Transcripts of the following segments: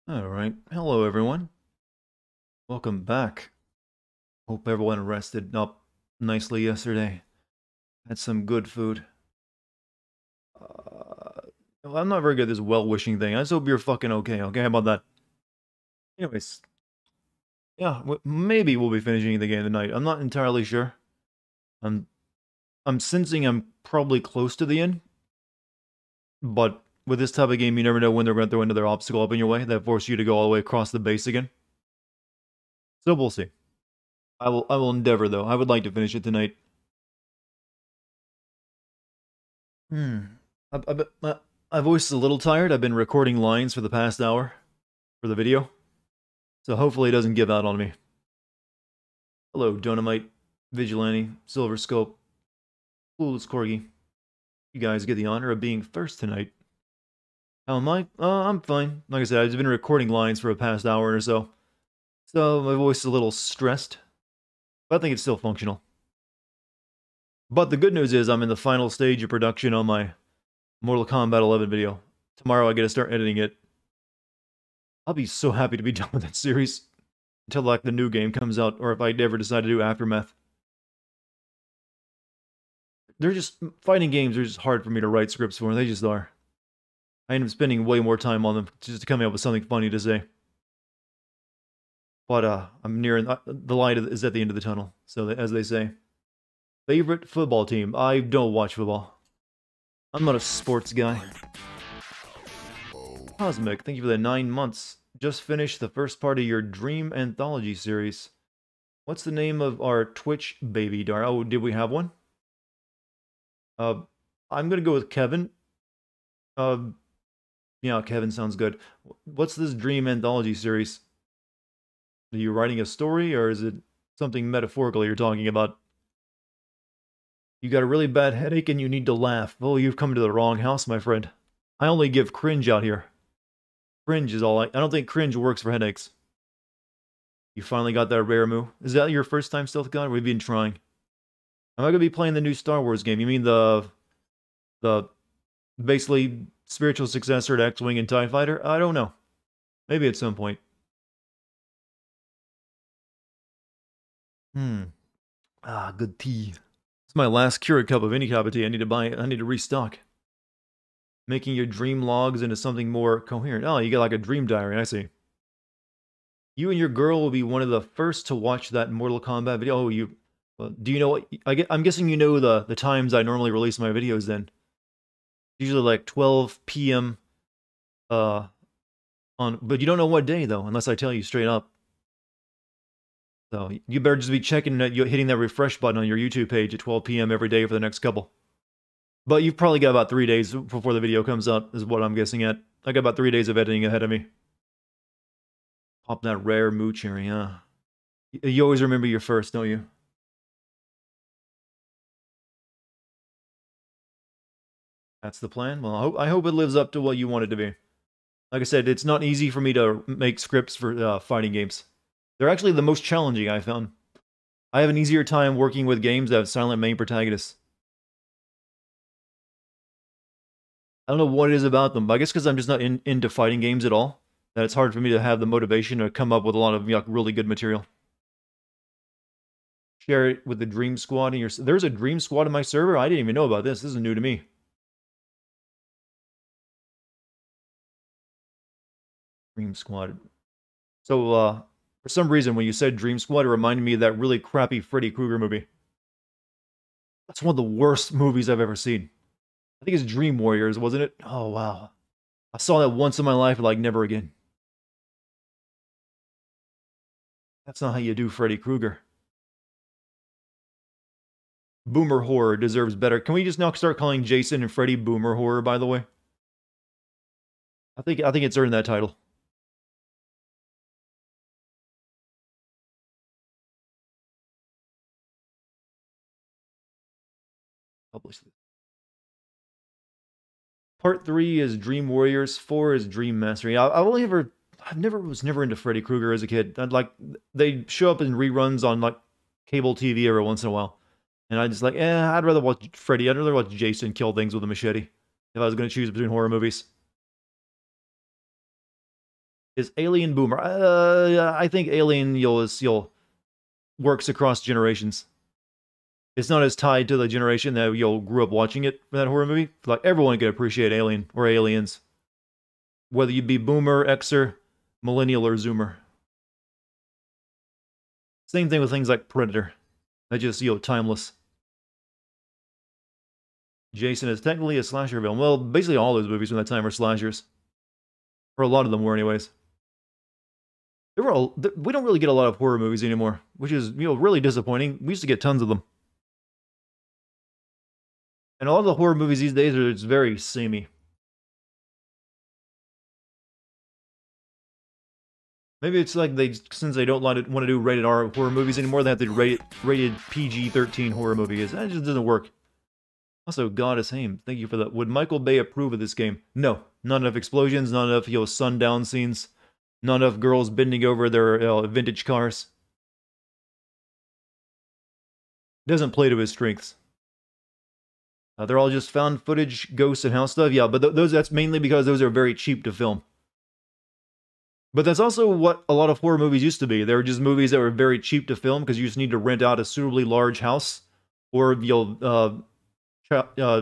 Alright, hello everyone. Welcome back. Hope everyone rested up nicely yesterday. Had some good food. Well, I'm not very good at this well-wishing thing. I just hope you're fucking okay, okay? How about that? Anyways, yeah, maybe we'll be finishing the game tonight. I'm not entirely sure. I'm I'm sensing I'm probably close to the end, but with this type of game, you never know when they're going to throw another obstacle up in your way that forces you to go all the way across the base again. So we'll see. I will endeavor though. I would like to finish it tonight. Hmm. My voice is a little tired. I've been recording lines for the past hour for the video, so hopefully it doesn't give out on me. Hello, Donamite, Vigilante, Silver Scope, Clueless Corgi. You guys get the honor of being first tonight. How am I? I'm fine. Like I said, I've just been recording lines for the past hour or so, so my voice is a little stressed, but I think it's still functional. But the good news is I'm in the final stage of production on my Mortal Kombat 11 video. Tomorrow I get to start editing it. I'll be so happy to be done with that series until like the new game comes out, or if I ever decide to do Aftermath. They're just fighting games are just hard for me to write scripts for. They just are. I end up spending way more time on them just to come up with something funny to say. But I'm nearing the light is at the end of the tunnel. So as they say, favorite football team. I don't watch football. I'm not a sports guy. Cosmic, thank you for the 9 months. Just finished the first part of your Dream Anthology series. What's the name of our Twitch baby, Dar? Oh, did we have one? I'm gonna go with Kevin. Uh, yeah, Kevin sounds good. What's this Dream Anthology series? Are you writing a story, or is it something metaphorical you're talking about? You got a really bad headache and you need to laugh. Oh, you've come to the wrong house, my friend. I only give cringe out here. Cringe is all I don't think cringe works for headaches. You finally got that rare moo. Is that your first time Stealth God? We've been trying. Am I gonna be playing the new Star Wars game? You mean the basically spiritual successor to X-Wing and TIE Fighter? I don't know. Maybe at some point. Hmm. Ah, good tea. It's my last Keurig cup of any cup of tea. I need to restock. Making your dream logs into something more coherent. Oh, you get like a dream diary, I see. You and your girl will be one of the first to watch that Mortal Kombat video. Oh, you... do you know what... I'm guessing you know the times I normally release my videos then. Usually like 12 p.m. uh but you don't know what day though, unless I tell you straight up. So you better just be checking that you're hitting that refresh button on your YouTube page at 12 p.m. every day for the next couple. But you've probably got about 3 days before the video comes out, is what I'm guessing at. I got about 3 days of editing ahead of me. Pop that rare moo cherry, huh? You always remember your first, don't you? That's the plan. Well, I hope it lives up to what you want it to be. Like I said, it's not easy for me to make scripts for fighting games. They're actually the most challenging, I found. I have an easier time working with games that have silent main protagonists. I don't know what it is about them, but I guess because I'm just not into fighting games at all, that it's hard for me to have the motivation to come up with a lot of really good material. Share it with the Dream Squad in your... There's a Dream Squad in my server? I didn't even know about this. This is new to me. Dream Squad. So, for some reason, when you said Dream Squad, it reminded me of that really crappy Freddy Krueger movie. That's one of the worst movies I've ever seen. I think it's Dream Warriors, wasn't it? Oh, wow. I saw that once in my life, like never again. That's not how you do Freddy Krueger. Boomer Horror deserves better. Can we just now start calling Jason and Freddy Boomer Horror, by the way? I think it's earned that title. Publish this. Part 3 is Dream Warriors, 4 is Dream Mastery. I've never was never into Freddy Krueger as a kid. They show up in reruns on like cable TV every once in a while. And I just like, I'd rather watch Freddy. I'd rather watch Jason kill things with a machete if I was going to choose between horror movies. Is Alien Boomer? I think Alien you'll works across generations. It's not as tied to the generation that you grew up watching it for that horror movie. Like everyone can appreciate Alien or Aliens, whether you be Boomer, Xer, Millennial, or Zoomer. Same thing with things like Predator. They're just timeless. Jason is technically a slasher villain. Well, basically all those movies from that time are slashers, or a lot of them were, anyways. We don't really get a lot of horror movies anymore, which is really disappointing. We used to get tons of them. And a lot of the horror movies these days are just very samey. Maybe it's like since they don't want to do rated R horror movies anymore, they have to do rated PG-13 horror movies. That just doesn't work. Also, Goddess Haim, thank you for that. Would Michael Bay approve of this game? No. Not enough explosions, not enough sundown scenes, not enough girls bending over their vintage cars. Doesn't play to his strengths. They're all just found footage, ghosts, and house stuff. Yeah, but that's mainly because those are very cheap to film. But that's also what a lot of horror movies used to be. They were just movies that were very cheap to film because you just need to rent out a suitably large house or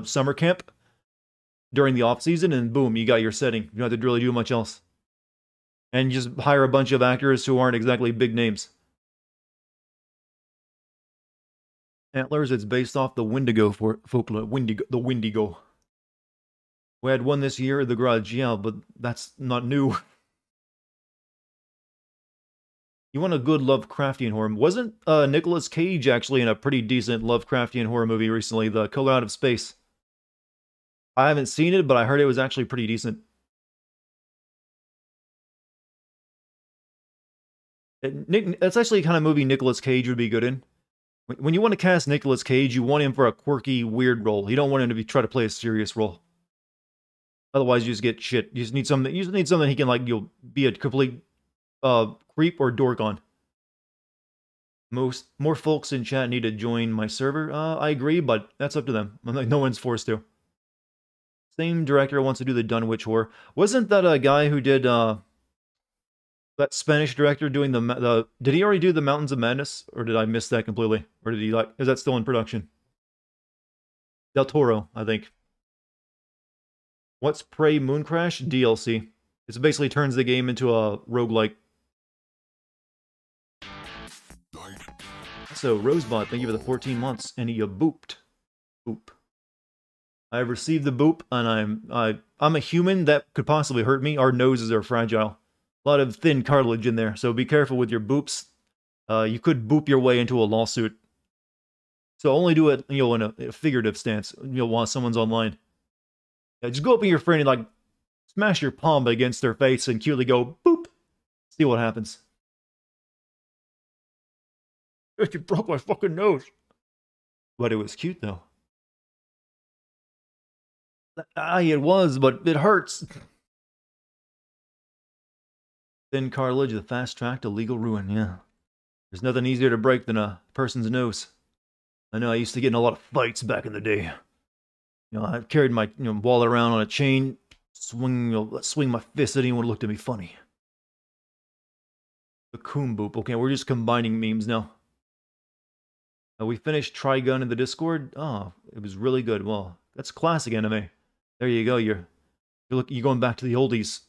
summer camp during the off season, and boom, you got your setting. You don't have to really do much else, and just hire a bunch of actors who aren't exactly big names. Antlers, it's based off the Wendigo folklore. The Wendigo. We had one this year, The Grudge. Yeah, but that's not new. You want a good Lovecraftian horror? Wasn't Nicolas Cage actually in a pretty decent Lovecraftian horror movie recently, The Color Out of Space? I haven't seen it, but I heard it was actually pretty decent. It's actually the kind of movie Nicolas Cage would be good in. When you want to cast Nicolas Cage, you want him for a quirky, weird role. You don't want him to try to play a serious role. Otherwise, you just get shit. You just need something. You just need something he can be a complete creep or dork on. More folks in chat need to join my server. I agree, but that's up to them. No one's forced to. Same director wants to do the Dunwich horror. Wasn't that a guy who did that Spanish director doing the did he already do the Mountains of Madness, or did I miss that completely? Or did he is that still in production? Del Toro, I think. What's Prey Mooncrash? DLC. It basically turns the game into a roguelike. So, Rosebot, thank you for the 14 months, and you booped. Boop. I've received the boop, and I'm a human that could possibly hurt me. Our noses are fragile. A lot of thin cartilage in there, so be careful with your boops. You could boop your way into a lawsuit. So only do it, in a figurative stance, while someone's online. Yeah, just go up to your friend and, smash your palm against their face and cutely go, boop! See what happens. You broke my fucking nose! But it was cute, though. It was, but it hurts. Thin cartilage, the fast track to legal ruin, yeah. There's nothing easier to break than a person's nose. I know I used to get in a lot of fights back in the day. I carried my wallet around on a chain, swing my fist at anyone who looked at me funny. The Coom Boop. Okay, we're just combining memes now. We finished Trigun in the Discord. Oh, it was really good. Well, that's classic anime. There you go. You're going back to the oldies.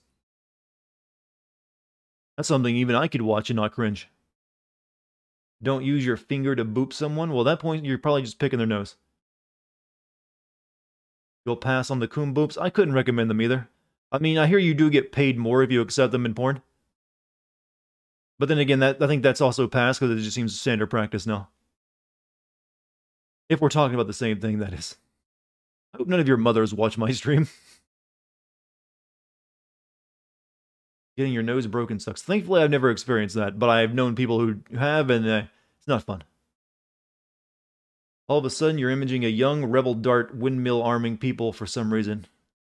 That's something even I could watch and not cringe. Don't use your finger to boop someone. Well, at that point, you're probably just picking their nose. You'll pass on the Coom Boops. I couldn't recommend them either. I mean, I hear you do get paid more if you accept them in porn. But then again, I think that's also passed because it just seems standard practice now. If we're talking about the same thing, that is. I hope none of your mothers watch my stream. Getting your nose broken sucks. Thankfully, I've never experienced that, but I've known people who have, and it's not fun. All of a sudden, you're imaging a young rebel dart windmill arming people for some reason.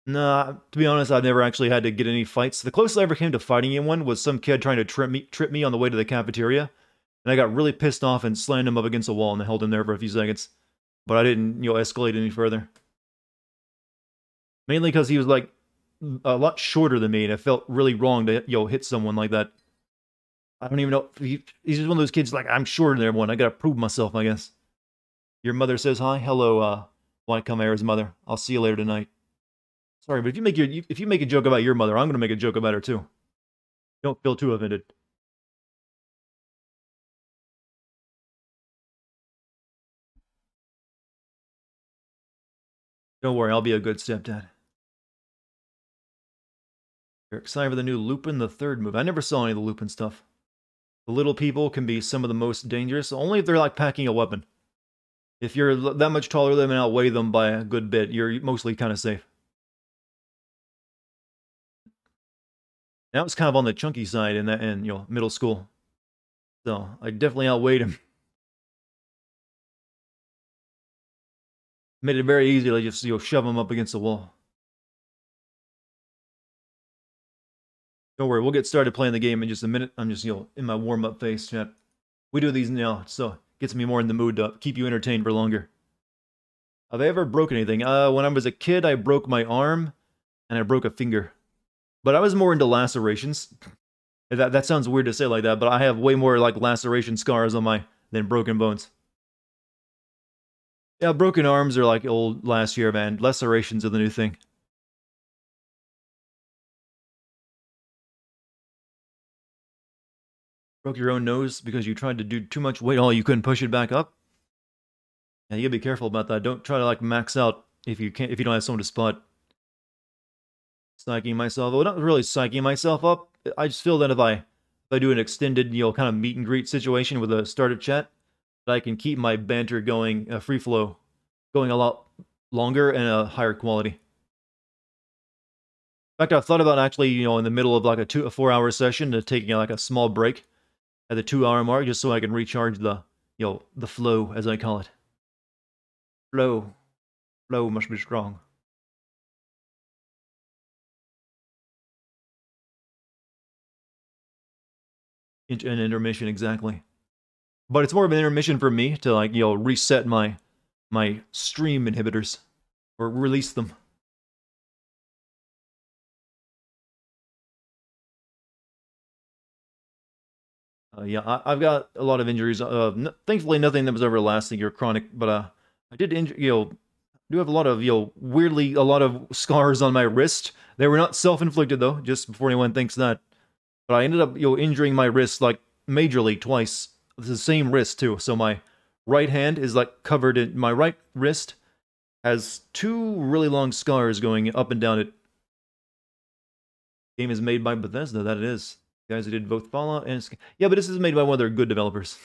Nah, to be honest, I've never actually had to get any fights. The closest I ever came to fighting anyone was some kid trying to trip me on the way to the cafeteria, and I got really pissed off and slammed him up against a wall and held him there for a few seconds. But I didn't, escalate any further. Mainly because he was like, a lot shorter than me, and it felt really wrong to hit someone like that. I don't even know. He's just one of those kids like, I'm shorter than everyone. I gotta prove myself, I guess. Your mother says hi. Hello, White Chimera's mother. I'll see you later tonight. Sorry, but if you make a joke about your mother, I'm gonna make a joke about her too. Don't feel too offended. Don't worry, I'll be a good stepdad. You're excited for the new Lupin the Third movie. I never saw any of the Lupin stuff. The little people can be some of the most dangerous, only if they're like packing a weapon. If you're that much taller than them and outweigh them by a good bit, you're mostly kind of safe. Now it's kind of on the chunky side in middle school. So I definitely outweighed him. Made it very easy to just shove him up against the wall. Don't worry, we'll get started playing the game in just a minute. I'm just in my warm-up phase, chat. We do these now, so it gets me more in the mood to keep you entertained for longer. Have I ever broken anything? When I was a kid, I broke my arm, and I broke a finger. But I was more into lacerations. That sounds weird to say like that, but I have way more like laceration scars on than broken bones. Yeah, broken arms are like old last year, man. Lacerations are the new thing. Broke your own nose because you tried to do too much weight. Oh, you couldn't push it back up? Yeah, you gotta be careful about that. Don't try to like max out if you don't have someone to spot. Psyching myself. Well, not really psyching myself up. I just feel that if I do an extended, kind of meet and greet situation with a startup chat, that I can keep my banter going, free flow, going a lot longer and a higher quality. In fact, I've thought about actually, in the middle of like a 4-hour session, taking like a small break at the 2-hour mark, just so I can recharge the flow, as I call it. Flow must be strong. An intermission, exactly. But it's more of an intermission for me to like reset my stream inhibitors or release them. Yeah, I've got a lot of injuries. Thankfully, nothing that was everlasting or chronic. But I did do have a lot of weirdly a lot of scars on my wrist. They were not self-inflicted though. Just before anyone thinks that. But I ended up injuring my wrist like majorly twice. It's the same wrist too. So my right hand is like covered in my right wrist has 2 really long scars going up and down it. Game is made by Bethesda. That it is. Guys who did both Fallout and... Yeah, but this is made by one of their good developers.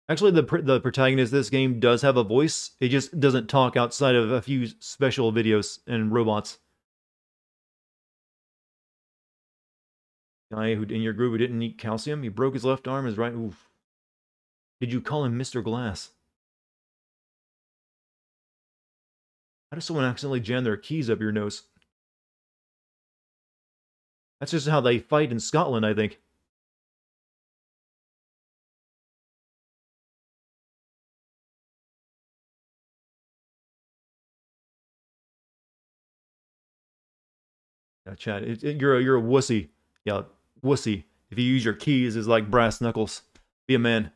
Actually, the protagonist of this game does have a voice. It just doesn't talk outside of a few special videos and robots. Guy who in your group who didn't eat calcium, he broke his left arm, his right... Oof. Did you call him Mr. Glass? How does someone accidentally jam their keys up your nose? That's just how they fight in Scotland, I think. Yeah, Chad, you're a wussy. Yeah, wussy. If you use your keys as like brass knuckles, be a man.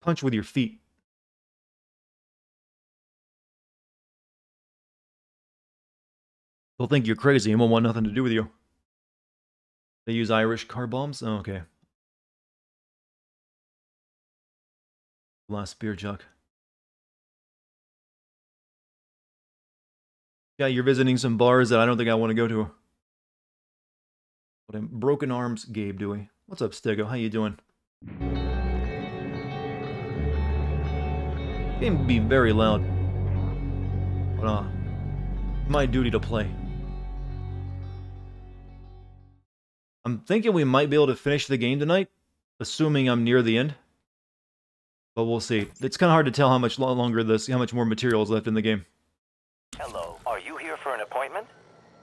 Punch with your feet. They'll think you're crazy and won't want nothing to do with you. They use Irish car bombs? Oh, okay. Last beer jug. Yeah, you're visiting some bars that I don't think I want to go to. But I'm broken arms, Gabe Dewey. What's up, Stego? How you doing? Game can be very loud. But, my duty to play. I'm thinking we might be able to finish the game tonight, assuming I'm near the end. But we'll see. It's kind of hard to tell how much longer how much more material is left in the game. Hello, are you here for an appointment?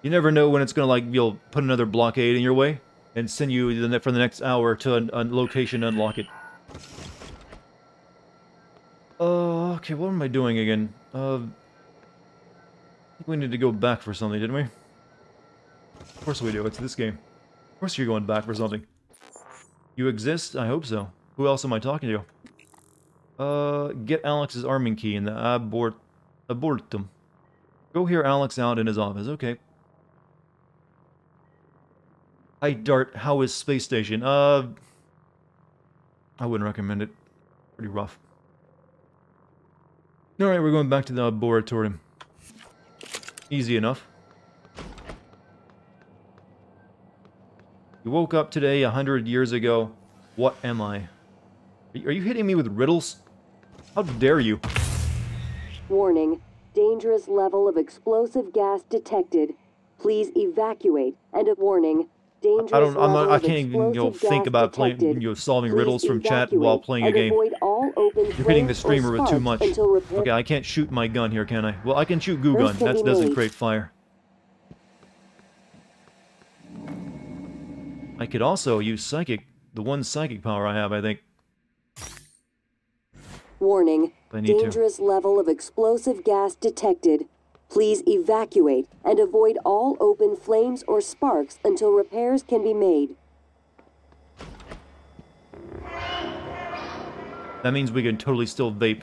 You never know when it's gonna like put another blockade in your way and send you for the next hour to a location to unlock it. Okay, what am I doing again? think we need to go back for something, didn't we? Of course we do. It's this game. Of course you're going back for something. You exist? I hope so. Who else am I talking to? Get Alex's arming key in the abortum. Go hear Alex out in his office. Okay. Hi, Dart. How is Space Station? I wouldn't recommend it. Pretty rough. Alright, we're going back to the laboratorium. Easy enough. You woke up today 100 years ago. What am I? Are you hitting me with riddles? How dare you? Warning. Dangerous level of explosive gas detected. Please evacuate. And a warning. Dangerous I can't even think about playing, solving riddles from chat while playing a game. You're hitting the streamer with too much. Okay, I can't shoot my gun here, can I? Well, I can shoot goo gun. That doesn't create fire. I could also use psychic, the one psychic power I have, I think. Warning. Dangerous level of explosive gas detected. Please evacuate and avoid all open flames or sparks until repairs can be made. That means we can totally still vape.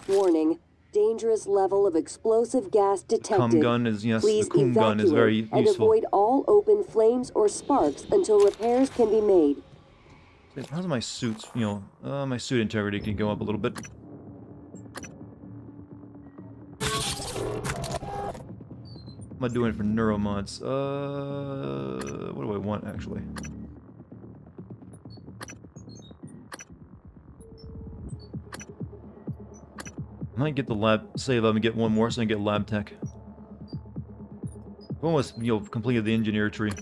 Warning. Dangerous level of explosive gas detected. Cum gun is, yes, Please the cum gun is very useful. And avoid all open flames or sparks until repairs can be made. How's my suits, my suit integrity can go up a little bit. What am I doing for neuromods? What do I want, actually? I might get the lab, save up and get one more so I can get lab tech. I've almost, completed the engineer tree.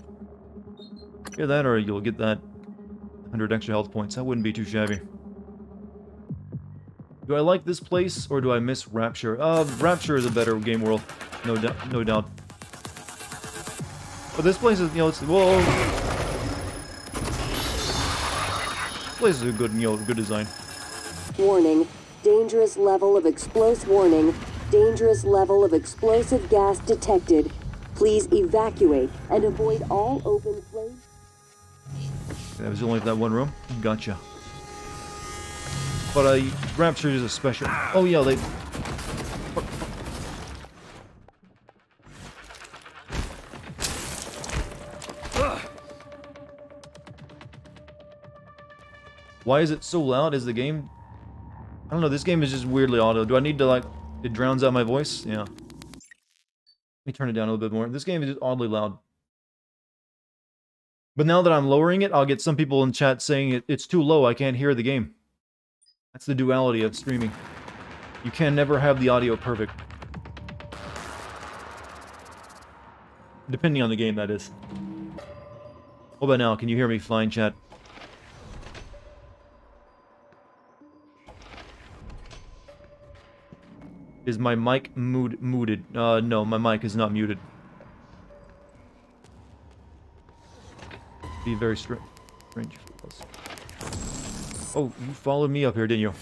Get that or you'll get that 100 extra health points. That wouldn't be too shabby. Do I like this place or do I miss Rapture? Rapture is a better game world. No doubt. But this place is, whoa. This place is a good, good design. Warning. Dangerous level of explosive warning. Dangerous level of explosive gas detected. Please evacuate and avoid all open flames. That was only that one room? Gotcha. But Rapture is a special. Oh yeah, they. Why is it so loud? Is the game? I don't know, this game is just weirdly auto. Do I need to, it drowns out my voice? Yeah. Let me turn it down a little bit more. This game is just oddly loud. But now that I'm lowering it, I'll get some people in chat saying it's too low, I can't hear the game. That's the duality of streaming. You can never have the audio perfect. Depending on the game, that is. What about now? Can you hear me fine, chat? Is my mic muted? No, my mic is not muted. Be very strange. Oh, you followed me up here, didn't you?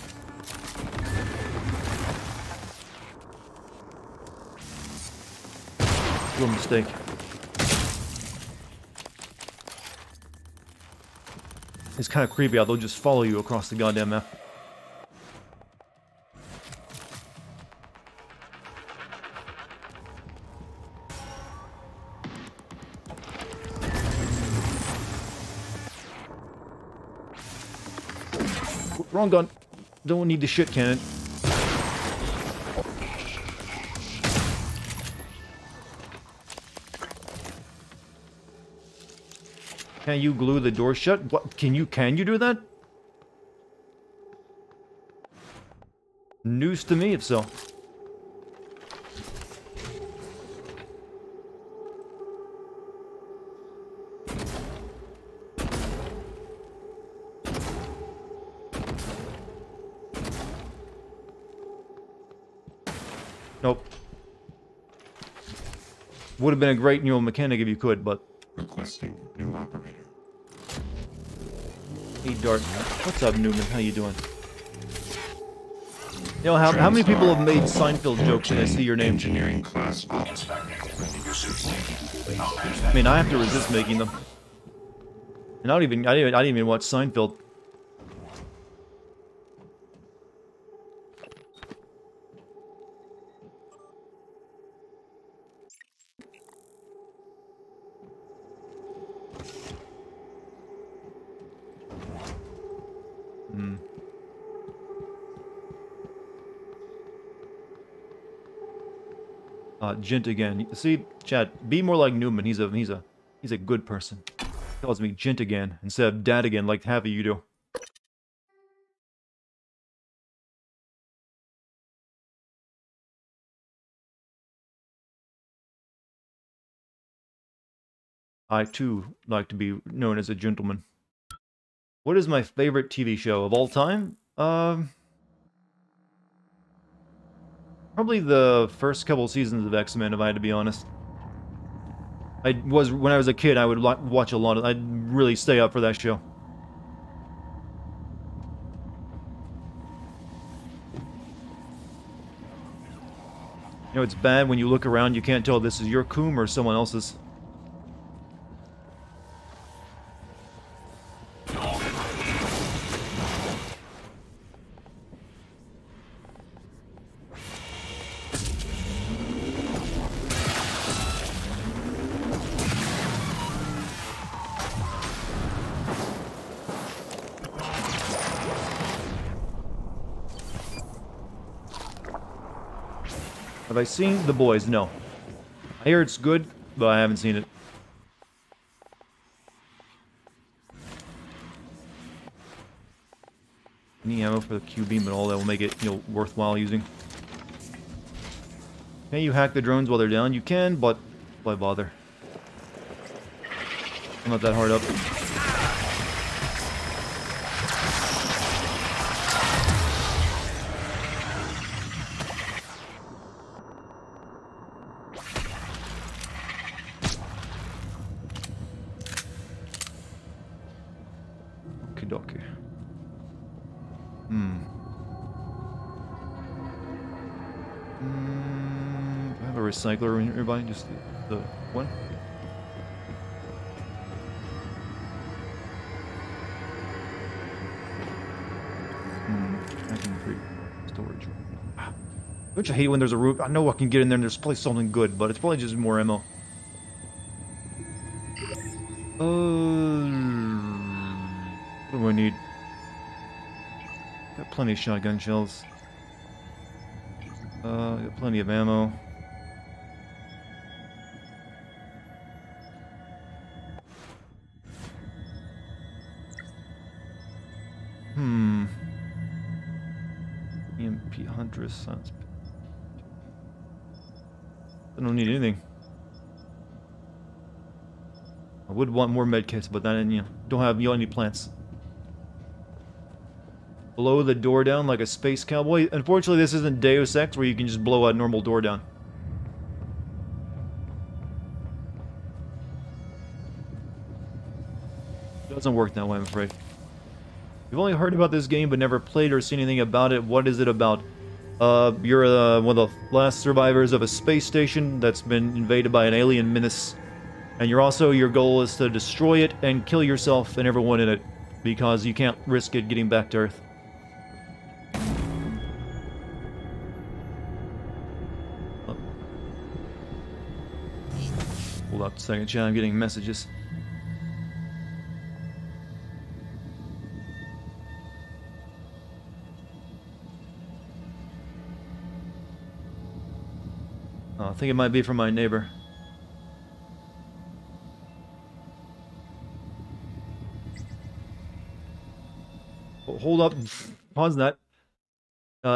Little mistake. It's kind of creepy how they'll just follow you across the goddamn map. Wrong gun. Don't need the shit cannon. Can you glue the door shut? What? Can you do that? News to me, if so. Nope. Would have been a great mechanic if you could, but... Requesting new operator. Hey, Dart. What's up, Newman? How you doing? You know, how many people have made Seinfeld jokes and I see your name? Engineering class. I mean, I have to resist making them. And I didn't even watch Seinfeld. Gent again. See, Chad, be more like Newman. He's a good person. He calls me Gent again instead of Dad again, like half of you do. I too like to be known as a gentleman. What is my favorite TV show of all time? Probably the first couple seasons of X-Men, if I had to be honest. When I was a kid, I would watch a lot of. I'd really stay up for that show. You know, it's bad when you look around, you can't tell this is your coom or someone else's. Have I seen The Boys? No. I hear it's good, but I haven't seen it. Any ammo for the Q-beam at all that will make it, you know, worthwhile using. Can you hack the drones while they're down? You can, but why bother? I'm not that hard up. Okie-dokie. Do I have a recycler nearby? Just the one? Storage. Don't you hate when there's a roof? I know I can get in there and there's probably something good, but it's probably just more ammo. What do I need? Got plenty of shotgun shells. Got plenty of ammo. EMP Huntress sounds. I don't need anything. I would want more medkits, but then, you know, don't have any plants. Blow the door down like a space cowboy. Unfortunately, this isn't Deus Ex where you can just blow a normal door down. It doesn't work that way, I'm afraid. You've only heard about this game but never played or seen anything about it. What is it about? You're one of the last survivors of a space station that's been invaded by an alien menace. And your goal is to destroy it and kill yourself and everyone in it. Because you can't risk it getting back to Earth. Hold up a second, chat. I'm getting messages. Oh, I think it might be from my neighbor. Hold up. Pause that.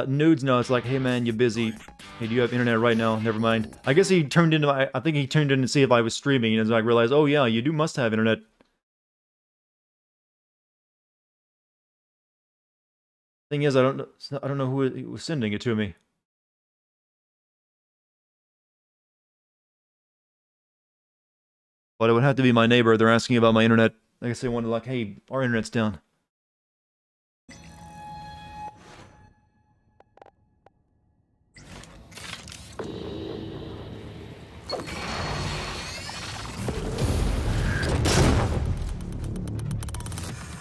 Nudes, no, it's like, hey man, you busy. Hey, do you have internet right now? Never mind. I guess he turned into I think he turned in to see if I was streaming, and I realized, oh yeah, you must have internet. Thing is, I don't know who was sending it to me. But it would have to be my neighbor. They're asking about my internet. I guess they wanted, like, hey, our internet's down.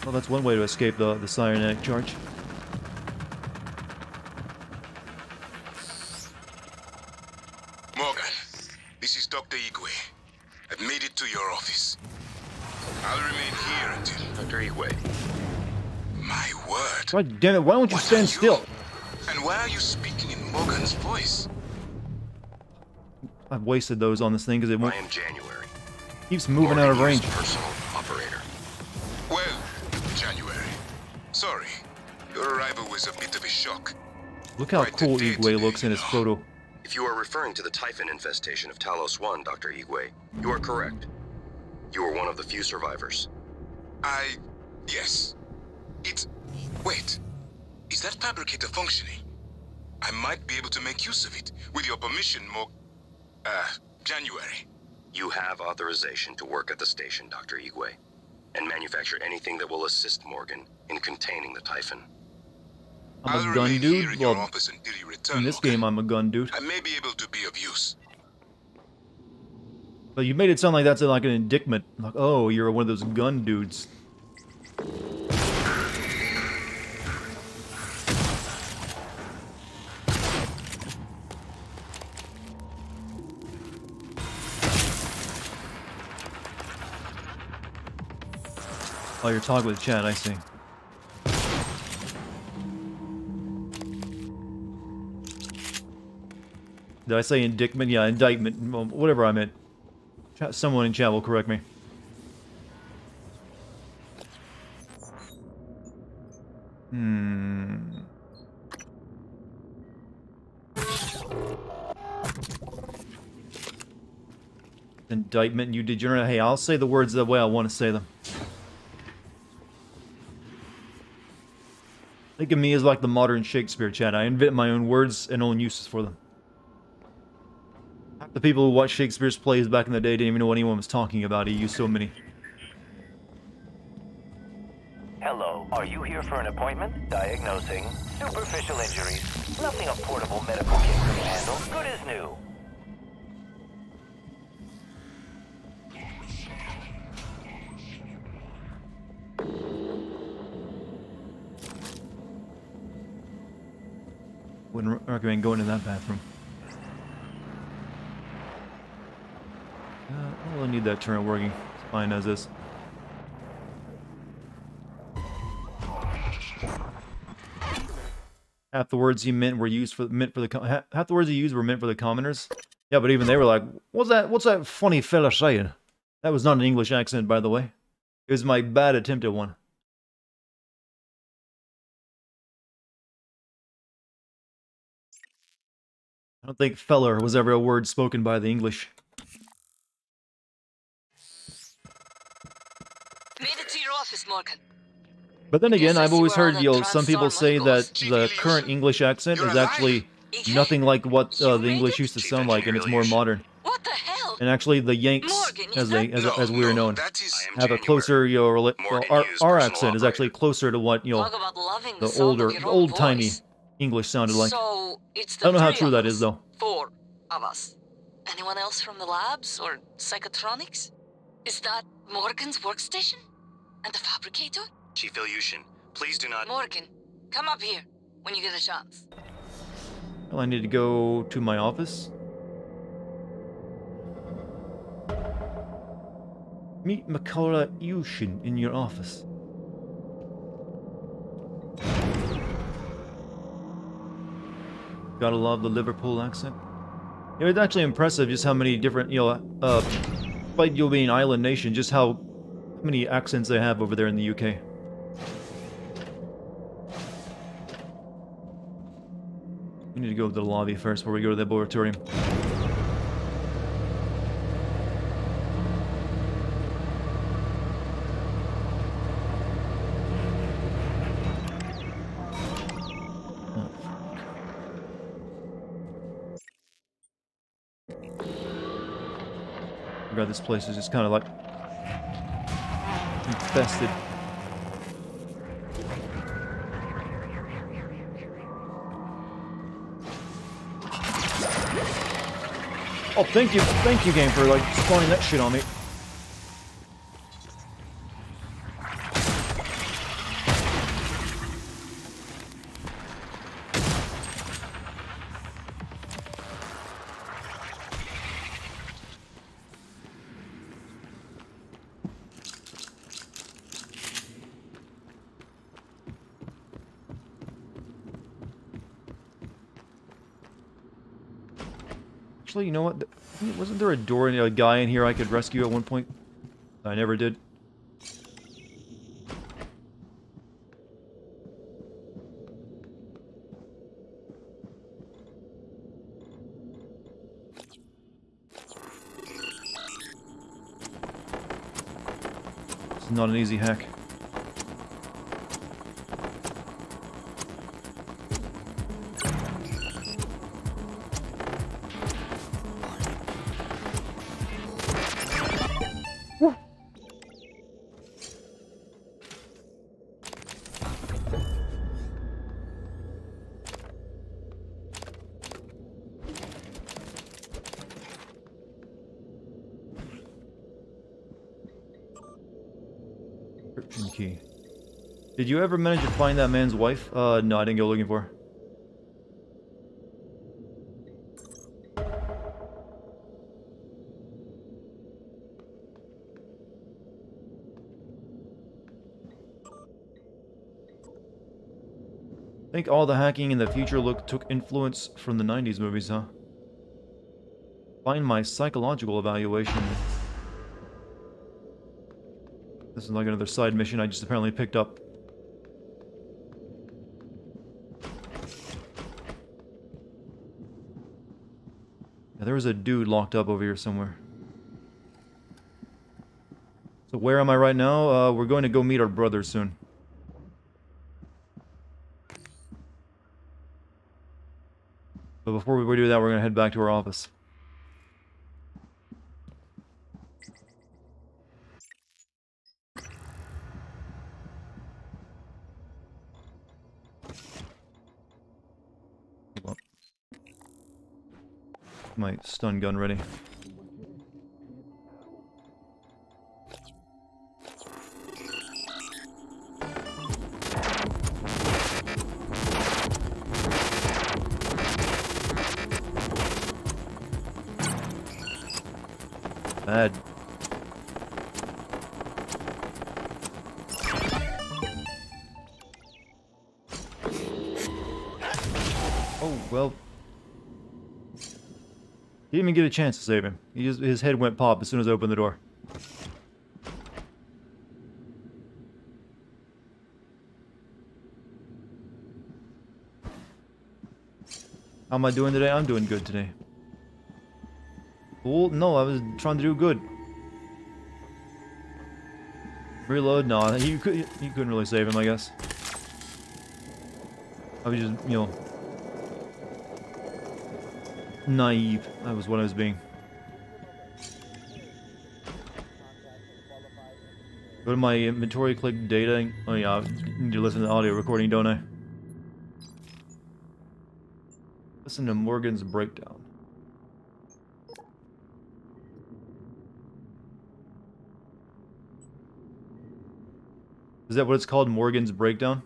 Well, that's one way to escape the cyanic charge. Morgan, this is Dr. Igwe. I've made it to your office. I'll remain here until... Dr. Igwe. My word. God damn it, why don't you What stand are still? And why are you speaking in Morgan's voice? I've wasted those on this thing because it won't, Ryan January. keeps moving out of Morgan range. Hughes personal operator. Well, January. Sorry. Your arrival was a bit of a shock. Look how Quite a cool day Igwe today, looks in his you know. photo. If you are referring to the Typhon infestation of Talos 1, Dr. Igwe, you are correct. You are one of the few survivors. Yes. It's... Wait. Is that fabricator functioning? I might be able to make use of it. With your permission, January. You have authorization to work at the station, Dr. Igwe, and manufacture anything that will assist Morgan in containing the Typhon. I'm I'll a gun remain here dude? in your Well, office until you return, in this Morgan. game I'm a gun dude. I may be able to be of use. But you made it sound like that's like an indictment. Like, oh, you're one of those gun dudes. Oh, you're talking with chat, I see. Did I say indictment? Yeah, indictment. Well, whatever I meant. Someone in chat will correct me. Indictment, you degenerate. Hey, I'll say the words the way I want to say them. Think of me as like the modern Shakespeare, chat. I invent my own words and own uses for them. The people who watched Shakespeare's plays back in the day didn't even know what anyone was talking about. He used so many. Hello, are you here for an appointment? Diagnosing superficial injuries. Nothing a portable medical kit can handle. Good as new. Wouldn't recommend going to that bathroom. I don't need that turret working. It's fine as is. Half the words he meant were used for half the words he used were meant for the commoners. Yeah, but even they were like, "What's that funny fella saying?" That was not an English accent, by the way. It was my bad attempt at one. I don't think feller was ever a word spoken by the English. Made it to your office, Morgan. But then again, Yes, I I've see always where all heard, the you know, some people say that Transformers the goes. current English accent You're is alive? actually EJ? nothing like what You the made English it? used to Chief sound like, and it's more Engineer modern. What the hell? And actually, the Yanks, Morgan, as is they that- as we were known, That is... I am have a January. closer, you know, Morgan our Hughes, our personal accent is operator. actually closer to what, you know, Talk about loving the sound older, of your own old-timey voice. English sounded like. So, it's the I don't know how three true of that us. is, though. 4 of us. Anyone else from the labs or psychotronics? Is that Morgan's workstation? And the fabricator? Chief Ilyushin, please do not... Morgan, come up here when you get a chance. Well, I need to go to my office. Meet Makara Yushin in your office. Gotta love the Liverpool accent. Yeah, it's actually impressive just how many different, you know, despite you being an island nation, just how many accents they have over there in the UK. We need to go to the lobby first before we go to the laboratorium. God, this place is just kind of like infested. Oh, thank you, game, for like spawning that shit on me. Actually, you know what? Wasn't there a door and a guy in here I could rescue at one point? I never did. It's not an easy hack. Encryption key. Did you ever manage to find that man's wife? No, I didn't go looking for her. I think all the hacking in the future look took influence from the 90s movies, huh? Find my psychological evaluation. This is like another side mission I just apparently picked up. Yeah, there was a dude locked up over here somewhere. So where am I right now? We're going to go meet our brother soon. But before we do that, we're going to head back to our office. Well, my stun gun ready. Bad. Oh, well. He didn't even get a chance to save him. His head went pop as soon as I opened the door. How am I doing today? I'm doing good today. Well, no, I was trying to do good. Reload? No, you couldn't really save him, I guess. I was just, you know, naive. That was what I was being. Go to my inventory, click data. Oh yeah, I need to listen to the audio recording, don't I? Listen to Morgan's breakdown. Is that what it's called? Morgan's breakdown?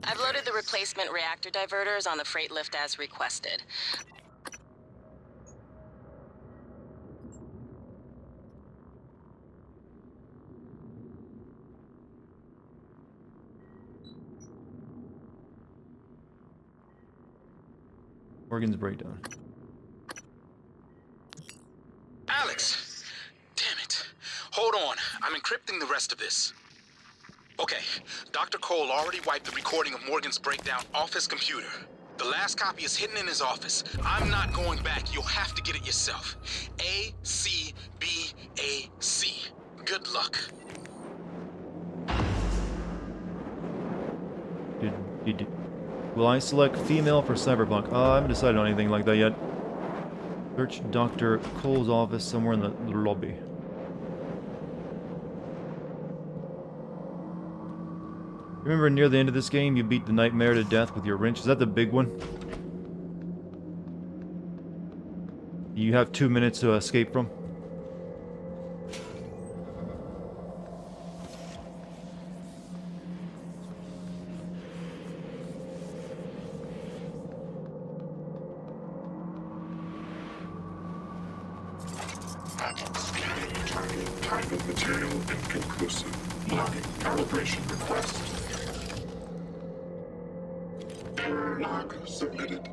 I've loaded the replacement reactor diverters on the freight lift as requested. Morgan's breakdown. Alex! Damn it. Hold on. I'm encrypting the rest of this. Okay, Dr. Cole already wiped the recording of Morgan's breakdown off his computer. The last copy is hidden in his office. I'm not going back. You'll have to get it yourself. A-C-B-A-C. Good luck. Will I select female for Cyberpunk? I haven't decided on anything like that yet. Search Dr. Cole's office somewhere in the lobby. Remember near the end of this game, you beat the nightmare to death with your wrench? Is that the big one? You have 2 minutes to escape from? type of material inconclusive. Logging calibration request. Error log submitted.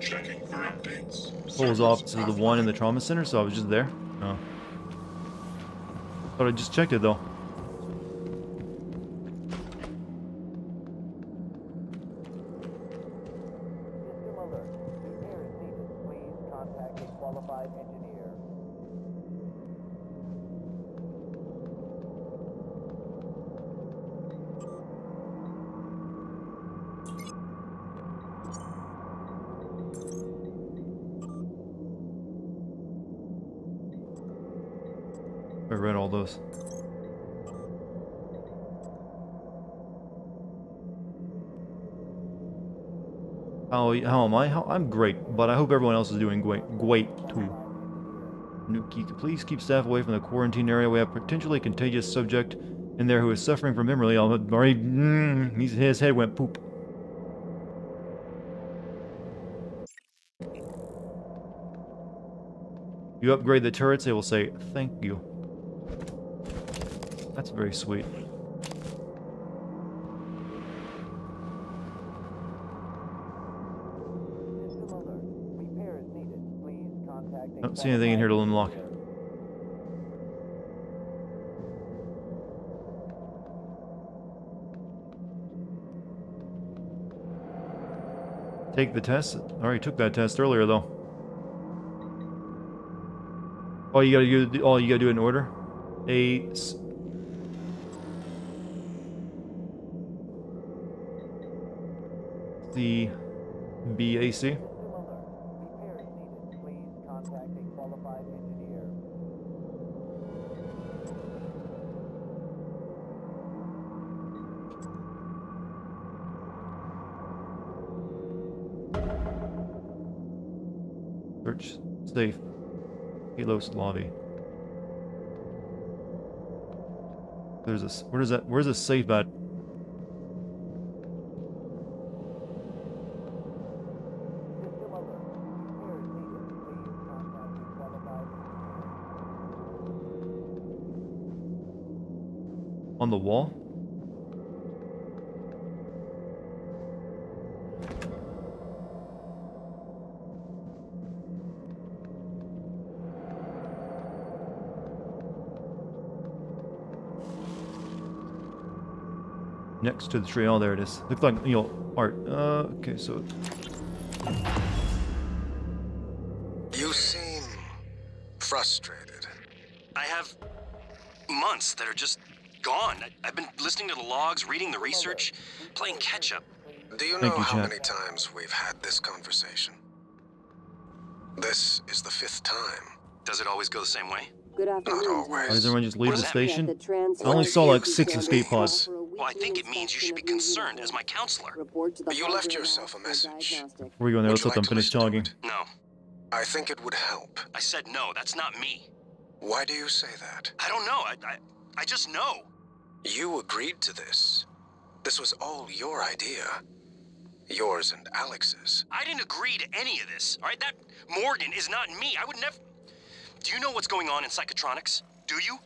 Checking for updates. Pulls off to the one in the trauma center, so I was just there. Oh. Thought I just checked it though. System alert. Repair is needed. Please contact a qualified engineer. I read all those. How am I? I'm great, but I hope everyone else is doing great too. Nuki, please keep staff away from the quarantine area. We have potentially contagious subject in there who is suffering from memory. His head went poop. You upgrade the turrets, they will say thank you. That's very sweet. System alert. Repair is needed. Please contact a Don't see anything in here to unlock. Take the test. I already took that test earlier though. All you gotta do in order. The BAC. System alert. Repair is needed. Please contact a qualified engineer. Search safe. Helos lobby. There's a. Where's the safe at? System alert. Repair is needed. Please contact a qualified engineer. On the wall? Next to the tree. Oh, there it is. Looks like, art. Okay, so... You seem frustrated. I have months that are just gone. I've been listening to the logs, reading the research, playing catch-up. Do you Thank know you, how Jack. many times we've had this conversation? This is the 5th time. Does it always go the same way? Good afternoon. Not always. Why does everyone just leave What the does that mean? station? I I only saw like 6 escape pods. Well, I think it means you should be concerned as my counselor. You left yourself a message. Before we go in there, Would let's you let like them to finish listen to talking. it? No. I think it would help. I said no. That's not me. Why do you say that? I don't know. I just know. You agreed to this. This was all your idea. Yours and Alex's. I didn't agree to any of this, all right? That Morgan is not me. I would never... Do you know what's going on in psychotronics? Do you?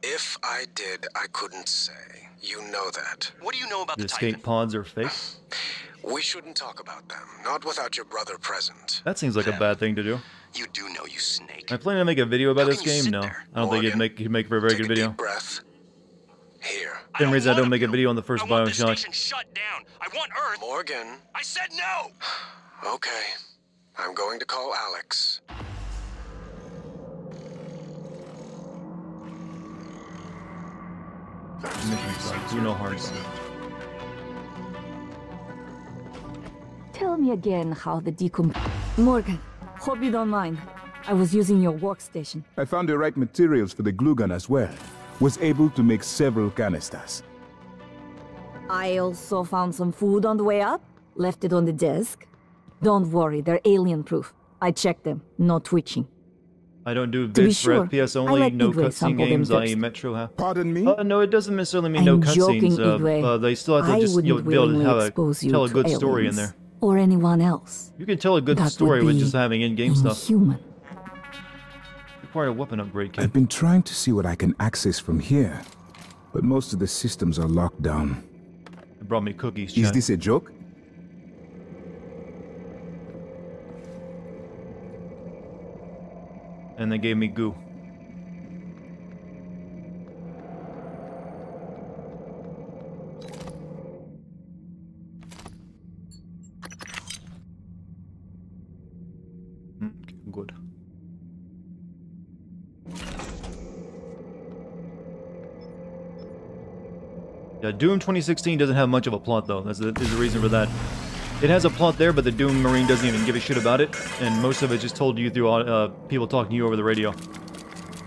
If I did, I couldn't say. You know that. What do you know about The the escape Titan? pods are fake? We shouldn't talk about them. Not without your brother present. That seems like a bad thing to do. You do know, you snake. Am I planning to make a video about How this can you game? sit No. there? I don't think Morgan, it'd make for a very Take good a video. deep breath. Here. Same reason I don't want make a to. video on the first I want this Bioshock. station shut down. I want Earth. Morgan. I said no. Okay. I'm going to call Alex. Mission site. Do no harm. Tell me again how the Morgan, hope you don't mind. I was using your workstation. I found the right materials for the glue gun as well. Was able to make several canisters. I also found some food on the way up. Left it on the desk. Don't worry, they're alien-proof. I checked them. No twitching. I don't do To be vids for sure, FPS I only, let no Igwe cutscene sample them games, i.e. first. Metro have. Pardon me? No, it doesn't necessarily mean no I'm joking, cutscenes. Igwe. They still have to I just wouldn't be able to willingly have expose you tell a to good story in aliens. there. or anyone else. You can tell a good That story would with be just having in-game stuff. inhuman. Require a weapon upgrade kit. I've been trying to see what I can access from here, but most of the systems are locked down. It brought me cookies, Is chat. this a joke? And they gave me goo. Okay, good. Yeah, Doom 2016 doesn't have much of a plot, though. There's a reason for that. It has a plot there, but the Doom Marine doesn't even give a shit about it, and most of it's just told to you through people talking to you over the radio.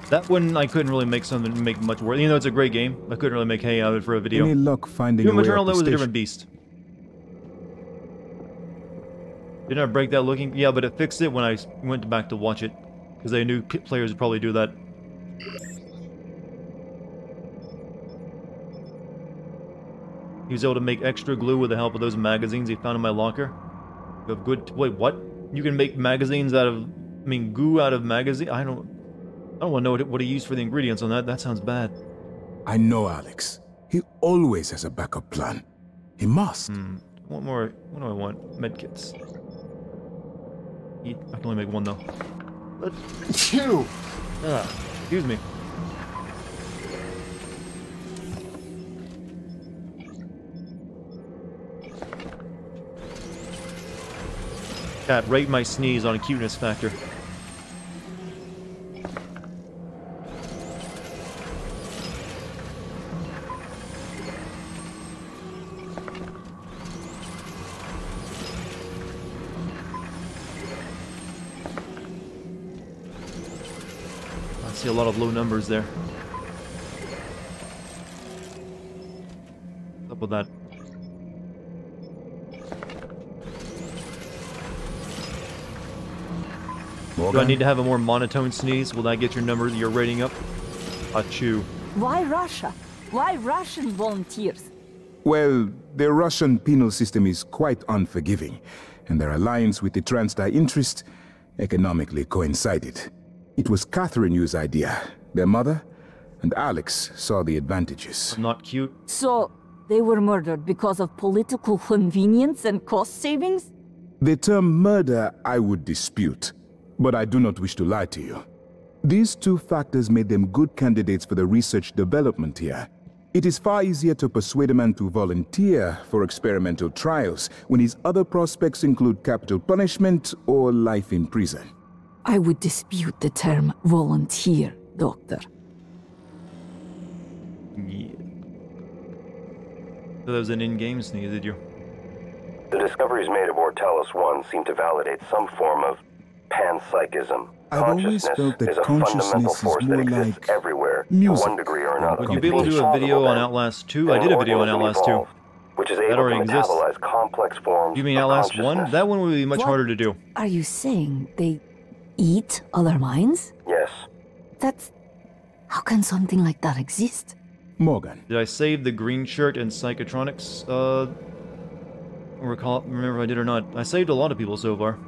That one, I couldn't really make much worth. Even though it's a great game, I couldn't really make hay out of it for a video. Any luck finding Doom a way Eternal, up though, the was a station? different beast. Didn't I break that looking? Yeah, but it fixed it when I went back to watch it, because they knew players would probably do that. He was able to make extra glue with the help of those magazines he found in my locker. You have good. Wait, what? You can make magazines out of? I mean, goo out of magazine? I don't want to know what he used for the ingredients on that. That sounds bad. I know Alex. He always has a backup plan. He must. One more. What do I want? Medkits. I can only make one though. Let's chew. Excuse me. Cat, rate my sneeze on a cuteness factor. I see a lot of low numbers there. What's up with that? Do I need to have a more monotone sneeze? Will that get your number, your rating up? Achoo. Why Russia? Why Russian volunteers? Well, the Russian penal system is quite unforgiving, and their alliance with the Transdai interest economically coincided. It was Catherine Yu's idea. Their mother and Alex saw the advantages. I'm not cute. So, they were murdered because of political convenience and cost savings? The term murder I would dispute, but I do not wish to lie to you. These two factors made them good candidates for the research development here. It is far easier to persuade a man to volunteer for experimental trials when his other prospects include capital punishment or life in prison. I would dispute the term volunteer, Doctor. Yeah. So that was an in-game sneeze, did you? The discoveries made aboard Talos 1 seem to validate some form of panpsychism. I've always felt that is a fundamental consciousness force is that more exists like everywhere, music. to one degree or another. Would you be able to do a video on Outlast 2? I did a video on Outlast 2. Which is That able to already exists. metabolize complex forms You mean of Outlast 1? consciousness. That one would be much What? harder to do. Are you saying they eat other minds? Yes. That's... How can something like that exist? Morgan. Did I save the green shirt and Psychotronics? Remember if I did or not. I saved a lot of people so far.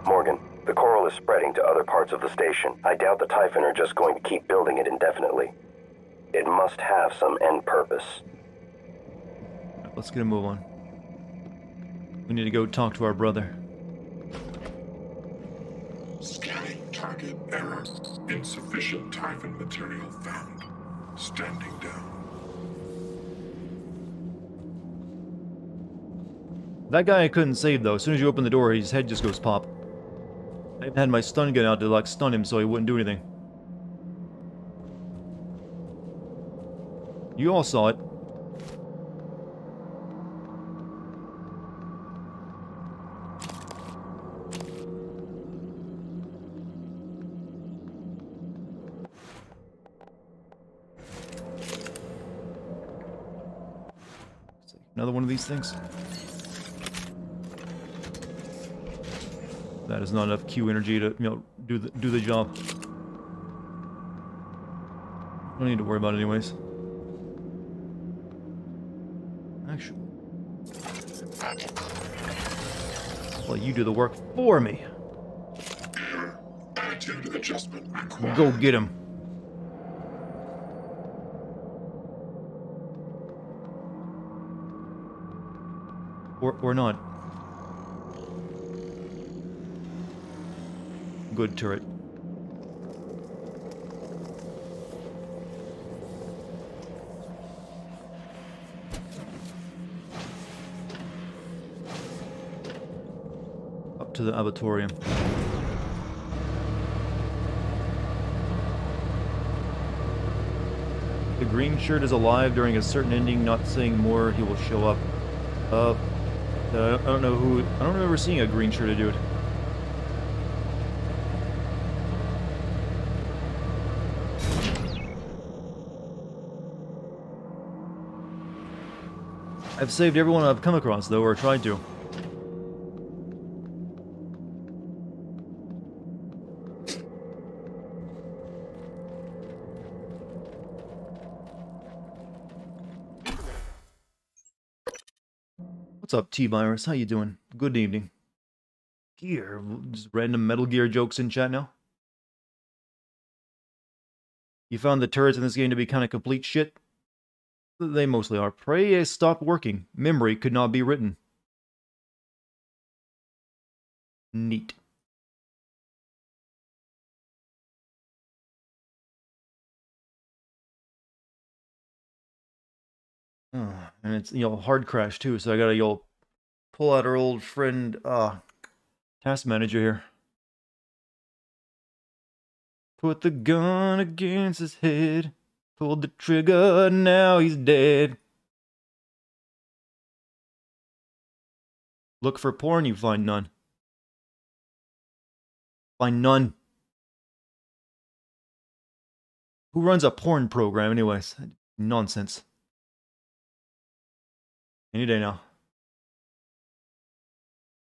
Morgan, the coral is spreading to other parts of the station. I doubt the Typhon are just going to keep building it indefinitely. It must have some end purpose. Let's get a move on. We need to go talk to our brother. Scanning target error. Insufficient Typhon material found. Standing down. That guy I couldn't save though. As soon as you open the door, his head just goes pop. I even had my stun gun out to like stun him so he wouldn't do anything. You all saw it. Another one of these things. That is not enough Q energy to, do the job. Don't need to worry about it anyways. Actually, Well, you do the work for me. Attitude adjustment required. Go get him. Or not. Good turret. Up to the abatorium. The green shirt is alive during a certain ending, not saying more, he will show up. I don't know who... I don't remember seeing a green shirted dude. I've saved everyone I've come across, though, or tried to. What's up, T-Virus? How you doing? Good evening. Gear. Just random Metal Gear jokes in chat now? You found the turrets in this game to be kind of complete shit? They mostly are. Prey stopped working. Memory could not be written. Neat. Oh, and it's, you know, hard crash too, so I gotta, pull out our old friend, task manager here. Put the gun against his head. Pulled the trigger, now he's dead. Look for porn, you find none. Find none. Who runs a porn program anyways? Nonsense. Any day now.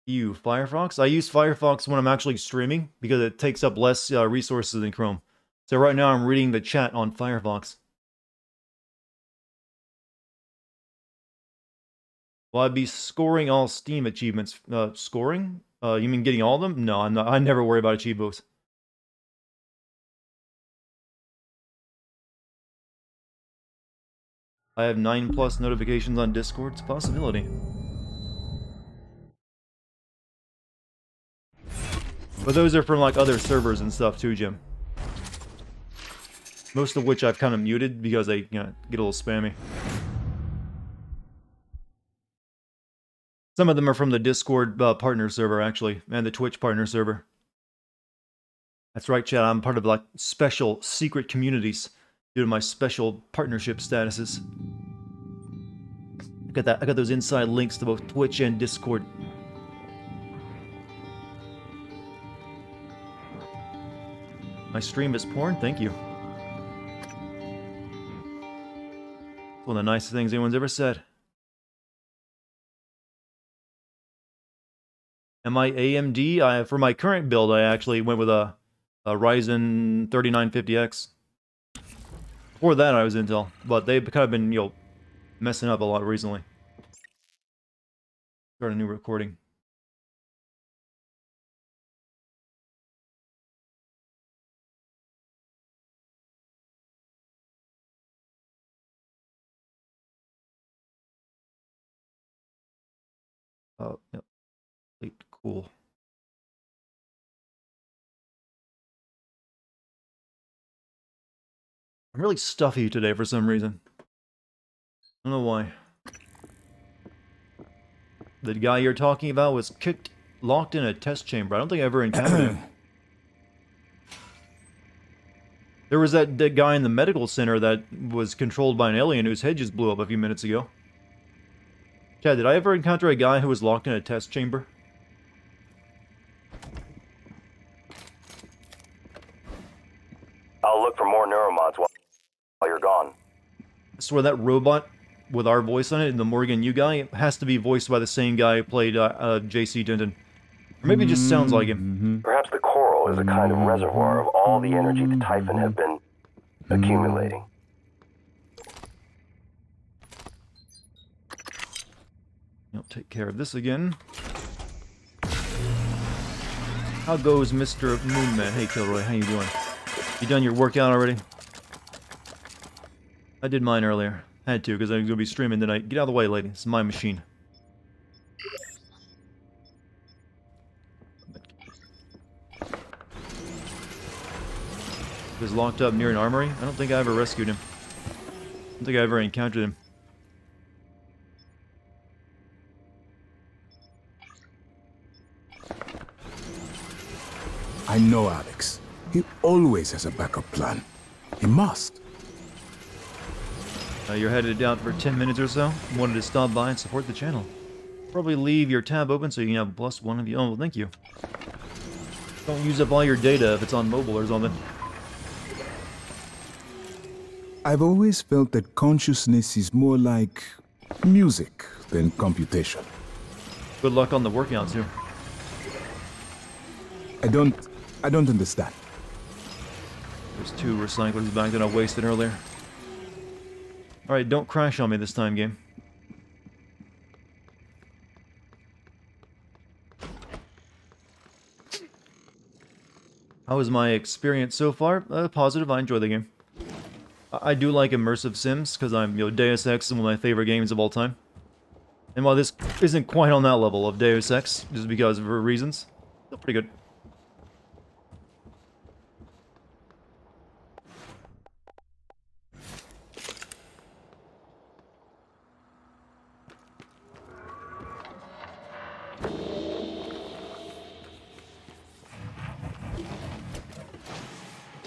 You, Firefox? I use Firefox when I'm actually streaming because it takes up less resources than Chrome. So right now I'm reading the chat on Firefox. Will I be scoring all Steam achievements? Scoring? You mean getting all of them? No, I'm not. I never worry about achievements. I have 9+ notifications on Discord. It's a possibility. But those are from like other servers and stuff too, Jim. Most of which I've kind of muted because they, get a little spammy. Some of them are from the Discord partner server, actually, and the Twitch partner server. That's right, chat. I'm part of like special secret communities due to my special partnership statuses. I got those inside links to both Twitch and Discord. My stream is porn? Thank you. One of the nicest things anyone's ever said. And my AMD, for my current build, I actually went with a Ryzen 3950X. Before that, I was Intel, but they've kind of been, messing up a lot recently. Start a new recording. Oh, yep. Cool. I'm really stuffy today for some reason. I don't know why. The guy you're talking about was locked in a test chamber. I don't think I ever encountered him. There was that guy in the medical center that was controlled by an alien whose head just blew up a few minutes ago. Chad, did I ever encounter a guy who was locked in a test chamber? I'll look for more neuromods while you're gone. I swear that robot with our voice on it, and the Morgan U guy, has to be voiced by the same guy who played J.C. Denton. Or maybe it just sounds like him. Perhaps the coral is a kind of reservoir of all the energy the Typhon have been accumulating. I'll take care of this again. How goes Mr. Moonman? Hey, Kilroy, how you doing? You done your workout already? I did mine earlier. Had to, because I was going to be streaming tonight. Get out of the way, lady. It's my machine. He was locked up near an armory? I don't think I ever rescued him. I don't think I ever encountered him. I know Alex. He always has a backup plan. He must. You're headed out for 10 minutes or so. Wanted to stop by and support the channel. Probably leave your tab open so you can have +1 of you. Oh, well, thank you. Don't use up all your data if it's on mobile or something. I've always felt that consciousness is more like music than computation. Good luck on the workouts here. I don't understand. There's 2 recyclers back that I wasted earlier. Alright, don't crash on me this time, game. How was my experience so far? Positive, I enjoy the game. I do like immersive sims, because I'm, Deus Ex is one of my favorite games of all time. And while this isn't quite on that level of Deus Ex, just because of reasons, still pretty good.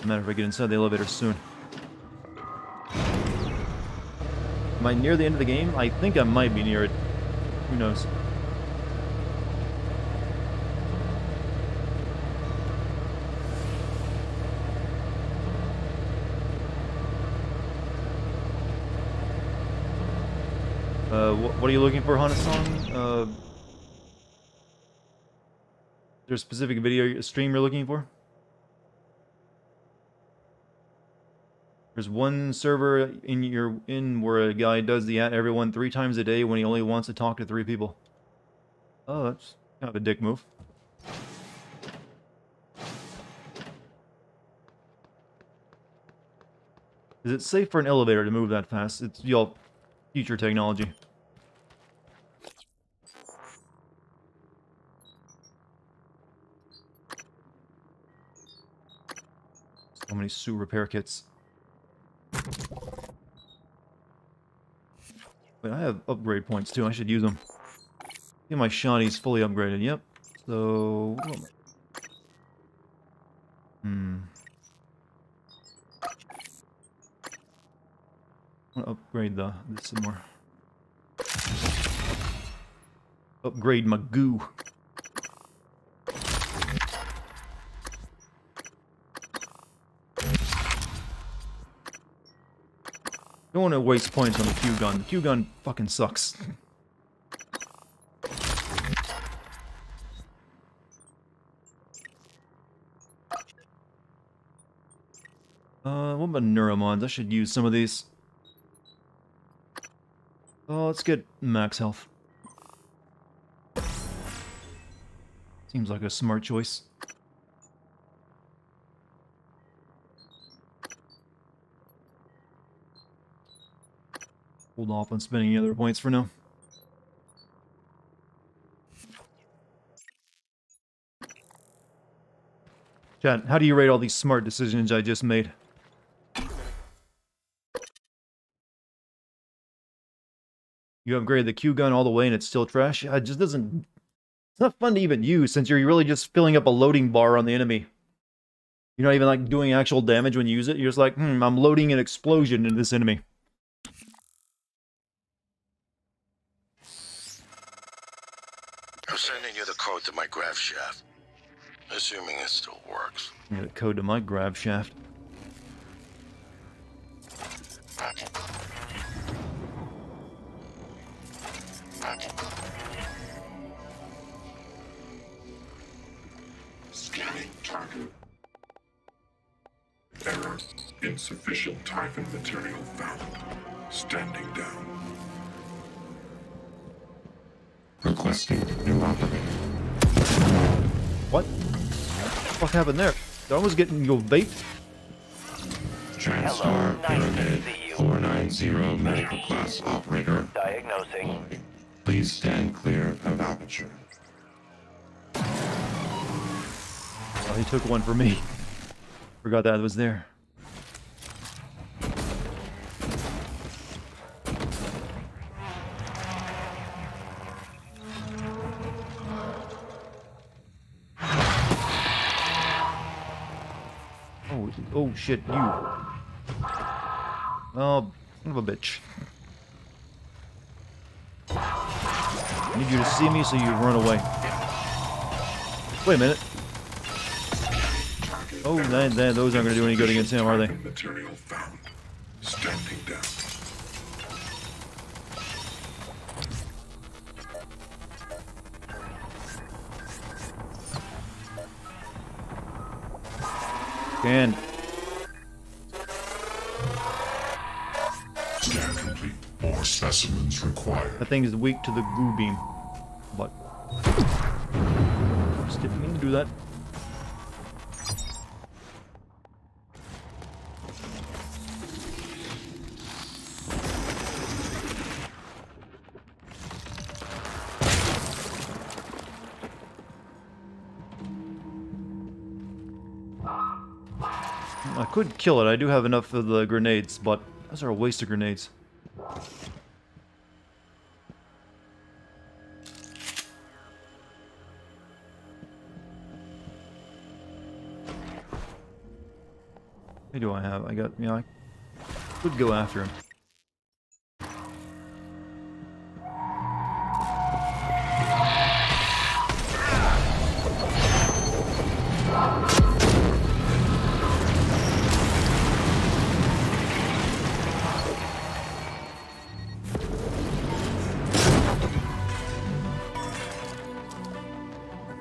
No matter if I get inside the elevator soon. Am I near the end of the game? I think I might be near it. Who knows? What are you looking for, Hana-san? Is there a specific video stream you're looking for? There's one server in where a guy does the everyone 3 times a day when he only wants to talk to 3 people. Oh, that's kind of a dick move. Is it safe for an elevator to move that fast? It's y'all future technology. So many sewer repair kits. Wait, I have upgrade points too. I should use them. Get my shotties fully upgraded. Yep. So, I want to upgrade this some more. Upgrade my goo. Don't want to waste points on the Q gun. The Q gun fucking sucks. What about neuromons? I should use some of these. Oh, let's get max health. Seems like a smart choice. Hold off on spending any other points for now. Chat, how do you rate all these smart decisions I just made? You upgrade the Q gun all the way and it's still trash? It just doesn't... It's not fun to even use since you're really just filling up a loading bar on the enemy. You're not even like doing actual damage when you use it. You're just like, I'm loading an explosion into this enemy. I'm sending you the code to my grav shaft. Assuming it still works. Yeah, the code to my grav shaft. Scanning target. Error. Insufficient Typhon material found. Standing down. Requesting new operator. What? What happened there? Did I almost get your bait? TranStar Pyramid 490 medical class operator. Diagnosing. Please stand clear of aperture. Oh, he took one for me. Forgot that was there. Oh shit, you. Oh, son of a bitch. I need you to see me so you run away. Wait a minute. Oh, those aren't going to do any good against him, are they? Material found. Standing down. Scanned. Scan complete. More specimens required. That thing is weak to the goo beam. But just didn't mean to do that. I could kill it. I do have enough of the grenades, but those are a waste of grenades. What do I have? I got, I could go after him.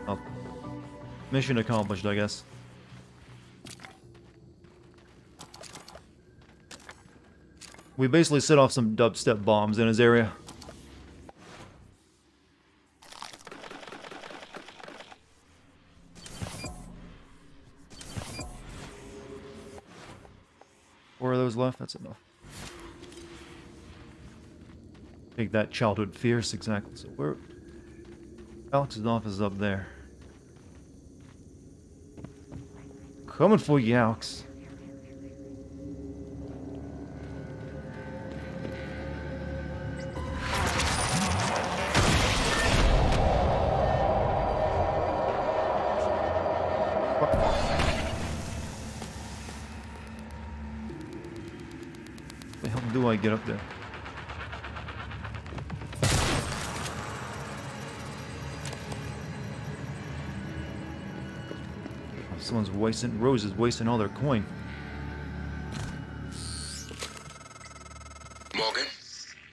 Oh. Mission accomplished, I guess. We basically set off some dubstep bombs in his area. Four of those left, that's enough. Take that, childhood fierce, exactly. So where... Alex's office is up there. Coming for you, Alex. The hell do I get up there? Oh, someone's wasting, Rose is wasting all their coin. Morgan,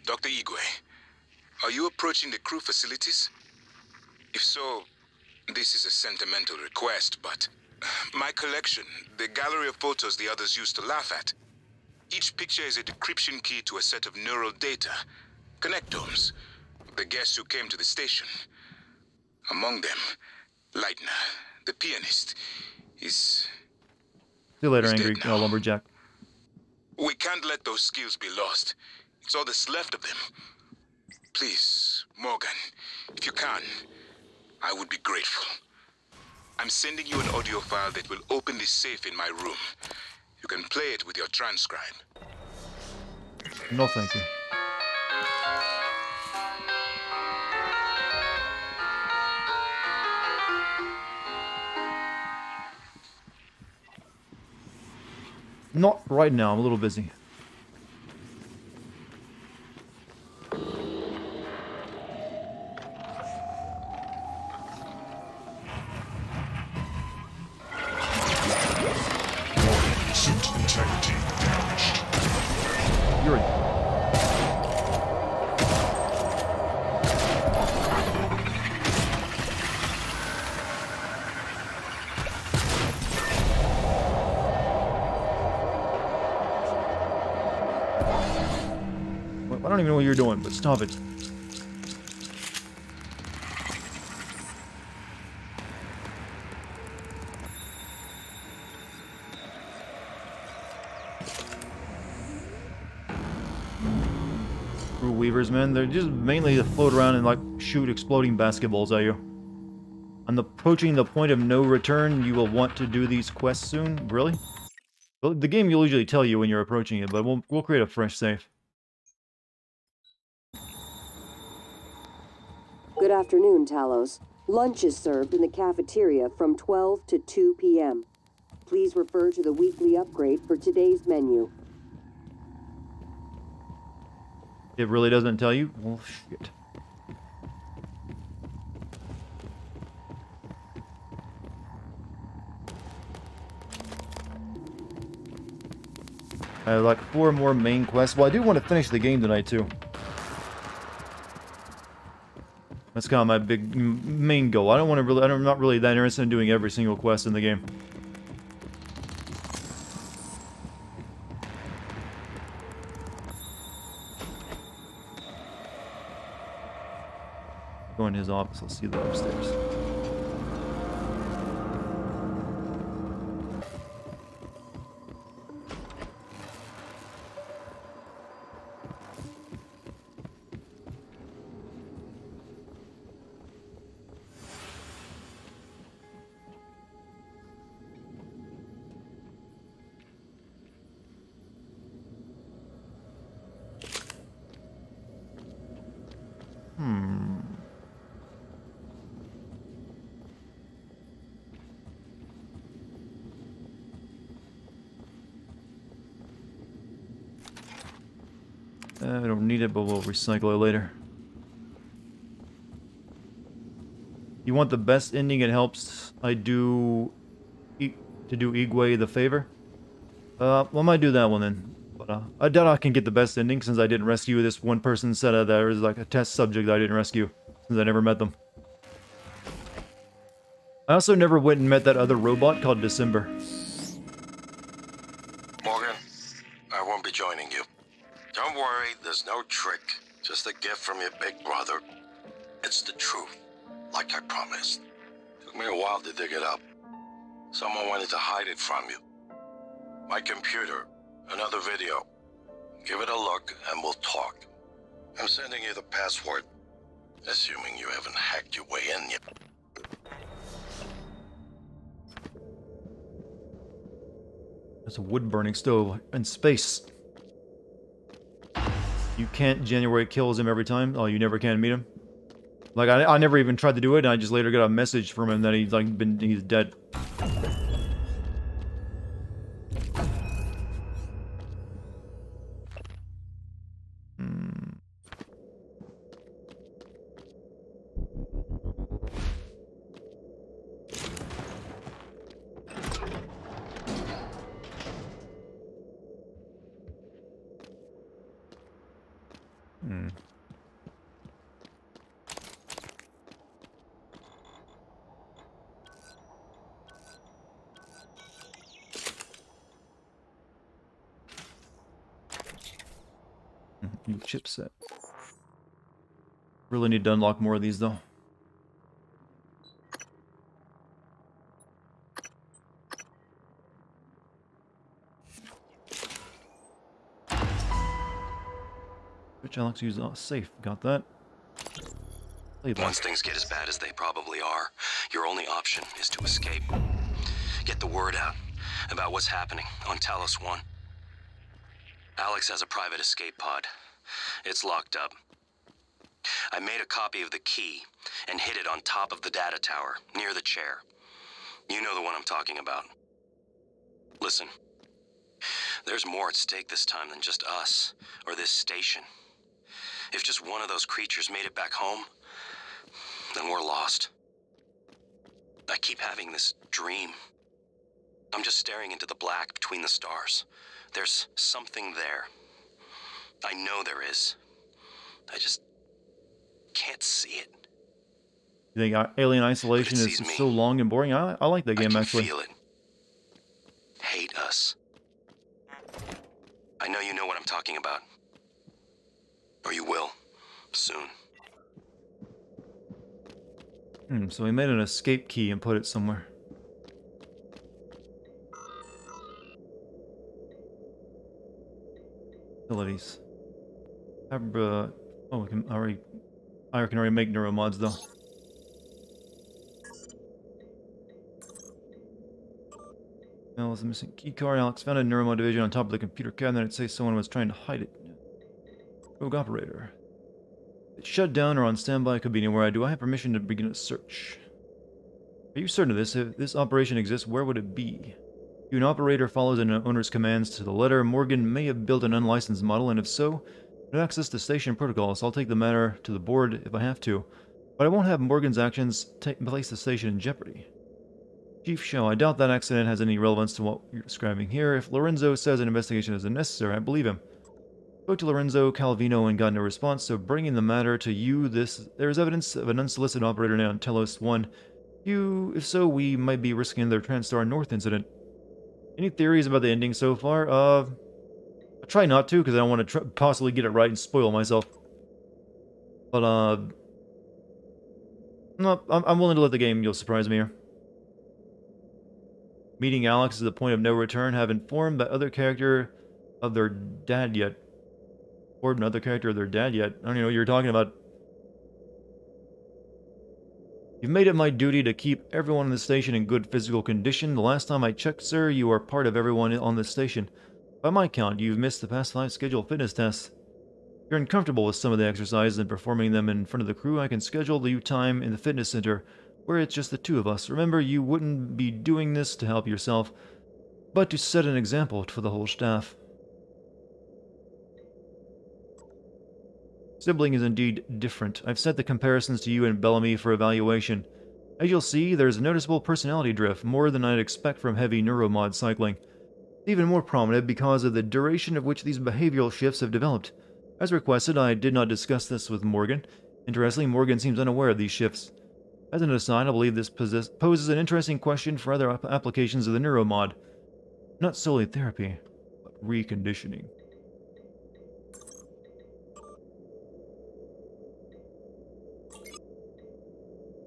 Dr. Igwe, are you approaching the crew facilities? If so, this is a sentimental request, but my collection, the gallery of photos the others used to laugh at. Each picture is a decryption key to a set of neural data, connectomes, the guests who came to the station. Among them, Leitner, the pianist, is... See you later, angry lumberjack. We can't let those skills be lost. It's all that's left of them. Please, Morgan, if you can, I would be grateful. I'm sending you an audio file that will open this safe in my room. You can play it with your transcribe. No, thank you. Not right now, I'm a little busy. Suit integrity damaged. You're a... I don't even know what you're doing, but stop it. Screw weavers, man. They're just mainly to float around and like shoot exploding basketballs at you. On approaching the point of no return, you will want to do these quests soon. Really? Well, the game will usually tell you when you're approaching it, but we'll create a fresh save. Good afternoon, Talos. Lunch is served in the cafeteria from 12 to 2 p.m. Please refer to the weekly upgrade for today's menu. It really doesn't tell you? Well, shit. I have like 4 more main quests. Well, I do want to finish the game tonight, too. That's kind of my big main goal. I'm not really that interested in doing every single quest in the game. Go in his office. Let's see that upstairs. I don't need it, but we'll recycle it later. You want the best ending? It helps I do to do Igwe the favor. Well, I might do that one then. But I doubt I can get the best ending since I didn't rescue this one person said that there was like a test subject that I didn't rescue since I never met them. I also never went and met that other robot called December. Morgan, I won't be joining you. Don't worry, there's no trick. Just a gift from your big brother. It's the truth, like I promised. Took me a while to dig it up. Someone wanted to hide it from you. My computer, another video. Give it a look and we'll talk. I'm sending you the password, assuming you haven't hacked your way in yet. There's a wood-burning stove in space. You can't generate kills him every time? Oh, you never can meet him? Like, I never even tried to do it, and I just later got a message from him that he's dead. New chipset. Really need to unlock more of these though. Which I like to use safe. Got that. Once things get as bad as they probably are, your only option is to escape. Get the word out about what's happening on Talos 1. Alex has a private escape pod. It's locked up. I made a copy of the key and hid it on top of the data tower, near the chair. You know the one I'm talking about. Listen, there's more at stake this time than just us, or this station. If just one of those creatures made it back home, then we're lost. I keep having this dream. I'm just staring into the black between the stars. There's something there. I know there is. I just can't see it. You think Alien Isolation is so long and boring? I like that game, actually. I can feel it. Hate us. I know you know what I'm talking about. Or you will. Soon. So we made an escape key and put it somewhere. Facilities. Oh, we can already... I can already make neuromods, though. Well, it's a missing keycard. Alex found a neuromod division on top of the computer cabinet. I'd say someone was trying to hide it. Rogue operator. It's shut down or on standby. Could be anywhere. Do I have permission to begin a search? Are you certain of this? If this operation exists, where would it be? If an operator follows an owner's commands to the letter, Morgan may have built an unlicensed model, and if so, no access to station protocols. I'll take the matter to the board if I have to, but I won't have Morgan's actions place the station in jeopardy. Chief Shaw, I doubt that accident has any relevance to what you're describing here. If Lorenzo says an investigation is unnecessary, I believe him. Spoke to Lorenzo Calvino and got no response, so bringing the matter to you, there is evidence of an unsolicited operator now on Telos 1. If so, we might be risking their Transstar North incident. Any theories about the ending so far? I try not to, because I don't want to possibly get it right and spoil myself. But, no, I'm willing to let the game, you'll surprise me here. Meeting Alex is the point of no return. Have informed that other character of their dad yet. Or another character of their dad yet. I don't even know what you're talking about. You've made it my duty to keep everyone in the station in good physical condition. The last time I checked, sir, you are part of everyone on the station. By my count, you've missed the past 5 scheduled fitness tests. If you're uncomfortable with some of the exercises and performing them in front of the crew, I can schedule you time in the fitness center, where it's just the 2 of us. Remember, you wouldn't be doing this to help yourself, but to set an example for the whole staff. Sibling is indeed different. I've set the comparisons to you and Bellamy for evaluation. As you'll see, there's a noticeable personality drift, more than I'd expect from heavy neuromod cycling. It's even more prominent because of the duration of which these behavioral shifts have developed. As requested, I did not discuss this with Morgan. Interestingly, Morgan seems unaware of these shifts. As an aside, I believe this poses an interesting question for other applications of the neuromod. Not solely therapy, but reconditioning.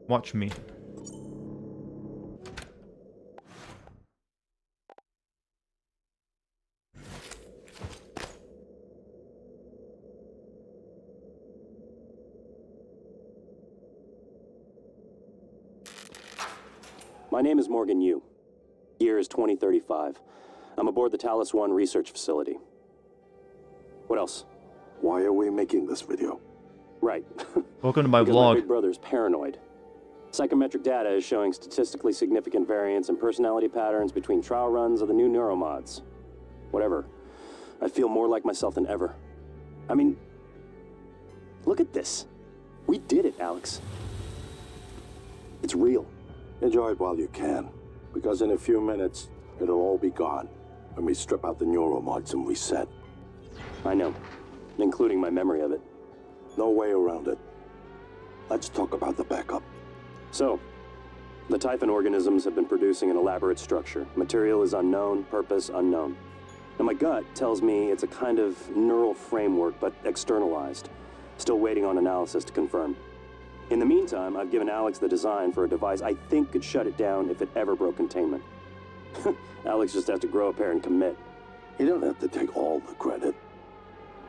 Watch me. My name is Morgan Yu. Year is 2035. I'm aboard the Talos 1 research facility. What else? Why are we making this video? Right. Welcome to my because vlog. My big brother's paranoid. Psychometric data is showing statistically significant variance in personality patterns between trial runs of the new neuromods. Whatever. I feel more like myself than ever. I mean, look at this. We did it, Alex. It's real. Enjoy it while you can, because in a few minutes, it'll all be gone when we strip out the neuromods and reset. I know, including my memory of it. No way around it. Let's talk about the backup. So, the Typhon organisms have been producing an elaborate structure. Material is unknown, purpose unknown. Now my gut tells me it's a kind of neural framework, but externalized. Still waiting on analysis to confirm. In the meantime, I've given Alex the design for a device I think could shut it down if it ever broke containment. Alex just has to grow a pair and commit. You don't have to take all the credit.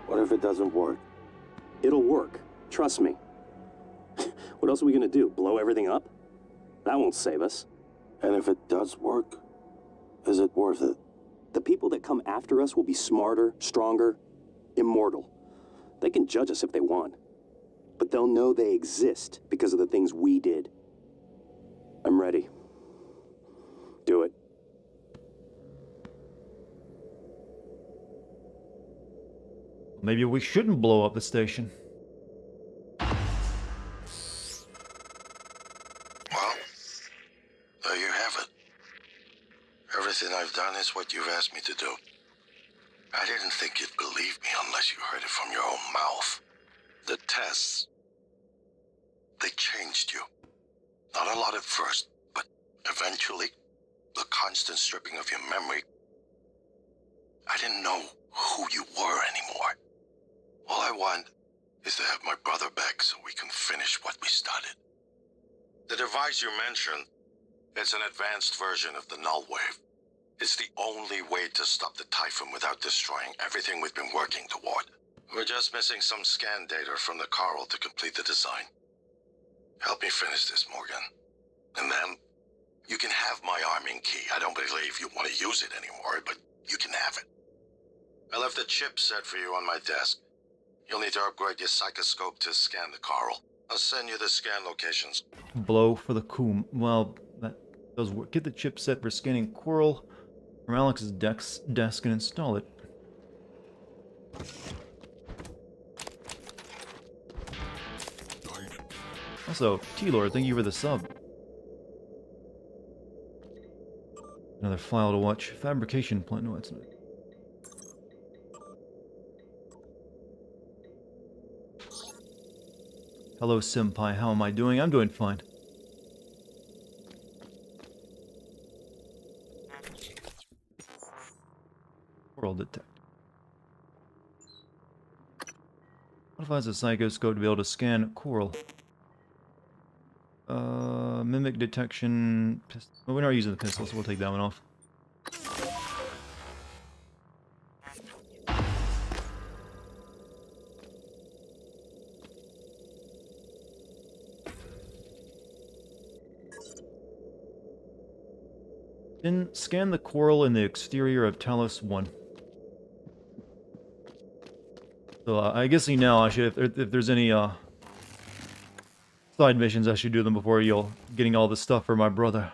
What if it doesn't work? It'll work. Trust me. What else are we gonna do? Blow everything up? That won't save us. And if it does work, is it worth it? The people that come after us will be smarter, stronger, immortal. They can judge us if they want. But they'll know they exist because of the things we did. I'm ready. Do it. Maybe we shouldn't blow up the station. Well, there you have it. Everything I've done is what you've asked me to do. I didn't think you'd believe me unless you heard it from your own mouth. The tests, they changed you. Not a lot at first, but eventually, the constant stripping of your memory, I didn't know who you were anymore. All I want is to have my brother back so we can finish what we started. The device you mentioned, it's an advanced version of the null wave. It's the only way to stop the Typhon without destroying everything we've been working toward. We're just missing some scan data from the coral to complete the design. Help me finish this, Morgan. And then, you can have my arming key. I don't believe you want to use it anymore, but you can have it. I left the chip set for you on my desk. You'll need to upgrade your psychoscope to scan the coral. I'll send you the scan locations. Blow for the coom. Well, that does work. Get the chip set for scanning coral from Alex's desk and install it. Also, T-Lord, thank you for the sub. Another file to watch. Fabrication plant. No, that's not. Hello, Senpai. How am I doing? I'm doing fine. Coral detect. Modifies the psychoscope to be able to scan coral. Mimic detection. Well, we're not using the pistol, so we'll take that one off. Then scan the coral in the exterior of Talos 1. So I guess now I should, if there's any side missions, I should do them before you're getting all this stuff for my brother.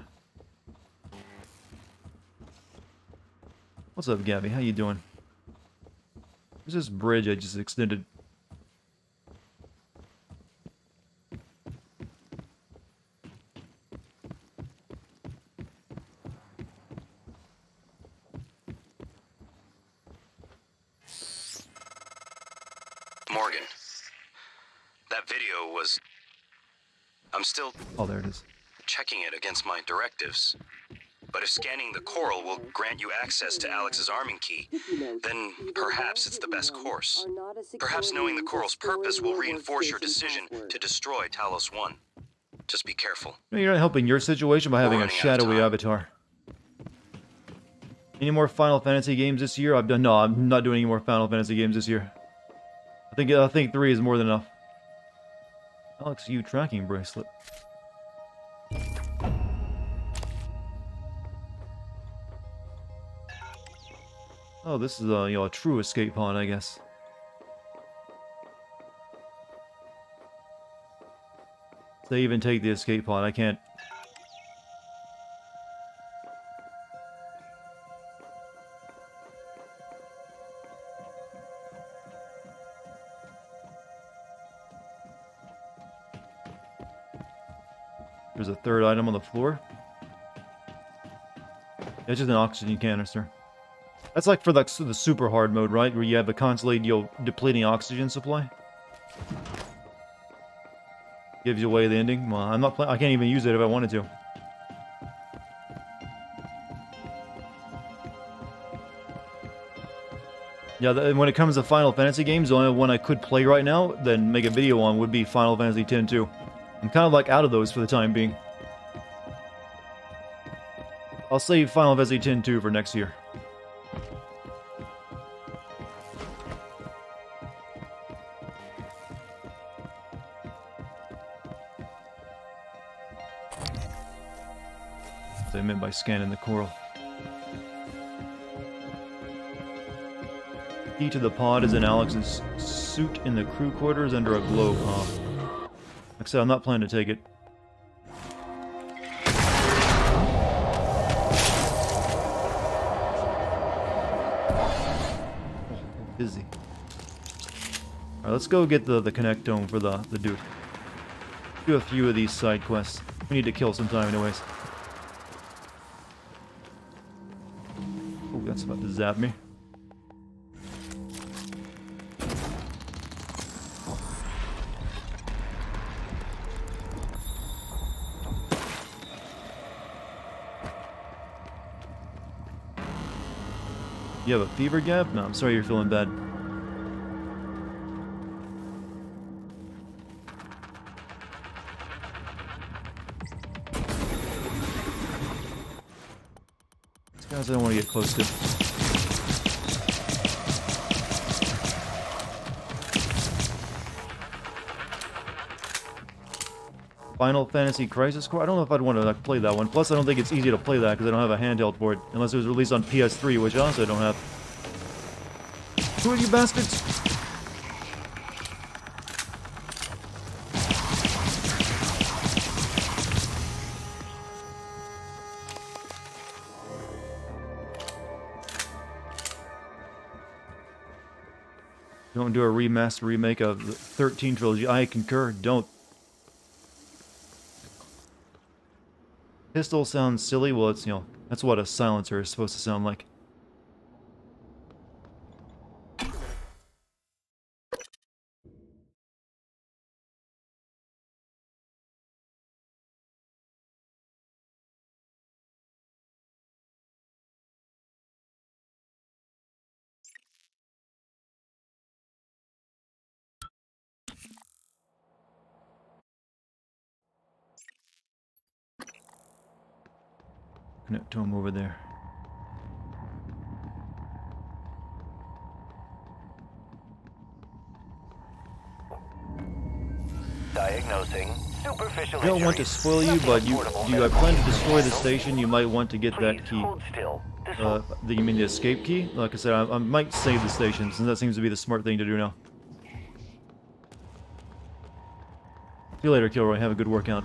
What's up, Gabby? How you doing? There's this bridge I just extended. Morgan, that video was... I'm still... Oh, there it is. Checking it against my directives. But if scanning the coral will grant you access to Alex's arming key, then perhaps it's the best course. Perhaps knowing the coral's purpose will reinforce your decision to destroy Talos 1. Just be careful. No, you're not helping your situation by having a shadowy avatar. Any more Final Fantasy games this year? I've done... No, I'm not doing any more Final Fantasy games this year. I think 3 is more than enough. Alex, you tracking bracelet. Oh, this is a true escape pod, I guess. They even take the escape pod. I can't. There's a third item on the floor. It's just an oxygen canister. That's like for the super hard mode, right? Where you have the constantly depleting oxygen supply. Gives you away the ending. Well, I'm not I can't even use it if I wanted to. Yeah, when it comes to Final Fantasy games, the only one I could play right now, then make a video on, would be Final Fantasy X-2. I'm kind of like out of those for the time being. I'll save Final Fantasy X-2 for next year. That's what I meant by scanning the coral. Key to the pod is in Alex's suit in the crew quarters under a globe. Like I said, I'm not planning to take it. Oh, busy. Alright, let's go get the connectome for the dude. Do a few of these side quests. We need to kill some time anyways. Oh, that's about to zap me. You have a fever, Gab? No, I'm sorry you're feeling bad. These guys I don't want to get close to. Final Fantasy Crisis Core? I don't know if I'd want to like, play that one. Plus, I don't think it's easy to play that because I don't have a handheld for it. Unless it was released on PS3, which I also don't have. Who are you bastards? Don't do a remaster remake of the 13 trilogy. I concur. Don't. Pistol sounds silly. Well, it's, you know, that's what a silencer is supposed to sound like. Connect to him over there. Diagnosing superficial I don't want to spoil you, but you I plan to destroy the station. You might want to get that key. You mean the escape key? Like I said, I might save the station, since that seems to be the smart thing to do now. See you later, Kilroy. Have a good workout.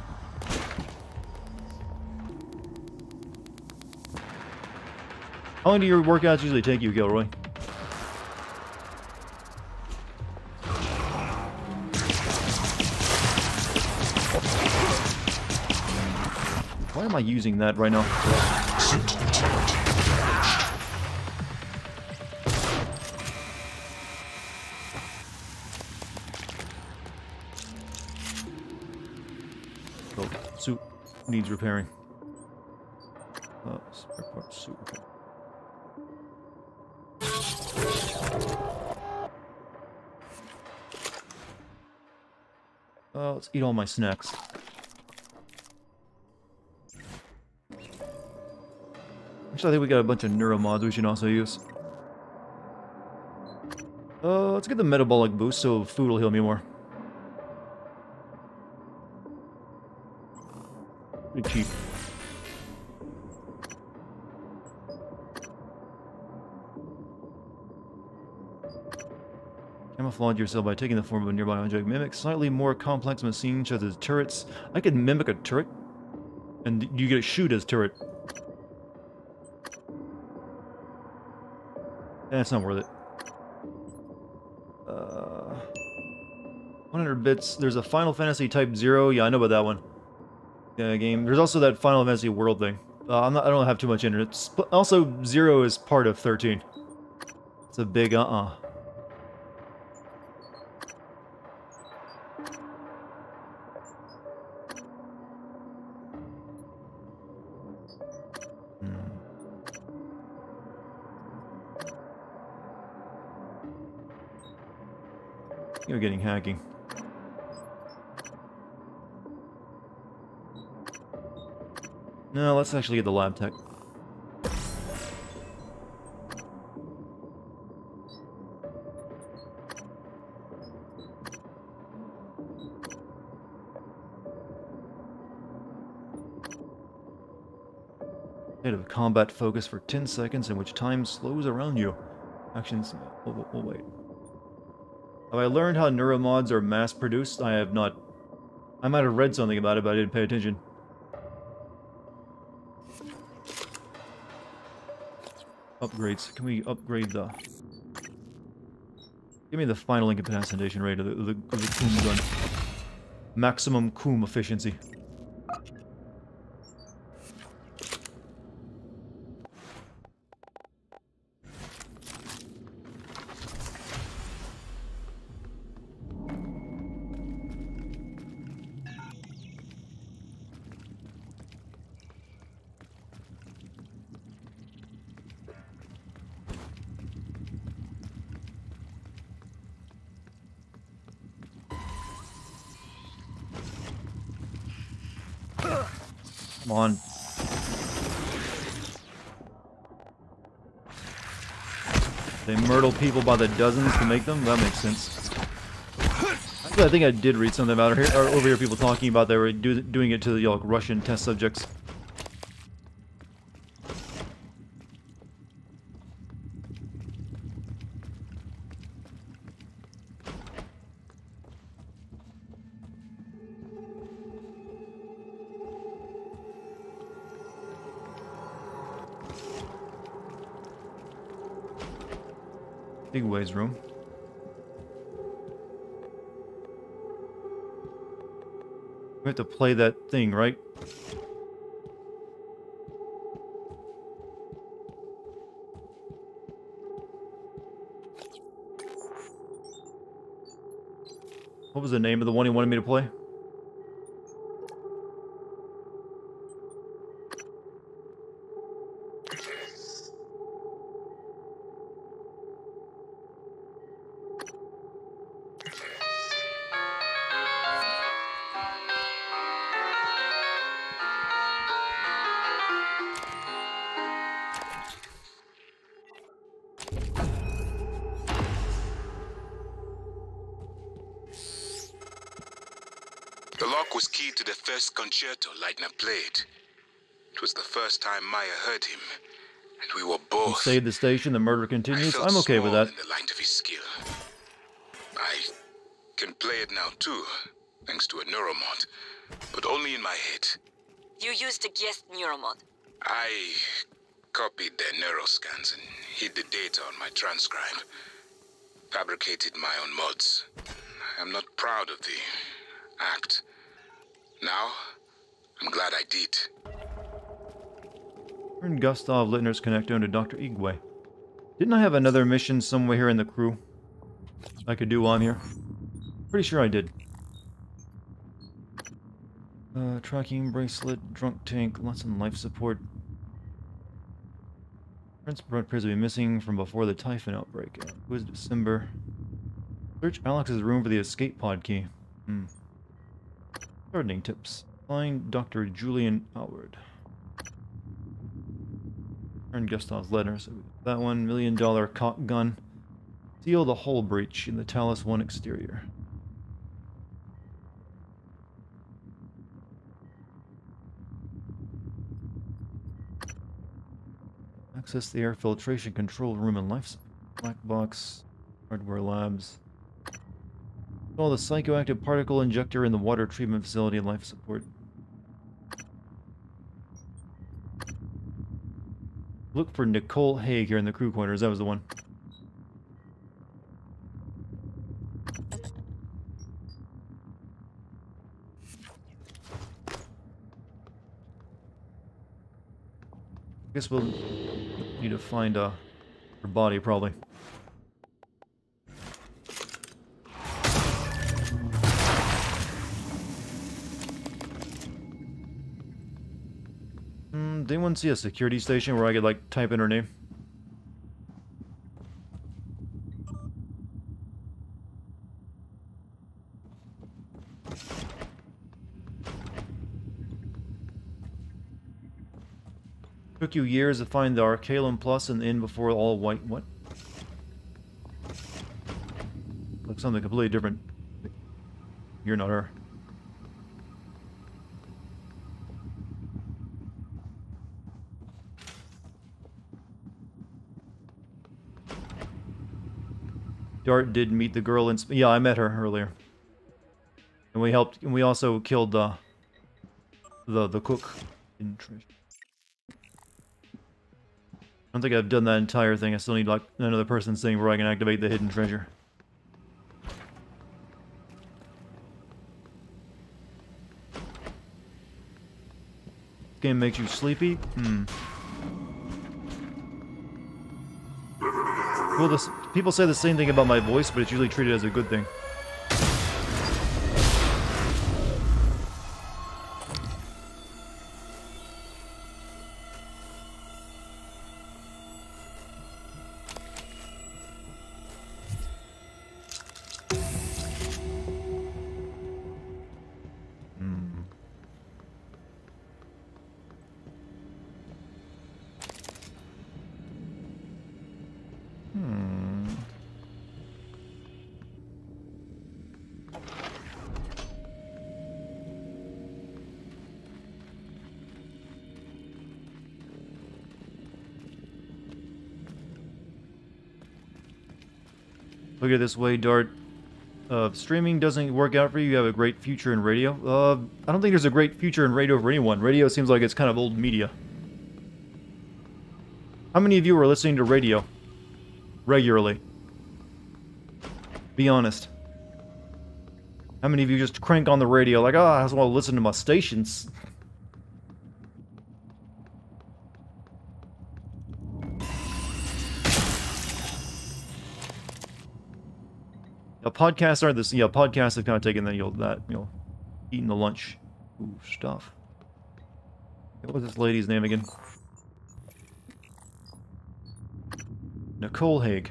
How long do your workouts usually take you, Gilroy? Why am I using that right now? Oh, suit needs repairing. Spare part, suit repair. Let's eat all my snacks. Actually, I think we got a bunch of neuromods we should also use. Let's get the metabolic boost so food will heal me more. Pretty cheap. Camouflage yourself by taking the form of a nearby object. Mimic slightly more complex machines such as turrets. I could mimic a turret, and you get a shoot as turret. That's not worth it. 100 bits. There's a Final Fantasy Type 0. Yeah, I know about that one. Yeah, game. There's also that Final Fantasy World thing. I don't have too much internet. Also, 0 is part of 13. It's a big You're getting hacking. No, let's actually get the lab tech. State of combat focus for 10 seconds in which time slows around you. Actions. We'll wait. Have I learned how neuromods are mass-produced? I have not. I might have read something about it, but I didn't pay attention. Upgrades. Can we upgrade the... Give me the final incapacitation rate of the Coom gun. Maximum Coom efficiency. Come on. They myrtle people by the dozens to make them? That makes sense. I think I did read something about it here, or over here. People talking about they were doing it to the like, Russian test subjects. Big ways room. We have to play that thing, right? What was the name of the one he wanted me to play? The lock was keyed to the first concerto Leitner played. It was the first time Maya heard him, and we were both... You saved the station, the murder continues. I'm okay with that. In the light of his skill. I can play it now too, thanks to a neuromod, but only in my head. You used a guest neuromod. I copied their neuroscans and hid the data on my transcribe. Fabricated my own mods. I'm not proud of the act. Now, I'm glad I did. Turn Gustav Littner's connector into Dr. Igwe. Didn't I have another mission somewhere here in the crew I could do on here? Pretty sure I did. Tracking bracelet, drunk tank, lesson life support. Prince Brett appears to be missing from before the Typhon outbreak. Who is December? Search Alex's room for the escape pod key. Gardening tips. Find Dr. Julian Outward. Turn Gustav's letter. So that $1 million cock gun. Seal the hull breach in the Talus 1 exterior. Access the air filtration control room and life support. Black box. Hardware labs. Install the psychoactive particle injector in the water treatment facility and life support. Look for Nicole Haig here in the crew quarters. That was the one. Guess we'll need to find her body, probably. Did anyone see a security station where I could, like, type in her name? Took you years to find the Arcalum Plus and the Inn before all white. What? Looks something completely different. You're not her. Dart did meet the girl in... Yeah, I met her earlier. And we helped... And we also killed the cook. I don't think I've done that entire thing. I still need, like, another person saying where I can activate the hidden treasure. This game makes you sleepy? Well, people say the same thing about my voice, but it's usually treated as a good thing. Look at it this way, Dart. If streaming doesn't work out for you, you have a great future in radio. I don't think there's a great future in radio for anyone. Radio seems like it's kind of old media. How many of you are listening to radio regularly? Be honest. How many of you just crank on the radio like, oh, I just want to listen to my stations? Podcasts are this. Yeah, podcasts have kind of taken that eating the lunch. Ooh, stuff. What was this lady's name again? Nicole Haig.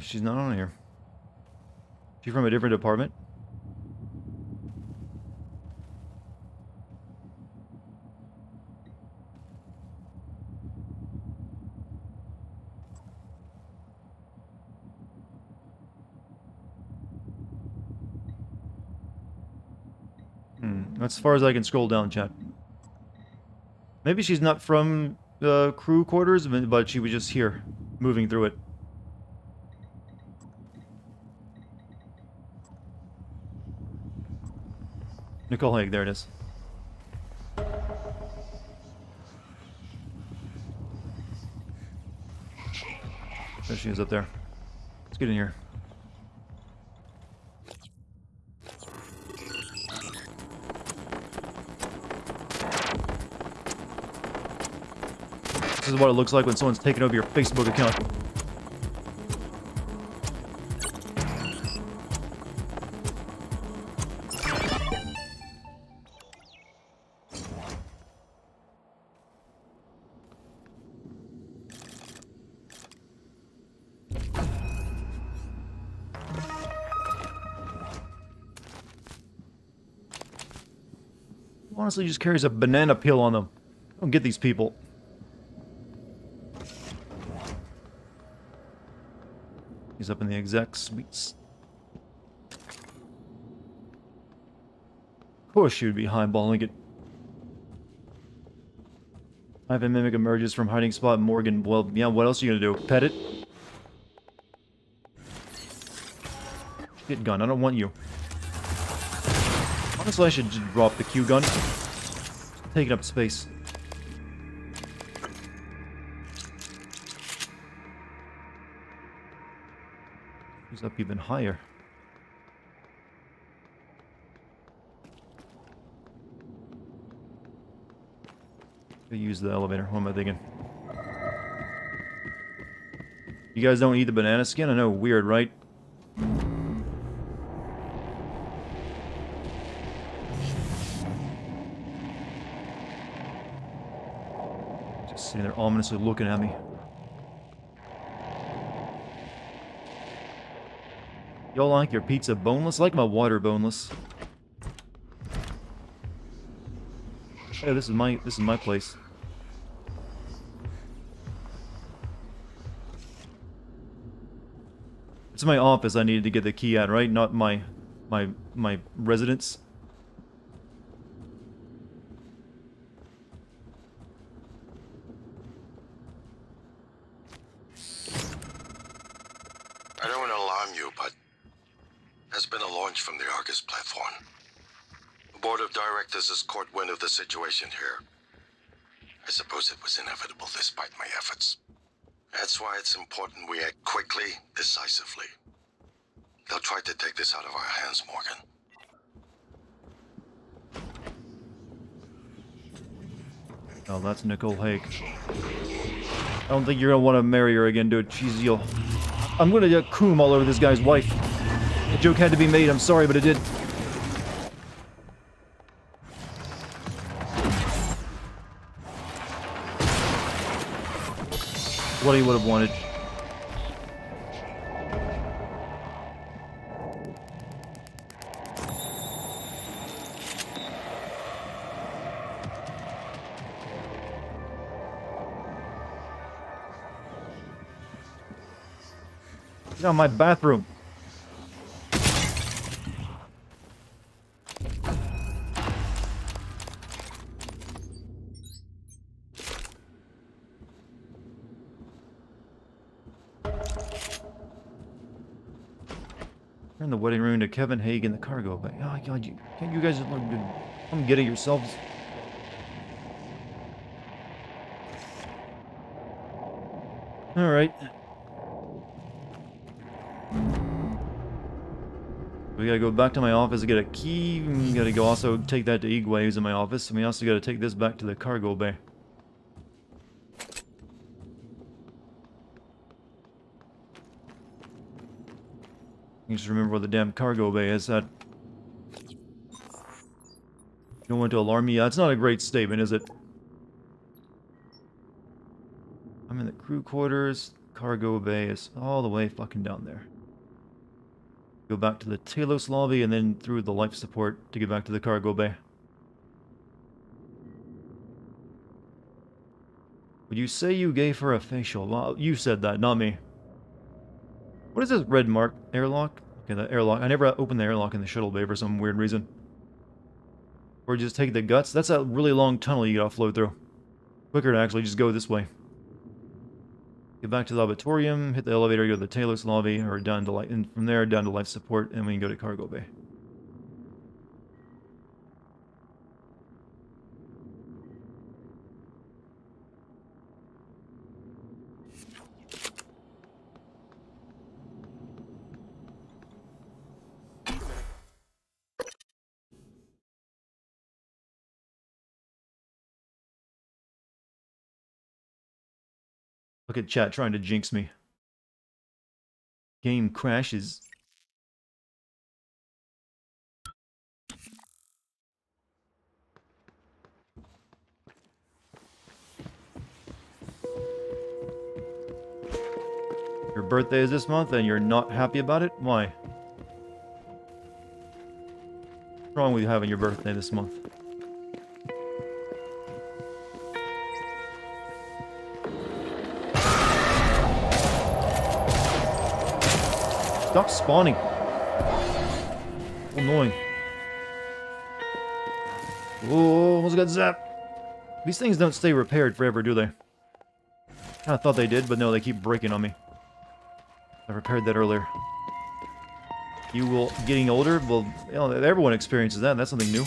She's not on here. She's from a different department. As far as I can scroll down, chat. Maybe she's not from the crew quarters, but she was just here, moving through it. Nicole Haig, there it is. There she is up there. Let's get in here. This is what it looks like when someone's taking over your Facebook account. Honestly, just carries a banana peel on them. I don't get these people. He's up in the exec suites. Of course you'd be highballing it. Ivan Mimic emerges from hiding spot. Morgan, well, yeah, what else are you gonna do? Pet it? Get gun, I don't want you. Honestly, I should just drop the Q gun. It's taking up space. He's up even higher. I use the elevator. What am I thinking? You guys don't eat the banana skin? I know, weird, right? Just sitting there ominously looking at me. Y'all like your pizza boneless? I like my water boneless. Hey, this is my place. It's my office I needed to get the key at, right? Not my residence. I don't want to alarm you, but there's been a launch from the Argus platform. The board of directors has caught wind of the situation here. I suppose it was inevitable despite my efforts. That's why it's important we act quickly, decisively. They'll try to take this out of our hands, Morgan. Oh, that's Nicole Haig. I don't think you're gonna want to marry her again, dude. I'm gonna get coom all over this guy's wife. The joke had to be made, I'm sorry, but it did. What he would have wanted. Get out of my bathroom. We're in the wedding room to Kevin Haig in the cargo bay. Oh god, can't you guys come get it yourselves? Alright. We gotta go back to my office to get a key. We gotta go also take that to Igwe, who's in my office. And we also gotta take this back to the cargo bay. You just remember where the damn cargo bay is. That you don't want to alarm me. Yeah, it's not a great statement, is it? I'm in the crew quarters. Cargo bay is all the way fucking down there. Go back to the Talos lobby and then through the life support to get back to the cargo bay. Would you say you gave her a facial? Well, you said that, not me. What is this red mark? Airlock? Okay, the airlock. I never opened the airlock in the shuttle bay for some weird reason. Or just take the guts. That's a really long tunnel you gotta flow through. Quicker to actually just go this way. Get back to the auditorium, hit the elevator, go to the Talos lobby, or down to life, and from there down to life support, and we can go to cargo bay. Look at chat trying to jinx me. Game crashes. Your birthday is this month and you're not happy about it? Why? What's wrong with you having your birthday this month? Stop spawning. Annoying. Whoa, almost got zapped. These things don't stay repaired forever, do they? Kinda thought they did, but no, they keep breaking on me. I repaired that earlier. You will getting older? Well, you know, everyone experiences that. That's something new.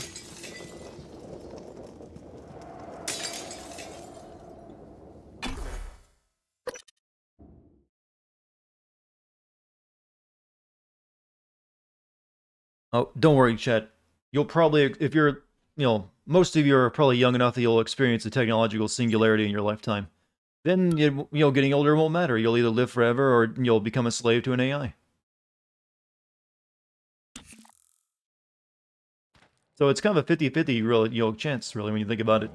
Oh, don't worry, chat. You'll probably, if you're, you know, most of you are probably young enough that you'll experience a technological singularity in your lifetime. Then, you know, getting older won't matter. You'll either live forever or you'll become a slave to an AI. So it's kind of a 50-50 real, you know, chance, really, when you think about it.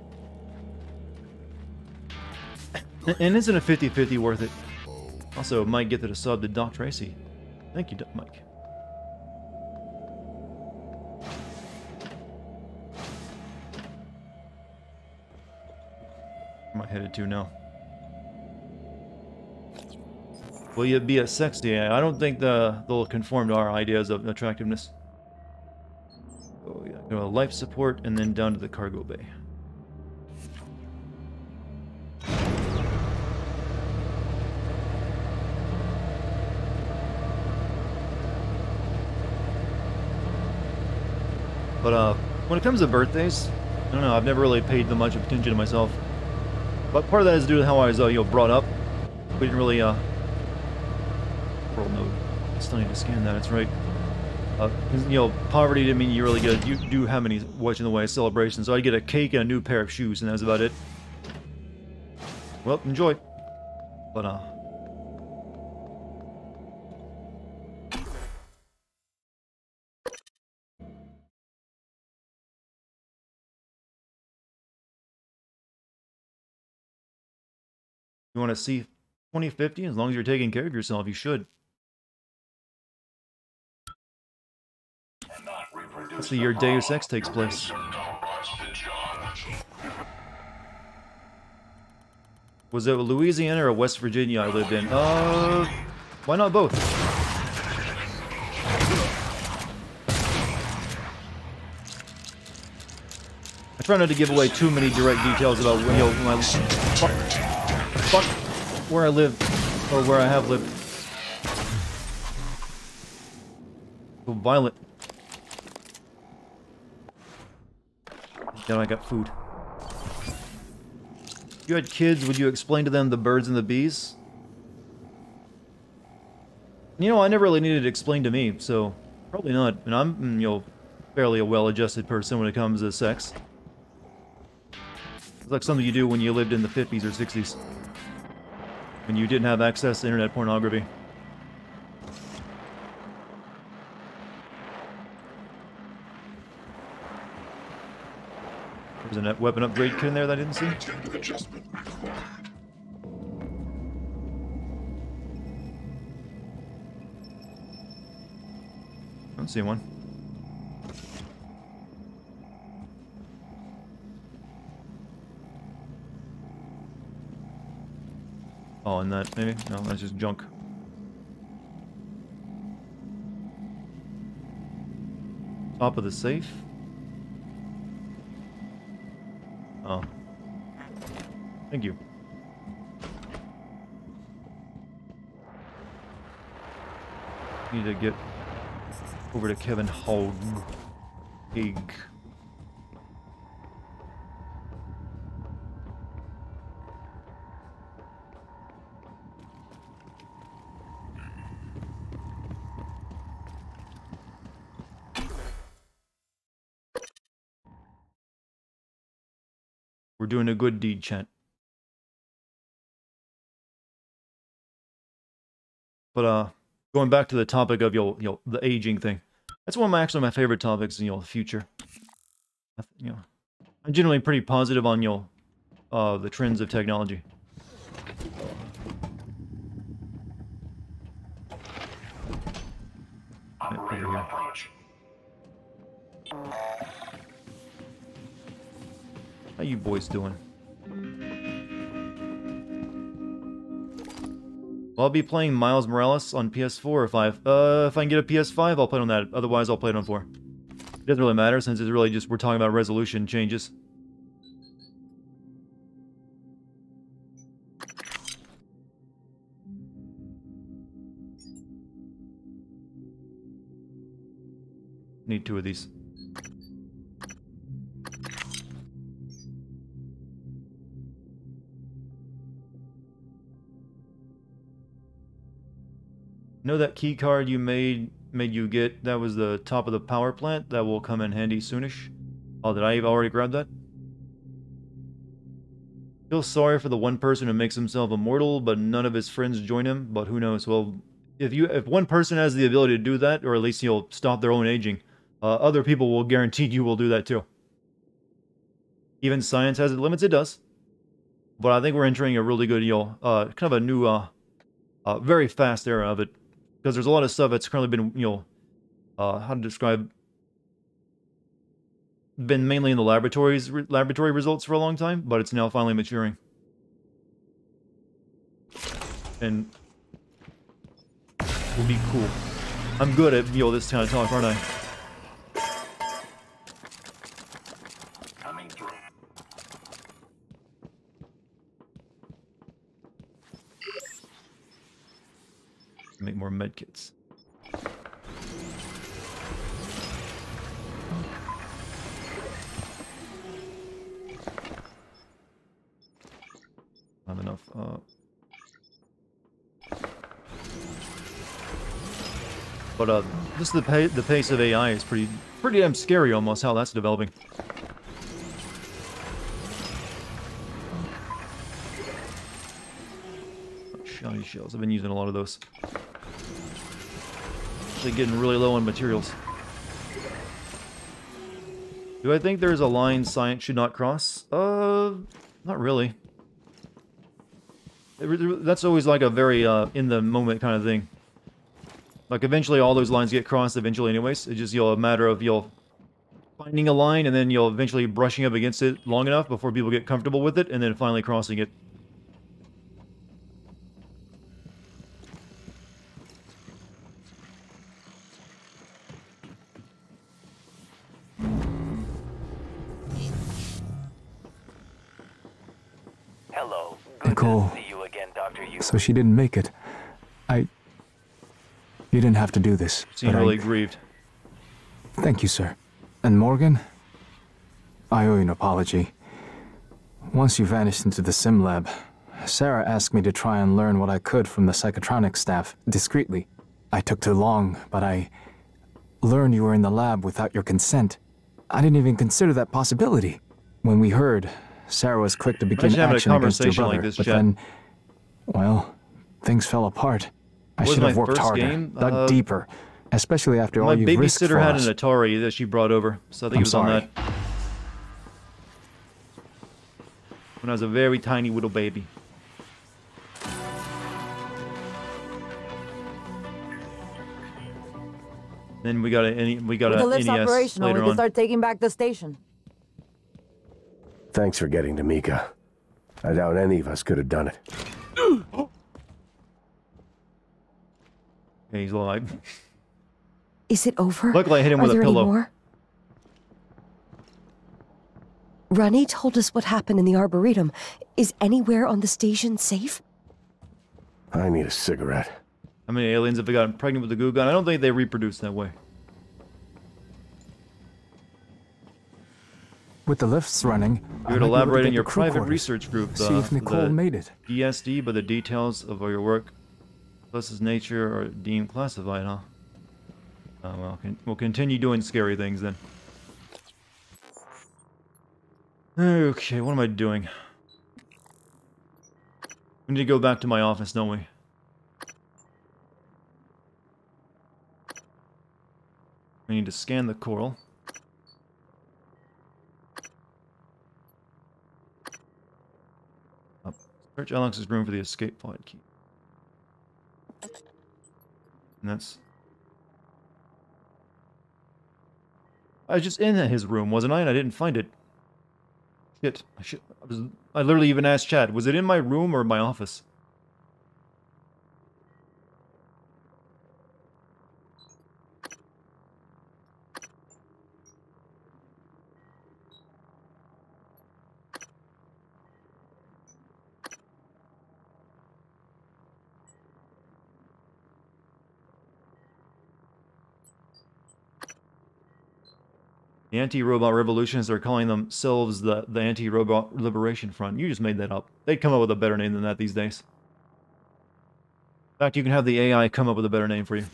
And isn't a 50-50 worth it? Also, Mike get the sub to Doc Tracy. Thank you, Mike. Where am I headed to now? Will you be a sexy AI? I don't think they'll conform to our ideas of attractiveness. Oh yeah, go to life support and then down to the cargo bay. But when it comes to birthdays, I don't know, I've never really paid that much attention to myself. But part of that is due to how I was, you know, brought up. We didn't really, world node. Still need to scan that, that's right. You know, poverty didn't mean you really get, you do have any watching the way celebrations. So I'd get a cake and a new pair of shoes, and that was about it. Well, enjoy. But, you want to see 2050? As long as you're taking care of yourself, you should. That's the year Deus Ex takes place. Was it Louisiana or West Virginia I lived in? Why not both? I try not to give away too many direct details about where I live, or where I have lived. So violent. Now I got food. If you had kids, would you explain to them the birds and the bees? You know, I never really needed it explained to me, so probably not. And I'm, you know, fairly a well-adjusted person when it comes to sex. It's like something you do when you lived in the 50s or 60s. When you didn't have access to internet pornography. There's a weapon upgrade kit in there that I didn't see. I don't see one. Oh, and that, maybe? No, that's just junk. Top of the safe? Oh. Thank you. Need to get over to Kevin Hogg. Pig. We're doing a good deed, chat. But, going back to the topic of, the aging thing. That's one of my favorite topics in, the future. I'm generally pretty positive on, the trends of technology. Operator approach. How you boys doing? I'll be playing Miles Morales on PS4 or 5. If I can get a PS5, I'll play it on that. Otherwise, I'll play it on 4. It doesn't really matter since it's really just we're talking about resolution changes. Need 2 of these. Know that key card you made you get? That was the top of the power plant. That will come in handy soonish. Oh, did I already grab that? Feel sorry for the one person who makes himself immortal, but none of his friends join him. But who knows? Well, if one person has the ability to do that, or at least he'll stop their own aging, other people will guarantee you will do that too. Even science has its limits. It does. But I think we're entering a really good, kind of a new, very fast era of it. Because there's a lot of stuff that's currently been, how to describe, been mainly in the laboratory results for a long time, but it's now finally maturing. And will be cool. I'm good at, this kind of talk, aren't I? Coming through. Make more medkits. Not enough. But just the pace of AI is pretty damn scary almost. How that's developing. Shiny shells. I've been using a lot of those. Actually getting really low on materials. Do I think there's a line science should not cross? Not really. That's always like a very in the moment kind of thing. Like eventually all those lines get crossed eventually anyways. It's just a matter of finding a line and then eventually brushing up against it long enough before people get comfortable with it and then finally crossing it. Hello. Good Nicole. to see you again, Dr. Yu. So she didn't make it. You didn't have to do this. Seemed really grieved. Thank you, sir. And Morgan? I owe you an apology. Once you vanished into the sim lab, Sarah asked me to try and learn what I could from the psychotronics staff, discreetly. I took too long, but I learned you were in the lab without your consent. I didn't even consider that possibility. When we heard, Sarah was quick to begin action against your brother, like this, but Chad. then, well, things fell apart. I should have worked harder, dug deeper, especially after all you've risked for us. My babysitter had an us. Atari that she brought over, so I think it was on that. When I was a very tiny little baby. Then we got a the lift's NES operational, later we can on. start taking back the station. Thanks for getting to Mika. I doubt any of us could have done it. Yeah, he's alive. Is it over? Luckily, I hit him with a there pillow. Any more? Runny told us what happened in the Arboretum. Is anywhere on the station safe? I need a cigarette. How many aliens have gotten pregnant with the goo gun? I don't think they reproduce that way. With the lifts running, You would elaborate on your private research group. See if Nicole made it. ESD, but the details of your work, plus its nature, are deemed classified, huh? Oh, well, we'll continue doing scary things then. Okay, what am I doing? We need to go back to my office, don't we? We need to scan the coral. Up. Search Alex's room for the escape pod key. And that's... I was just in his room, wasn't I? And I didn't find it. Shit. I literally even asked Chad, was it in my room or my office? The anti-robot revolutionists are calling themselves the anti-robot liberation front. You just made that up. They'd come up with a better name than that these days. In fact, you can have the AI come up with a better name for you.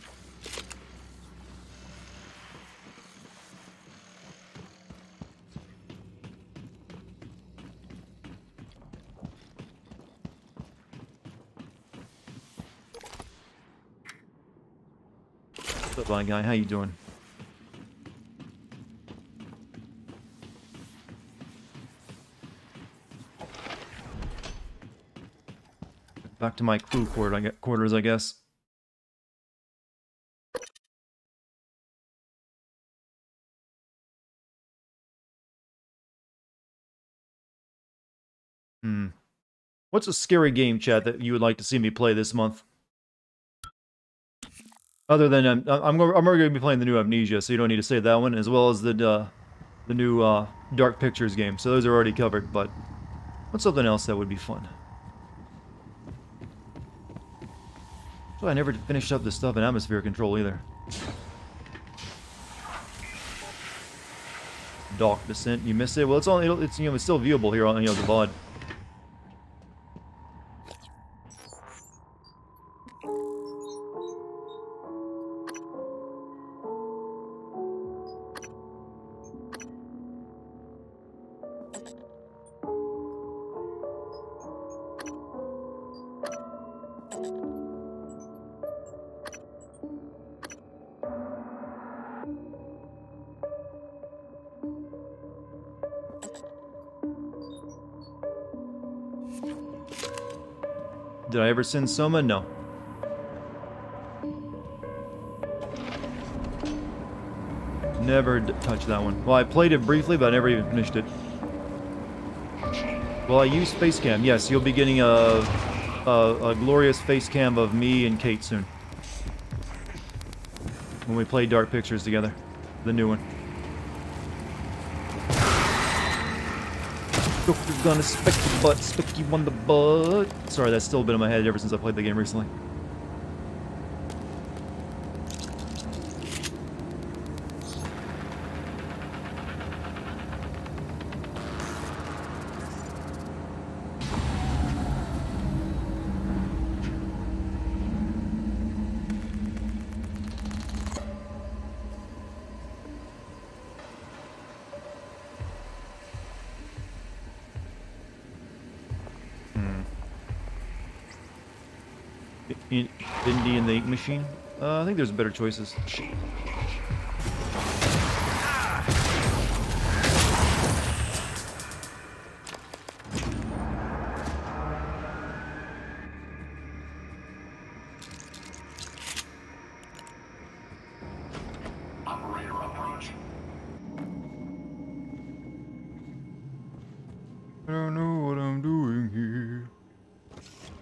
What's up, my guy? How you doing? Back to my crew quarters, I guess. What's a scary game, chat, that you would like to see me play this month? Other than I'm already going to be playing the new Amnesia, so you don't need to say that one, as well as the new Dark Pictures game. So those are already covered. But what's something else that would be fun? So I never finished up the stuff in atmosphere control either. Dock descent, you missed it. Well, it's still viewable here on the VOD. Did I ever send Soma? No. Never touched that one. Well, I played it briefly, but I never even finished it. Well, I use face cam. Yes, you'll be getting a glorious face cam of me and Kate soon. When we play Dark Pictures together. The new one. Doctor gonna spec you on the butt. Sorry, that's still been in my head ever since I played the game recently. Indy and the ink machine? I think there's better choices. Operator approach. I don't know what I'm doing here.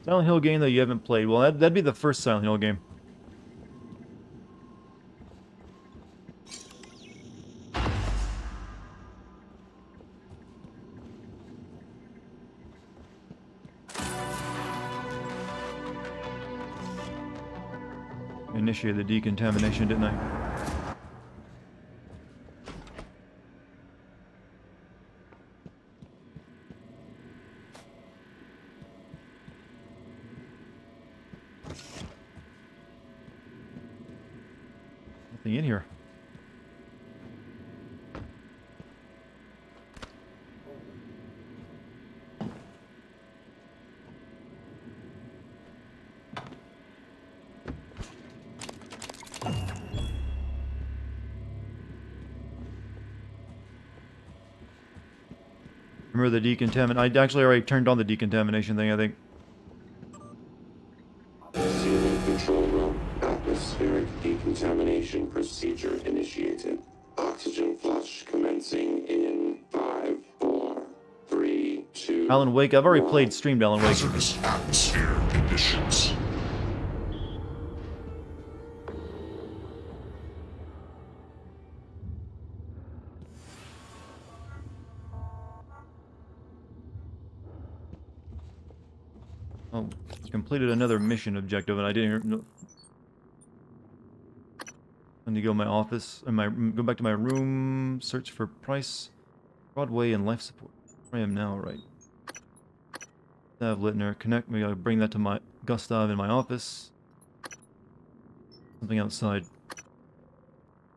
Silent Hill game that you haven't played. Well, that'd be the first Silent Hill game. Initiated the decontamination, didn't I? Nothing in here. Remember the decontamination? I actually already turned on the decontamination thing, I think. Sealing control room. Atmospheric decontamination procedure initiated. Oxygen flush commencing in 5, 4, 3, 2. Alan Wake. I've already played streamed Alan Wake. Hazardous atmosphere conditions. Oh, completed another mission objective, and I didn't know. I need to go to my office and go back to my room, search for price, Broadway, and life support. Where I am now, right? Gustav Littner, connect me. I'll bring that to my Gustav in my office. Something outside.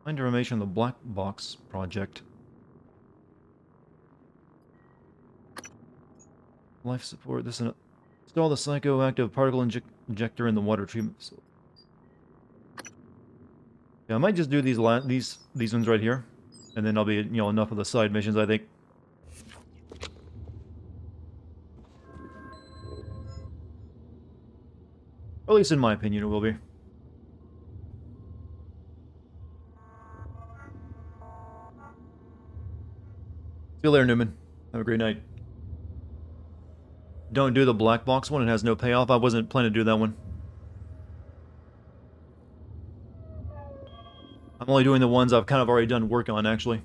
Find information on the Black Box project. Life support. This is install the psychoactive particle injector in the water treatment facility. Yeah, I might just do these ones right here, and then I'll be enough of the side missions, I think. Or at least in my opinion, it will be. See you later, Newman. Have a great night. Don't do the black box one, it has no payoff. I wasn't planning to do that one. I'm only doing the ones I've kind of already done work on, actually.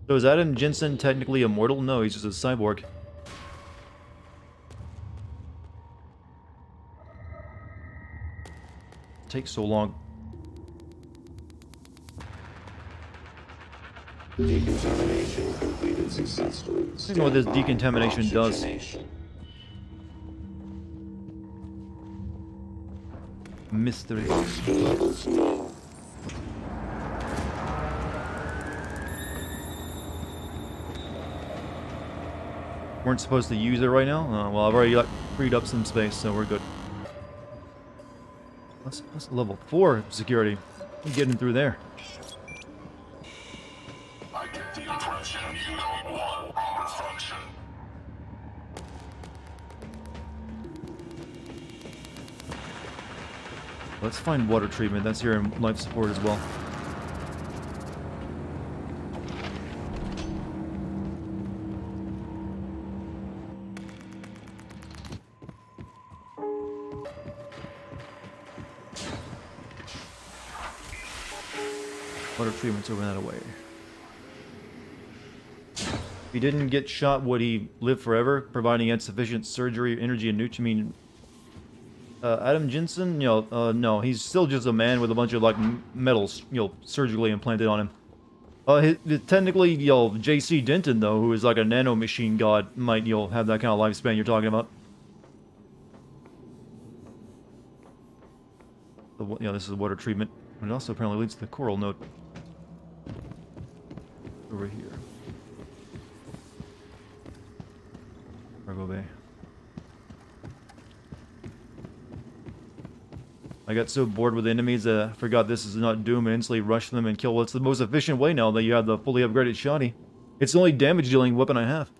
So is Adam Jensen technically immortal? No, he's just a cyborg. It takes so long. Decontamination completed successfully. I don't know what this decontamination does. Mystery. Oxygen levels low. Weren't supposed to use it right now? Well, I've already freed up some space, so we're good. That's level 4 security. I'm getting through there. I get the impression you don't want proper function. Let's find water treatment. That's here in life support as well. Water treatment's over that way. he didn't get shot, would he live forever, providing he had sufficient surgery, energy, and nutrient? Adam Jensen? No, he's still just a man with a bunch of, like, metals, surgically implanted on him. Technically, J.C. Denton, though, who is like a nanomachine god, might, have that kind of lifespan you're talking about. This is water treatment. And it also apparently leads to the coral node. Over here. Cargo bay. I got so bored with enemies that I forgot this is not Doom and instantly rushed them and kill. Well, it's the most efficient way now that you have the fully upgraded shotty. It's the only damage dealing weapon I have.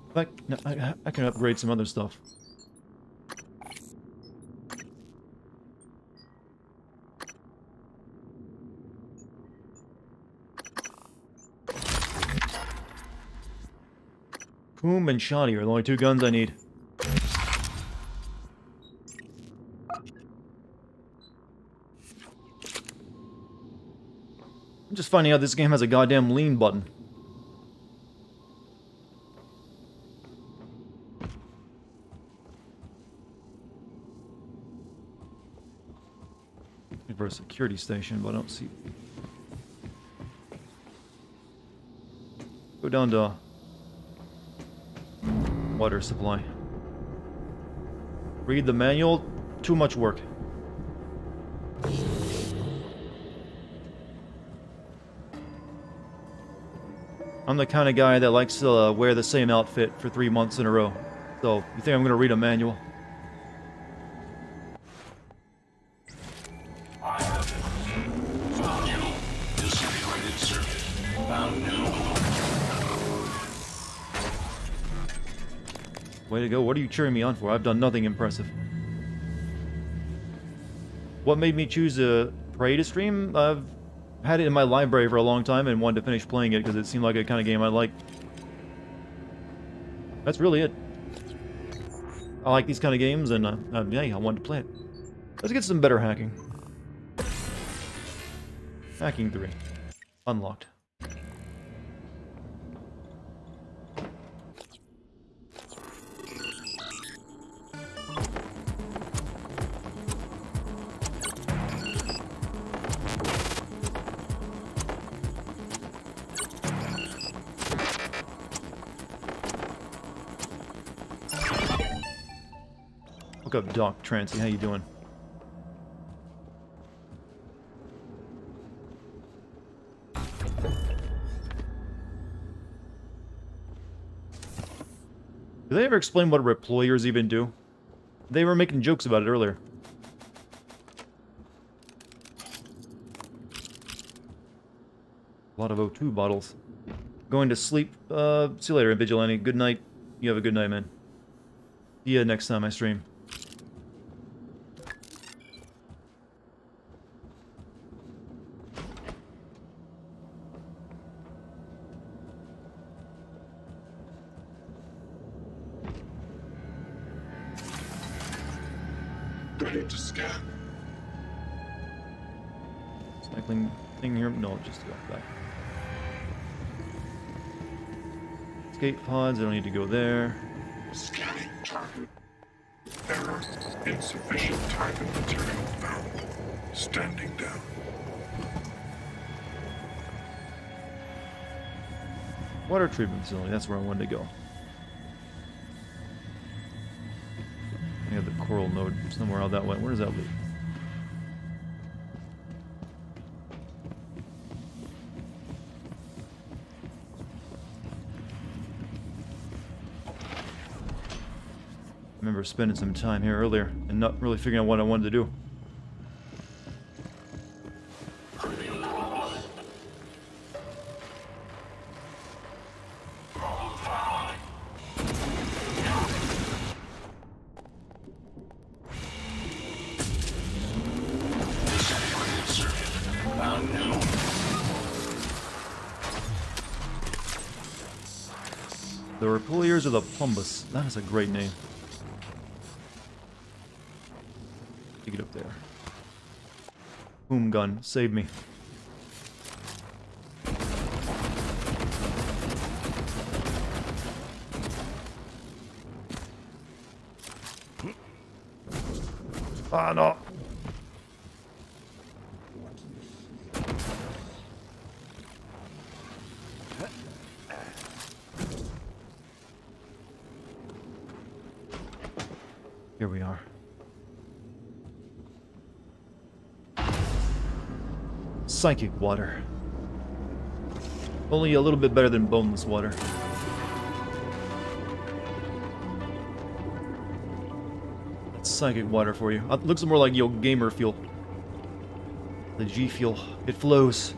In fact, no, I can upgrade some other stuff. Boom and shotty are the only two guns I need. I'm just finding out this game has a goddamn lean button. For a security station, but I don't see. Go down to water supply. Read the manual. Too much work. I'm the kind of guy that likes to wear the same outfit for 3 months in a row. So, you think I'm going to read a manual? Way to go. What are you cheering me on for? I've done nothing impressive. What made me choose Prey to stream? I've had it in my library for a long time and wanted to finish playing it because it seemed like a kind of game I like. That's really it. I like these kind of games and yeah, I wanted to play it. Let's get some better hacking. Hacking 3. Unlocked. Up, Doc Trancy, how you doing? Do they ever explain what reployers even do? They were making jokes about it earlier. A lot of O2 bottles. Going to sleep. See you later, Vigilante. Good night. You have a good night, man. See ya next time I stream. Ready to scan. Cycling thing here? No, just go back. Escape pods, I don't need to go there. Scanning target. Error. Insufficient type of material found. Standing down. Water treatment facility, that's where I wanted to go. I have the coral node somewhere out that way. Where does that lead? I remember spending some time here earlier and not really figuring out what I wanted to do. The Repulliers of the Plumbus. That is a great name. Take it up there. Boom gun. Save me. Ah, no. Here we are. Psychic water. Only a little bit better than boneless water. That's psychic water for you. It looks more like your gamer fuel. The G fuel. It flows.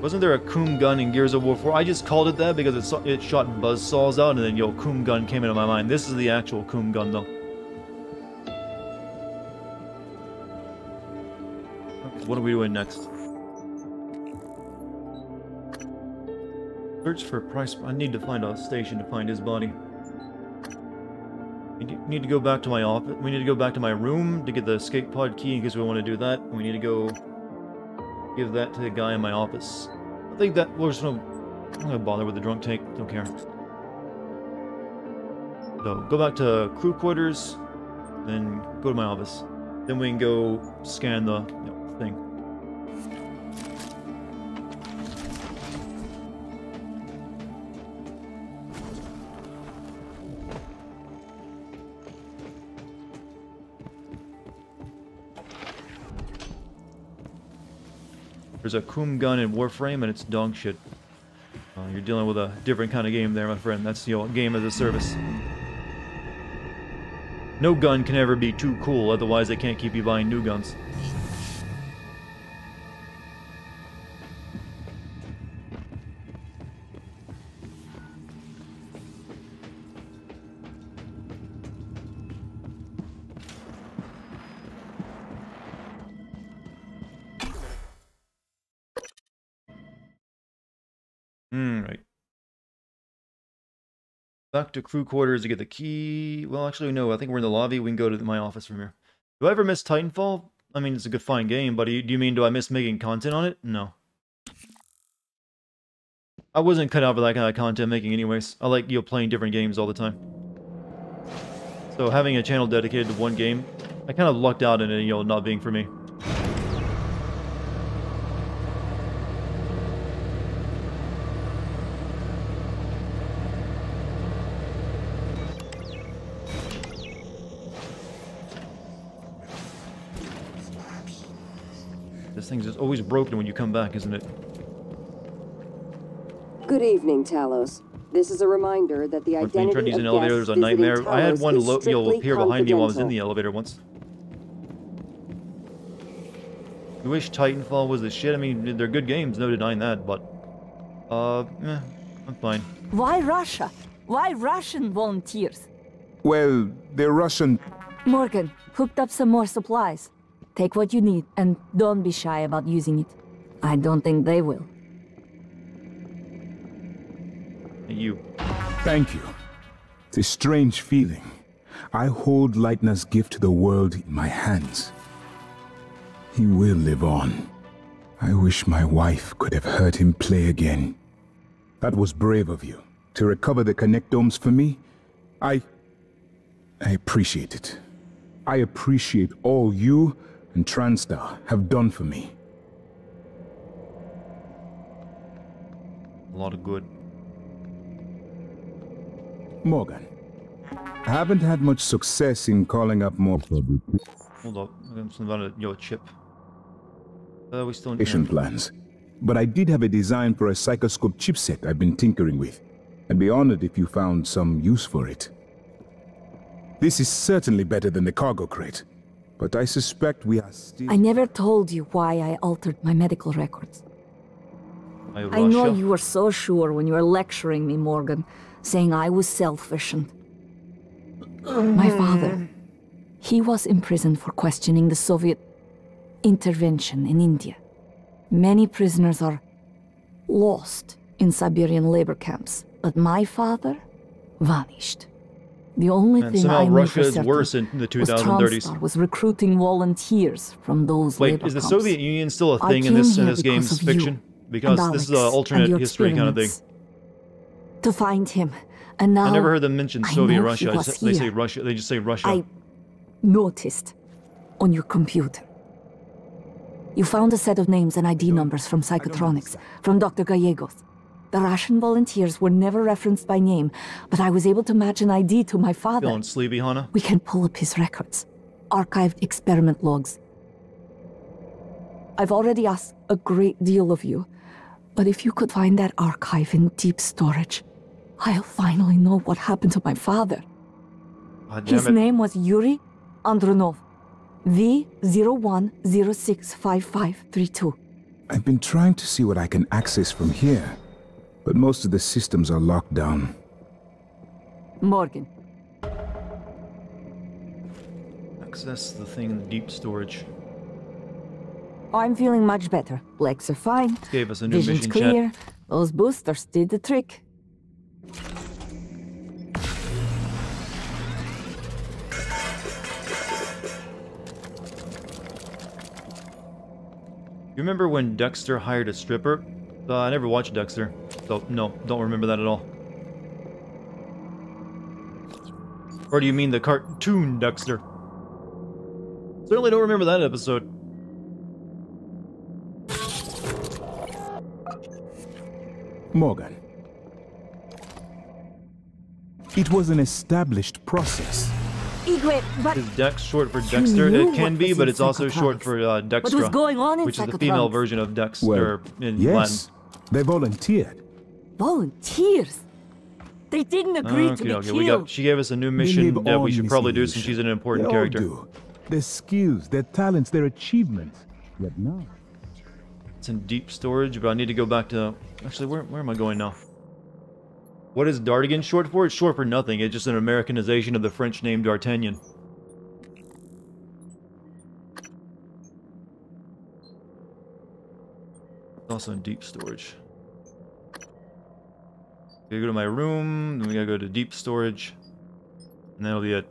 Wasn't there a Coom gun in Gears of War 4? I just called it that because it shot buzzsaws out, and then Coom gun came into my mind. This is the actual Coom gun, though. What are we doing next? Search for Price. I need to find a station to find his body. We need to go back to my office. We need to go back to my room to get the escape pod key in case we want to do that. We need to go give that to the guy in my office. I think that we're just I'm not gonna bother with the drunk tank. Don't care. So go back to crew quarters, then go to my office. Then we can go scan the thing. There's a Coom gun in Warframe, and it's dog shit. You're dealing with a different kind of game there, my friend. That's, game as a service. No gun can ever be too cool, otherwise they can't keep you buying new guns. Right. Back to crew quarters to get the key. Well, actually, no. I think we're in the lobby. We can go to my office from here. Do I ever miss Titanfall? I mean, it's a good fine game, but do you mean do I miss making content on it? No. I wasn't cut out for that kind of content making anyways. I like, playing different games all the time. So having a channel dedicated to one game, I kind of lucked out in it, not being for me. This thing's just always broken when you come back, isn't it? Good evening, Talos. This is a reminder that the identity tried to use of an elevator, guests there's a nightmare. visiting I had Talos one is strictly appear behind me while I was in the confidential. elevator once. You wish Titanfall was the shit? I mean, they're good games, no denying that, but... I'm fine. Why Russia? Why Russian volunteers? Well, they're Russian. Morgan, hooked up some more supplies. Take what you need, and don't be shy about using it. I don't think they will. You. Thank you. It's a strange feeling. I hold Leitner's gift to the world in my hands. He will live on. I wish my wife could have heard him play again. That was brave of you. To recover the connectomes for me, I appreciate it. I appreciate all you and TranStar have done for me. A lot of good. Morgan, I haven't had much success in calling up more Hold up. Something about a chip. We still patient plans. But I did have a design for a psychoscope chipset I've been tinkering with. I'd be honored if you found some use for it. This is certainly better than the cargo crate, but I suspect we are still... I never told you why I altered my medical records. I know you were so sure when you were lecturing me, Morgan, saying I was selfish and... My father, he was imprisoned for questioning the Soviet intervention in India. Many prisoners are lost in Siberian labor camps, but my father vanished. The only thing somehow I knew Russia for is certain worse in the 2030s. was TranStar was recruiting volunteers from those Wait, labor is the camps. Soviet Union still a I thing in came this here game's because of fiction? you Because and this is an Alex and alternate your history kind of thing. experiments. To find him And now I never heard them mention I Soviet know Russia. he was They say here. Russia. They just say Russia. I noticed on your computer. You found a set of names and ID numbers from Psychotronics, from Dr. Gallegos. The Russian volunteers were never referenced by name, but I was able to match an ID to my father. Feeling sleepy, Hana? We can pull up his records, archived experiment logs. I've already asked a great deal of you, but if you could find that archive in deep storage, I'll finally know what happened to my father. His name was Yuri Andronov, V01065532. I've been trying to see what I can access from here, but most of the systems are locked down. Morgan. Access the thing in deep storage. I'm feeling much better. Legs are fine. Gave us a new Vision's mission clear. chat. Those boosters did the trick. You remember when Dexter hired a stripper? I never watched Dexter, so no, don't remember that at all. Or do you mean the cartoon Dexter? Certainly don't remember that episode. Morgan. It was an established process. Igwe, but Is Dex short for Dexter? It can be, but it's also short for Dextra, what was going on in which is the female version of Dexter Well, in yes, Latin. they volunteered. Volunteers? They didn't agree to be killed. She gave us a new They mission live that we on, should Miss probably do Evolution. since she's an important They all character. do. Their skills, their talents, their achievements. Yet now, It's in deep storage, but I need to go back to... Actually, where am I going now? What is Dartigan short for? It's short for nothing. It's just an Americanization of the French name D'Artagnan. It's also in deep storage. Gotta go to my room, then we gotta go to deep storage, and that'll be it.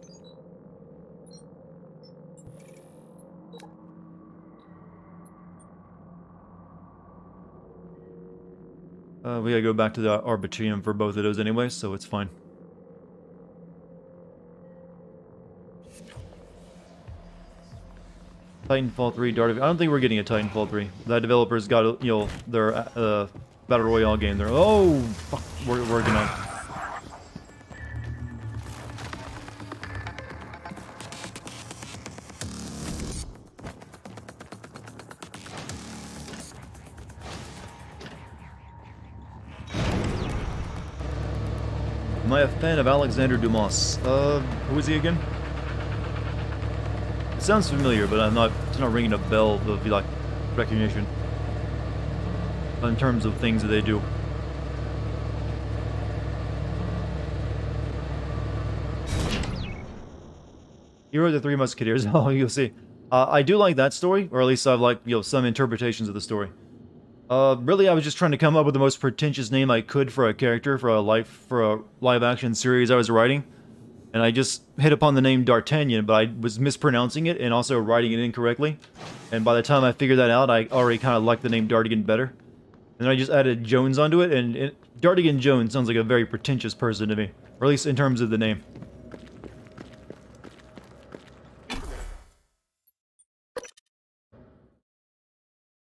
We gotta go back to the Arbitrium for both of those anyway, so it's fine. Titanfall 3, Dartigan. I don't think we're getting a Titanfall 3. That developer's got, you know, their Battle Royale game there. Oh, fuck, we're working on. Am I a fan of Alexander Dumas? Who is he again? It sounds familiar, but it's not ringing a bell of, like, recognition. In terms of things that they do. Hero of the Three Musketeers. Oh, you'll see. I do like that story, or at least I've liked, you know, some interpretations of the story. Really, I was just trying to come up with the most pretentious name I could for a character for a live-action series I was writing, and I just hit upon the name D'Artagnan, but I was mispronouncing it and also writing it incorrectly. And by the time I figured that out, I already kind of liked the name Dartigan better. And then I just added Jones onto it, and Dartigan Jones sounds like a very pretentious person to me, or at least in terms of the name.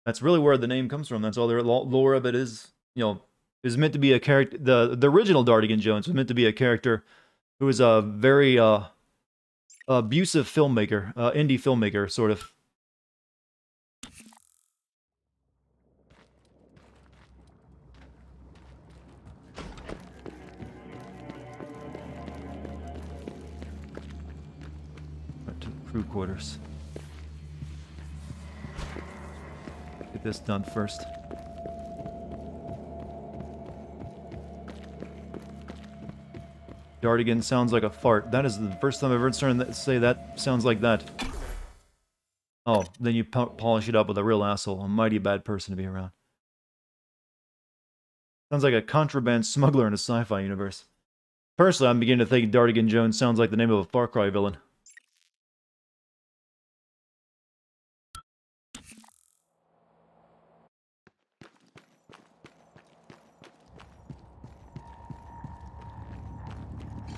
That's really where the name comes from. That's all the lore of it is. You know, is meant to be a character. The original Dartigan Jones was meant to be a character who was a very abusive filmmaker, indie filmmaker, sort of. Right to the crew quarters. Get this done first. Dartigan sounds like a fart. That is the first time I've ever started to say that sounds like that. Oh, then you polish it up with a real asshole. A mighty bad person to be around. Sounds like a contraband smuggler in a sci-fi universe. Personally, I'm beginning to think Dartigan Jones sounds like the name of a Far Cry villain.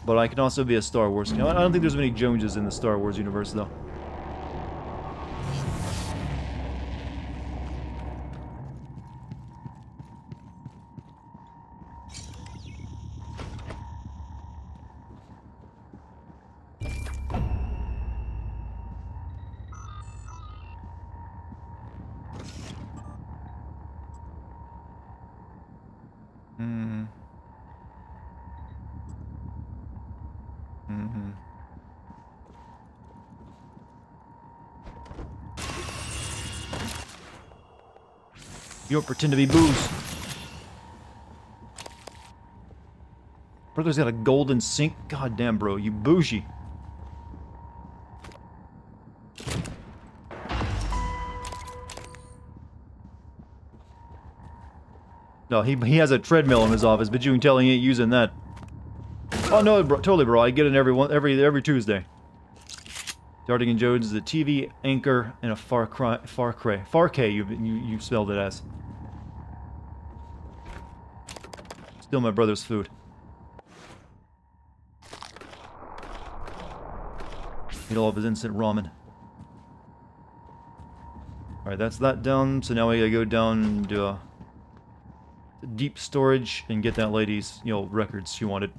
But I can also be a Star Wars. I don't think there's many Joneses in the Star Wars universe, though. You don't pretend to be booze. Brother's got a golden sink? God damn, bro, you bougie. No, he has a treadmill in his office, but you can tell he ain't using that. Oh no, bro, totally, bro. I get it every Tuesday. Dartigan Jones is a TV anchor and a Far K. You spelled it as. Still my brother's food. Eat all of his instant ramen. Alright, that's that done. So now we gotta go down to deep storage and get that lady's, records she wanted.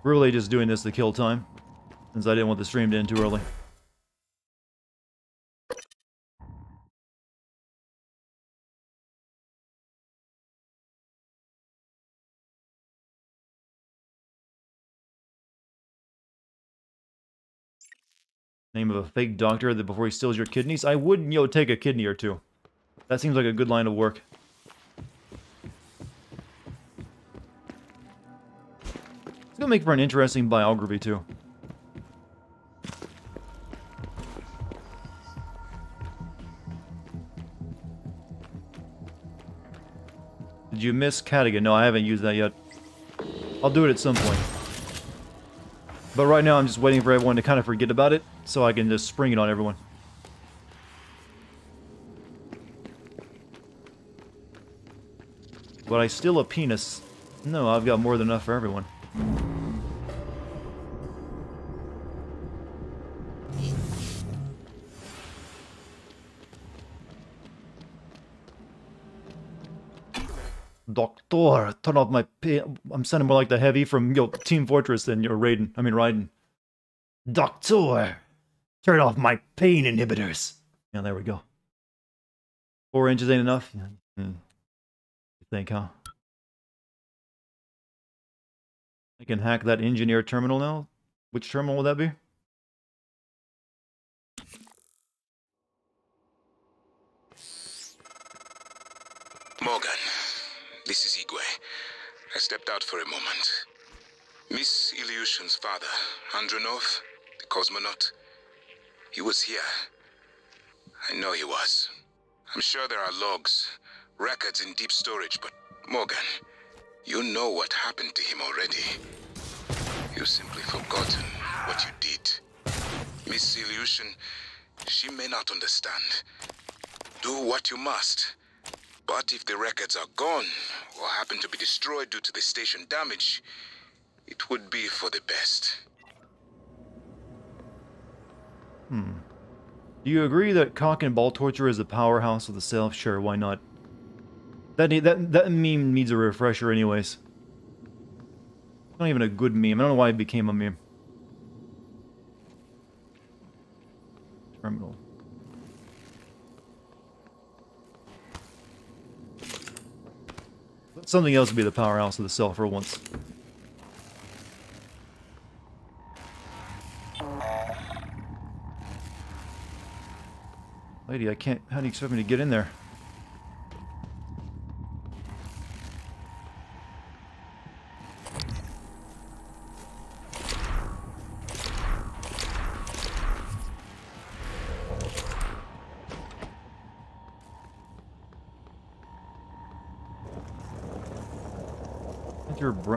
Really just doing this to kill time, since I didn't want the stream to end too early. Name of a fake doctor that before he steals your kidneys? I would, take a kidney or two. That seems like a good line of work. It's gonna make for an interesting biography, too. Did you miss Dartigan? No, I haven't used that yet. I'll do it at some point. But right now, I'm just waiting for everyone to kind of forget about it, so I can just spring it on everyone. But I steal a penis. No, I've got more than enough for everyone. Doctor, turn off my pain. I'm sounding more like the heavy from Team Fortress than Raiden. Doctor, turn off my pain inhibitors. Yeah, there we go. 4 inches ain't enough? You think, huh? I can hack that engineer terminal now? Which terminal will that be? Morgan, this is Igwe. I stepped out for a moment. Miss Ilyushin's father, Andronov, the cosmonaut, he was here. I know he was. I'm sure there are logs, records in deep storage, but Morgan, you know what happened to him already. You've simply forgotten what you did. Miss Ilyushin, she may not understand. Do what you must. But if the records are gone, or happen to be destroyed due to the station damage, it would be for the best. Do you agree that cock and ball torture is the powerhouse of the self? Sure, why not? That meme needs a refresher anyways. It's not even a good meme. I don't know why it became a meme. Terminal. Let something else be the powerhouse of the self for once. Lady, I can't... How do you expect me to get in there?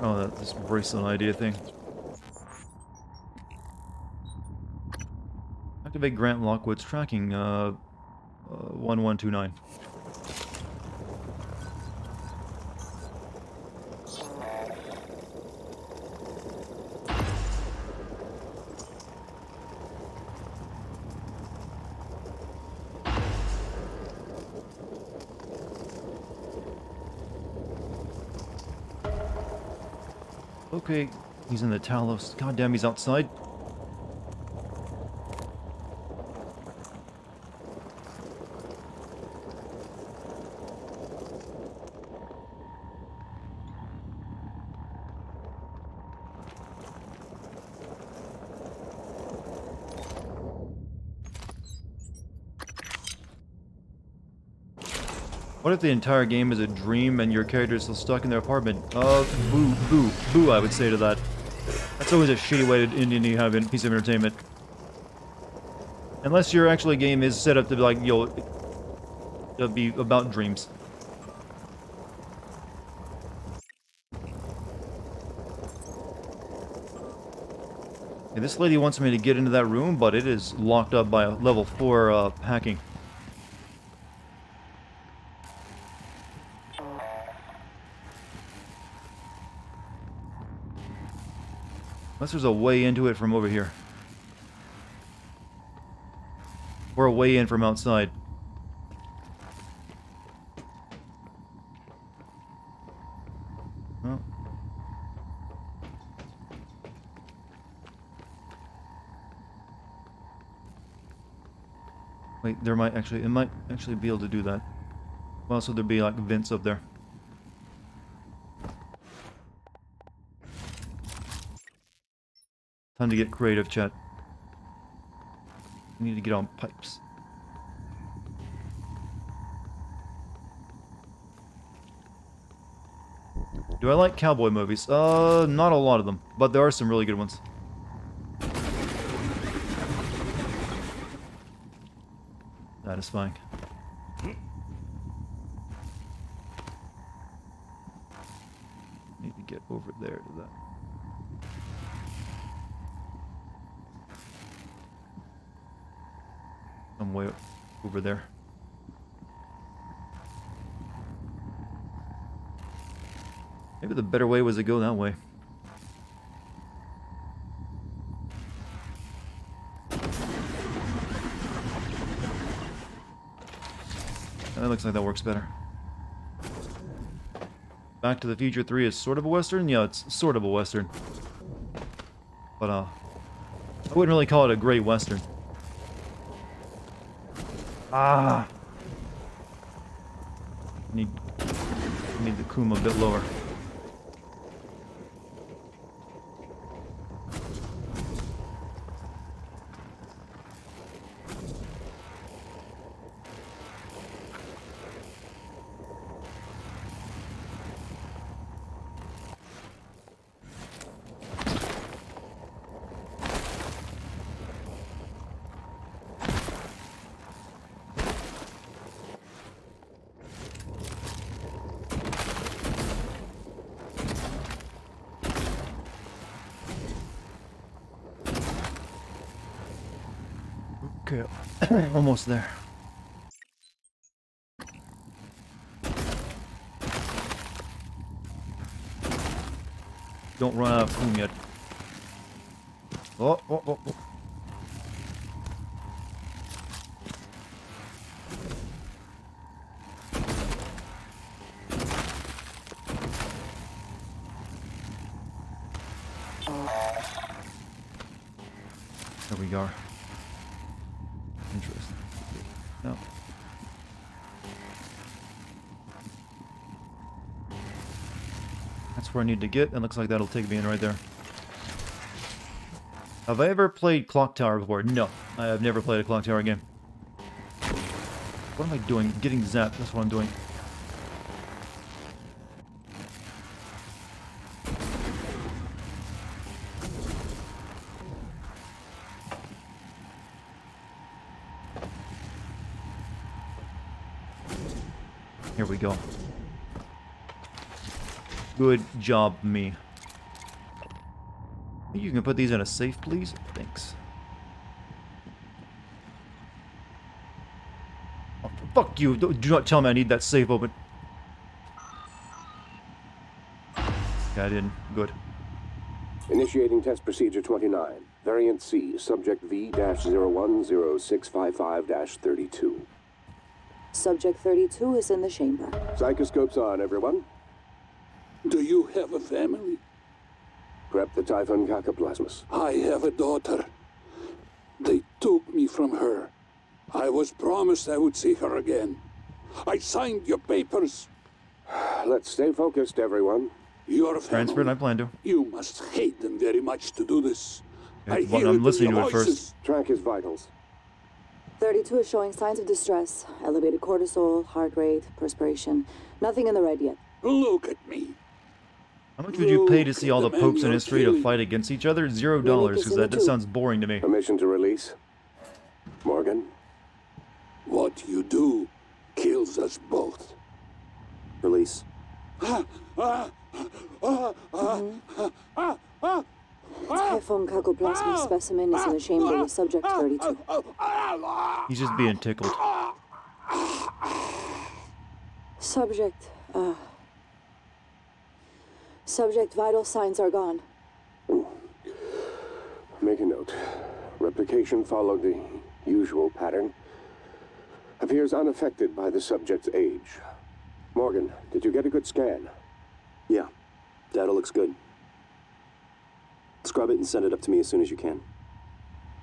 Oh, this bracelet idea thing. Activate Grant Lockwood's tracking, 1129. Okay, he's in the Talos. God damn, he's outside. What if the entire game is a dream and your character is still stuck in their apartment? Boo, boo, boo, I would say to that. That's always a shitty way to end any kind of piece of entertainment. Unless your actual game is set up to be like, yo, it'll be about dreams. Okay, this lady wants me to get into that room, but it is locked up by a level 4 hacking. Unless there's a way into it from over here. Or a way in from outside. Oh. Wait, there might actually, it might actually be able to do that. Well, so there'd be like vents up there. Time to get creative, chat. I need to get on pipes. Do I like cowboy movies? Not a lot of them, but there are some really good ones. Satisfying. Need to get over there to that. Some way over there. Maybe the better way was to go that way. That looks like that works better. Back to the Future 3 is sort of a Western? Yeah, it's sort of a Western. But, I wouldn't really call it a great Western. Ah! Need the Kuma a bit lower. Okay, almost there. Don't run out of food yet. Oh, oh, oh, oh. There we go. Interesting. No. That's where I need to get, and looks like that'll take me in right there. Have I ever played Clock Tower before? No, I have never played a Clock Tower game. What am I doing? Getting zapped, that's what I'm doing. Here we go. Good job, me. You can put these in a safe, please? Thanks. Fuck you. Do not tell me I need that safe open. Okay, I didn't. Good. Initiating test procedure 29. Variant C, subject V-010655-32. Subject 32 is in the chamber. Psychoscopes on, everyone. Do you have a family? Prep the Typhon Cacoplasmus. I have a daughter. They took me from her. I was promised I would see her again. I signed your papers. Let's stay focused, everyone. Your Transferred, I plan to. You must hate them very much to do this. Okay, I'm listening to it first. Track his vitals. 32 is showing signs of distress. Elevated cortisol, heart rate, perspiration. Nothing in the red yet. Look at me. How much would you pay to see all the popes in history to fight against each other? $0, because that sounds boring to me. Permission to release. Morgan? What you do kills us both. Release. Typhon Cacoplasmus specimen is in the chamber with subject 32. He's just being tickled. Subject vital signs are gone. Make a note. Replication followed the usual pattern. Appears unaffected by the subject's age. Morgan, did you get a good scan? Yeah. Data looks good. Scrub it and send it up to me as soon as you can.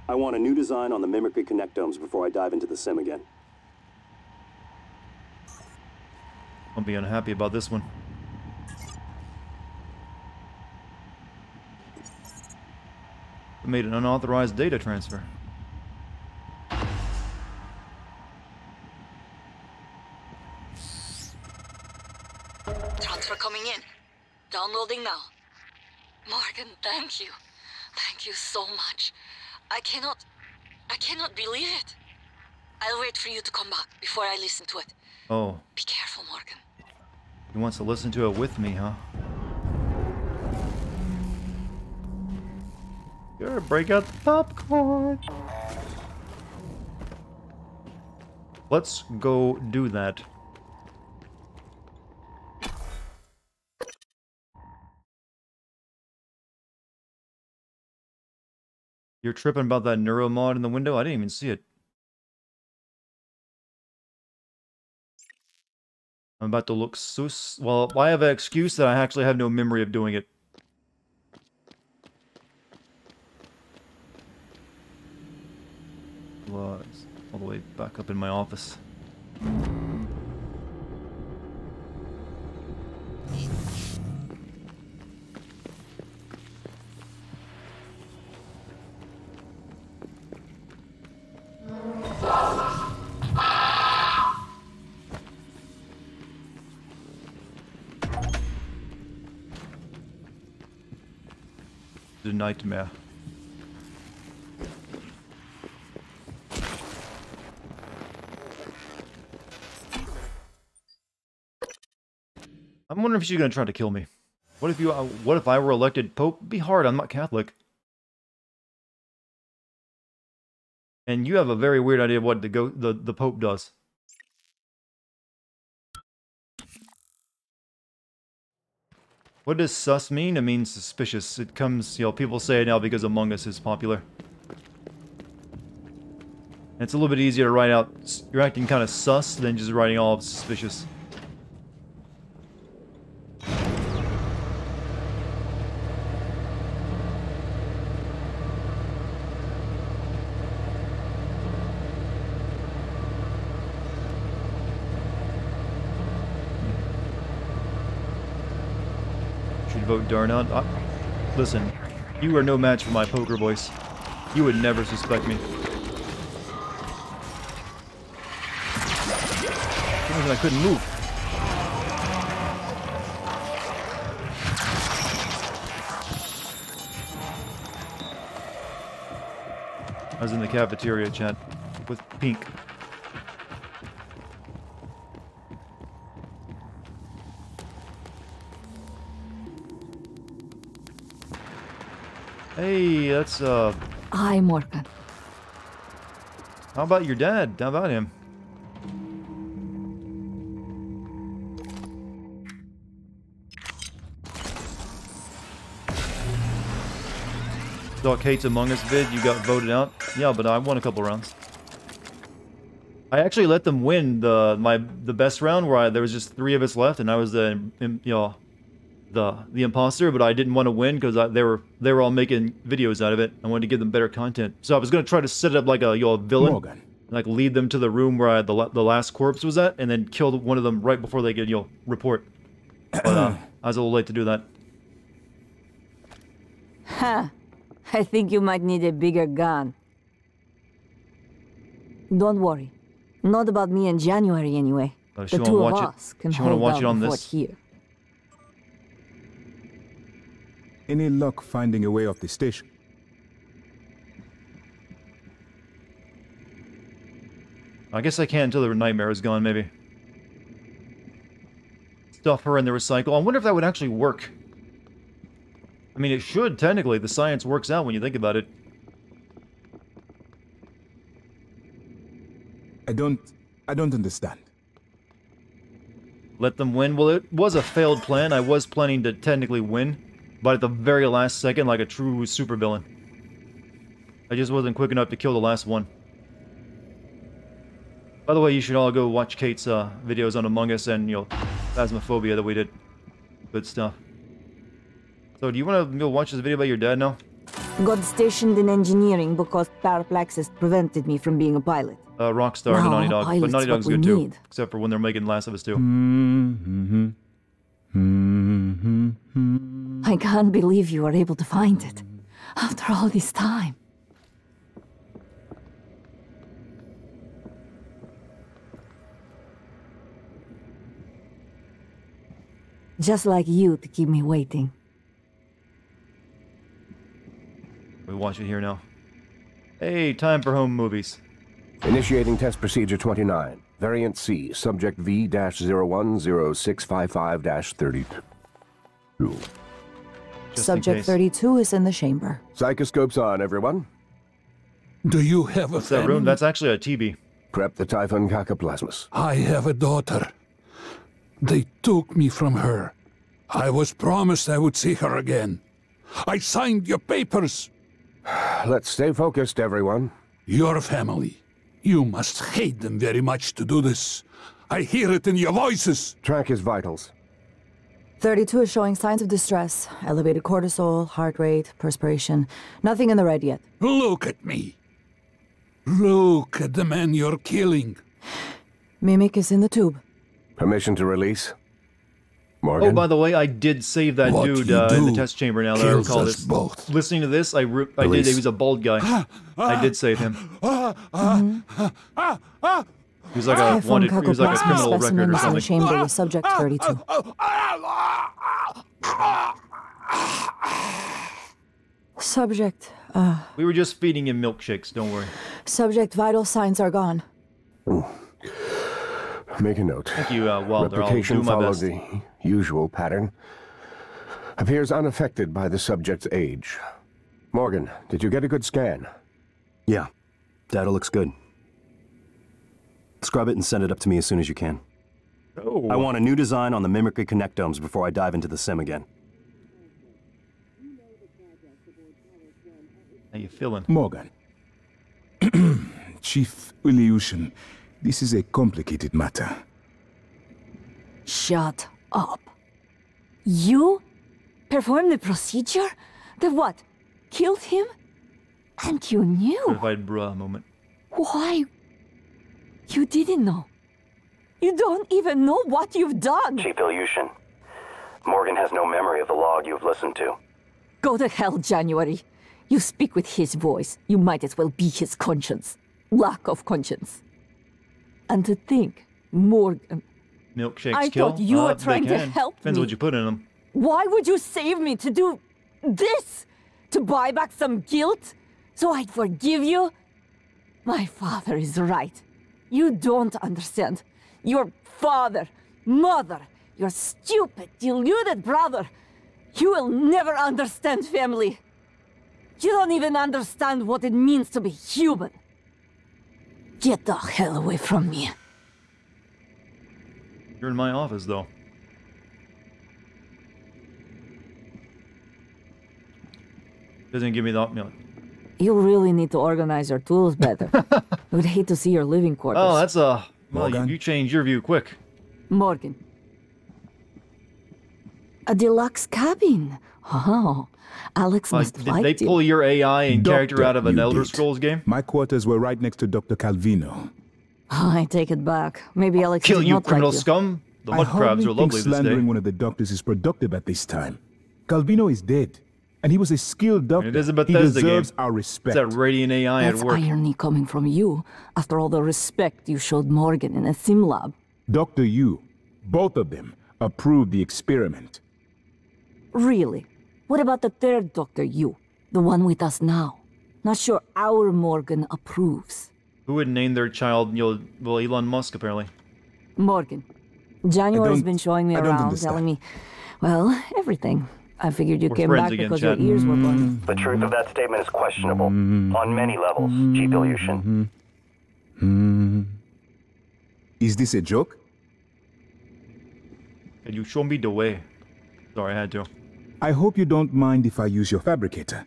I want a new design on the Mimicry connectomes before I dive into the sim again. I'll be unhappy about this one. I made an unauthorized data transfer. Transfer coming in. Downloading now. Morgan, thank you. Thank you so much. I cannot believe it. I'll wait for you to come back before I listen to it. Oh. Be careful, Morgan. He wants to listen to it with me, huh? Gotta break out the popcorn. Let's go do that. You're tripping about that neuro mod in the window? I didn't even see it. I'm about to look sus. Well, I have an excuse that I actually have no memory of doing it. Well, it's all the way back up in my office. The nightmare. I'm wondering if she's gonna try to kill me. What if I were elected Pope? It'd be hard. I'm not Catholic. And you have a very weird idea of what the Pope does. What does sus mean? It means suspicious. It comes, people say it now because Among Us is popular. And it's a little bit easier to write out, you're acting kind of sus than just writing all suspicious. Vote Darnod. Listen, you are no match for my poker voice. You would never suspect me. I couldn't move. I was in the cafeteria, chat, with Pink. Hey, that's, Hi, Morgan. How about your dad? How about him? Saw Kate's Among Us vid, you got voted out. Yeah, but I won a couple rounds. I actually let them win the best round where there was just 3 of us left, and I was the imposter, but I didn't want to win because they were all making videos out of it. I wanted to give them better content, so I was gonna try to set it up like a villain, Morgan. like lead them to the room where the last corpse was at, and then kill one of them right before they could report. But I was a little late to do that. Ha! I think you might need a bigger gun. Don't worry. Not about me in January, anyway. The two of us can hold down the fort here. Any luck finding a way off the station? I guess I can until the nightmare is gone, maybe. Stuff her in the recycle. I wonder if that would actually work. I mean, it should, technically. The science works out when you think about it. I don't understand. Let them win? Well, it was a failed plan. I was planning to technically win, but at the very last second, like a true supervillain. I just wasn't quick enough to kill the last one. By the way, you should all go watch Kate's videos on Among Us and, Phasmophobia that we did. Good stuff. So, do you want to watch this video about your dad now? Got stationed in engineering because paraplaxis prevented me from being a pilot. Rockstar and Naughty Dog, but Naughty Dog's good too, except for when they're making Last of Us 2. I can't believe you were able to find it after all this time. Just like you to keep me waiting. We watch it here now. Hey, time for home movies. Initiating test procedure 29. Variant C, subject V-010655-32. Subject 32 is in the chamber. Psychoscopes on, everyone. Do you have a What's that room? That's actually a TB. Prep the Typhon Cacoplasmus. I have a daughter. They took me from her. I was promised I would see her again. I signed your papers. Let's stay focused, everyone. Your family. You must hate them very much to do this. I hear it in your voices. Track his vitals. 32 is showing signs of distress. Elevated cortisol, heart rate, perspiration. Nothing in the red yet. Look at me. Look at the man you're killing. Mimic is in the tube. Permission to release? Morgan? Oh, by the way, I did save that dude in the test chamber now that I recall this. Both. Listening to this, I did. He was a bald guy. I did save him. He was like a wanted. He was like a criminal record or something. In the chamber with subject 32. Subject. We were just feeding him milkshakes. Don't worry. Subject vital signs are gone. Make a note. Thank you, Wilder. I'll do my followed best. the usual pattern. Appears unaffected by the subject's age. Morgan, did you get a good scan? Yeah. Data looks good. Scrub it and send it up to me as soon as you can. Oh. I want a new design on the mimicry connectomes before I dive into the sim again. How you feeling? Morgan. Chief Ilyushin, this is a complicated matter. Shut up. You performed the procedure? The what? Killed him? And you knew? Certified bruh moment. Why? You didn't know. You don't even know what you've done. Chief Ilyushin, Morgan has no memory of the log you've listened to. Go to hell, January. You speak with his voice. You might as well be his conscience. Lack of conscience. And to think, Morgan... Milkshakes I kill? thought you were They trying to can. help Depends me. what you put in them. Why would you save me to do this? To buy back some guilt? So I'd forgive you? My father is right. You don't understand. Your father, mother, your stupid, deluded brother. You will never understand family. You don't even understand what it means to be human. Get the hell away from me. You're in my office, though. Doesn't give me the option. You really need to organize your tools better. I would hate to see your living quarters. Oh, that's well, you changed your view quick. Morgan. A deluxe cabin. Oh, Alex must have liked Did they pull your AI and character out of an Elder Scrolls game? My quarters were right next to Dr. Calvino. Oh, I take it back. Maybe Alex Kill did you, not criminal like you. scum. The mud crabs are lovely this day. Slandering one of the doctors is productive at this time. Calvino is dead, and he was a skilled doctor. It is a Bethesda he deserves game. our respect. It's that radiant AI That's at work. irony coming from you, after all the respect you showed Morgan in a sim lab. Dr. Yu, both of them, approved the experiment. Really? What about the third Dr. Yu, the one with us now? Not sure our Morgan approves. Who would name their child, well, Elon Musk, apparently. Morgan. January's been showing me around, telling me, well, everything. I figured you came back because your ears were burning. The truth of that statement is questionable. On many levels, Chief Ilyushin. Is this a joke? Can you show me the way? Sorry, I had to. I hope you don't mind if I use your fabricator.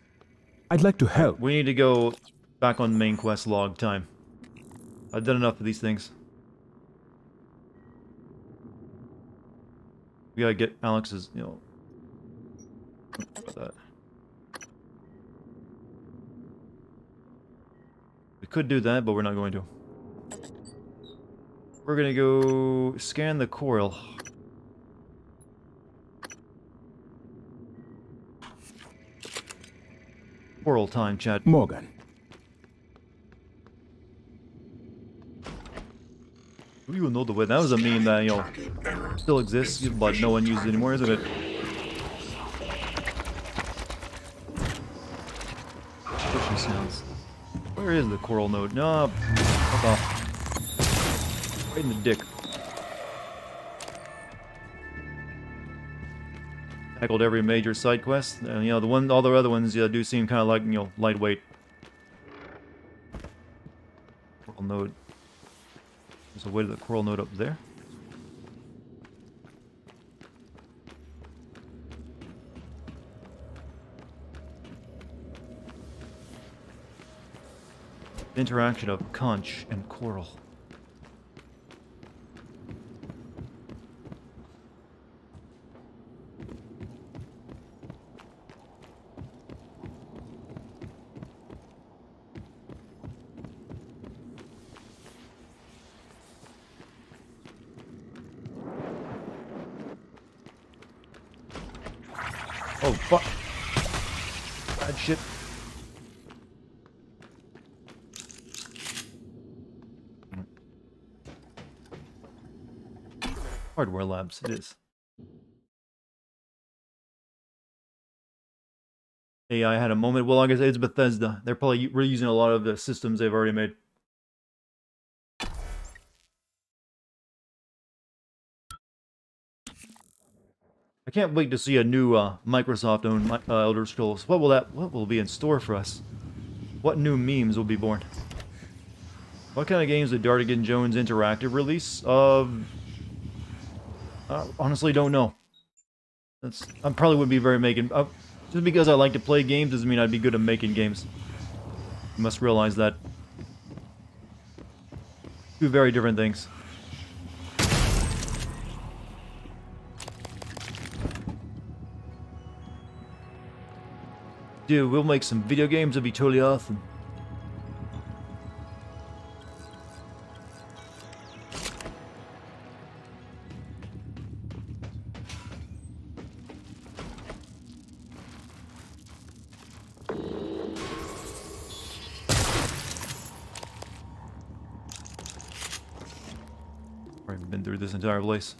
I'd like to help. We need to go back on main quest log time. I've done enough of these things. We gotta get Alex's, that. We could do that, but we're not going to. We're gonna go scan the coil. Coral time, chat. Morgan. Do you know the way? That was a meme that, still exists, but no one uses it anymore, isn't it? Pushing sounds. Where is the coral node? No, fuck off. Right in the dick. Tackled every major side quest, and all the other ones do seem kind of like lightweight. Coral node. There's a way to the coral node up there. Interaction of conch and coral. Oh, fuck. Bad shit. Hardware labs, it is. AI had a moment. Well, like I said, it's Bethesda. They're probably reusing a lot of the systems they've already made. I can't wait to see a new Microsoft-owned Elder Scrolls. What will be in store for us? What new memes will be born? What kind of games did Dartigan Jones Interactive release? Honestly, don't know. I probably wouldn't be very making. Just because I like to play games doesn't mean I'd be good at making games. You must realize that. Two very different things. Dude, we'll make some video games, it'll be totally awesome. I've been through this entire place.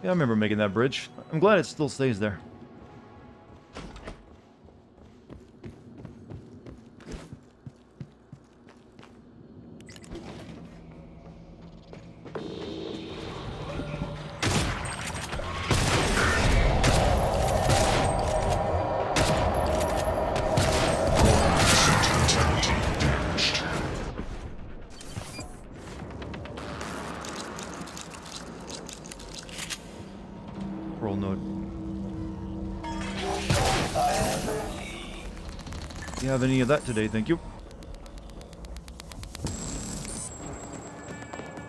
Yeah, I remember making that bridge. I'm glad it still stays there. Do you have any of that today? Thank you.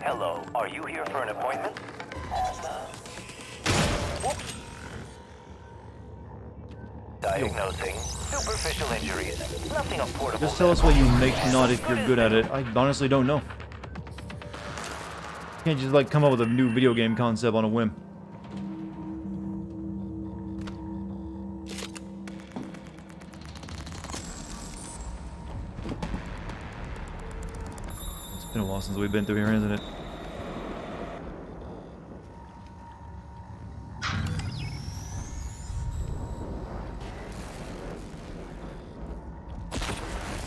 Hello, are you here for an appointment? Whoops. Diagnosing superficial injuries. Nothing of portable. Just tell us what you make not if you're good at it. I honestly don't know. Can't just like come up with a new video game concept on a whim. It's been a while since we've been through here, hasn't it?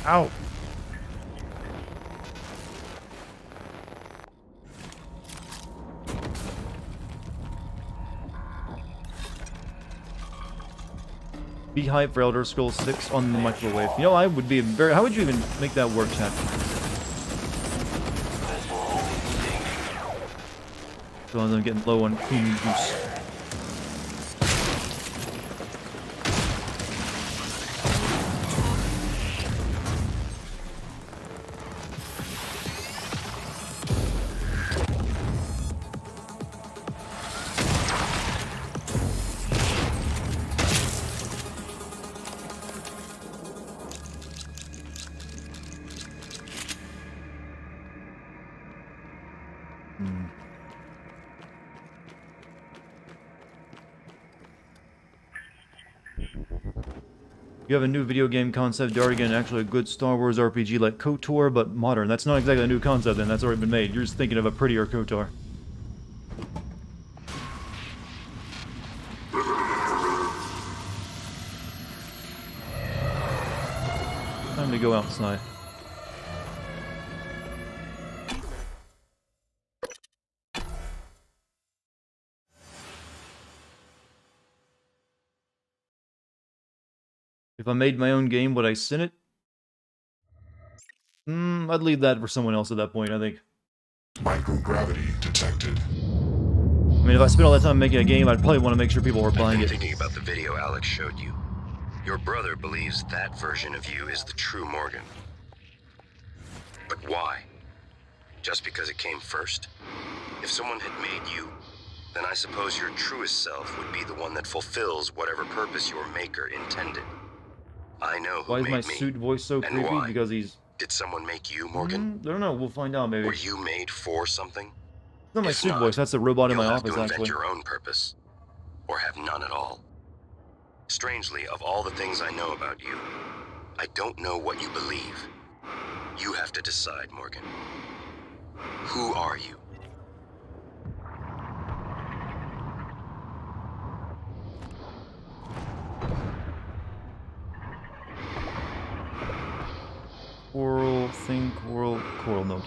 Ow! Be hype for Elder Scrolls 6 on the microwave. You know, I would be very... How would you even make that work, chat? So I'm getting low on clean juice. You have a new video game concept, Dartigan, actually a good Star Wars RPG like KOTOR, but modern. That's not exactly a new concept then, that's already been made. You're just thinking of a prettier KOTOR. Time to go outside. If I made my own game, would I sin it? I'd leave that for someone else at that point, I think. Microgravity detected. I mean, if I spent all that time making a game, I'd probably want to make sure people were buying it. Thinking about the video Alex showed you. Your brother believes that version of you is the true Morgan. But why? Just because it came first? If someone had made you, then I suppose your truest self would be the one that fulfills whatever purpose your maker intended. I know who Why is made my me, suit voice so and creepy? why? Because he's... Did someone make you, Morgan? I don't know, we'll find out maybe. Were you made for something? It's not my If suit not, voice, that's the robot in my you'll have office, to invent actually. your own purpose. Or have none at all. Strangely, of all the things I know about you, I don't know what you believe. You have to decide, Morgan. Who are you? Coral, think, coral note.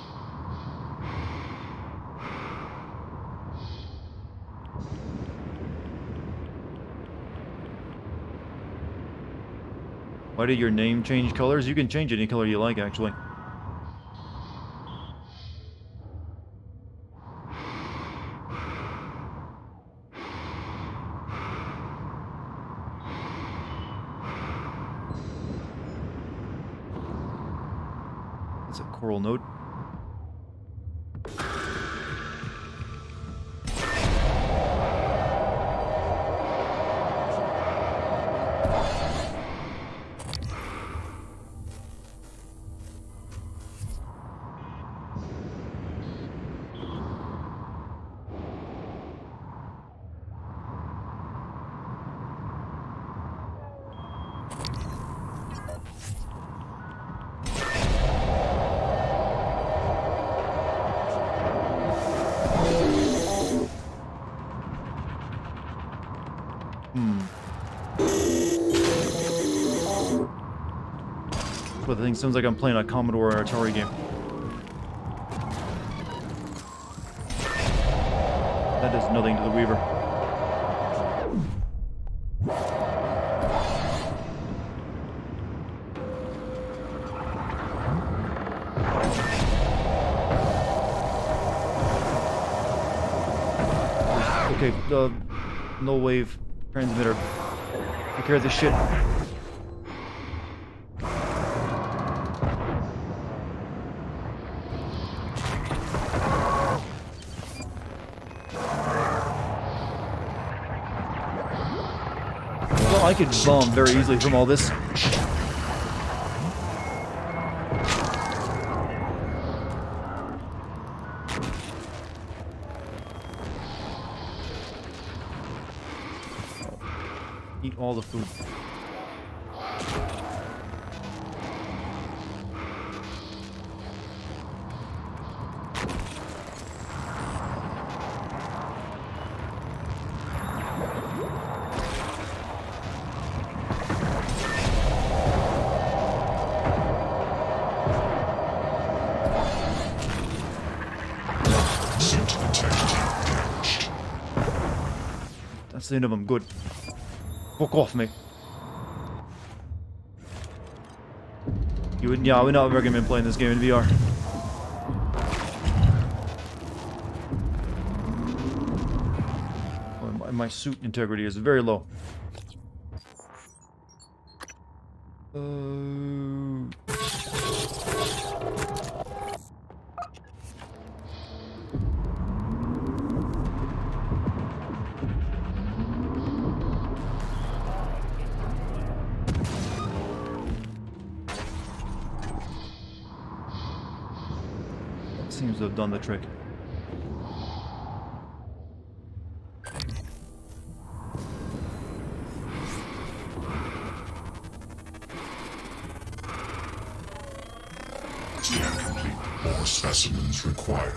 Why did your name change colors? You can change any color you like, actually. That's a coral note. But the thing sounds like I'm playing a Commodore or Atari game. That does nothing to the Weaver. Okay, no wave transmitter. Take care of this shit. I could bomb very easily from all this. Eat all the food. That's the end of them. Good. Fuck off, mate. Yeah, we're not recommend playing this game in VR. Oh, my suit integrity is very low. Seems to have done the trick. Scan complete. More specimens required.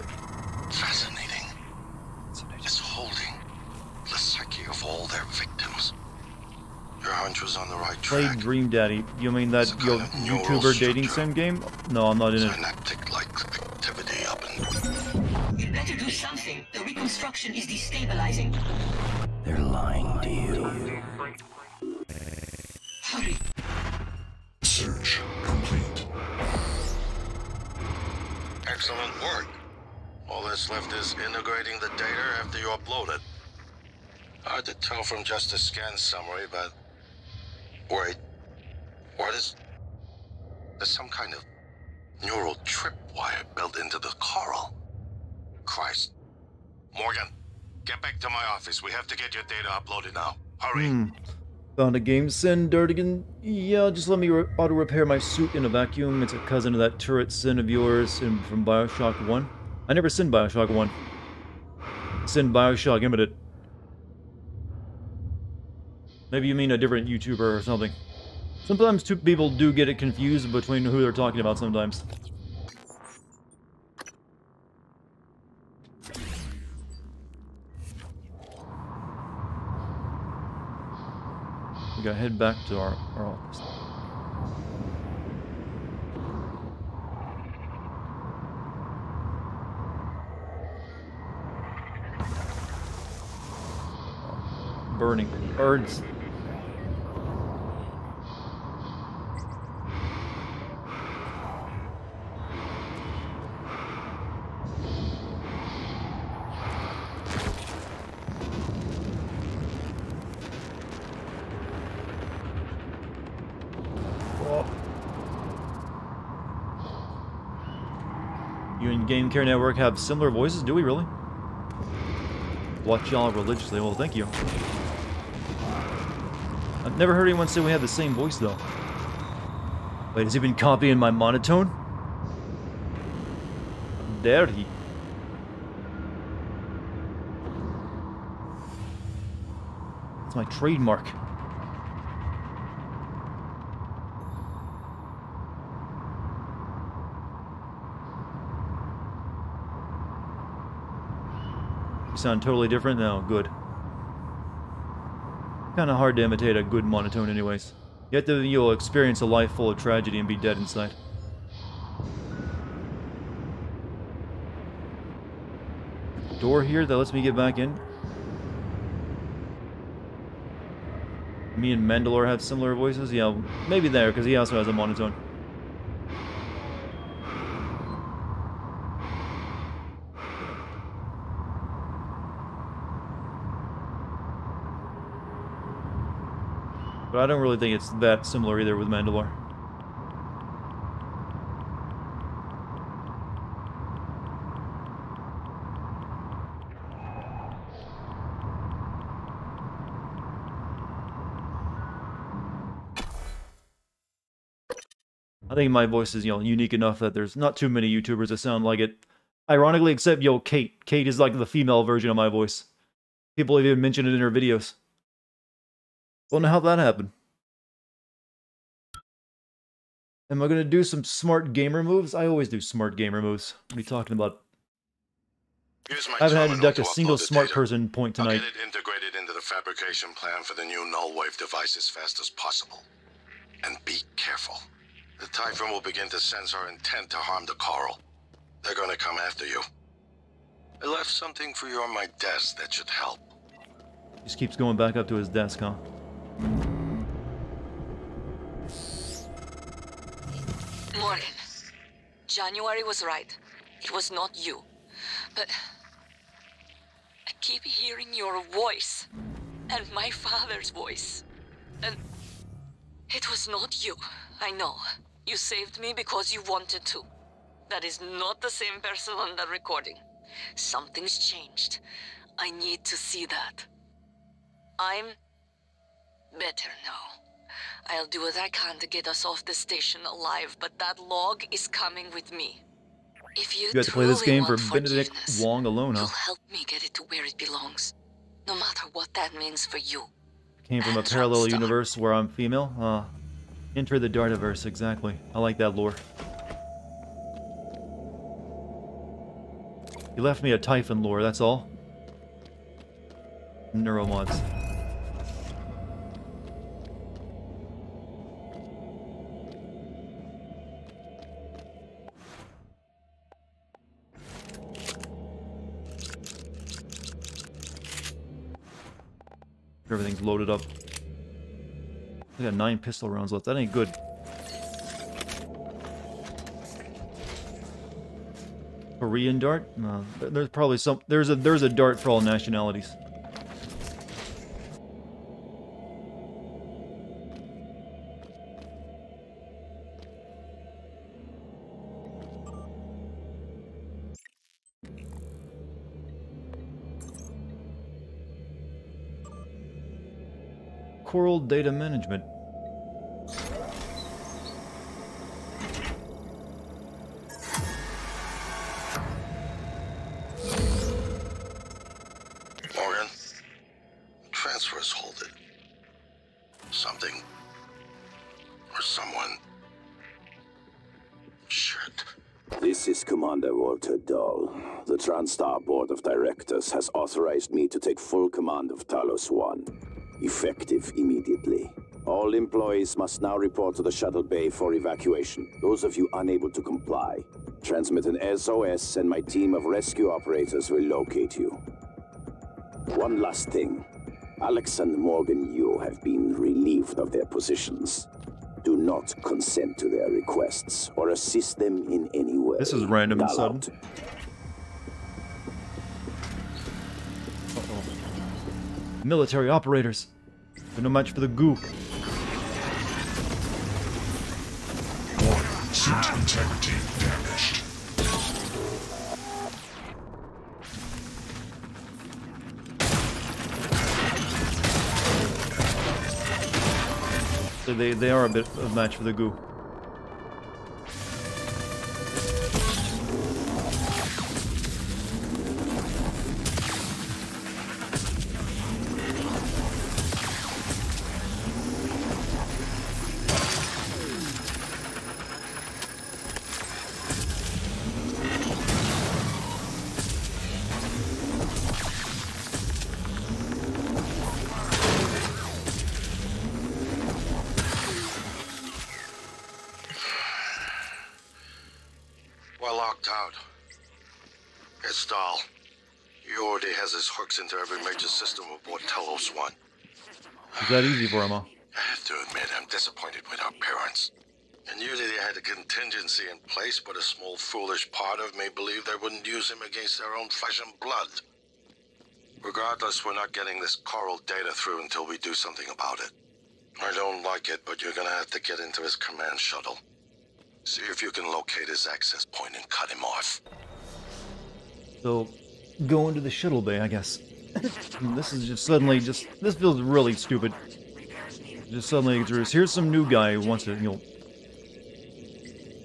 Fascinating. It's holding the psyche of all their victims. Your hunch was on the right track. Play Dream Daddy. You mean that YouTuber dating sim game? No, I'm not in it. You better do something. The reconstruction is destabilizing. They're lying to you. Hurry. Search complete. Excellent work. All that's left is integrating the data after you upload it. Hard to tell from just a scan summary, but... Wait. What is... There's some kind of neural tripwire built into the coral. Christ. Morgan, get back to my office. We have to get your data uploaded now. Hurry. Found a game sin, Dartigan. Yeah, just let me auto-repair my suit in a vacuum. It's a cousin of that turret sin of yours from Bioshock 1. I never sinned Bioshock 1. Sinned Bioshock Infinite. Maybe you mean a different YouTuber or something. Sometimes two people do get it confused between who they're talking about sometimes. We gotta head back to our office. Burning birds. You and Game Care Network have similar voices, do we really? Watch y'all religiously. Well, thank you. I've never heard anyone say we have the same voice, though. Wait, has he been copying my monotone? How dare he? It's my trademark. You sound totally different now. Good. Kind of hard to imitate a good monotone anyways. Yet you'll experience a life full of tragedy and be dead inside. Door here that lets me get back in. Me and Mandalore have similar voices? Yeah, maybe there, because he also has a monotone. But I don't really think it's that similar either with Mandalore. I think my voice is, unique enough that there's not too many YouTubers that sound like it. Ironically, except, Kate. Kate is like the female version of my voice. People even mention it in her videos. Don't know how that happened. Am I gonna do some smart gamer moves? I always do smart gamer moves. What are you talking about? I haven't had to deduct a single smart person point tonight. I'll get it integrated into the fabrication plan for the new null wave device as fast as possible. And be careful. The Typhon will begin to sense our intent to harm the coral. They're gonna come after you. I left something for you on my desk that should help. Just keeps going back up to his desk, huh? Morgan, January was right. It was not you. But I keep hearing your voice and my father's voice. And it was not you. I know. You saved me because you wanted to. That is not the same person on the recording. Something's changed. I need to see that. I'm better now. I'll do what I can to get us off the station alive, but that log is coming with me. If you have to play this game for Benedict forgiveness, Wong alone, huh? you'll help me get it to where it belongs. No matter what that means for you. Came from a parallel universe where I'm female? Enter the Dartiverse, exactly. I like that lore. You left me a Typhon lore, that's all. Neuromods. Everything's loaded up. I got 9 pistol rounds left. That ain't good. Korean dart? No, there's probably some. There's a dart for all nationalities. Coral data management. Morgan, transfers hold it. Something or someone. Shit. This is Commander Walter Dahl. The TranStar Board of Directors has authorized me to take full command of Talos 1. Effective immediately. All employees must now report to the shuttle bay for evacuation. Those of you unable to comply, transmit an SOS and my team of rescue operators will locate you. One last thing. Alex and Morgan Yu have been relieved of their positions. Do not consent to their requests or assist them in any way. This is random and sudden. Military operators. They're no match for the goo. Suit integrity damaged. So they are a bit of a match for the goo. Into every major system aboard Talos 1. Is that easy for him, huh? I have to admit, I'm disappointed with our parents. I knew that they had a contingency in place, but a small foolish part of me believed they wouldn't use him against their own flesh and blood. Regardless, we're not getting this coral data through until we do something about it. I don't like it, but you're gonna have to get into his command shuttle. See if you can locate his access point and cut him off. So, go into the shuttle bay, I guess. This is just suddenly this feels really stupid. Just suddenly introduced. Here's some new guy who wants to,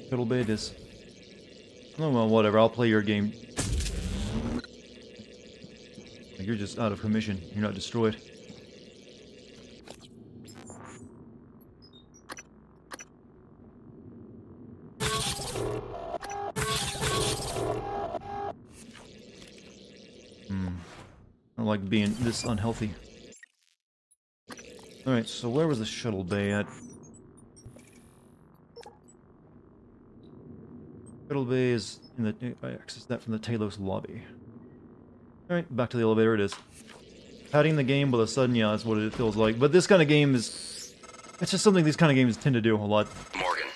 Shuttle bay it is. Oh well, whatever. I'll play your game. You're just out of commission. You're not destroyed. I don't like being this unhealthy. Alright, so where was the shuttle bay at? Shuttle bay is in the... I accessed that from the Talos lobby. Alright, back to the elevator it is. Padding the game with a sudden, yeah, that's what it feels like. But this kind of game is... It's just something these kind of games tend to do a lot. Morgan,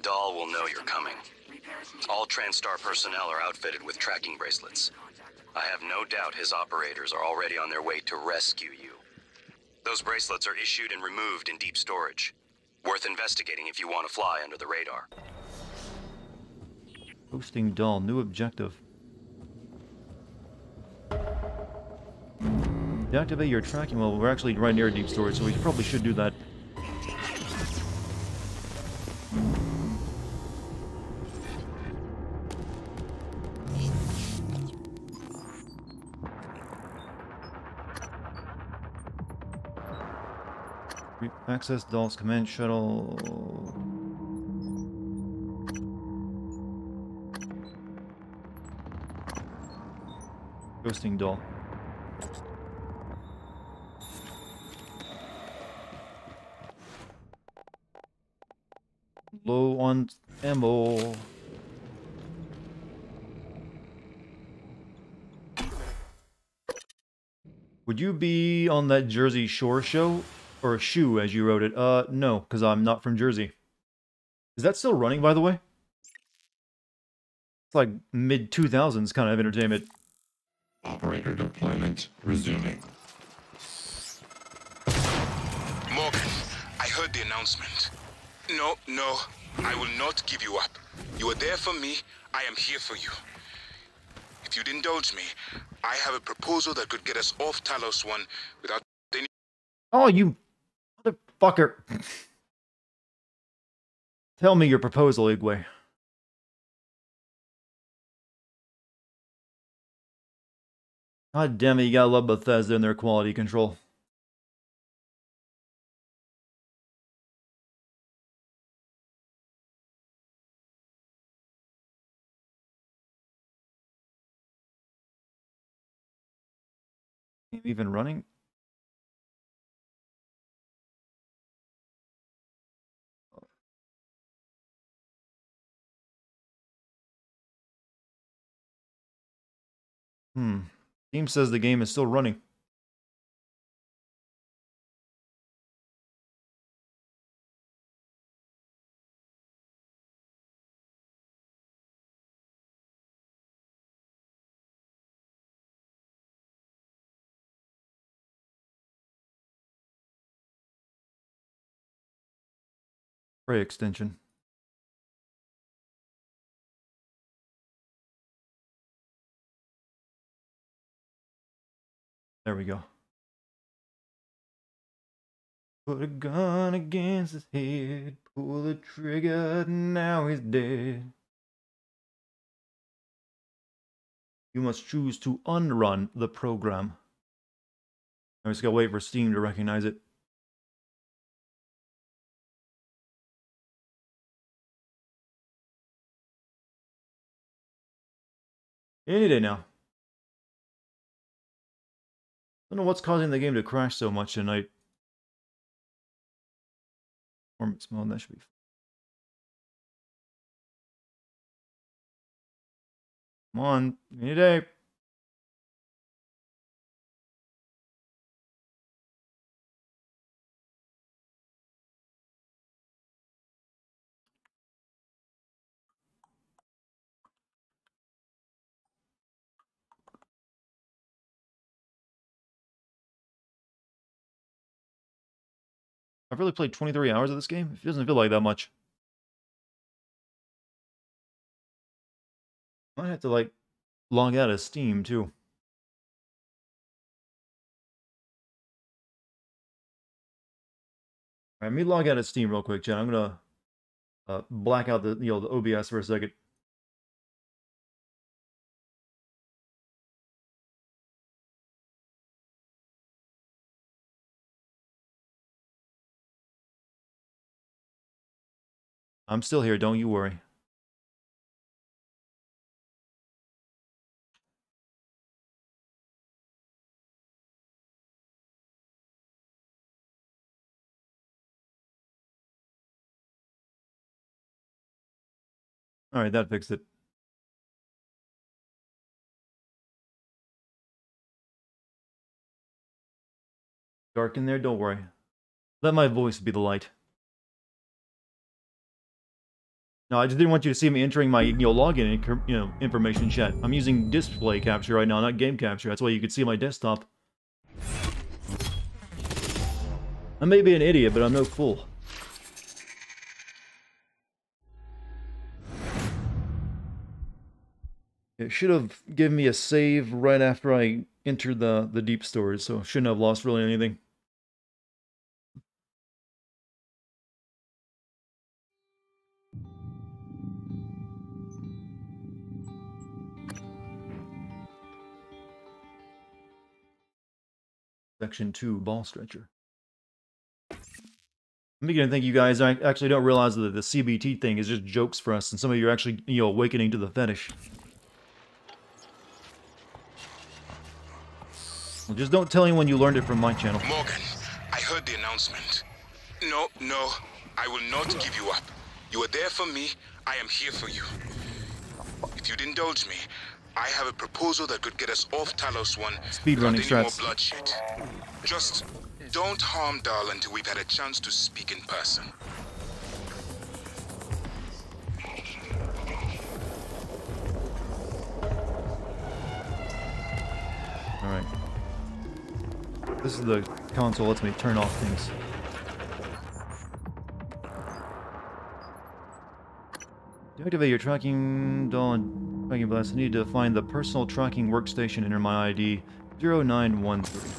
Dahl will know you're coming. All TranStar personnel are outfitted with tracking bracelets. I have no doubt his operators are already on their way to rescue you. Those bracelets are issued and removed in deep storage. Worth investigating if you want to fly under the radar. Hosting Dahl, new objective. Deactivate your tracking. Well, we're actually right near deep storage, so we probably should do that. Access Dahl's command shuttle. Ghosting Dahl. Low on ammo. Would you be on that Jersey Shore show? Or shoe, as you wrote it. No, because I'm not from Jersey. Is that still running, by the way? It's like mid-2000s kind of entertainment. Operator deployment resuming. Morgan, I heard the announcement. No, I will not give you up. You are there for me, I am here for you. If you'd indulge me, I have a proposal that could get us off Talos 1 without any... Oh, you motherfucker. Tell me your proposal, Igwe. God damn it, you gotta love Bethesda and their quality control. Even running? Team says the game is still running. Prey extension. There we go. Put a gun against his head, pull the trigger, now he's dead. You must choose to unrun the program. I just gotta wait for Steam to recognize it. Any day now. I don't know what's causing the game to crash so much tonight. Performance mode, that should be fine. Come on, any day. I've really played 23 hours of this game. It doesn't feel like that much. Might have to, like, log out of Steam, too. Alright, let me log out of Steam real quick, Jen. I'm gonna black out the the OBS for a second. I'm still here, don't you worry. Alright, that fixed it. Dark in there, don't worry. Let my voice be the light. No, I just didn't want you to see me entering my login information chat. I'm using display capture right now, not game capture. That's why you could see my desktop. I may be an idiot, but I'm no fool. It should have given me a save right after I entered the deep storage, so shouldn't have lost really anything. Section 2, ball stretcher. I'm beginning to think you guys actually don't realize that the CBT thing is just jokes for us, and some of you are actually, awakening to the fetish. Well, just don't tell anyone you learned it from my channel. Morgan, I heard the announcement. No, I will not give you up. You are there for me. I am here for you. If you'd indulge me, I have a proposal that could get us off Talos 1 Speedrunning without any more strats. bloodshed. Just don't harm Dahl until we've had a chance to speak in person. Alright. This is the console lets me turn off things. Deactivate your tracking tracking blast. I need to find the personal tracking workstation, enter my ID 0913.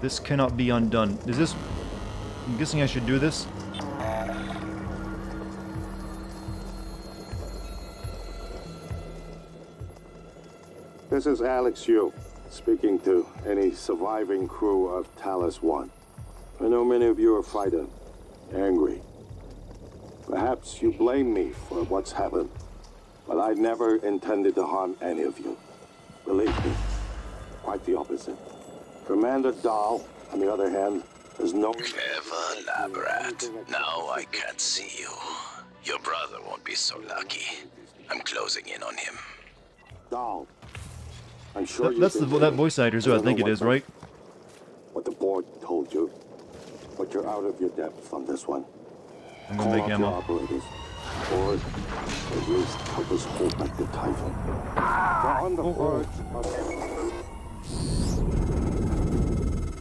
This cannot be undone. Is this... I'm guessing I should do this? This is Alex Yu, speaking to any surviving crew of Talos 1. I know many of you are frightened, angry. Perhaps you blame me for what's happened, but I never intended to harm any of you. Believe me, quite the opposite. Commander Dahl, on the other hand, has no... Clever lab rat. Now I can't see you. Your brother won't be so lucky. I'm closing in on him. Dahl, I'm sure that's that voice actor's who I think it is, right? What the board told you, but you're out of your depth on this one. I'm gonna make ammo. Operators, or at least help us hold back the Typhon. We're on the verge of...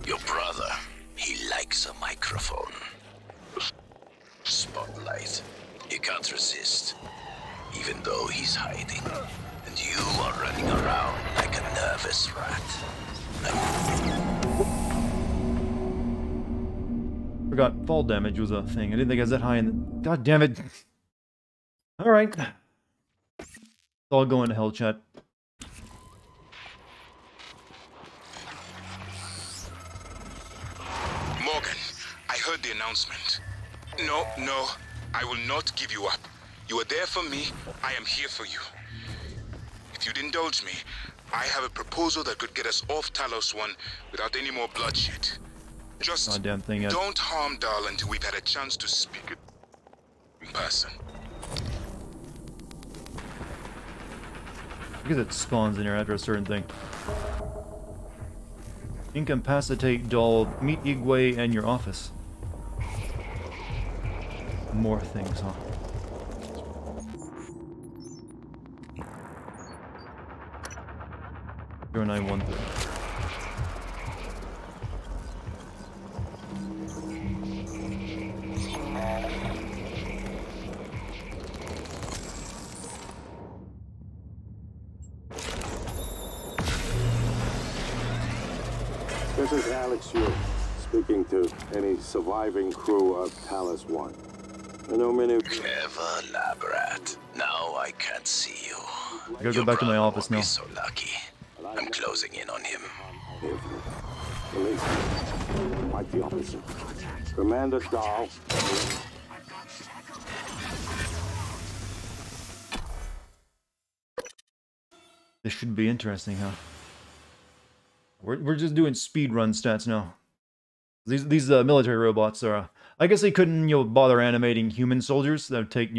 Your brother, he likes a microphone. Spotlight. He can't resist, even though he's hiding. And you are running around like a nervous rat. Forgot fall damage was a thing. I didn't think I was that high in the... God damn it. Alright. It's all going to hell, chat. Morgan, I heard the announcement. No, I will not give you up. You are there for me. I am here for you. If you'd indulge me, I have a proposal that could get us off Talos 1 without any more bloodshed. Just don't harm Dahl until we've had a chance to speak in person. Because it spawns in here after a certain thing. Incapacitate Dahl, meet Igwe and your office. More things, huh? Zero 0913. This is Alex Yu, speaking to any surviving crew of Talos 1. I know many of... Clever lab rat. Now I can't see you. I gotta go back to my office now. So lucky. I'm closing in on him. Quite the opposite. Commander Dahl. This should be interesting, huh? We're just doing speedrun stats now. These military robots are. I guess they couldn't bother animating human soldiers that take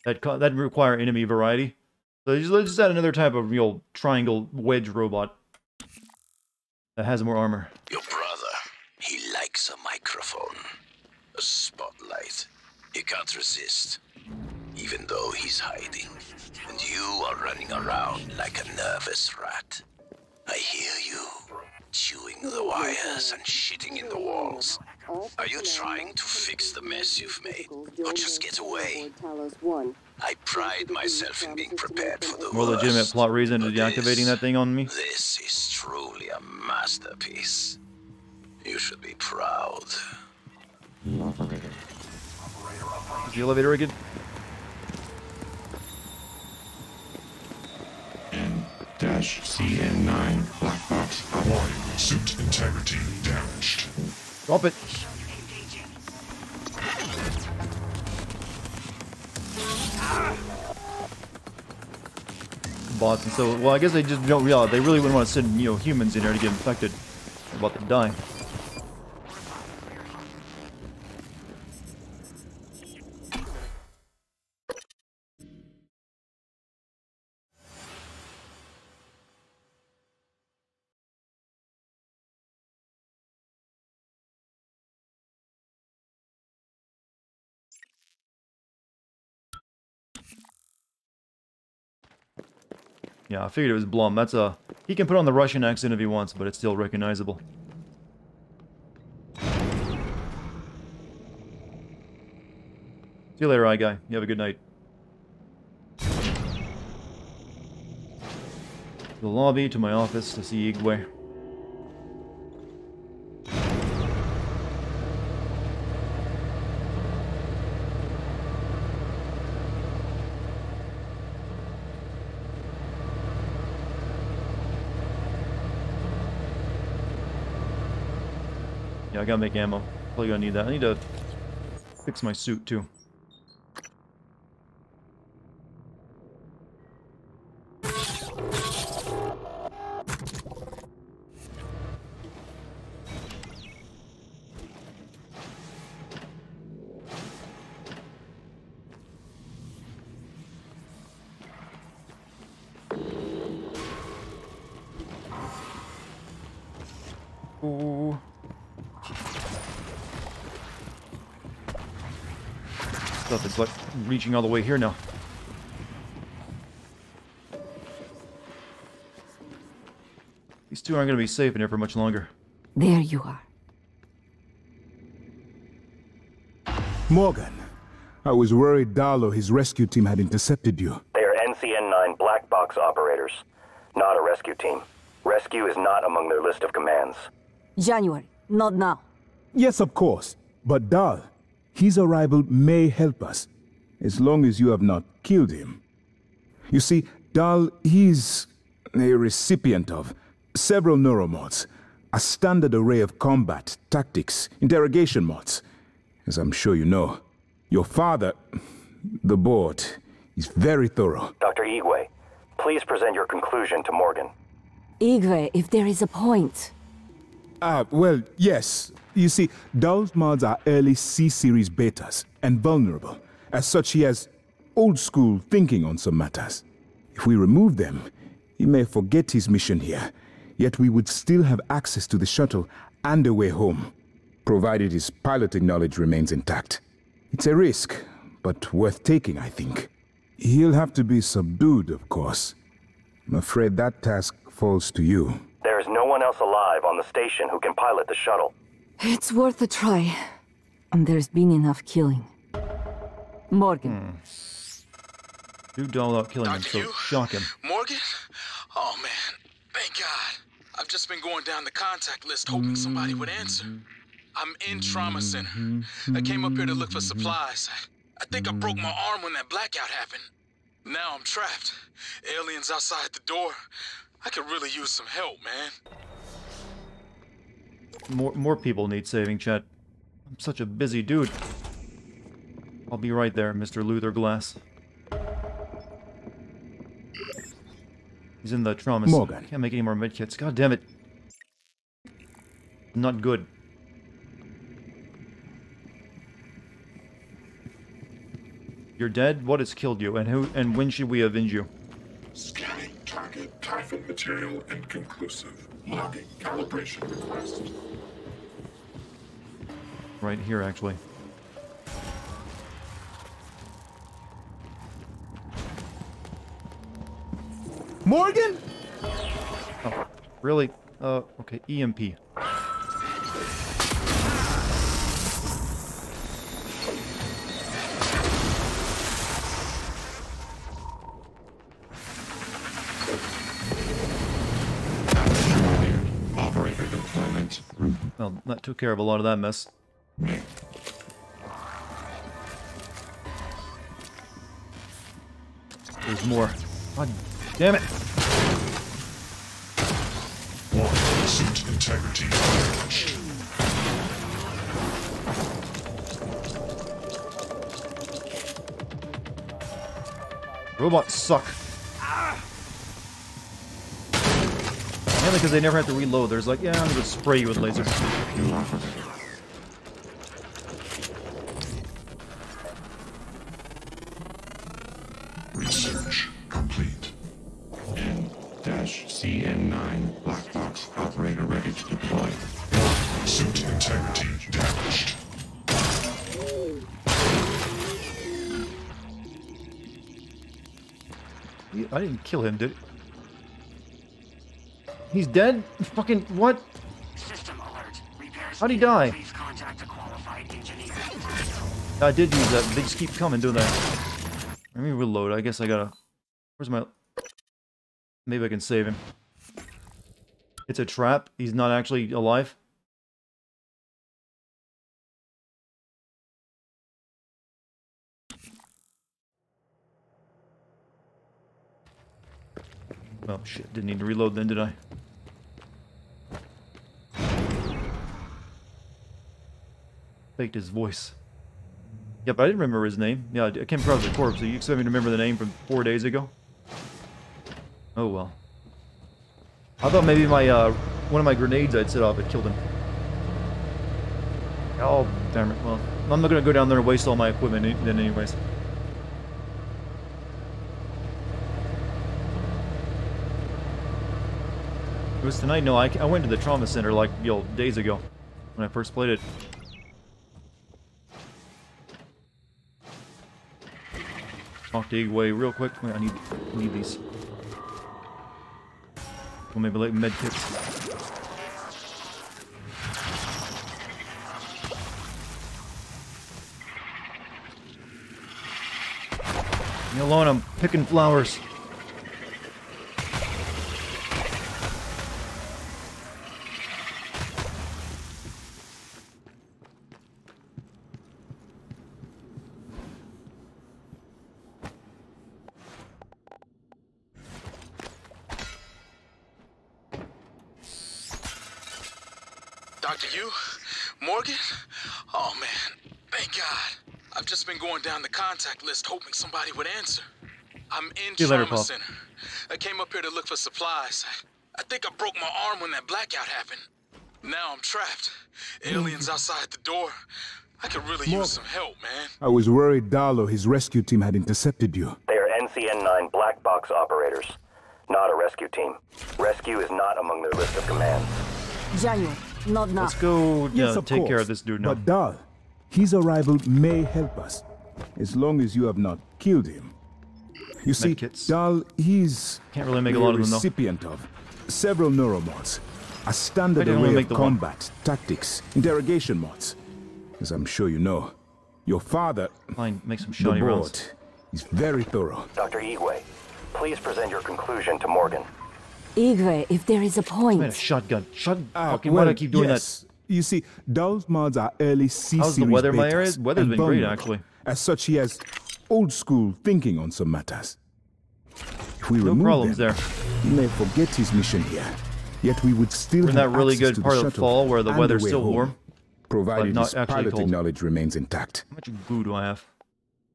that require enemy variety. So let's just add another type of triangle wedge robot that has more armor. Your brother, he likes a microphone, a spotlight. He can't resist, even though he's hiding. And you are running around like a nervous rat. I hear you, chewing the wires and shitting in the walls. Are you trying to fix the mess you've made, or just get away? I pride myself in being prepared for the More legitimate worst. plot reason to deactivating that thing on me. This is truly a masterpiece. You should be proud. Is the elevator rigged? N-CN9 black box. Warning, suit integrity damaged. Drop it. Bots and so well, I guess they just don't realize they really wouldn't want to send humans in there to get infected. They're about to die. Yeah, I figured it was Blum. That's he can put on the Russian accent if he wants, but it's still recognizable. See you later, eye guy. You have a good night. The lobby to my office to see Igwe. Yeah, I gotta make ammo. Probably gonna need that. I need to fix my suit too. Ooh. Stuff is like reaching all the way here now. These two aren't going to be safe in here for much longer. There you are. Morgan, I was worried Dahl or his rescue team had intercepted you. They are NCN-9 black box operators, not a rescue team. Rescue is not among their list of commands. January, not now. Yes, of course. But Dahl, his arrival may help us, as long as you have not killed him. You see, Dahl, he's a recipient of several neuromods, a standard array of combat, tactics, interrogation mods. As I'm sure you know, your father, the board, is very thorough. Dr. Igwe, please present your conclusion to Morgan. Igwe, if there is a point. Well, yes. You see, Dahl's mods are early C-series betas and vulnerable. As such, he has old-school thinking on some matters. If we remove them, he may forget his mission here, yet we would still have access to the shuttle and a way home, provided his piloting knowledge remains intact. It's a risk, but worth taking, I think. He'll have to be subdued, of course. I'm afraid that task falls to you. There is no one else alive on the station who can pilot the shuttle. It's worth a try. And there's been enough killing. Morgan. Do Dahl without killing him, so shock him. Morgan? Oh man, thank God. I've just been going down the contact list hoping somebody would answer. I'm in trauma center. I came up here to look for supplies. I think I broke my arm when that blackout happened. Now I'm trapped. Aliens outside the door. I could really use some help, man. More people need saving, chat. I'm such a busy dude. I'll be right there, Mr. Luther Glass. He's in the trauma Morgan. Can't make any more medkits. God damn it. Not good. You're dead? What has killed you? And when should we avenge you? Scanning target Typhon material inconclusive. Logging calibration request. Right here, actually. Morgan? Oh, really? Okay, EMP. Operator deployment. Well, that took care of a lot of that mess. There's more. God damn it! Suit integrity damaged. Robots suck. Mainly because they never have to reload. There's like, yeah, I'm gonna spray you with lasers. Research complete. N-CN9 black box operator ready to deploy. Suit integrity damaged. I didn't kill him, did I? He's dead? Fucking what? How'd he die? I did use that. They just keep coming, don't they? Let me reload. I guess I gotta... Where's my... Maybe I can save him. It's a trap. He's not actually alive. Oh shit, didn't need to reload then, did I? Faked his voice. Yeah, but I didn't remember his name. Yeah, I came across the corpse, so you expect me to remember the name from 4 days ago? Oh well. I thought maybe my, one of my grenades I'd set off had killed him. Oh, damn it. Well, I'm not gonna go down there and waste all my equipment then anyways. It was tonight? No, I went to the trauma center like, days ago. When I first played it. Talk to Igwe real quick. Wait, I need these. Well, maybe like med kits. Leave me alone, I'm picking flowers. Dr. Yu? Morgan? Oh man, thank God. I've just been going down the contact list hoping somebody would answer. I'm in trauma center. I came up here to look for supplies. I think I broke my arm when that blackout happened. Now I'm trapped. Aliens outside the door. I could really use some help, man. I was worried Darlo, his rescue team, had intercepted you. They are NCN-9 black box operators, not a rescue team. Rescue is not among their list of commands. Jayo, not now. Let's go take care of this dude now. But Dal, his arrival may help us, as long as you have not killed him. You see, Dal, he's can't really make a lot of them, though. Recipient of several neuromods, a standard array of combat, tactics, interrogation mods. As I'm sure you know, your father, fine, make some shiny rounds. Is very thorough. Dr. Igwe, please present your conclusion to Morgan. Igwe, if there is a point... Man, a shotgun. Fucking why do I keep doing that? You see, Dahl's mods are early C-series How's the weather in my area? betas Weather's and been great, vulnerable. actually. As such, he has old-school thinking on some matters. If we remove problems them, he may forget his mission here. Yet we would still We're in have that really access good to part of the shuttle fall where the and weather's way still home, warm, provided but his not actually piloting cold. knowledge remains intact. How much goo do I have?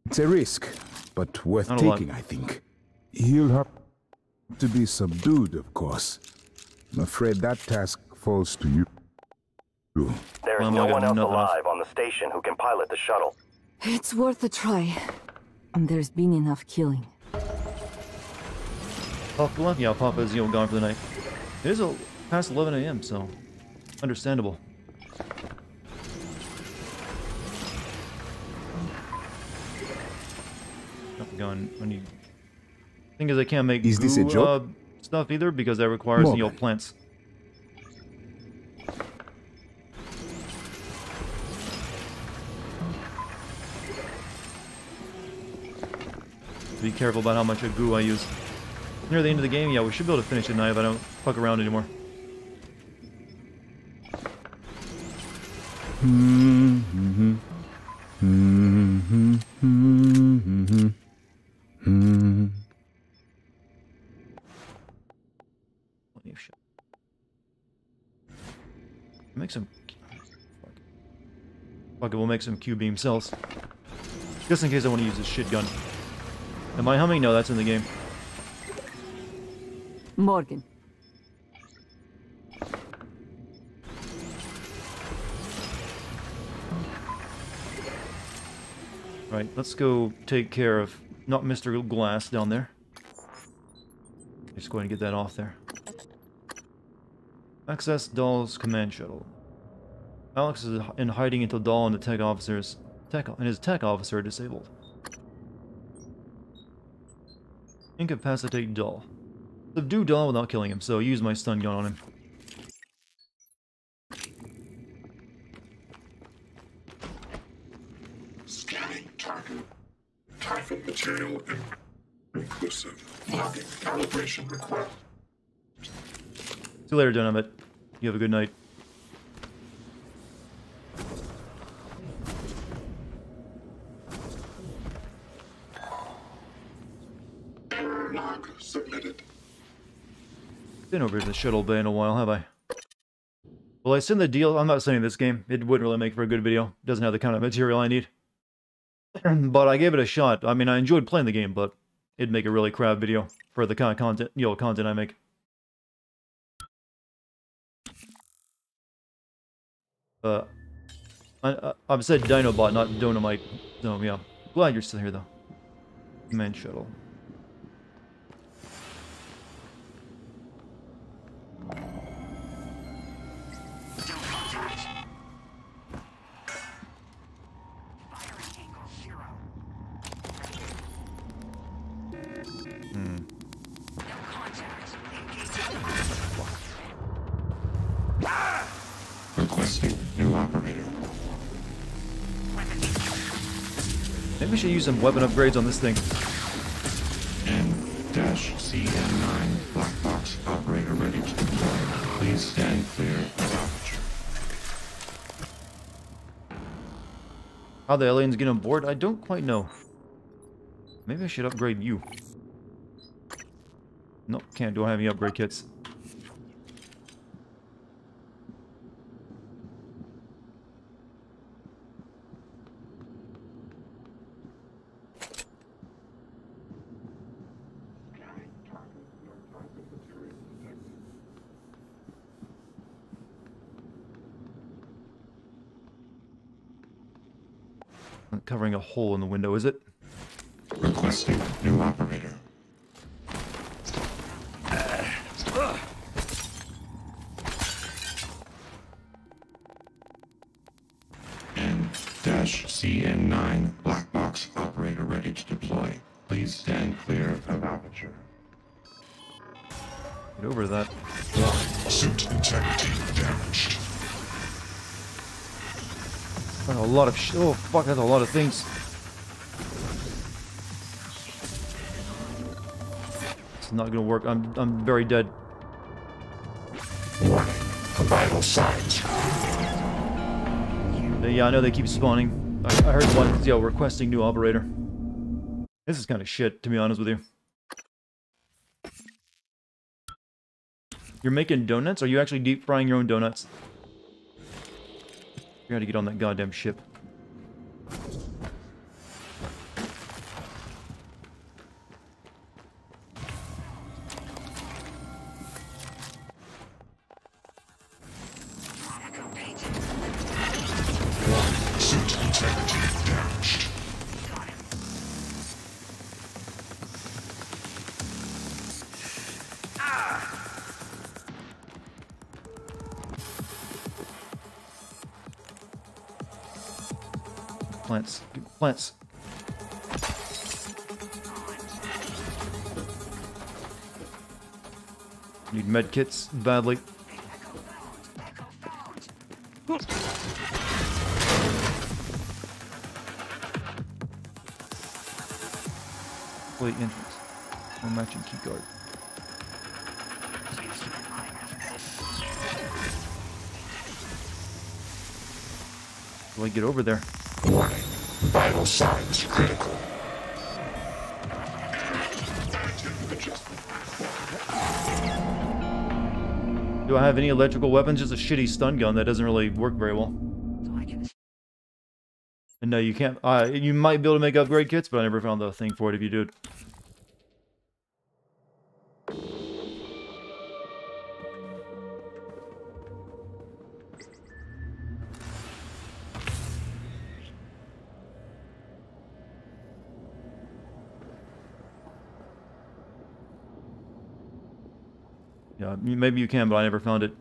It's a risk, but worth Not a lot. taking, I think. He'll have to be subdued, of course. I'm afraid that task falls to you. There's no one else alive on the station who can pilot the shuttle. It's worth a try. And there's been enough killing. Papa, yeah, Papa's gone for the night. It is past 11 a.m., so understandable. Gun. I need. Thing is, I can't make Is this a joke? Stuff either because that requires plants. Be careful about how much goo I use. Near the end of the game, yeah, we should be able to finish it tonight if I don't fuck around anymore. Make some. Fuck it, we'll make some Q-beam cells. Just in case I want to use this shit gun. Am I humming? No, that's in the game. Morgan. Right, let's go take care of not Mr. Glass down there. Just go ahead and get that off there. Access Dahl's command shuttle. Alex is in hiding until Dahl and the his tech officer are disabled. Incapacitate Dahl. Subdue Dahl without killing him, so use my stun gun on him. Scanning target. Typhon material inclusive. Logging calibration required. See you later, Dynamite. You have a good night. Error log submitted. Been over to the shuttle bay in a while, have I? Will I send the deal? I'm not saying this game. It wouldn't really make for a good video. It doesn't have the kind of material I need. But I gave it a shot. I mean, I enjoyed playing the game, but it'd make a really crap video for the kind of content I make. I've said Dinobot, not Donamite. So, yeah. Glad you're still here, though. Command shuttle. Requesting new operator. Maybe we should use some weapon upgrades on this thing. N-CN9 black box operator ready to deploy. Please stand clear of aperture. How the aliens get on board? I don't quite know. Maybe I should upgrade you. Nope, can't. Do I have any upgrade kits? Covering a hole in the window, is it? Requesting new operator. N-CN9 black box operator ready to deploy. Please stand clear of aperture. Get over that. Suit integrity damaged. That's a lot of oh fuck, that's a lot of things. It's not gonna work. I'm very dead. Warning, the vital signs. Yeah, I know they keep spawning. I heard one, requesting new operator. This is kind of shit, to be honest with you. You're making donuts? Are you actually deep frying your own donuts? You gotta get on that goddamn ship. Suit integrity damaged. Plants. Plants. Need med kits badly. Wait, entrance. No matching key card. Do I get over there? Warning, vital signs critical. Do I have any electrical weapons? Just a shitty stun gun that doesn't really work very well. And no, you can't. You might be able to make upgrade kits, but I never found the thing for it if you do it. Yeah, maybe you can, but I never found it.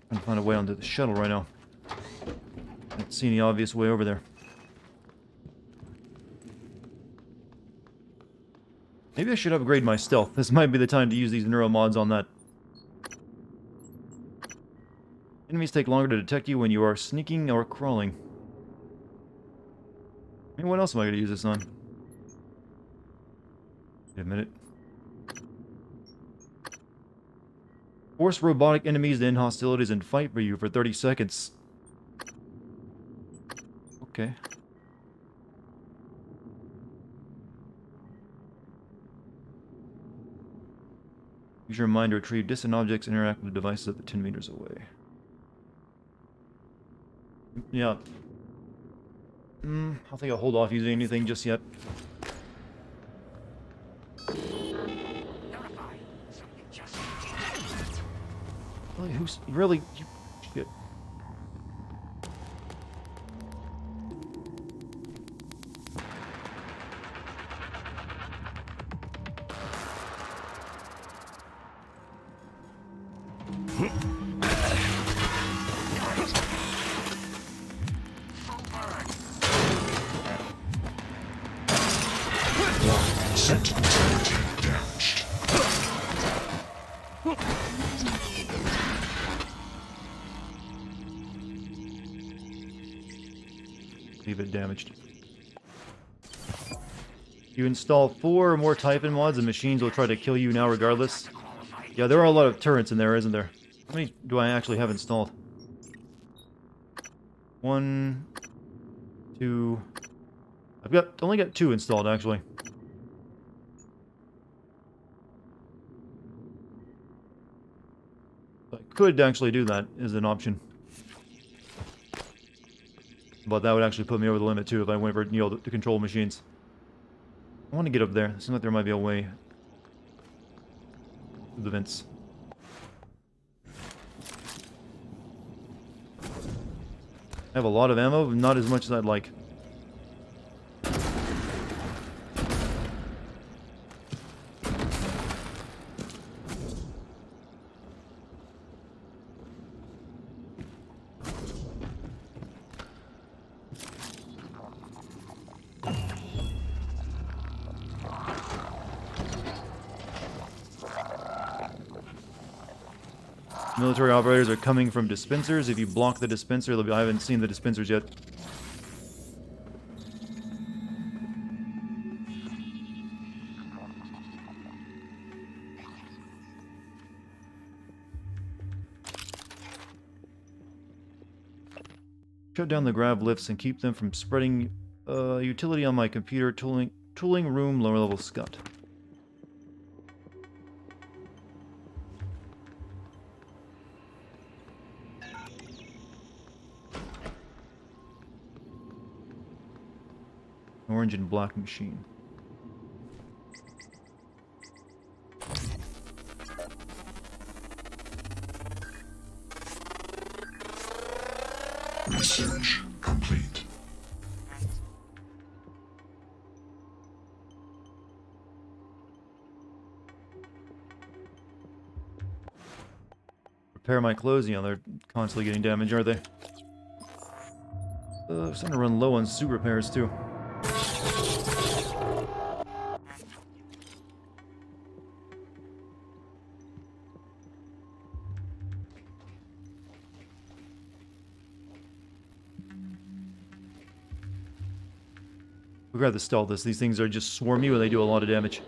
Trying to find a way onto the shuttle right now. I don't see any obvious way over there. Maybe I should upgrade my stealth. This might be the time to use these neuro mods on that. Enemies take longer to detect you when you are sneaking or crawling. I mean, what else am I going to use this on? Wait a minute. Force robotic enemies to end hostilities and fight for you for 30 seconds. Okay. Use your mind to retrieve distant objects and interact with devices up to 10 meters away. Yeah. I think I'll hold off using anything just yet. Really, who's really? Shit. Suit integrity damaged. Leave it damaged. You install 4 or more Typhon mods, and machines will try to kill you now regardless. Yeah, there are a lot of turrets in there, isn't there? How many do I actually have installed? 1, 2... I've only got 2 installed, actually. I could actually do that as an option. But that would actually put me over the limit too if I went for, to control machines. I want to get up there. It seems like there might be a way through the vents. I have a lot of ammo, but not as much as I'd like. Military operators are coming from dispensers. If you block the dispenser, I haven't seen the dispensers yet. Shut down the grav lifts and keep them from spreading utility on my computer. Tooling room, lower level Scott. Orange and black machine. Research complete. Repair my clothes, you know, they're constantly getting damaged, aren't they? I'm starting to run low on suit repairs, too. We'd rather stall this. These things are just swarmy when they do a lot of damage.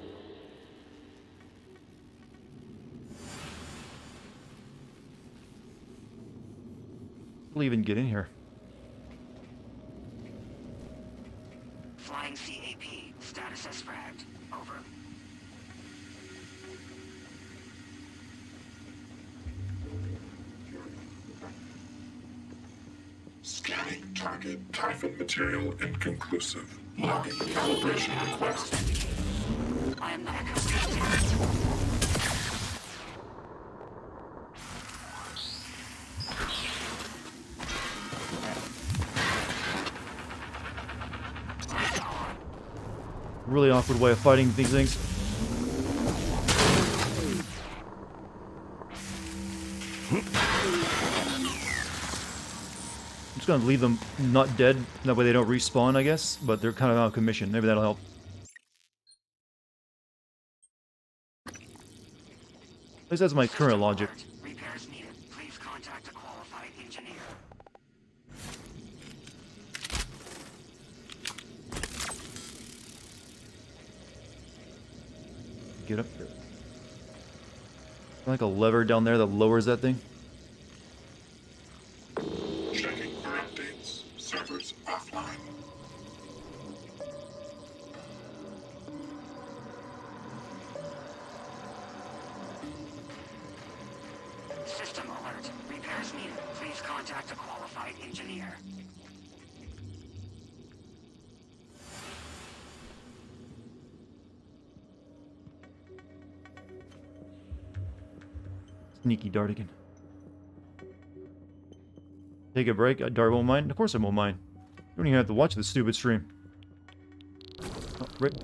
We'll even get in here. Flying CAP. Status as fragged. Over. Scanning target Typhon material inconclusive. Logging calibration request. I am not Really awkward way of fighting these things. I'm just gonna leave them not dead, that way they don't respawn, I guess, but they're kind of out of commission. Maybe that'll help. At least that's my current logic. repairs needed. Please contact a qualified engineer. Get up there. Like a lever down there that lowers that thing. Checking for updates. Servers offline. System alert. Repairs needed. Please contact a qualified engineer. Sneaky Dartigan. Take a break. Dart won't mind. Of course I won't mind. You don't even have to watch the stupid stream.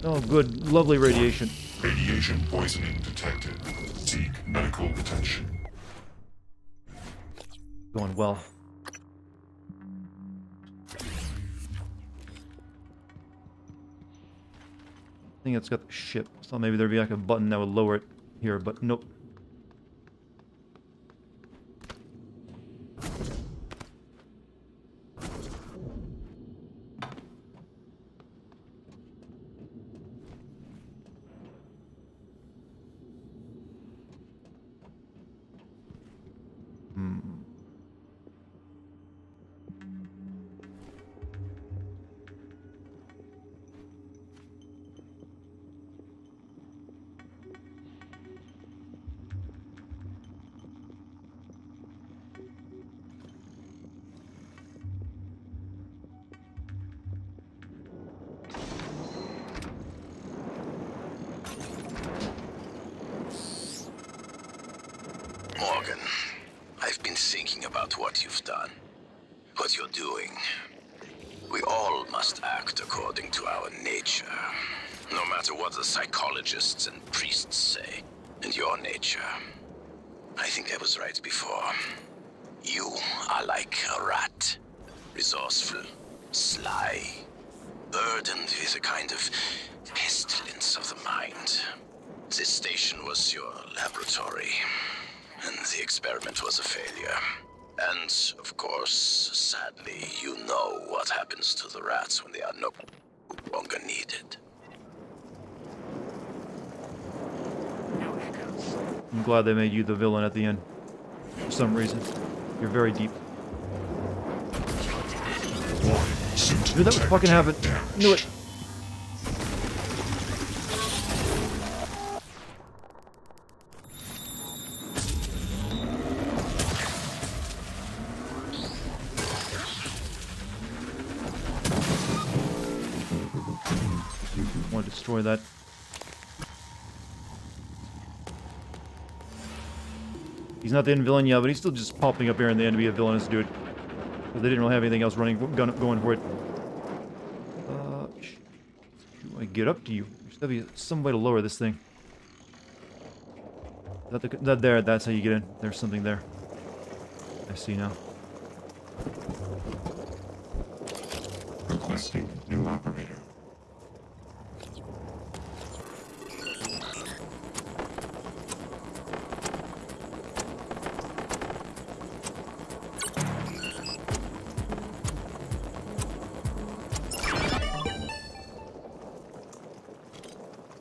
Oh, good. Lovely radiation. Radiation poisoning detected. Seek medical attention. Going well. I think it's got the ship. So maybe there'd be like a button that would lower it here, but nope. Morgan, I've been thinking about what you've done, what you're doing. We all must act according to our nature, no matter what the psychologists and priests say. And your nature, I think I was right before. You are like a rat, resourceful, sly, burdened with a kind of pestilence of the mind. This station was your laboratory. and the experiment was a failure. And, of course, sadly, you know what happens to the rats when they are no longer needed. I'm glad they made you the villain at the end. For some reason. You're very deep. Knew that would fucking happen. Knew it. Want to destroy that. He's not the end villain yet, but he's still just popping up here in the end to be a villainous dude. But they didn't really have anything else going for it. Do I get up to you? There's gotta be some way to lower this thing. That's how you get in. There's something there. I see now. Requesting new operator.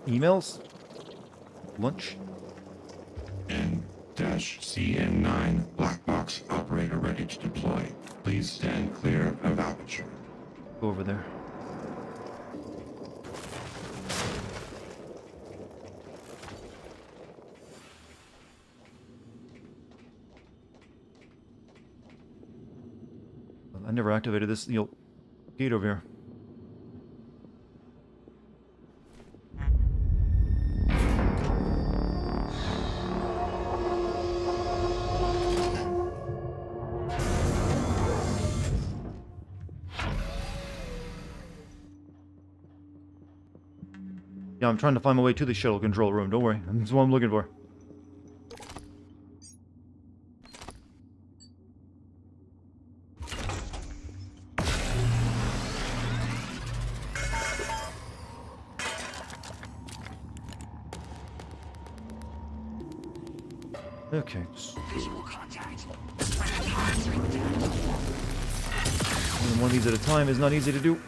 Emails? Lunch? N-CN9 black box operator ready to deploy. Please stand clear of aperture. Go over there. I never activated this gate over here. Yeah, I'm trying to find my way to the shuttle control room. Don't worry. That's what I'm looking for. Okay. And one of these at a time is not easy to do.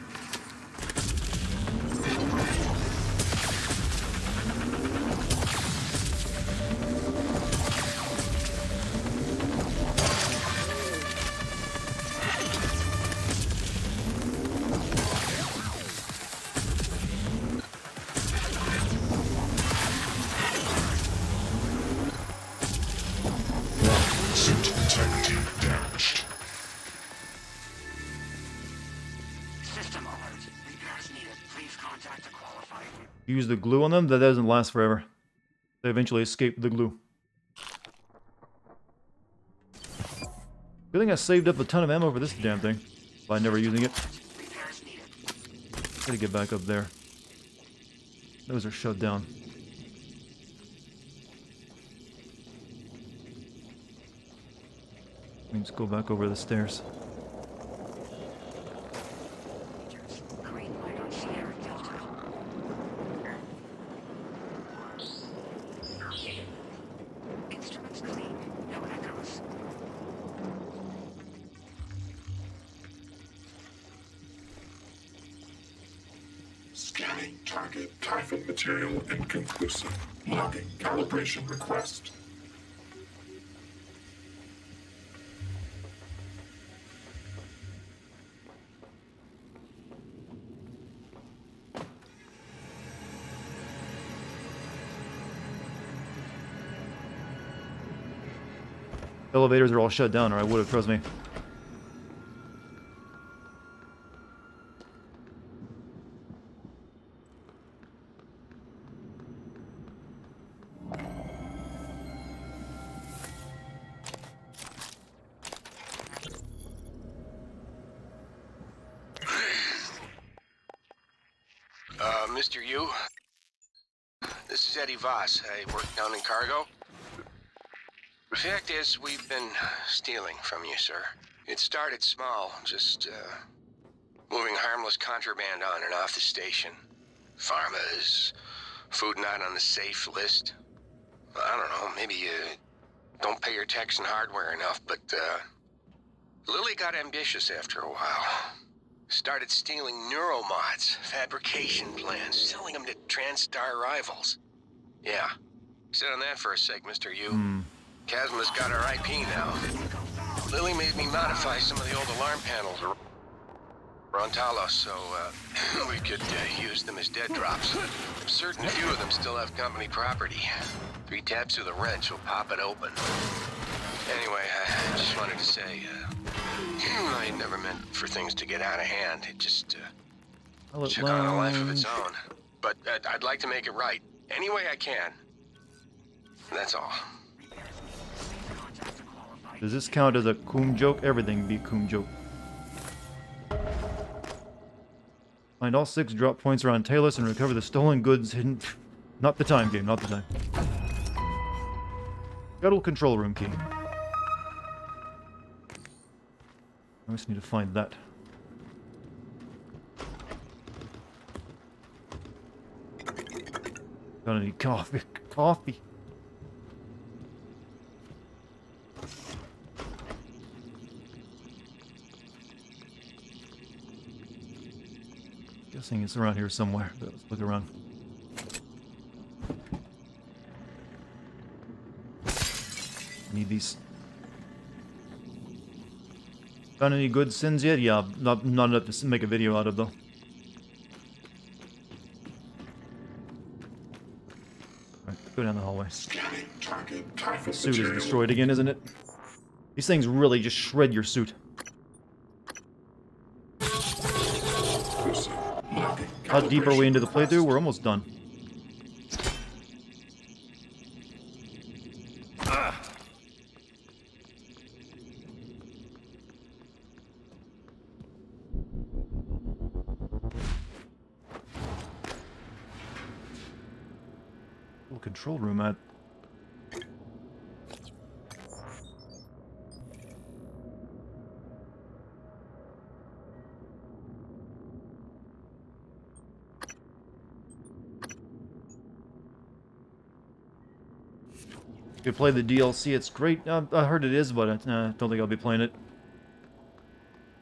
Use the glue on them, that doesn't last forever. They eventually escape the glue. Good thing I saved up a ton of ammo for this damn thing by never using it. Gotta get back up there. Those are shut down. Let's go back over the stairs. Scanning target Typhon material inconclusive. Logging calibration request. Elevators are all shut down, or I would have, trust me. Mr. Yu? This is Eddie Voss. I work down in cargo. The fact is, we've been stealing from you, sir. It started small, just, moving harmless contraband on and off the station. Pharmas, food not on the safe list. I don't know, maybe don't pay your tax and hardware enough, but, Lily got ambitious after a while. Started stealing neuromods, fabrication plans, selling them to TranStar rivals. Yeah. Sit on that for a sec, Mr. Yu. Chasma's got our IP now. Lily made me modify some of the old alarm panels around Talos, so we could use them as dead drops. I'm certain a few of them still have company property. 3 taps of the wrench will pop it open. Anyway, I just wanted to say, I never meant for things to get out of hand. It just took on a life of its own. But I'd like to make it right, any way I can. That's all. Does this count as a coom joke? Everything be coom joke. Find all 6 drop points around Talos and recover the stolen goods hidden. Not the time, game, not the time. Shuttle control room key. I just need to find that. Gonna need coffee. Coffee. Guessing it's around here somewhere, but let's look around. Need these. Found any good sins yet? Yeah, not enough to make a video out of though. Alright, go down the hallway. The suit is destroyed again, isn't it? These things really just shred your suit. How deep are we into the playthrough? We're almost done. Little control room at. You play the DLC, it's great. I heard it is, but I don't think I'll be playing it.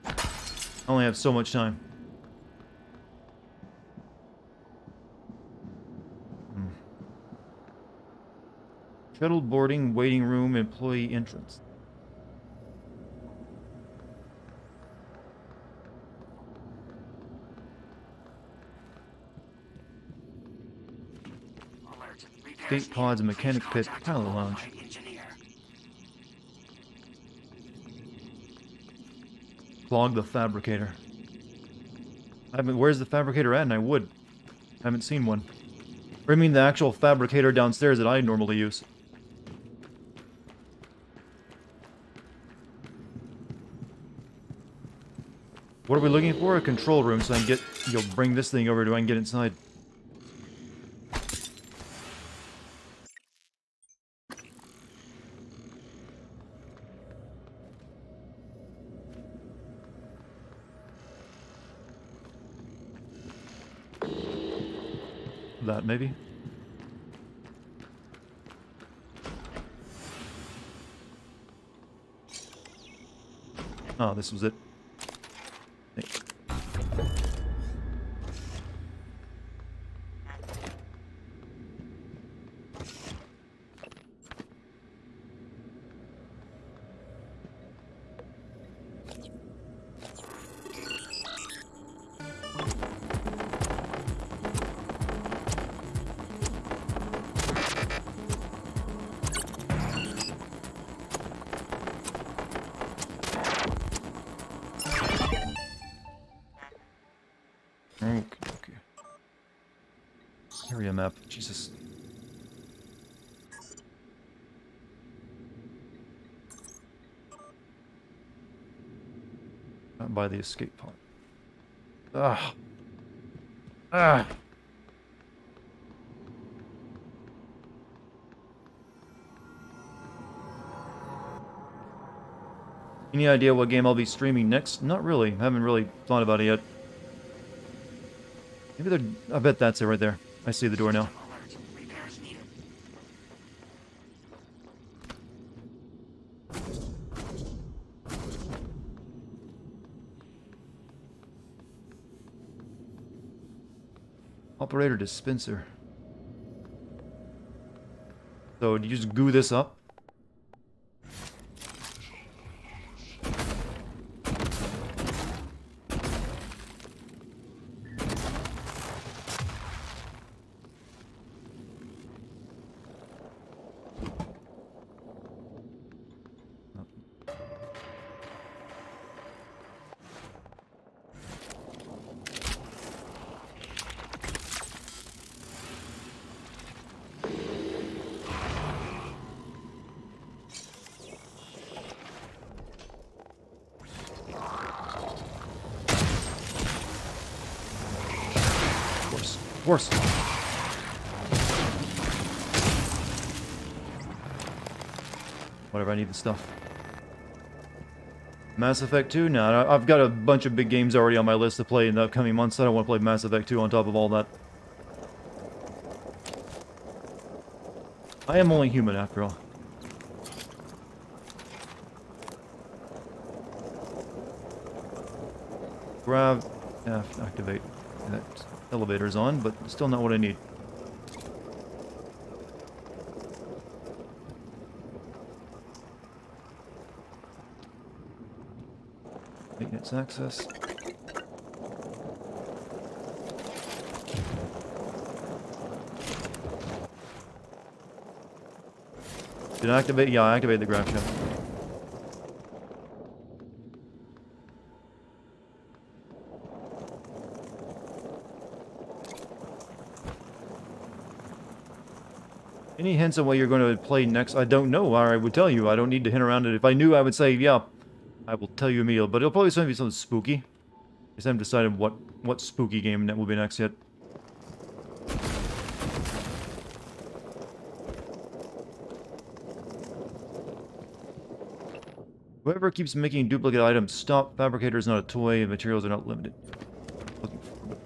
I only have so much time. Shuttle boarding, waiting room, employee entrance. Skate pods, mechanic pit, pilot lounge. Clog the fabricator. Where's the fabricator at? And I would. I haven't seen one. Or I mean the actual fabricator downstairs that I normally use. What are we looking for? A control room so I can get... You'll bring this thing over so I can get inside. That maybe. Oh, this was it. Area map, Jesus. Not by the escape pod. Ah. Ah. Any idea what game I'll be streaming next? Not really. Haven't really thought about it yet. Maybe they're... I bet that's it right there. I see the door now. Operator dispenser. So, do you just goo this up? Worse. Whatever, I need the stuff. Mass Effect 2? Nah, I've got a bunch of big games already on my list to play in the upcoming months. I don't want to play Mass Effect 2 on top of all that. I am only human, after all. Grav... F, activate. That elevator's on, but still not what I need. Maintenance access. Did I activate? Yeah, I activated the grav shaft. Any hints on what you're going to play next? I don't know, or I would tell you. I don't need to hint around it. If I knew, I would say, yeah, I will tell you immediately. But it'll probably be something spooky. I just haven't decided what spooky game that will be next yet. Whoever keeps making duplicate items, stop. Fabricator is not a toy, and materials are not limited.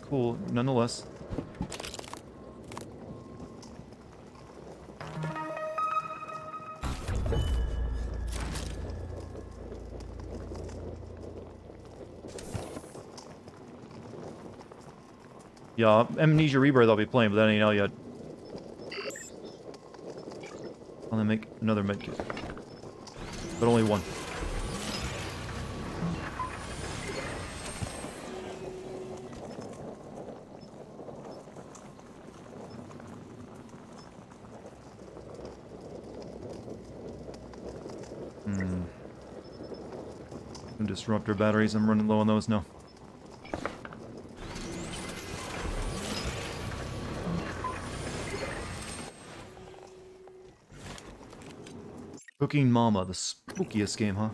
Cool, nonetheless. Yeah, Amnesia Rebirth I'll be playing, but that ain't out yet. I'll then make another medkit. But only one. Some disruptor batteries, I'm running low on those now. Cooking Mama, the spookiest game, huh?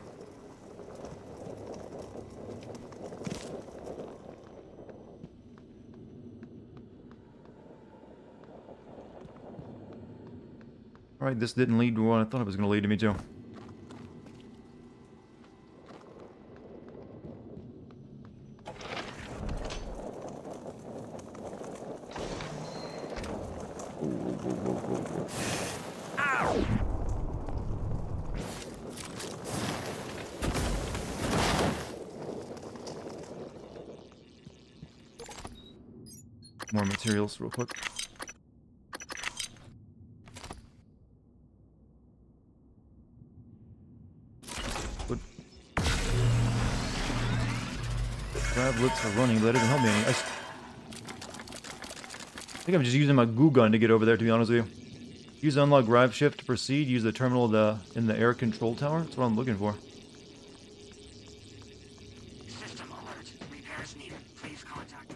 Alright, this didn't lead to what I thought it was going to lead to me to. More materials real quick. But grab lips are running, but that doesn't help me any. I think I'm just using my goo gun to get over there, to be honest with you. Use unlock drive shift to proceed. Use the terminal in the air control tower. That's what I'm looking for. System alert. Repairs needed. Please contact.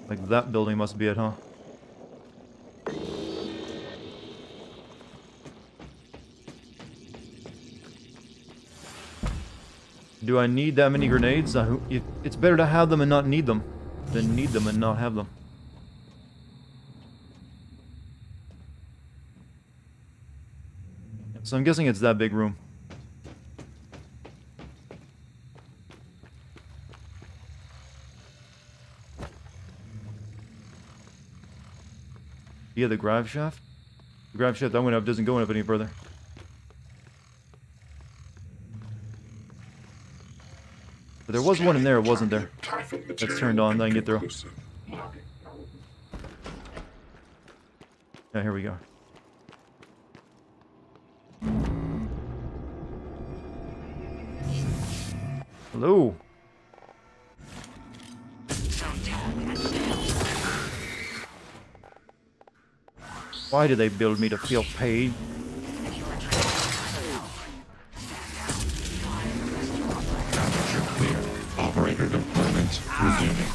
Like that building must be it, huh? Do I need that many grenades? It's better to have them and not need them than need them and not have them. So I'm guessing it's that big room. Yeah, the grav shaft? The grav shaft that went up doesn't go up any further. But there was one in there, wasn't there? That's turned on, I can get through. Yeah, here we go. Hello. Why do they build me to feel pain? Operator deployment resuming.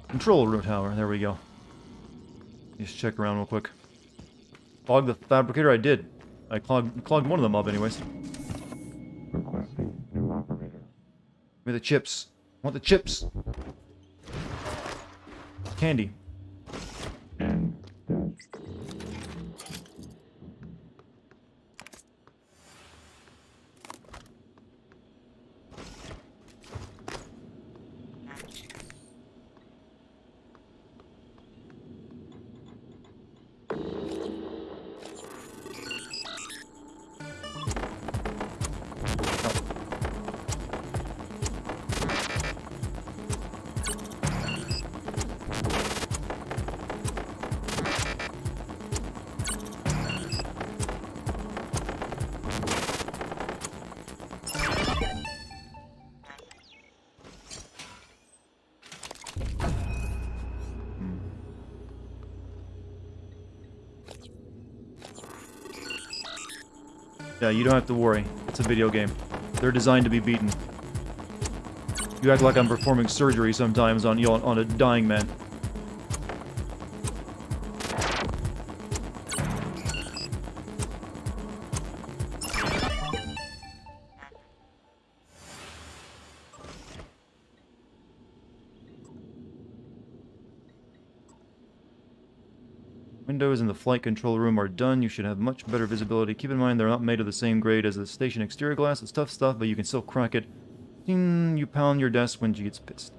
Control room tower, there we go. Just check around real quick. Clog the fabricator, I did. I clogged one of them up anyways. Requesting new operator. Give me the chips. I want the chips. Candy. And dead. Yeah, you don't have to worry. It's a video game. They're designed to be beaten. You act like I'm performing surgery sometimes on a dying man. Windows in the flight control room are done. You should have much better visibility. Keep in mind they're not made of the same grade as the station exterior glass. It's tough stuff, but you can still crack it. You pound your desk when she gets pissed.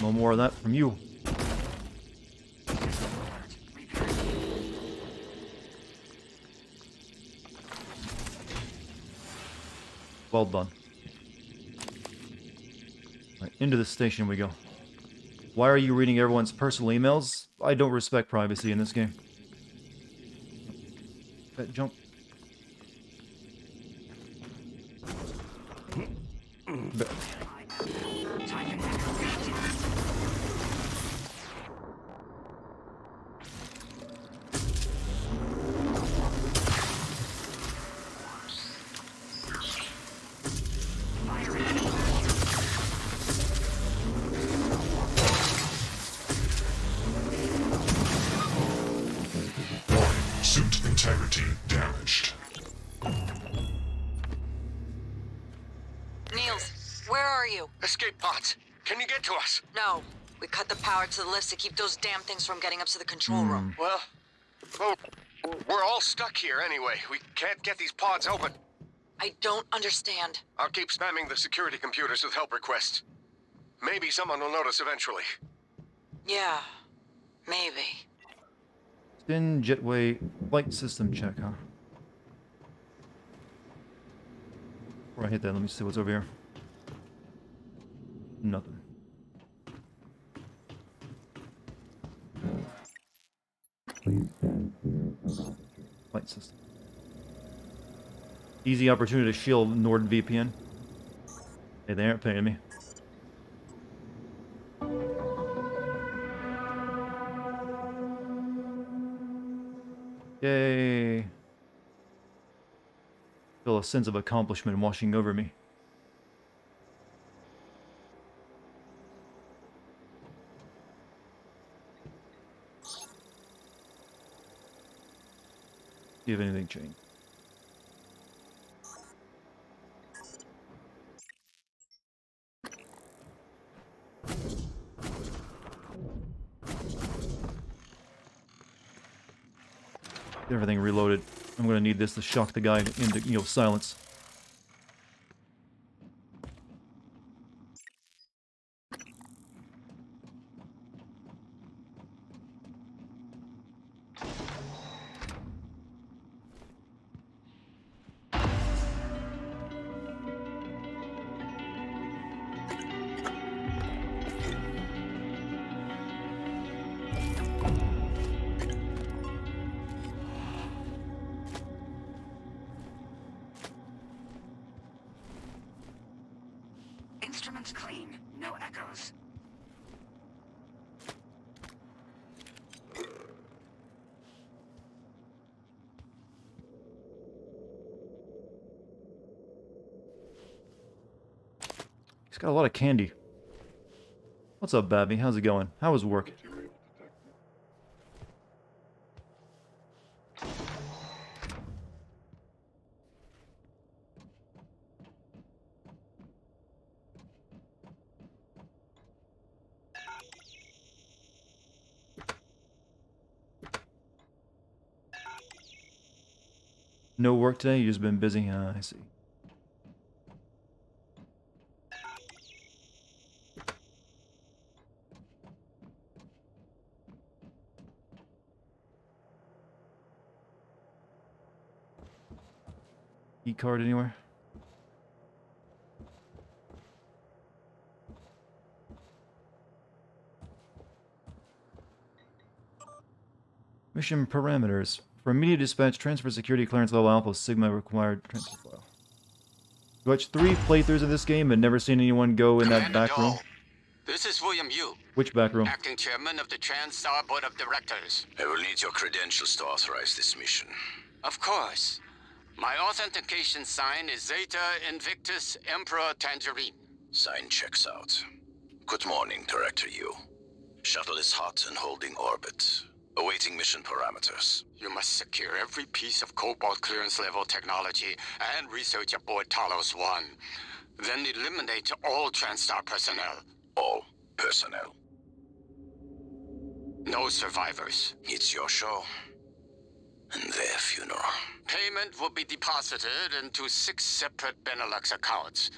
No more of that from you. Well done. Right, into the station we go. Why are you reading everyone's personal emails? I don't respect privacy in this game. That jump. Suit integrity damaged. Niels, where are you? Escape pods. Can you get to us? No. We cut the power to the lifts to keep those damn things from getting up to the control room. Well, we're all stuck here anyway. We can't get these pods open. I don't understand. I'll keep spamming the security computers with help requests. Maybe someone will notice eventually. Yeah, maybe. Spin jetway flight system check, huh? Before I hit that, let me see what's over here. Nothing. Please stand clear. Flight system. Easy opportunity to shield NordVPN. Hey, they aren't paying me. Yay. Feel a sense of accomplishment washing over me. See if anything changed. Everything reloaded. I'm gonna need this to shock the guy into, you know, silence. Instruments clean. No echoes. He's got a lot of candy. What's up, Babby? How's it going? How was work? No work today? You've just been busy? I see. Key card anywhere? Mission parameters. For immediate dispatch, transfer security clearance level Alpha Sigma required transfer file. Watched 3 playthroughs of this game but never seen anyone go in that back room. This is William Yu. Which back room? Acting chairman of the TranStar Board of Directors. I will need your credentials to authorize this mission. Of course. My authentication sign is Zeta Invictus Emperor Tangerine. Sign checks out. Good morning, Director Yu. Shuttle is hot and holding orbit. Awaiting mission parameters. You must secure every piece of Cobalt clearance level technology and research aboard Talos 1. Then eliminate all TranStar personnel. All personnel. No survivors. It's your show. And their funeral. Payment will be deposited into 6 separate Benelux accounts.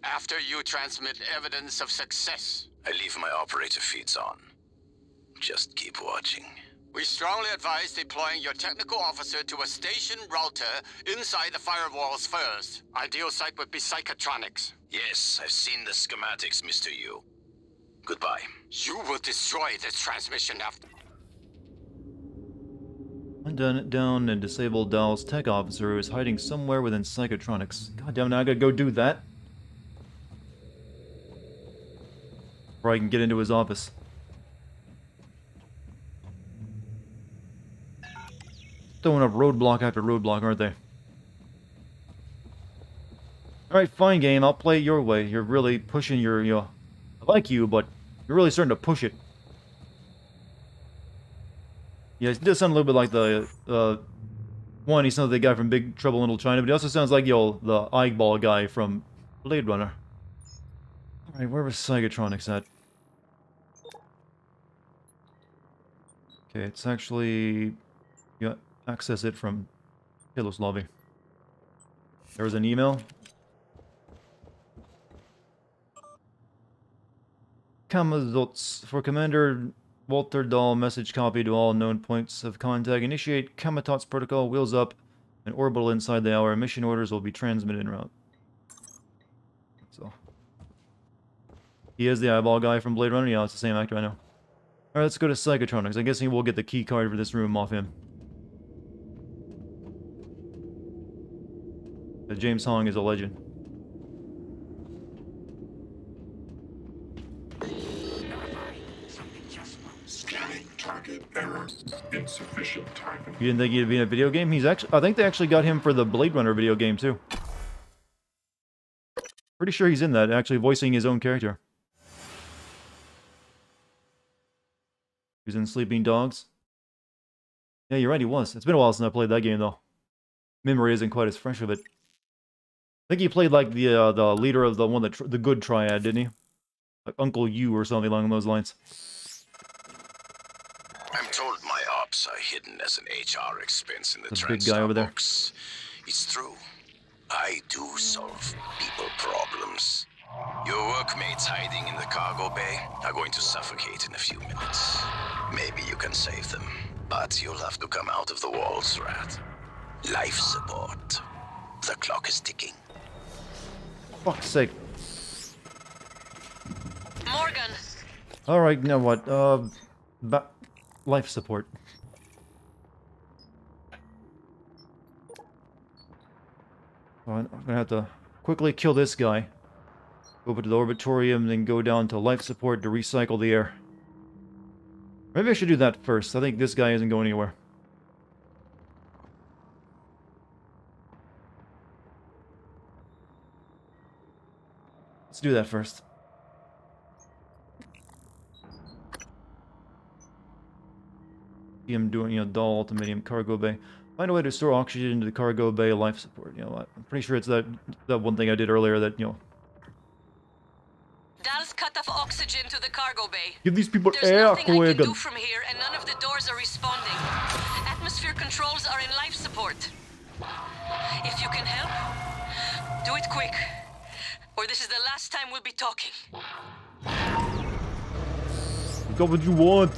After you transmit evidence of success. I leave my operator feeds on. Just keep watching. We strongly advise deploying your technical officer to a station router inside the firewalls first. Ideal site would be Psychotronics. Yes, I've seen the schematics, Mr. Yu. Goodbye. You will destroy this transmission after... Hunt down and disable Dahl's tech officer who is hiding somewhere within Psychotronics. God damn, now I gotta go do that. Or I can get into his office. Throwing up roadblock after roadblock, aren't they? Alright, fine game, I'll play it your way. You're really pushing your, you know... I like you, but you're really starting to push it. Yeah, it does sound a little bit like the, one, he sounds like the guy from Big Trouble in Little China, but he also sounds like, yo, the eyeball guy from Blade Runner. Alright, where was Psychotronics at? Okay, it's actually... Yeah, access it from Talos lobby. There was an email. Kamazots for Commander Walter Dahl, message copy to all known points of contact. Initiate Kamatots protocol, wheels up, and orbital inside the hour. Mission orders will be transmitted en route. So, he is the eyeball guy from Blade Runner. Yeah, it's the same actor, I know. Alright, let's go to Psychotronics. I'm guessing we'll get the key card for this room off him. But James Hong is a legend. Scanning target error. Insufficient time. You didn't think he'd be in a video game? He's actually... I think they actually got him for the Blade Runner video game, too. Pretty sure he's in that, actually voicing his own character. He was in Sleeping Dogs. Yeah, you're right, he was. It's been a while since I played that game, though. Memory isn't quite as fresh of it. I think he played, like, the leader of the good triad, didn't he? Like Uncle Yu or something along those lines. I'm told my op perhaps are hidden as an HR expense in the big guy over there. books. It's true. I do solve people problems. Your workmates hiding in the cargo bay are going to suffocate in a few minutes. Maybe you can save them, but you'll have to come out of the walls, Rat. Life support. The clock is ticking. Fuck's sake. Morgan! Alright, now what? Life support. I'm gonna have to quickly kill this guy. Go over to the orbitorium, then go down to life support to recycle the air. Maybe I should do that first. I think this guy isn't going anywhere. Let's do that first. See him doing, dull ultimatum cargo bay. Find a way to store oxygen into the cargo bay life support. I'm pretty sure it's that one thing I did earlier that, Dal's cut off oxygen to the cargo bay. Give these people There's air, nothing I can Koegan. do from here, and none of the doors are responding. Atmosphere controls are in life support. If you can help, do it quick, or this is the last time we'll be talking. Got what you want.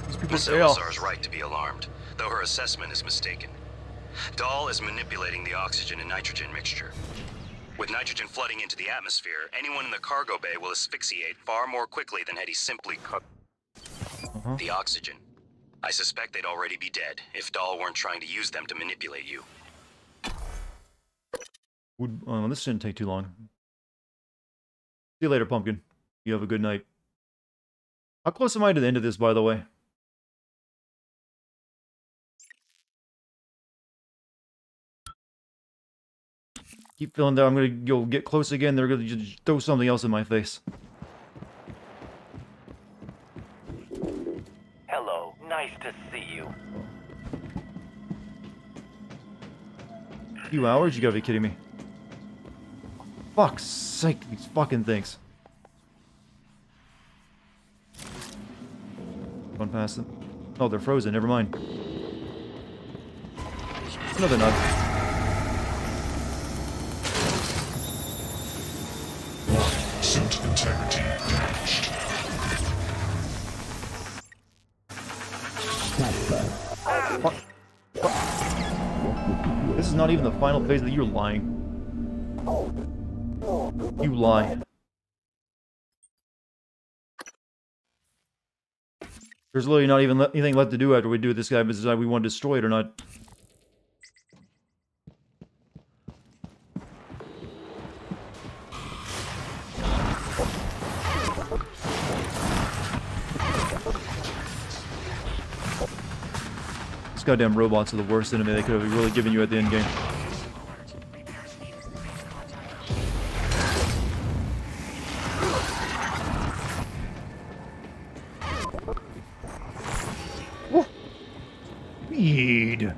These people Miss air. Elazar is right to be alarmed, though her assessment is mistaken. Dahl is manipulating the oxygen and nitrogen mixture. With nitrogen flooding into the atmosphere, anyone in the cargo bay will asphyxiate far more quickly than had he simply cut the oxygen. I suspect they'd already be dead if Dahl weren't trying to use them to manipulate you. This shouldn't take too long. See you later, Pumpkin. You have a good night. How close am I to the end of this, by the way? Keep feeling that I'm gonna go get close again. They're gonna just throw something else in my face. Hello, nice to see you. A few hours? You gotta be kidding me. Fuck's sake, these fucking things. Going past them. Oh, they're frozen. Never mind. No, they're not. Suit integrity damaged. Fuck. This is not even the final phase that you're lying. You lie. There's literally not even anything left to do after we do this guy, but decide we want to destroy it or not. These goddamn robots are the worst enemy they could have really given you at the end game. Speed.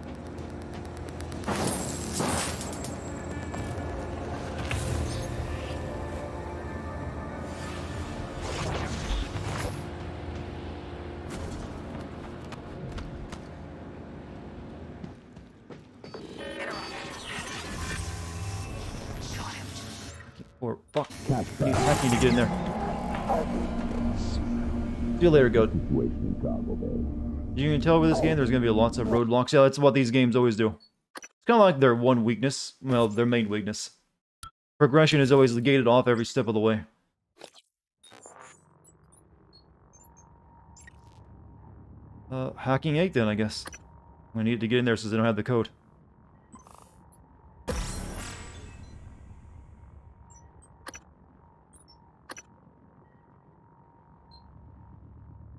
Or fuck. I need to get in there. See you later, goat. You can tell with this game there's going to be lots of roadblocks. Yeah, that's what these games always do. It's kind of like their one weakness. Well, their main weakness. Progression is always gated off every step of the way. Hacking 8 then, I guess. I need to get in there since I don't have the code.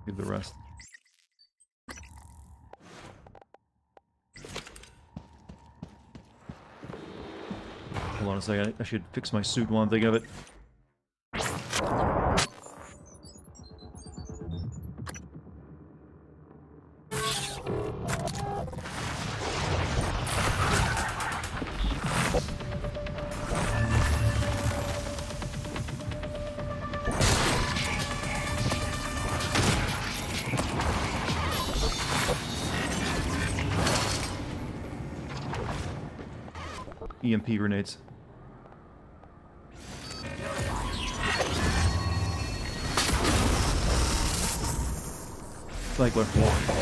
Leave the rest. Hold on a second, I should fix my suit while I'm thinking of it. EMP grenades. Cycler.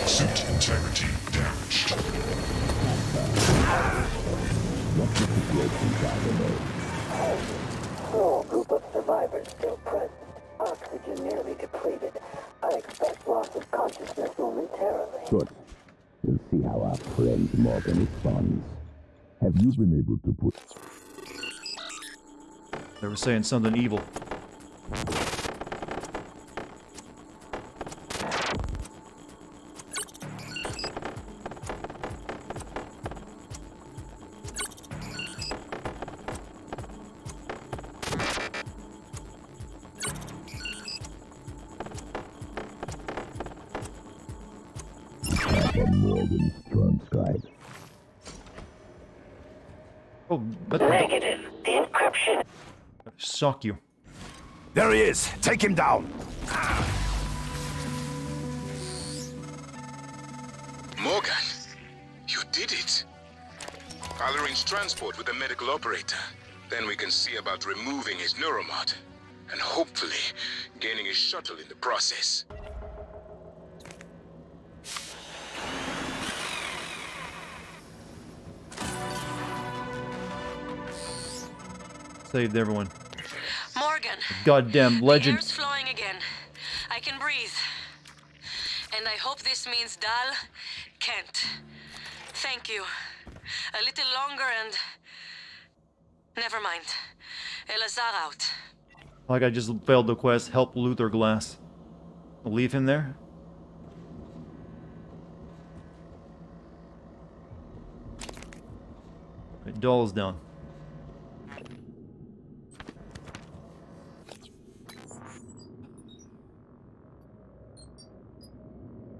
Suit integrity damaged. Small group of survivors still present. Oxygen nearly depleted. I expect loss of consciousness momentarily. Good. We'll see how our friend Morgan responds. Have you been able to put... They were saying something evil. Oh, but negative. The encryption. Shock you. There he is. Take him down. Morgan, you did it. I'll arrange transport with the medical operator. Then we can see about removing his neuromod. And hopefully, gaining his shuttle in the process. Saved everyone. Morgan. Goddamn legend. The air's flowing again. I can breathe. And I hope this means Dal can't. Thank you. A little longer and... Never mind. Elazar out. Like I just failed the quest, help Luther Glass. Leave him there? Right, Doll's down.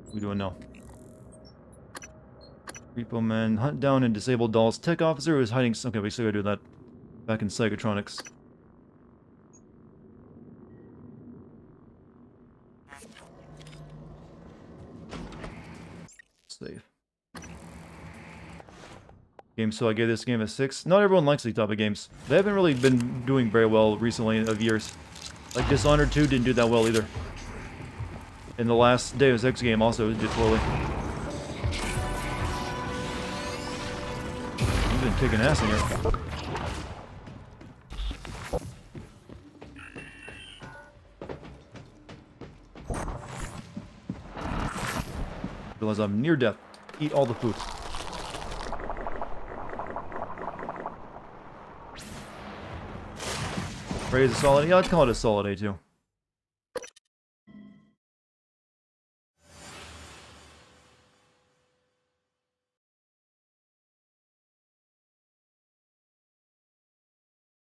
What are we doing now? Repo Man, hunt down and disable Doll's tech officer who is hiding... Okay, we still gotta do that back in Psychotronics. Save. Game, so I gave this game a 6. Not everyone likes these type of games. They haven't really been doing very well recently of years. Like Dishonored 2 didn't do that well either. And the last Deus Ex game also did poorly. You've been kicking ass in here. Realize I'm near death. Eat all the food. Praise a solid A. Yeah, I'd call it a solid A too.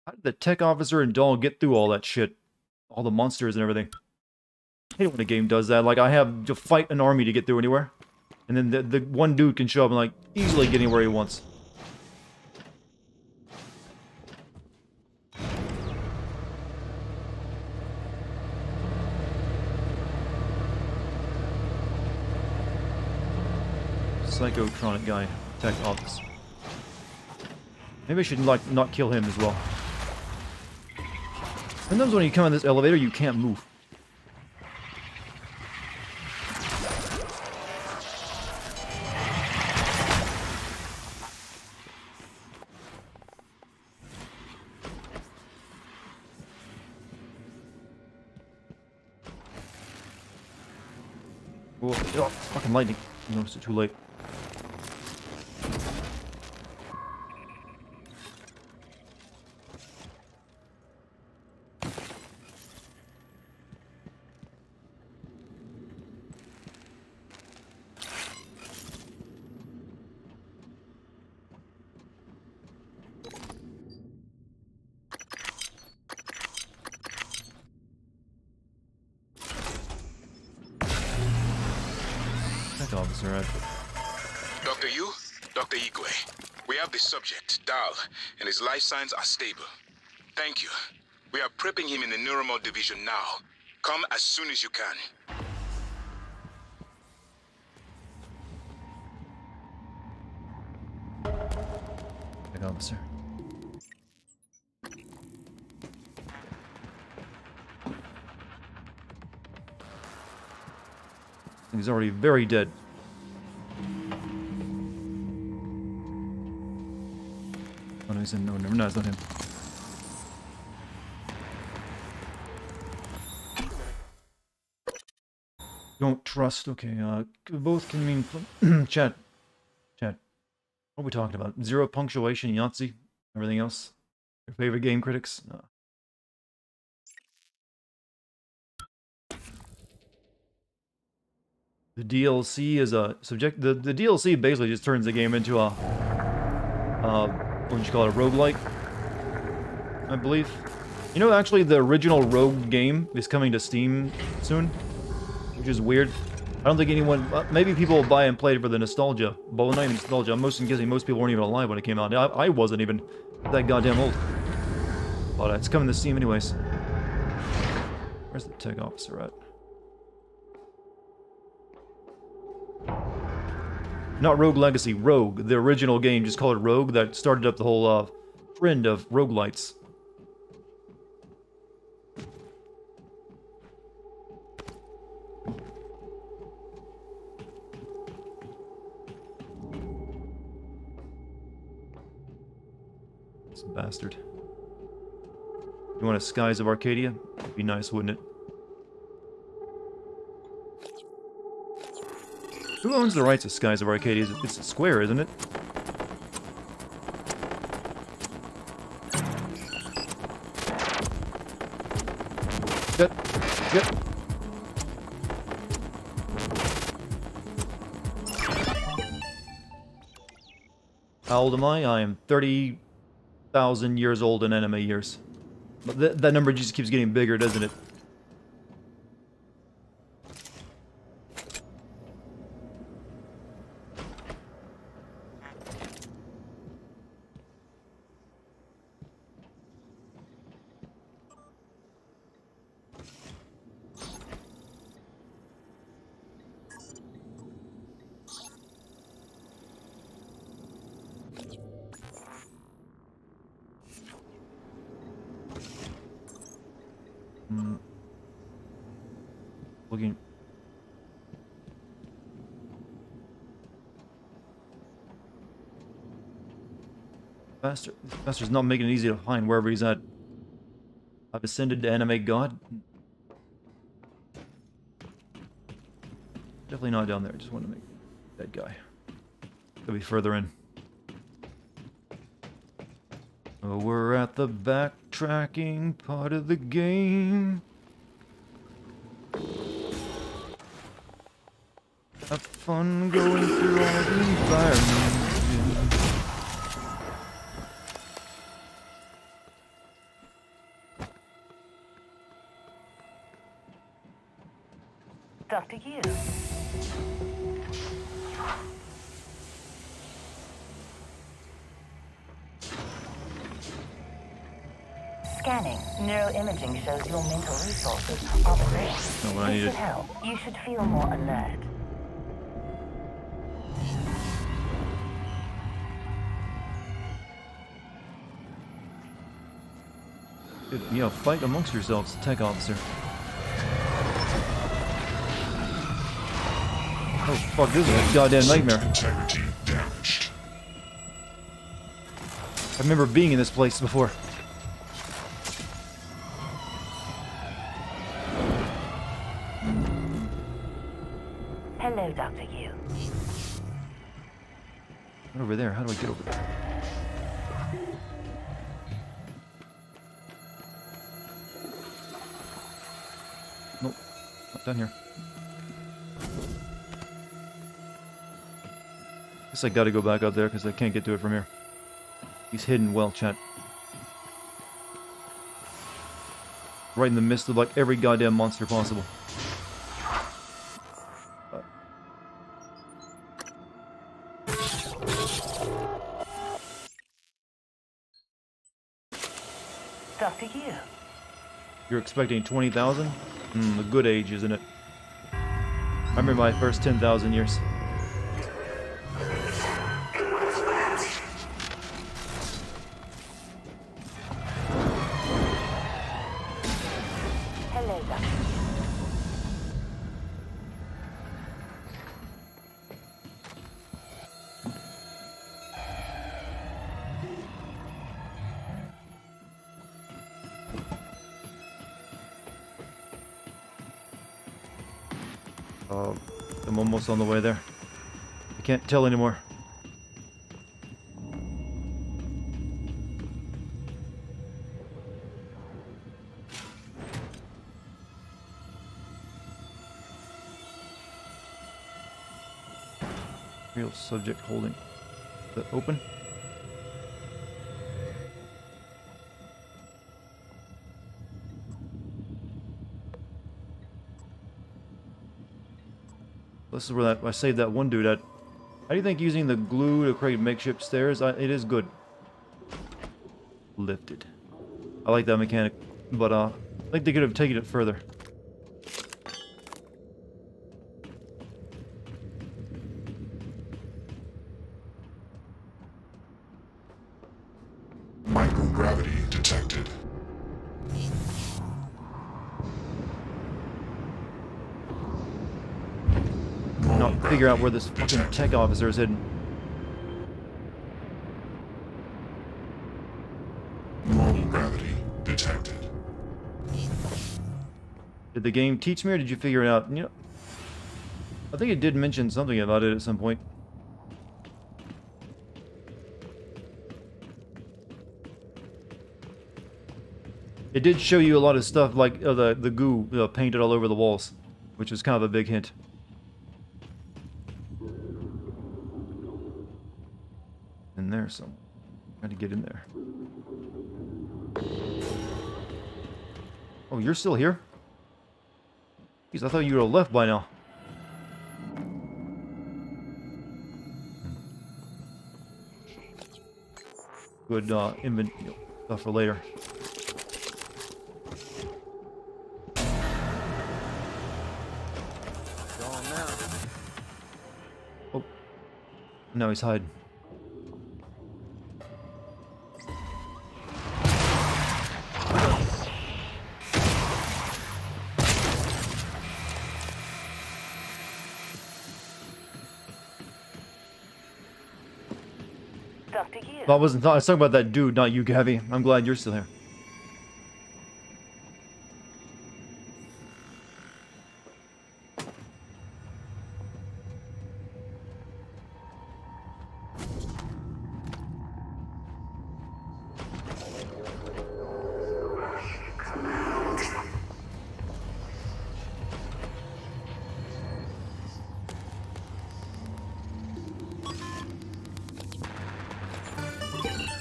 How did the tech officer and Doll get through all that shit? All the monsters and everything. I hate when a game does that. Like, I have to fight an army to get through anywhere. And then the one dude can show up and, like, easily get anywhere he wants. Psychotronic guy. Tech office. Maybe I should, like, not kill him as well. Sometimes when you come in this elevator, you can't move. Oh, fucking lightning. I noticed it too late. Officer, right? Dr. Yu, Dr. Igwe, we have the subject, Dal, and his life signs are stable. Thank you. We are prepping him in the Neuromod division now. Come as soon as you can. Tech officer. He's already very dead. Oh no, he's in. No, never mind. It's not him. Don't trust. Okay, both can mean chat. What are we talking about? Zero punctuation, Yahtzee, everything else. Your favorite game critics? No. The DLC is a subject. The DLC basically just turns the game into a what would you call it? A roguelike, I believe. You know, actually, the original Rogue game is coming to Steam soon, which is weird. I don't think anyone... maybe people will buy and play it for the nostalgia. But not even nostalgia. I'm guessing most people weren't even alive when it came out. I wasn't even that goddamn old. But it's coming to Steam anyways. Where's the tech officer at? Not Rogue Legacy, Rogue. The original game, just called it Rogue, that started up the whole trend of roguelites. This bastard. You want a Skies of Arcadia? That'd be nice, wouldn't it? Who owns the rights to Skies of Arcadia? It's Square, isn't it? Get. How old am I? I am 30,000 years old in anime years. But that number just keeps getting bigger, doesn't it? Looking. Bastard's not making it easy to find wherever he's at. I've ascended to anime god. Definitely not down there. I just want to make that guy. Could be further in. Oh, we're at the backtracking part of the game. Have fun going through all the environments. Dr. Yu. Scanning. Neuroimaging shows your mental resources are at risk. Not what I This needed. should help. You should feel more alert. You know, fight amongst yourselves, tech officer. Oh fuck, this is a goddamn nightmare. Integrity damaged. I remember being in this place before. Hello, Dr. Yu. Over there, how do I get over there? Nope, not down here. Guess I gotta go back up there because I can't get to it from here. He's hidden well, chat. Right in the midst of like every goddamn monster possible. Dr. Yu. You're expecting 20,000? A good age, isn't it? I remember my first 10,000 years. Hello, Dr. Yu. I'm almost on the way there. I can't tell anymore. Real subject holding. Is that open? This is where that I saved that one dude at. How do you think using the glue to create makeshift stairs? It is good. Lifted. I like that mechanic, but I think they could have taken it further. Microgravity detected. Not figure out where this fucking tech officer is hidden. Normal gravity detected. Did the game teach me, or did you figure it out? You know, I think it did mention something about it at some point. It did show you a lot of stuff, like the goo painted all over the walls, which was kind of a big hint. In there somewhere. Trying to get in there. Oh, you're still here? Jeez, I thought you would have left by now. Good inventory stuff for later. Oh, now he's hiding. I was talking about that dude, not you, Gavi. I'm glad you're still here.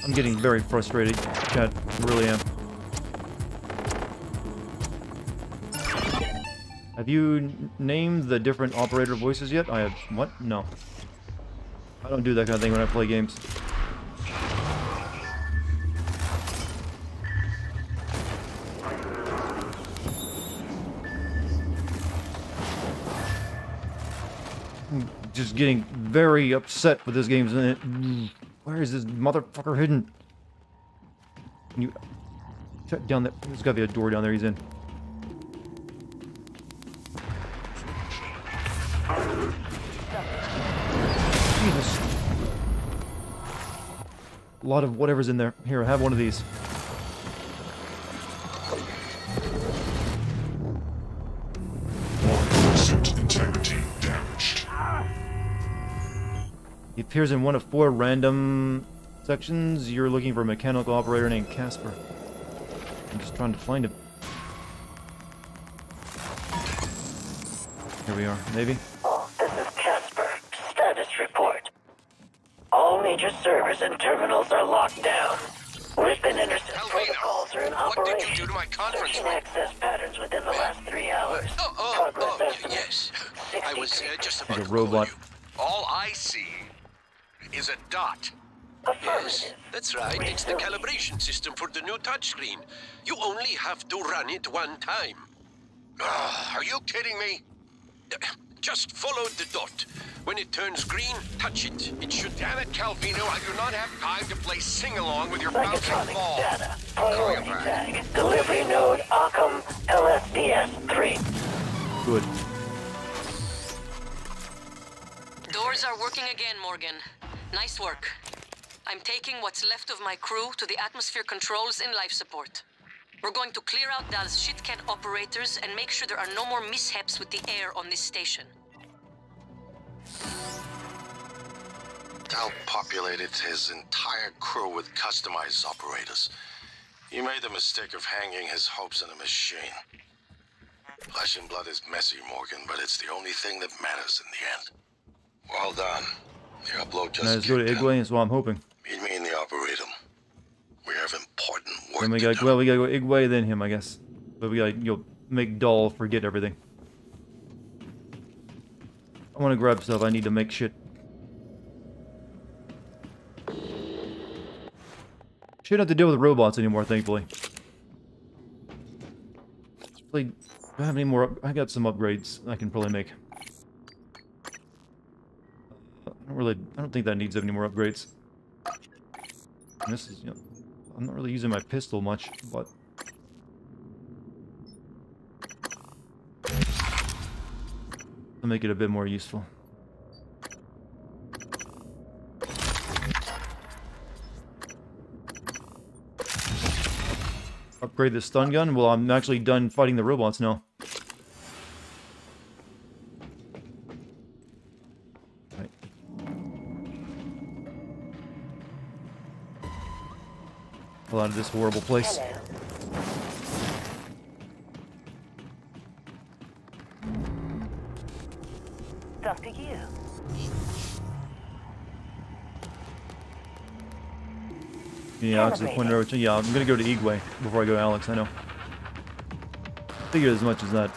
I'm getting very frustrated, chat. Really am. Have you named the different operator voices yet? I have. What? No. I don't do that kind of thing when I play games. I'm just getting very upset with this game's in it. Where is this motherfucker hidden? Can you check down there? There's gotta be a door down there he's in. Jesus. A lot of whatever's in there. Here, have one of these. Integrity damaged. He appears in one of 4 random sections. You're looking for a mechanical operator named Casper. I'm just trying to find him. Here we are, maybe. This is Casper. Status report. All major servers and terminals are locked down. Rift-and intercept protocols are in operation. What did you do to my conference room? Access patterns within the last 3 hours. Yes. I was just about like a robot. All I see is a dot. Yes, that's right. It's the calibration system for the new touchscreen. You only have to run it one time. Are you kidding me? Just follow the dot. When it turns green, touch it. It should... Damn it, Calvino, I do not have time to play sing-along with your bouncing ball. Data. Priority tag. Delivery node Occam LSDS-3. Good. Doors are working again, Morgan. Nice work. I'm taking what's left of my crew to the atmosphere controls and life support. We're going to clear out Dal's shit-can operators and make sure there are no more mishaps with the air on this station. Tal populated his entire crew with customized operators. He made the mistake of hanging his hopes on a machine. Flesh and blood is messy, Morgan, but it's the only thing that matters in the end. Well done. The upload just Let's go to Igwe, that's what I'm hoping. Meet me in the Arboretum. We have important work Then we gotta, well, we gotta go Igwe, then him, I guess. But we gotta, make Doll forget everything. I wanna grab stuff, I need to make shit. Shouldn't have to deal with robots anymore, thankfully. Like, do I have any more? I got some upgrades I can probably make. I don't think that needs any more upgrades. And this is, I'm not really using my pistol much, but to make it a bit more useful. Upgrade the stun gun? Well, I'm actually done fighting the robots now. Right. Pull out of this horrible place. Dartigan. Yeah, Alex is pointed over to. Yeah, I'm gonna go to Igwe before I go to Alex. I know. Figured as much as that.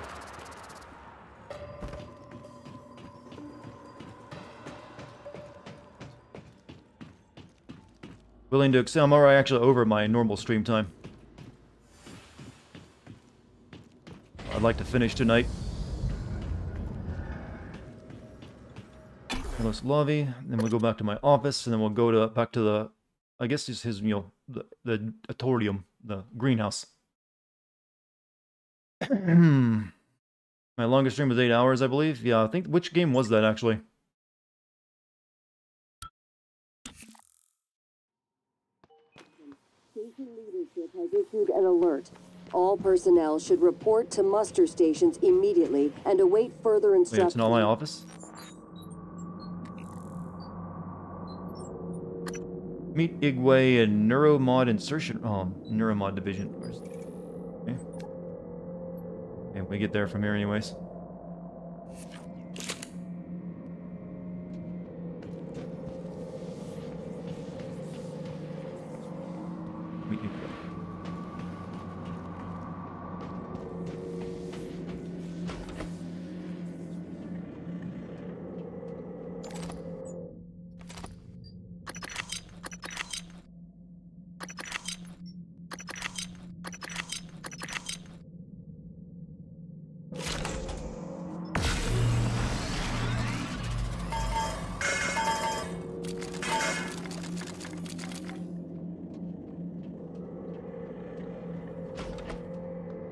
Willing to accept. I'm already actually over my normal stream time. I'd like to finish tonight. Carlos Lobby. Then we'll go back to my office, and then we'll go back to the. I guess it's his, the auditorium, the greenhouse. My longest stream was 8 hours, I believe. Yeah, I think, which game was that, actually? Station leadership has issued an alert. All personnel should report to muster stations immediately and await further Wait, instructions. it's not my office? Meet Igwe and Neuromod insertion. Oh, Neuromod division. Where's okay. Okay, we get there from here, anyways. Meet Igwe.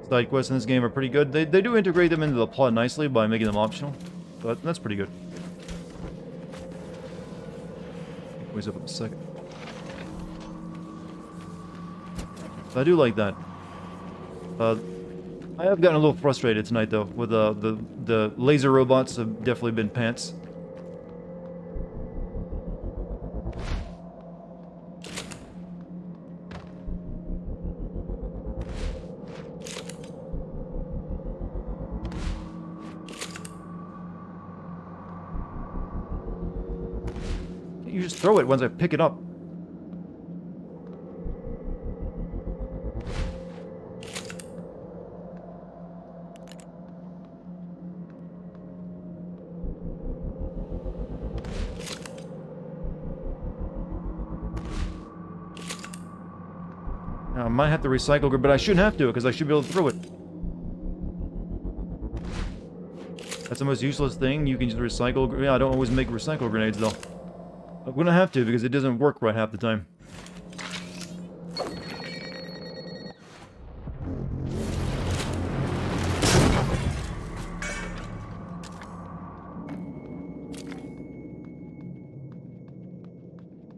Side quests in this game are pretty good. They do integrate them into the plot nicely by making them optional, but that's pretty good. Wait up a second. I do like that. I have gotten a little frustrated tonight though with the laser robots have definitely been pants. You just throw it once I pick it up. Now, I might have to recycle, but I shouldn't have to because I should be able to throw it. That's the most useless thing. You can just recycle. Yeah, I don't always make recycle grenades though. I'm gonna have to because it doesn't work right half the time.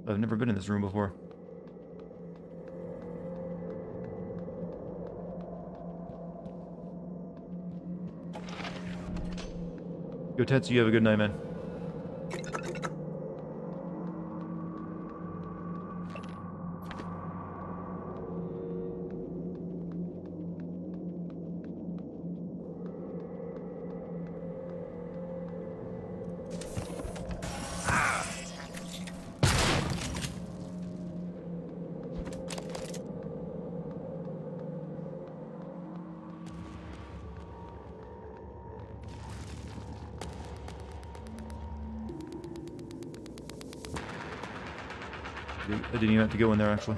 I've never been in this room before. Yo, Tetsu, you have a good night, man. I didn't even have to go in there, actually.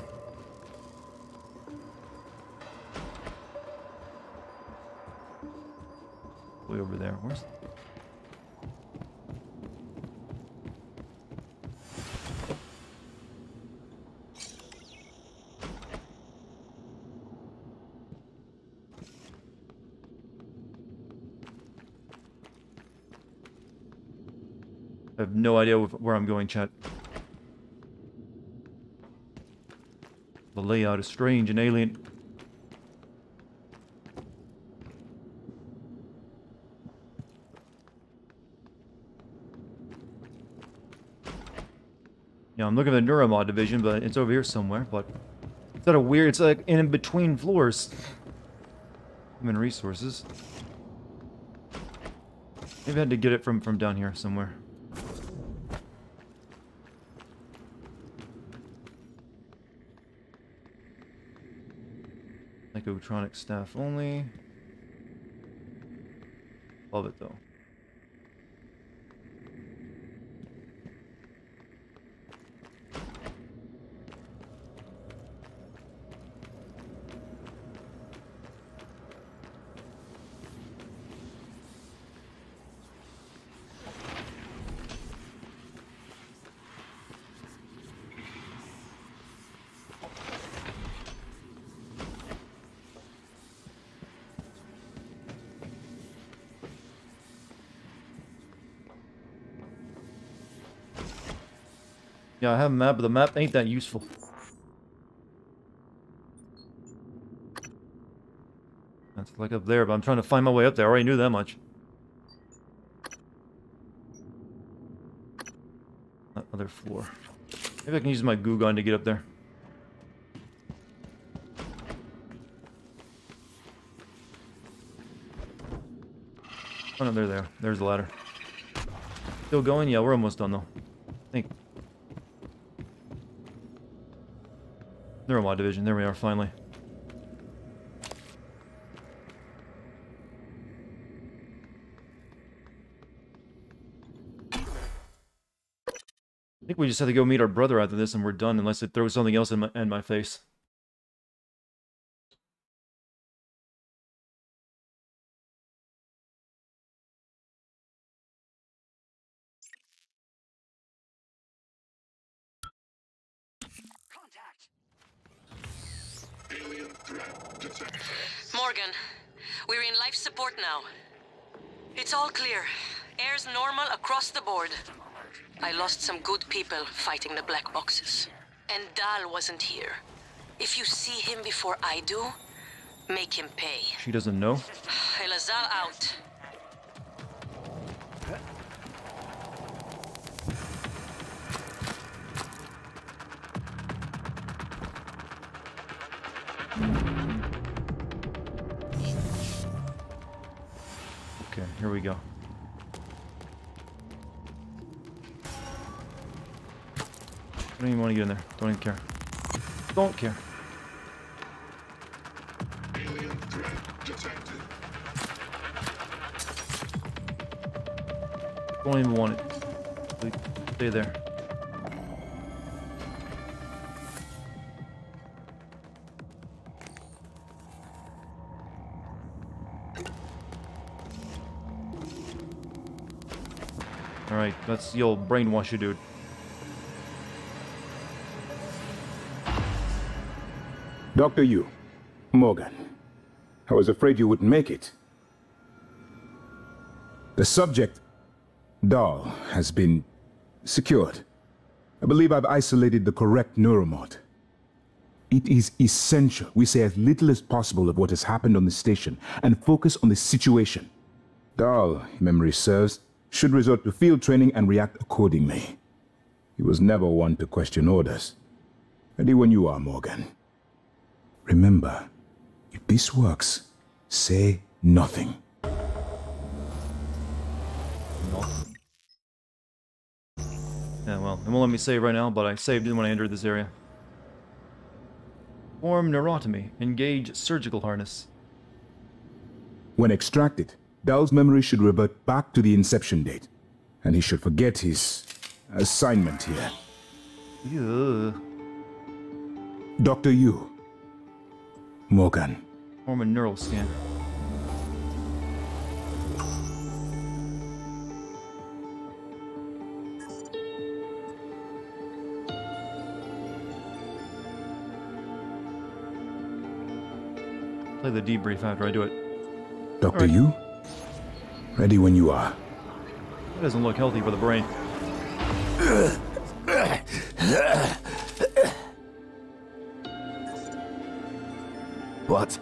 Way over there. Where's... I have no idea where I'm going, chat. The layout is strange and alien. Yeah, I'm looking at the Neuromod division, but it's over here somewhere. But it's not a weird. It's like in between floors. Human resources. Maybe I had to get it from down here somewhere. Psychotronic staff only. Love it though. Yeah, I have a map, but the map ain't that useful. That's like up there, but I'm trying to find my way up there. I already knew that much. That other floor. Maybe I can use my goo gun to get up there. Oh no, they're there. There's the ladder. Still going? Yeah, we're almost done though. I think. Neuromod division. There we are, finally. I think we just have to go meet our brother after this and we're done, unless it throws something else in my face. Morgan, we're in life support now. It's all clear. Air's normal across the board. I lost some good people fighting the black boxes. And Dal wasn't here. If you see him before I do, make him pay. She doesn't know? Elazar out. Okay, here we go. Don't even want to get in there. Don't even care. Don't care. Alien threat detected. Don't even want it. Please, stay there. Alright, that's the old brainwash you, dude. Dr. Yu, Morgan, I was afraid you wouldn't make it. The subject, Dahl, has been secured. I believe I've isolated the correct neuromod. It is essential we say as little as possible of what has happened on the station and focus on the situation. Dahl, if memory serves, should resort to field training and react accordingly. He was never one to question orders. Ready when you are, Morgan. Remember, if this works, say nothing. Nothing. Yeah, well, it won't let me save right now, but I saved it when I entered this area. Form neurotomy. Engage surgical harness. When extracted, Dahl's memory should revert back to the inception date, and he should forget his assignment here. Ew. Dr. Yu. Morgan. Form a neural scan. Play the debrief after I do it. Dr. Yu? Ready when you are. That doesn't look healthy for the brain. What?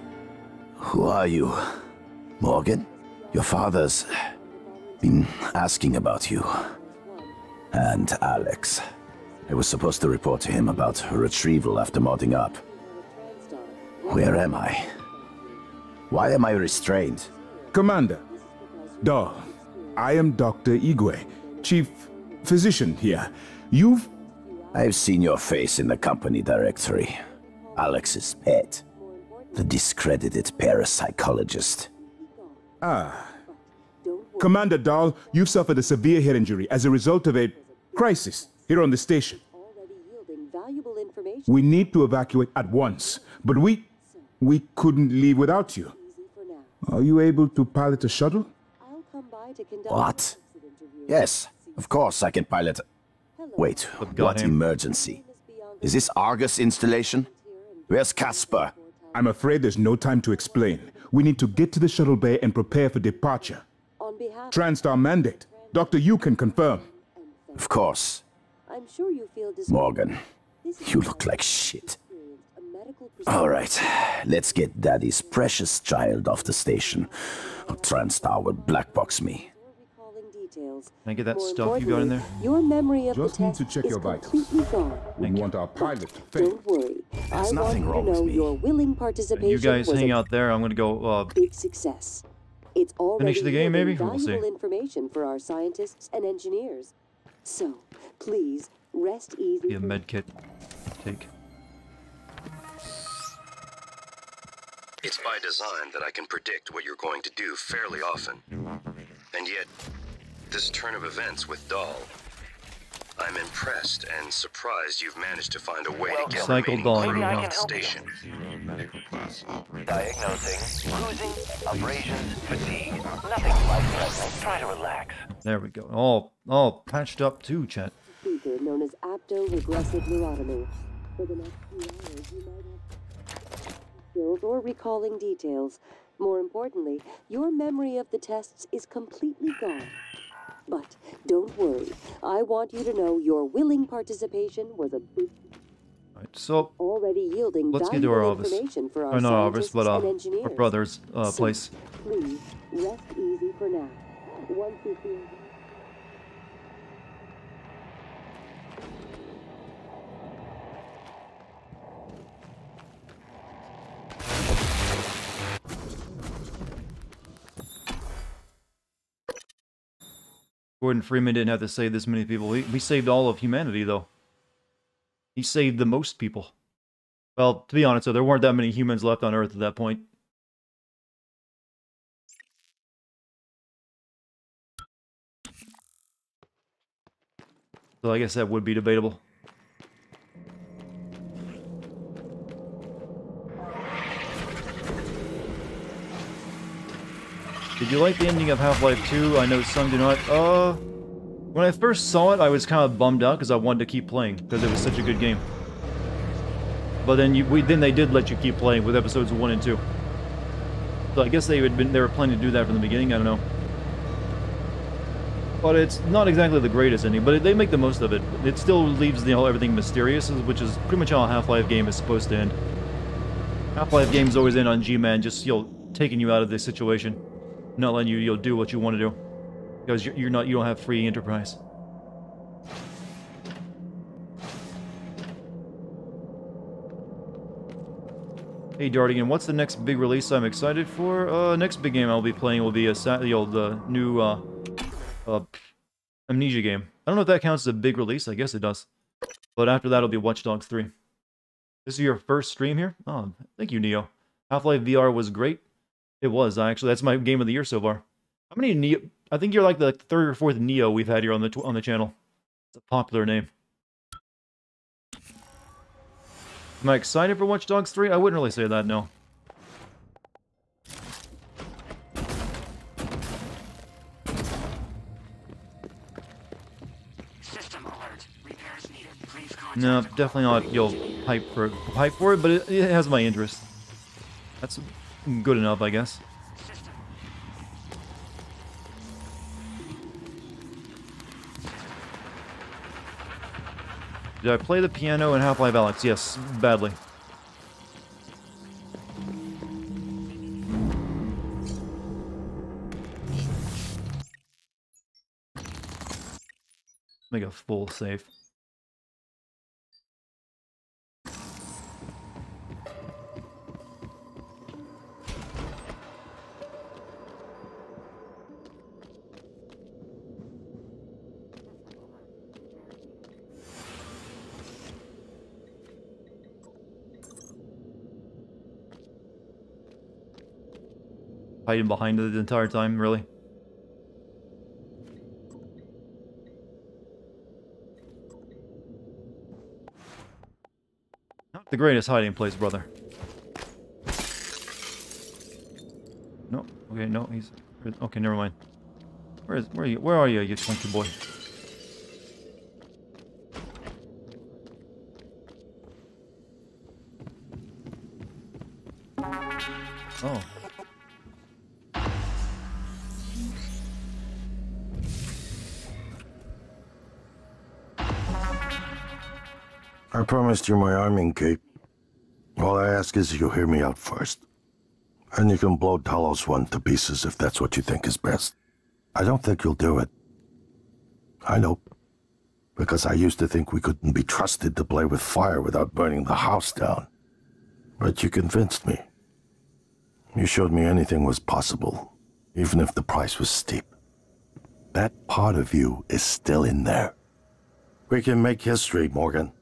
Who are you? Morgan? Your father's been asking about you. And Alex. I was supposed to report to him about a retrieval after modding up. Where am I? Why am I restrained? Commander. Dahl. I am Dr. Igwe, Chief Physician here. I've seen your face in the company directory. Alex's pet. The discredited parapsychologist. Ah. Commander Dahl, you've suffered a severe head injury as a result of a crisis here on the station. We need to evacuate at once, but we couldn't leave without you. Are you able to pilot a shuttle? What? Yes, of course I can pilot. Wait, what emergency? Is this Argus installation? Where's Casper? I'm afraid there's no time to explain. We need to get to the shuttle bay and prepare for departure. TranStar mandate. Dr. Yu can confirm. Of course. I'm sure you feel Morgan, you look like shit. All right, let's get Daddy's precious child off the station, or TranStar will blackbox me. Can I get that stuff you got in there? Your memory of Just the need test to check is your vitals. completely gone. We want our pilot to fail. Don't worry. There's I nothing want wrong you to know with me. your willing participation You guys was hang a out there. I'm gonna go big success. It's already finish the game, maybe? We'll see. valuable information for our scientists and engineers. So, please rest easy. Be a med kit. Take. It's by design that I can predict what you're going to do fairly often. And yet, this turn of events with Dahl, I'm impressed and surprised you've managed to find a way to get Cycle remaining Dahl, crew you off know. the station. Diagnosing, bruising, abrasions, fatigue. Nothing life-threatening. Try to relax. There we go. All patched up too, chat. Procedure known as apto-regressive neurotomy. For the next few hours, you might have skills or recalling details. More importantly, your memory of the tests is completely gone. But don't worry. I want you to know your willing participation was a big. Alright, so Already yielding let's get to our office. information for our Or not office, scientists but and our engineers. brother's So, place. Please rest easy for now. Once you feel. Gordon Freeman didn't have to save this many people. He saved all of humanity, though. He saved the most people. Well, to be honest, though, there weren't that many humans left on Earth at that point. So I guess that would be debatable. Did you like the ending of Half-Life 2? I know some do not. When I first saw it, I was kind of bummed out because I wanted to keep playing because it was such a good game. But then then they did let you keep playing with episodes 1 and 2. So I guess they were planning to do that from the beginning. I don't know. But it's not exactly the greatest ending, but they make the most of it. It still leaves everything mysterious, which is pretty much how a Half-Life game is supposed to end. Half-Life games always end on G-Man, just taking you out of this situation. Not letting you do what you want to do, because you don't have free enterprise. Hey Dartigan, what's the next big release I'm excited for? Next big game I'll be playing will be the new Amnesia game. I don't know if that counts as a big release. I guess it does. But after that, it'll be Watch Dogs 3. This is your first stream here? Oh, thank you, Neo. Half-Life VR was great. It was, actually. That's my game of the year so far. How many Neo? I think you're like the third or fourth Neo we've had here on the channel. It's a popular name. Am I excited for Watch Dogs 3? I wouldn't really say that, no. System alert. Repairs needed. Please contact. No, definitely not, hype for it, but it has my interest. That's good enough, I guess. Did I play the piano in Half-Life Alyx? Yes, badly. Make a full save. Hiding behind it the entire time, really? Not the greatest hiding place, brother. No, okay, no, he's... Okay, never mind. Where are you, you chunky boy? Oh. I promised you my arming cape. All I ask is you hear me out first. And you can blow Talos 1 to pieces if that's what you think is best. I don't think you'll do it. I know. Because I used to think we couldn't be trusted to play with fire without burning the house down. But you convinced me. You showed me anything was possible, even if the price was steep. That part of you is still in there. We can make history, Morgan.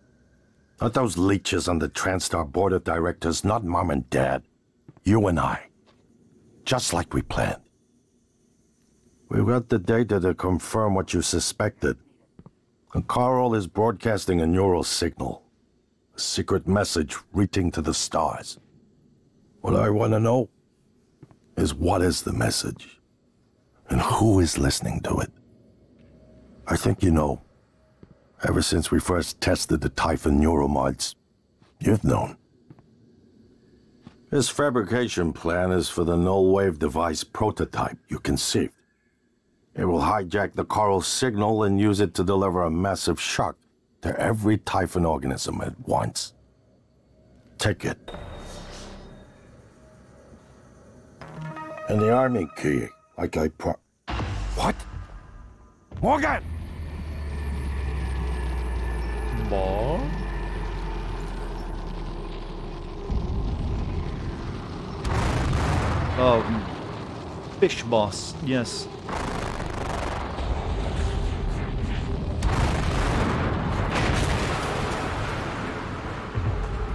Not those leeches on the TranStar board of directors, not Mom and Dad. You and I. Just like we planned. We've got the data to confirm what you suspected. And Carl is broadcasting a neural signal. A secret message reaching to the stars. What I want to know is what is the message? And who is listening to it? I think you know. Ever since we first tested the Typhon neuromods, you've known. This fabrication plan is for the null-wave device prototype you conceived. It will hijack the coral signal and use it to deliver a massive shock to every Typhon organism at once. Take it. And the army key, like I What? Morgan! Ball? Oh, fish boss, yes.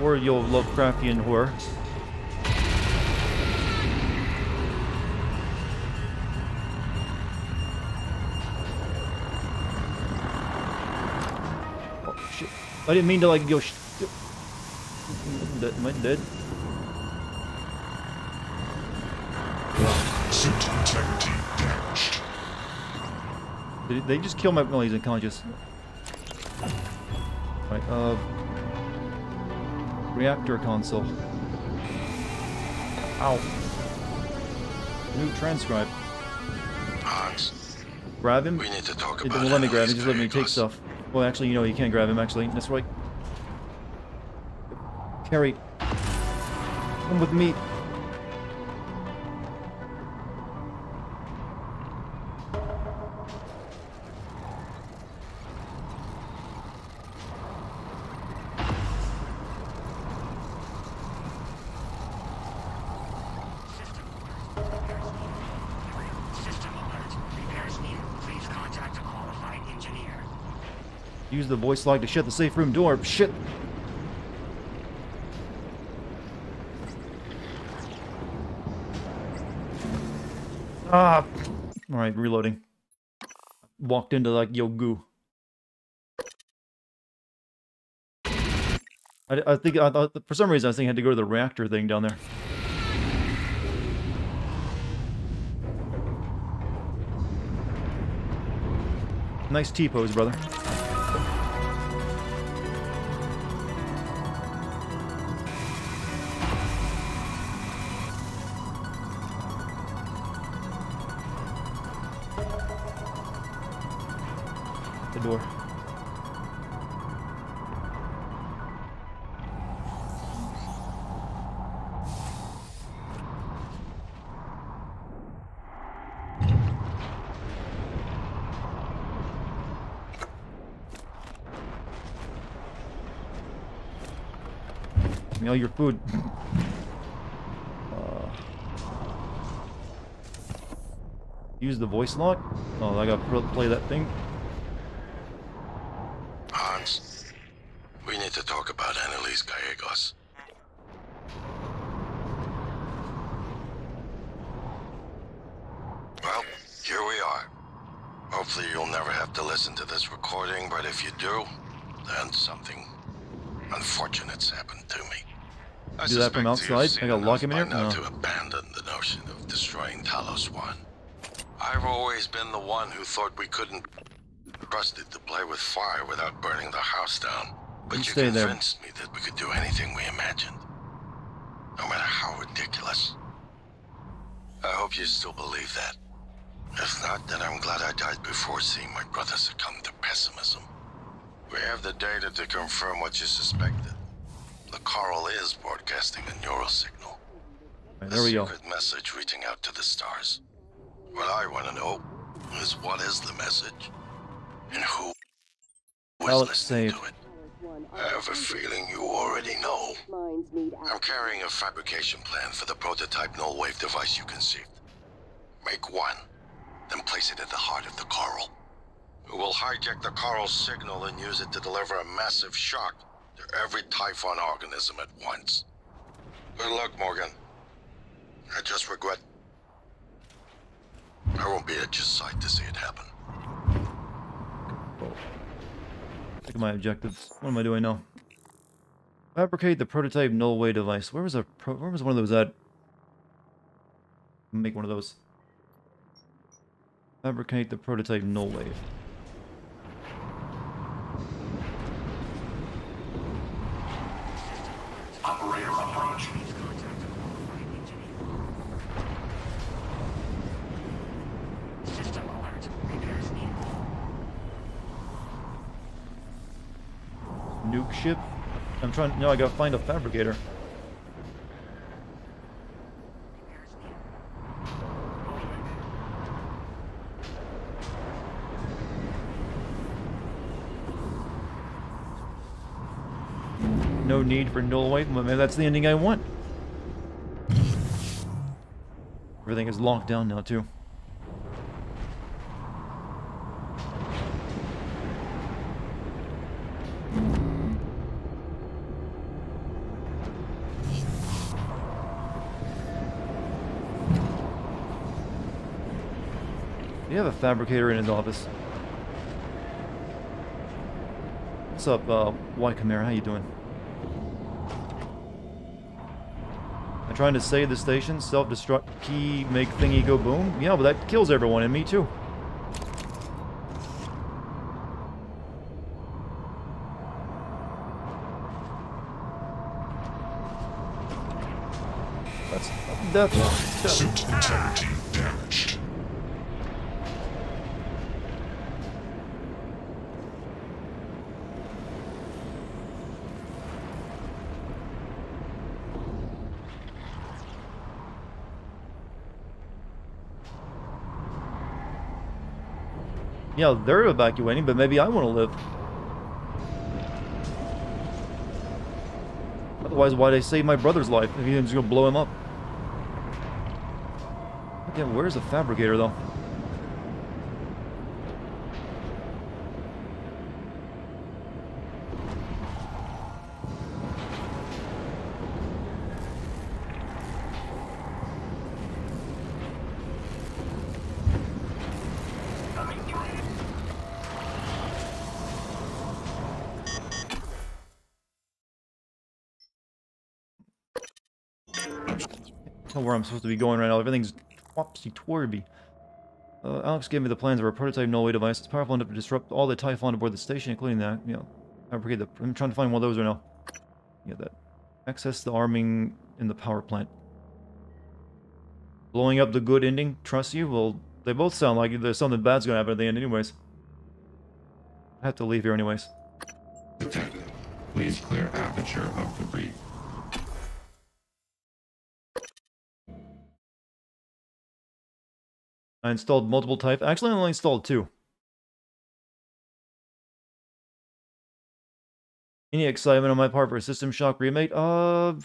Or your Lovecraftian whore. Oh shit! I didn't mean to like go. Am I dead? Suit integrity damaged. Did they just kill my... No, he's unconscious. Right, reactor console. Ow. New transcribe. Hans. Grab him? We need to talk It about won't let me grab him, Emily's just let me take vehicles. stuff. Well, actually, you know, you can't grab him, actually. That's right. Carrie. Come with me. Use the voice log to shut the safe room door. Shit. Ah. All right, reloading. Walked into like yo goo. I I think I thought for some reason I was thinking I had to go to the reactor thing down there. Nice T-pose, brother. The door. Give me all your food. Use the voice lock? Oh, I gotta play that thing. Hans, we need to talk about Annalise Gallegos. Well, here we are. Hopefully you'll never have to listen to this recording, but if you do, then something unfortunate's happened to me. Do that from outside? I gotta lock him in here? Now No. to abandon the notion of destroying Talos 1. I've always been the one who thought we couldn't trust it to play with fire without burning the house down. But you stay there. convinced me that we could do anything we imagined. No matter how ridiculous. I hope you still believe that. If not, then I'm glad I died before seeing my brother succumb to pessimism. We have the data to confirm what you suspected. The coral is broadcasting a neural signal. Right, there we go. A secret message reaching out to the stars. What I want to know is what is the message and who is listening to it. I have a feeling you already know. I'm carrying a fabrication plan for the prototype null-wave device you conceived. Make one, then place it at the heart of the coral. We'll hijack the coral's signal and use it to deliver a massive shock to every Typhon organism at once. Good luck, Morgan. I just regret I won't be at your side to see it happen. Look at my objectives. What am I doing now? Fabricate the prototype null-wave device. Where was one of those at? Make one of those. Fabricate the prototype null-wave. Operator approach. System alert. Repairs needed. Nuke ship? I'm trying. No, I gotta find a fabricator. No need for null wave. Well, maybe that's the ending I want. Everything is locked down now, too. You have a fabricator in his office. What's up, Y Chimera? How you doing? I'm trying to save the station. Self-destruct key, make thingy go boom. Yeah, but that kills everyone, and me too. That's death. Suit integrity damaged. Yeah, they're evacuating, but maybe I want to live. Otherwise, why'd I save my brother's life if he was going to blow him up? Okay, where's the fabricator, though? Know where I'm supposed to be going right now. Everything's topsy-turvy. Alex gave me the plans of our prototype null-way device. It's powerful enough to disrupt all the Typhon aboard the station, including that, you know, fabricate the... I'm trying to find one of those right now. Yeah, that. Access the arming in the power plant. Blowing up the good ending, trust you? Well, they both sound like there's something bad's gonna happen at the end anyways. I have to leave here anyways. Detective, please clear aperture of debris. I installed multiple type. Actually, I only installed 2. Any excitement on my part for a System Shock remake? Hard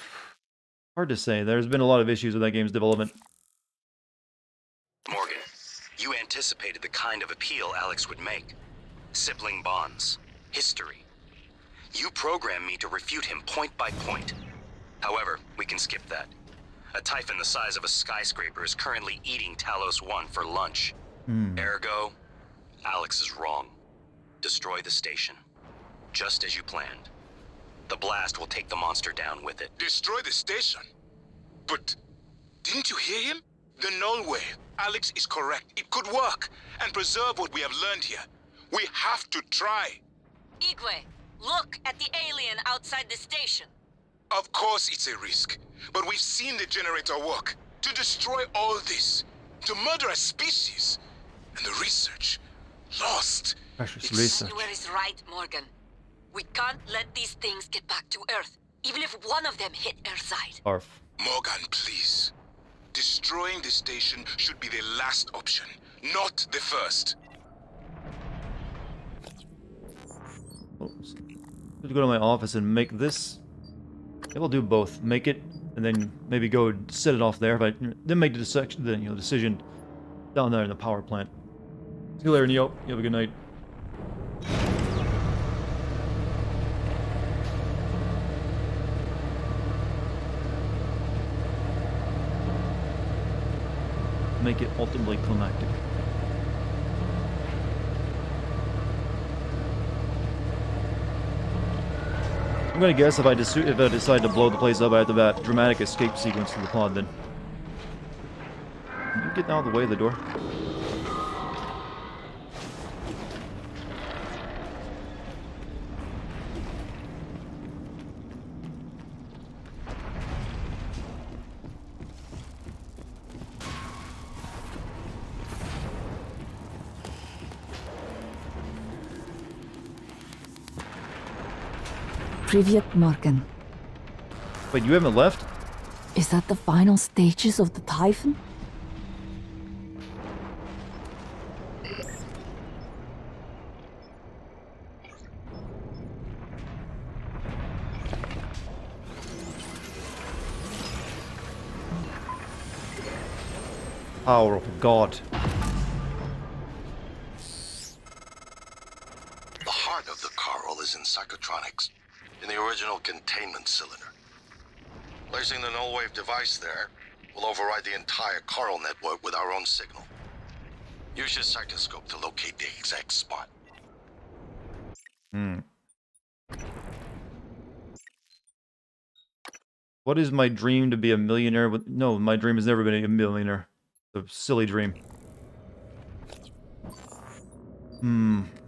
to say. There's been a lot of issues with that game's development. Morgan, you anticipated the kind of appeal Alex would make. Sibling bonds. History. You programmed me to refute him point by point. However, we can skip that. A Typhon the size of a skyscraper is currently eating Talos 1 for lunch. Ergo, Alex is wrong. Destroy the station. Just as you planned. The blast will take the monster down with it. Destroy the station? But didn't you hear him? The null way. Alex is correct. It could work and preserve what we have learned here. We have to try. Igwe, look at the alien outside the station. Of course it's a risk, but we've seen the generator work. To destroy all this, to murder a species, and the research lost. Precious research. You is right, Morgan. We can't let these things get back to Earth, even if one of them hit Earthside. Arf. Morgan, please. Destroying the station should be the last option, not the first. Oops. Let's go to my office and make this. Yeah, we'll do both. Make it, and then maybe go set it off there. If I then make the decision down there in the power plant. See you later, Neo. You have a good night. Make it ultimately climactic. I'm gonna guess if I decide to blow the place up, I have to have a dramatic escape sequence to the pod. Then can you get out of the way of the door? Privyet, Morgan. Wait, you haven't left? Is that the final stages of the Typhon? Power of God. The heart of the coral is in psychotronics, in the original containment cylinder. Placing the null wave device there will override the entire coral network with our own signal. Use your psychoscope to locate the exact spot. What is my dream to be a millionaire? No, my dream has never been a millionaire. It's a silly dream.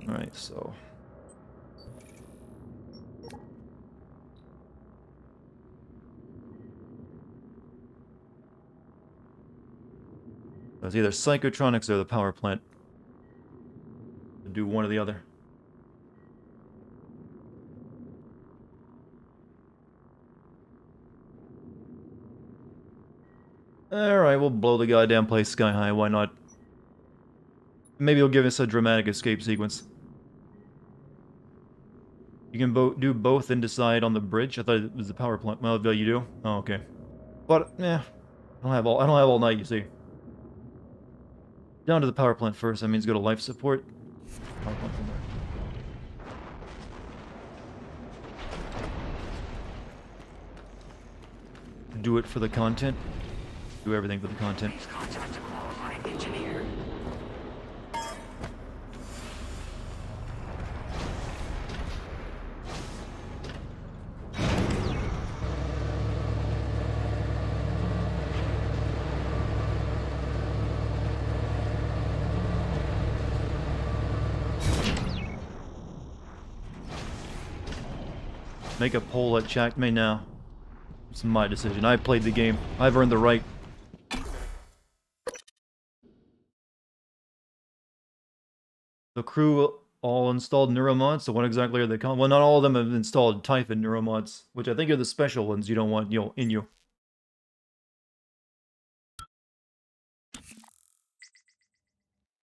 Alright, so... It's either psychotronics or the power plant. Do one or the other. Alright, we'll blow the goddamn place sky high, why not? Maybe it'll give us a dramatic escape sequence. You can do both and decide on the bridge? I thought it was the power plant. Well, you do? Oh, okay. But, I don't have all night, you see. Down to the power plant first, that means go to life support. Power plant from there. Do it for the content. Do everything for the content. Contact a qualified engineer. Make a poll at Checkmate now. It's my decision. I played the game. I've earned the right. The crew all installed neuromods, so what exactly are they called? Well, not all of them have installed Typhon neuromods, which I think are the special ones you don't want, in you.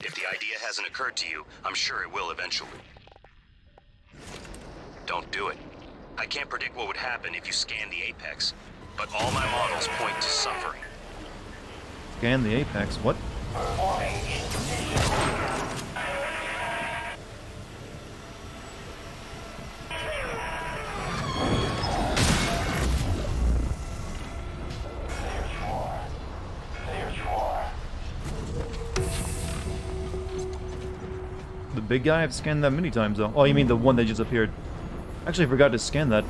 If the idea hasn't occurred to you, I'm sure it will eventually. Don't do it. I can't predict what would happen if you scan the Apex, but all my models point to suffering. Scan the Apex? What? The big guy? I've scanned that many times, though. Oh, you mean the one that just appeared. Actually, I forgot to scan that.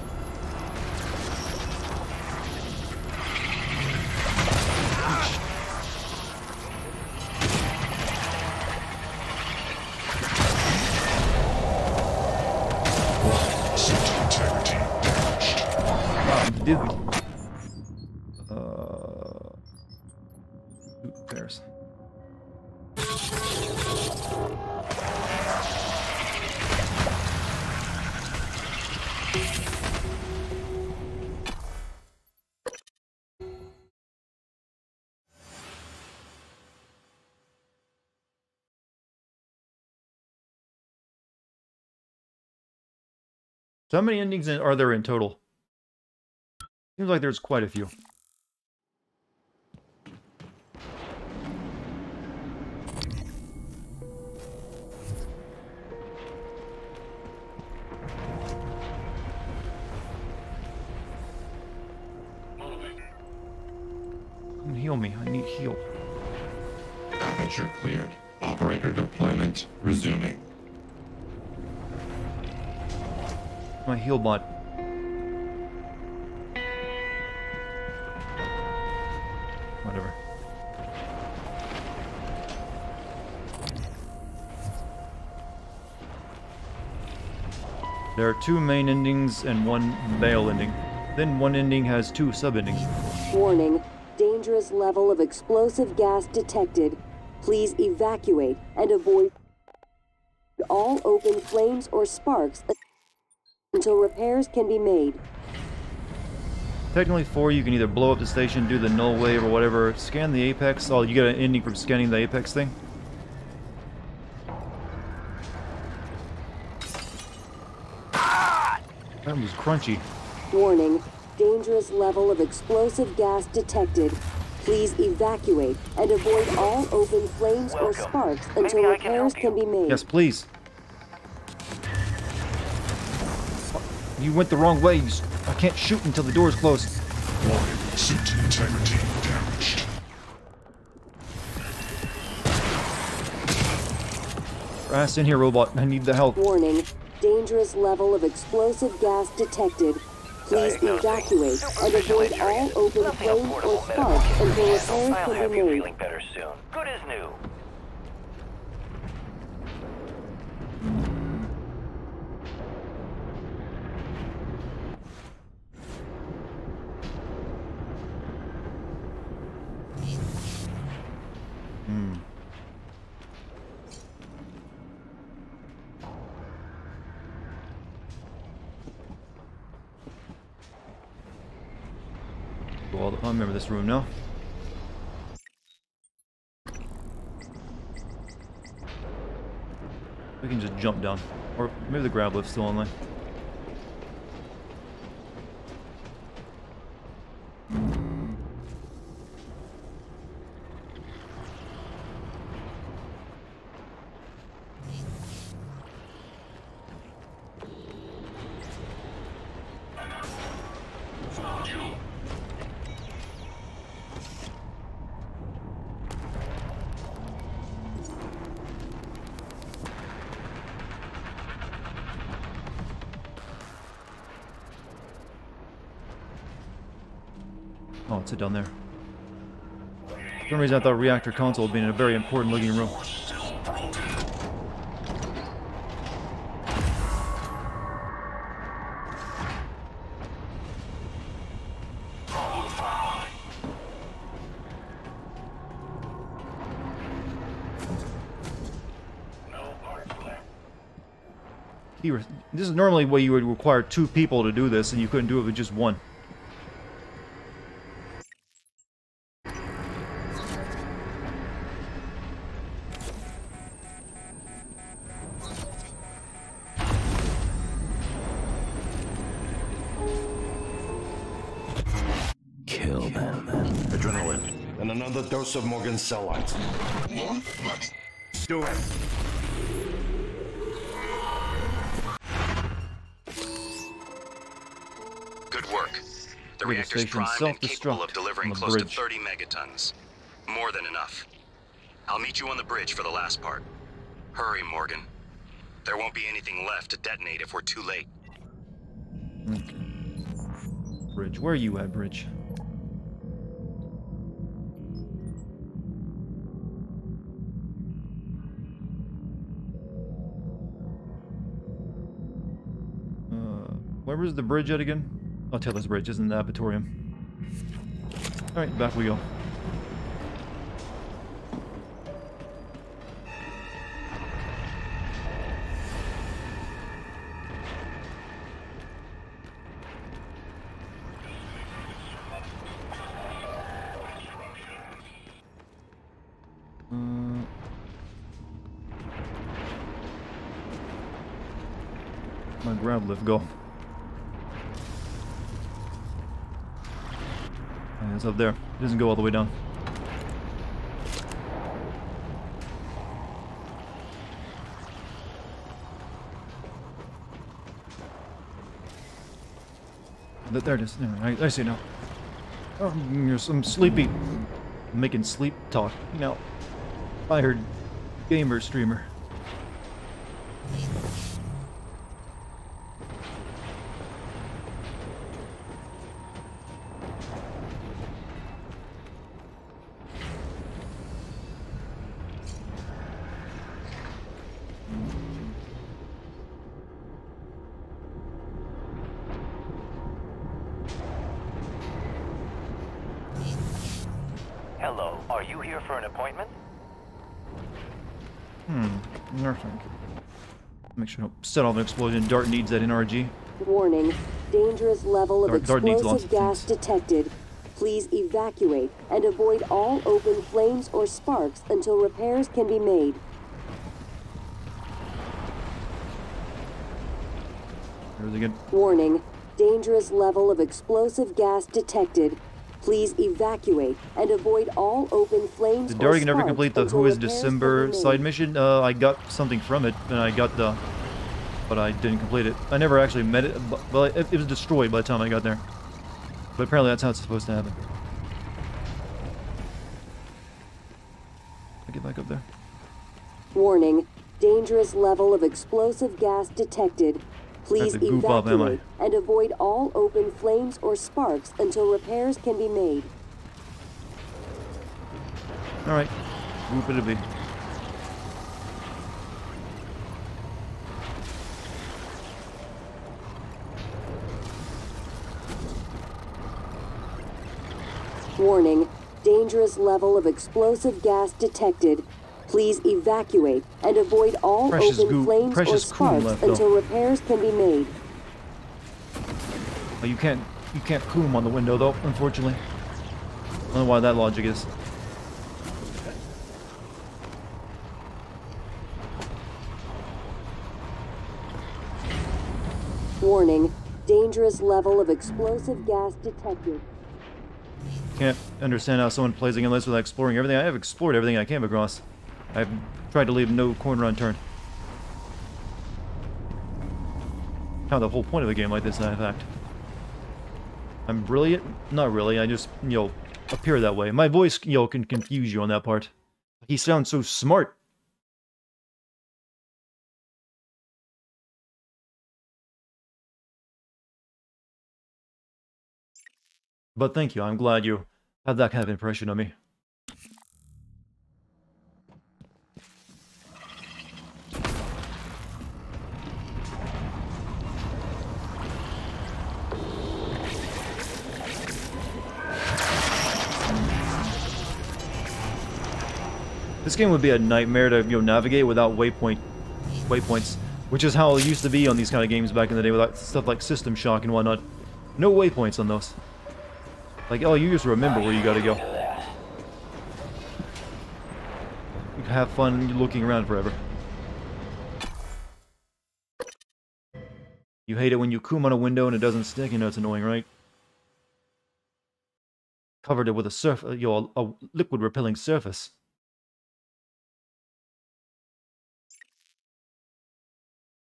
Who cares? So how many endings are there in total? Seems like there's quite a few. Come heal me. I need heal. Aperture cleared. Operator deployment resuming. My heal bot. Whatever. There are 2 main endings and 1 bail ending. Then one ending has 2 sub-endings. Warning. Dangerous level of explosive gas detected. Please evacuate and avoid all open flames or sparks until repairs can be made. Technically 4, you can either blow up the station, do the null wave or whatever, scan the Apex. Oh, you get an ending from scanning the Apex thing? That was crunchy. Warning. Dangerous level of explosive gas detected. Please evacuate and avoid all open flames or sparks until repairs can be made. Yes, please. You went the wrong way. I can't shoot until the door's closed. Warning, suit integrity damaged. Ass in here, robot. I need the help. Warning. Dangerous level of explosive gas detected. Please evacuate and avoid all open flames or sparks until repairs can be made. Feeling better soon. Good as new. Well, I remember this room now. We can just jump down. Or maybe the grab lift's still online. Oh, it's it down there. For some reason I thought reactor console would be in a very important looking room. This is normally where you would require 2 people to do this, and you couldn't do it with just 1. Kill them. Adrenaline. And another dose of Morgan's cell lines. Do it. Good work. The reactor's primed and capable of delivering close to 30 megatons. More than enough. I'll meet you on the bridge for the last part. Hurry, Morgan. There won't be anything left to detonate if we're too late. Okay. Bridge. Where are you at, Bridge? Where was the bridge at again? Oh, Taylor's Bridge isn't the Abatorium. Alright, back we go. My grab lift go. Yeah, it's up there. It doesn't go all the way down. There it is. I see now. Oh, you're some sleepy. Making sleep talk. You know, I heard gamer streamer. Hello, are you here for an appointment? Nothing. Make sure don't set off an explosion. Dart needs that NRG. Warning. Dangerous level of Dart needs lots explosive gas detected. Please evacuate and avoid all open flames or sparks until repairs can be made. There's again. Warning. Dangerous level of explosive gas detected. Please evacuate and avoid all open flames Did or Dartigan ever sparks complete the until Who is repairs December can be side made. mission? I got something from it, and I got the... But I didn't complete it. I never actually met it, but it was destroyed by the time I got there. But apparently that's how it's supposed to happen. I get back up there. Warning. Dangerous level of explosive gas detected. Please I have to goop up, am I? evacuate and avoid all open flames or sparks until repairs can be made. Alright. Goop it'll be. Warning. Dangerous level of explosive gas detected. Please evacuate and avoid all Precious open goop. flames or Precious cool sparks left, though. until repairs can be made. Oh, you can't coom on the window though, unfortunately. I don't know why that logic is. Warning. Dangerous level of explosive gas detected. Can't understand how someone plays a game like this without exploring everything. I have explored everything I came across. I've tried to leave no corner unturned. Kind of the whole point of a game like this, in fact. I'm brilliant? Not really, I just, appear that way. My voice, can confuse you on that part. He sounds so smart. But thank you, I'm glad you had that kind of impression of me. This game would be a nightmare to navigate without waypoints. Which is how it used to be on these kind of games back in the day, with stuff like System Shock and whatnot. No waypoints on those. Like, oh, you just remember where you gotta go. You can have fun looking around forever. You hate it when you coom on a window and it doesn't stick. You know it's annoying, right? Covered it with a liquid repelling surface.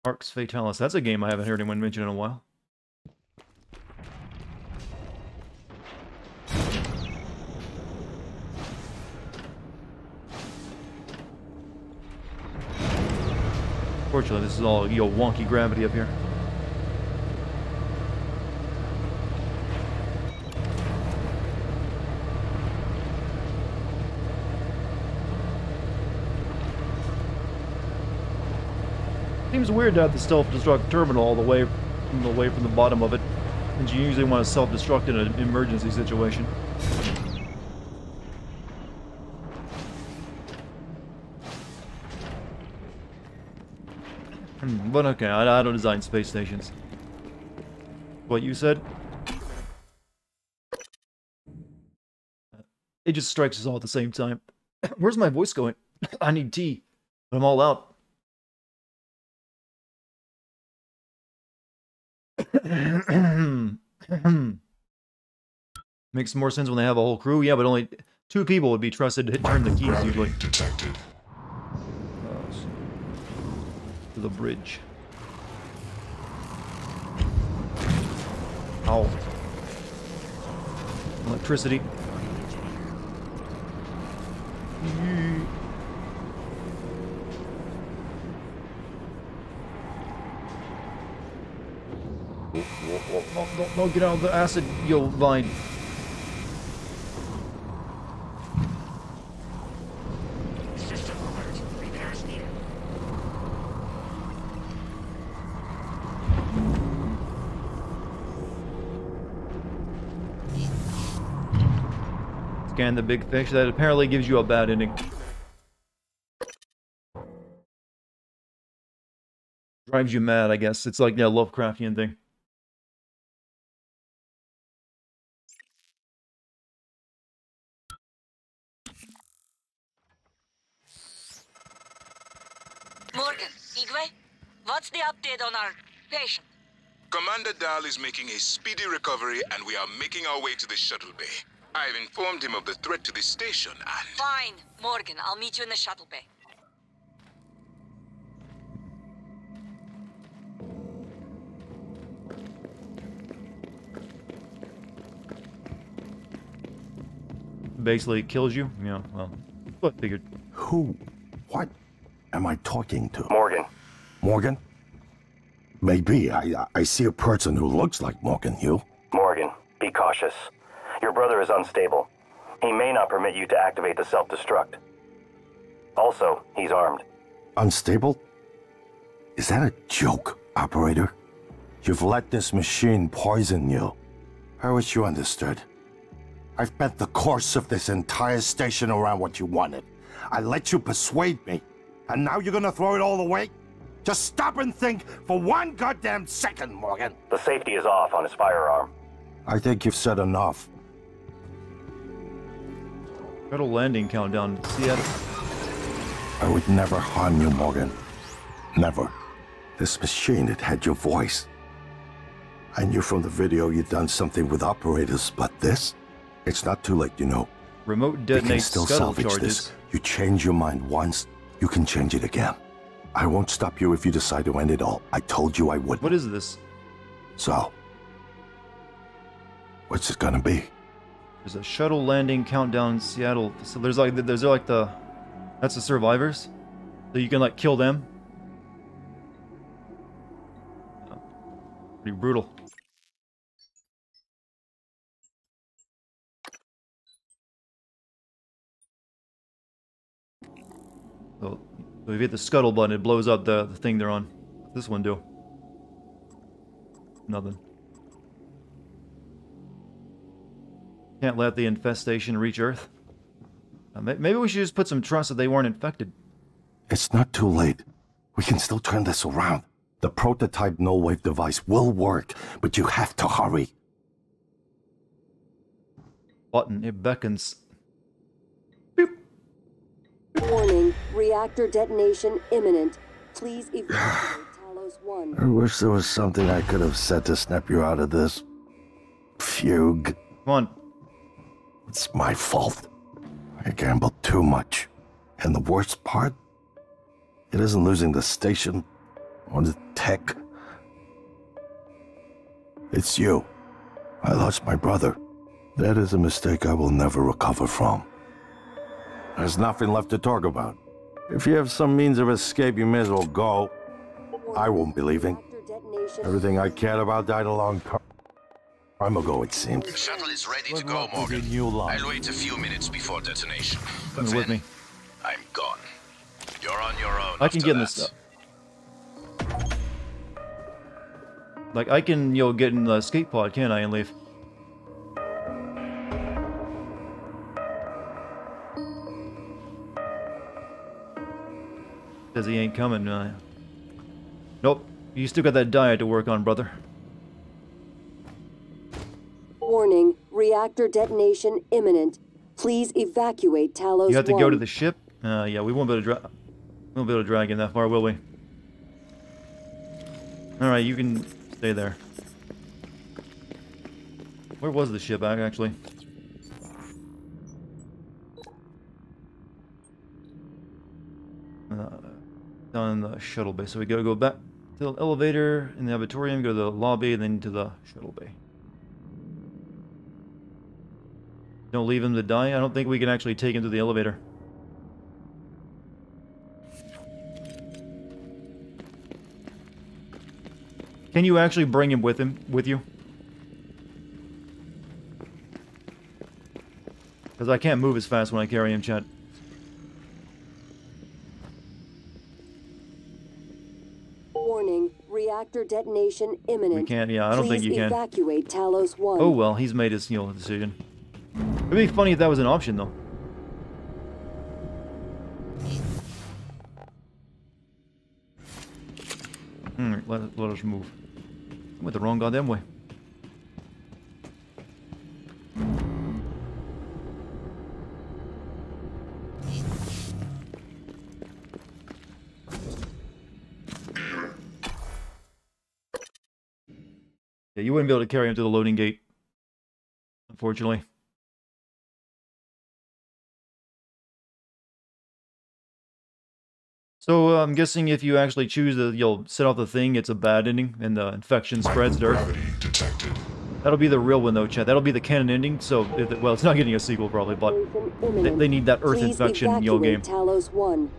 Arx Fatalis. That's a game I haven't heard anyone mention in a while. Fortunately, this is all, wonky gravity up here. Seems weird to have the self-destruct terminal all the way from the bottom of it, and you usually want to self-destruct in an emergency situation. But okay, I don't design space stations. What you said? It just strikes us all at the same time. Where's my voice going? I need tea. I'm all out. Makes more sense when they have a whole crew. Yeah, but only 2 people would be trusted to turn the keys usually. Detected. To the bridge. Ow. Electricity. No, get out of the acid, yo, vine. System alert. Repairs needed. Scan the big fish. That apparently gives you a bad ending. Drives you mad, I guess. It's like that Lovecraftian thing. Morgan, Igwe, what's the update on our patient? Commander Dahl is making a speedy recovery, and we are making our way to the shuttle bay. I've informed him of the threat to the station, and... Fine, Morgan. I'll meet you in the shuttle bay. Basically kills you? Yeah, well, I figured. Who? What am I talking to? Morgan. Morgan? Maybe. I see a person who looks like Morgan, you. Morgan, be cautious. Your brother is unstable. He may not permit you to activate the self-destruct. Also, he's armed. Unstable? Is that a joke, operator? You've let this machine poison you. I wish you understood. I've bet the course of this entire station around what you wanted. I let you persuade me. And now you're gonna throw it all away? Just stop and think for 1 goddamn second, Morgan. The safety is off on his firearm. I think you've said enough. Shuttle landing countdown. Seattle. I would never harm you, Morgan. Never. This machine, it had your voice. I knew from the video you'd done something with operators, but this? It's not too late, you know. Remote You detonate can still scuttle salvage charges. this. You change your mind once, you can change it again. I won't stop you if you decide to end it all. I told you I would. What is this? So, what's it gonna be? There's a shuttle landing countdown in Seattle. So there's like the, that's the survivors. So you can like kill them. Pretty brutal. So if you hit the scuttle button, it blows up the thing they're on. What's this one do? Nothing. Can't let the infestation reach Earth. Maybe we should just put some trust that they weren't infected. It's not too late. We can still turn this around. The prototype null-wave device will work, but you have to hurry. Button, it beckons. Warning, reactor detonation imminent. Please evacuate Talos 1. I wish there was something I could have said to snap you out of this fugue. Come on. It's my fault. I gambled too much. And the worst part? It isn't losing the station or the tech. It's you. I lost my brother. That is a mistake I will never recover from. There's nothing left to talk about. If you have some means of escape, you may as well go. I won't be leaving. Everything I cared about died a long time ago, it seems. The shuttle is ready to go, Morgan. I'll wait a few minutes before detonation. But Come with me. I'm gone. You're on your own. I can get in this stuff. Like, I can, get in the escape pod, can't I, and leave? Says he ain't coming. Nope. You still got that diet to work on, brother. Warning, reactor detonation imminent. Please evacuate Talos 1. You have to go to the ship? Yeah, we won't be able to drag in that far, will we? Alright, you can stay there. Where was the ship, actually? Down in the shuttle bay. So we gotta go back to the elevator in the auditorium, go to the lobby, and then to the shuttle bay. Don't leave him to die. I don't think we can actually take him to the elevator. Can you actually bring him with you? Because I can't move as fast when I carry him, chat. Warning, reactor detonation imminent. We can't, yeah, I don't think you can. Evacuate Talos 1. Oh well, he's made his, decision. It'd be funny if that was an option, though. Let us move. I went the wrong goddamn way. Yeah, you wouldn't be able to carry him to the loading gate, unfortunately. So I'm guessing if you actually choose to, set off the thing, it's a bad ending, and the infection spreads to Earth. That'll be the real one, though, chat. That'll be the canon ending. So, well, it's not getting a sequel probably, but they need that Earth infection, game. Talos 1.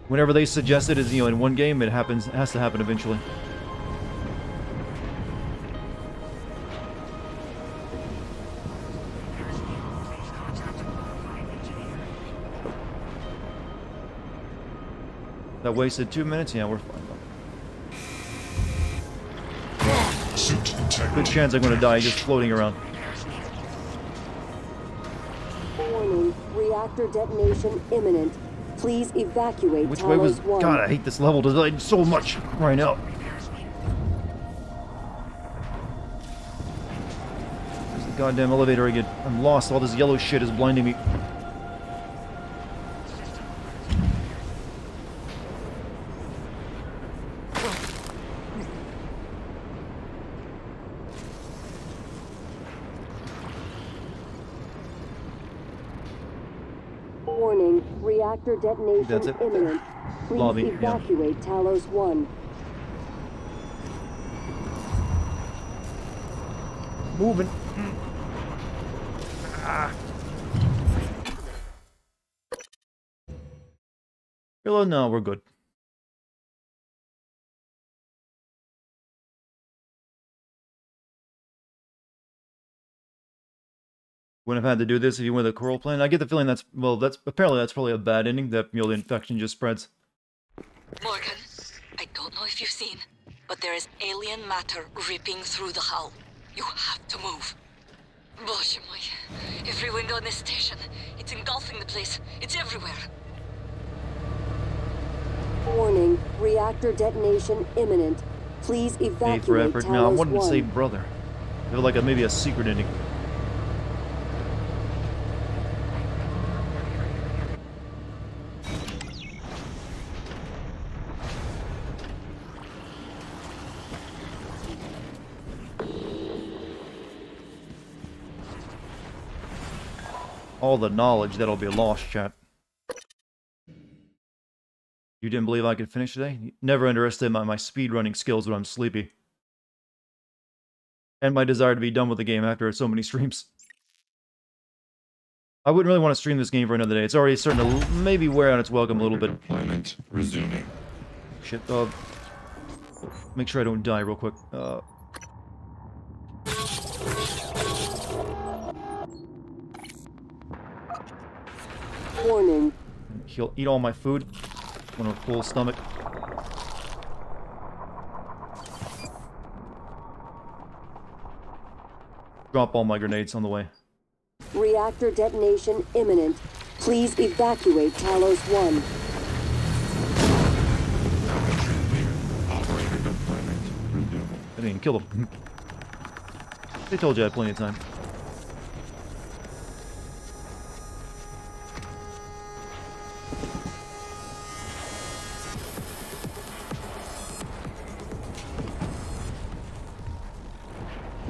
Whenever they suggest it as, in one game, it has to happen eventually. That wasted 2 minutes? Yeah, we're fine. Good chance I'm going to die just floating around. Warning, reactor detonation imminent. Please evacuate Which Talos way was... 1. God, I hate this level design so much right now. There's the goddamn elevator again. I'm lost. All this yellow shit is blinding me. Warning, reactor detonation imminent. Please Lobby, evacuate Talos 1. Moving. Hello, no, we're good. Wouldn't have had to do this if you went the coral plan. I get the feeling that's probably a bad ending, that the infection just spreads. Morgan, I don't know if you've seen, but there is alien matter ripping through the hull. You have to move. Боже мой. Every window in this station. It's engulfing the place. It's everywhere. Warning, Reactor detonation imminent. Please evacuate for effort. No, I Talos wanted to 1. say brother. I feel like maybe a secret ending. All the knowledge that'll be lost, chat. You didn't believe I could finish today? Never underestimate my speedrunning skills when I'm sleepy. And my desire to be done with the game after so many streams. I wouldn't really want to stream this game for another day. It's already starting to maybe wear out its welcome a little bit. Deployment resuming. Shit, make sure I don't die real quick. Warning. He'll eat all my food on a full stomach. Drop all my grenades on the way. Reactor detonation imminent. Please evacuate Talos 1. I didn't even kill them. They told you I had plenty of time.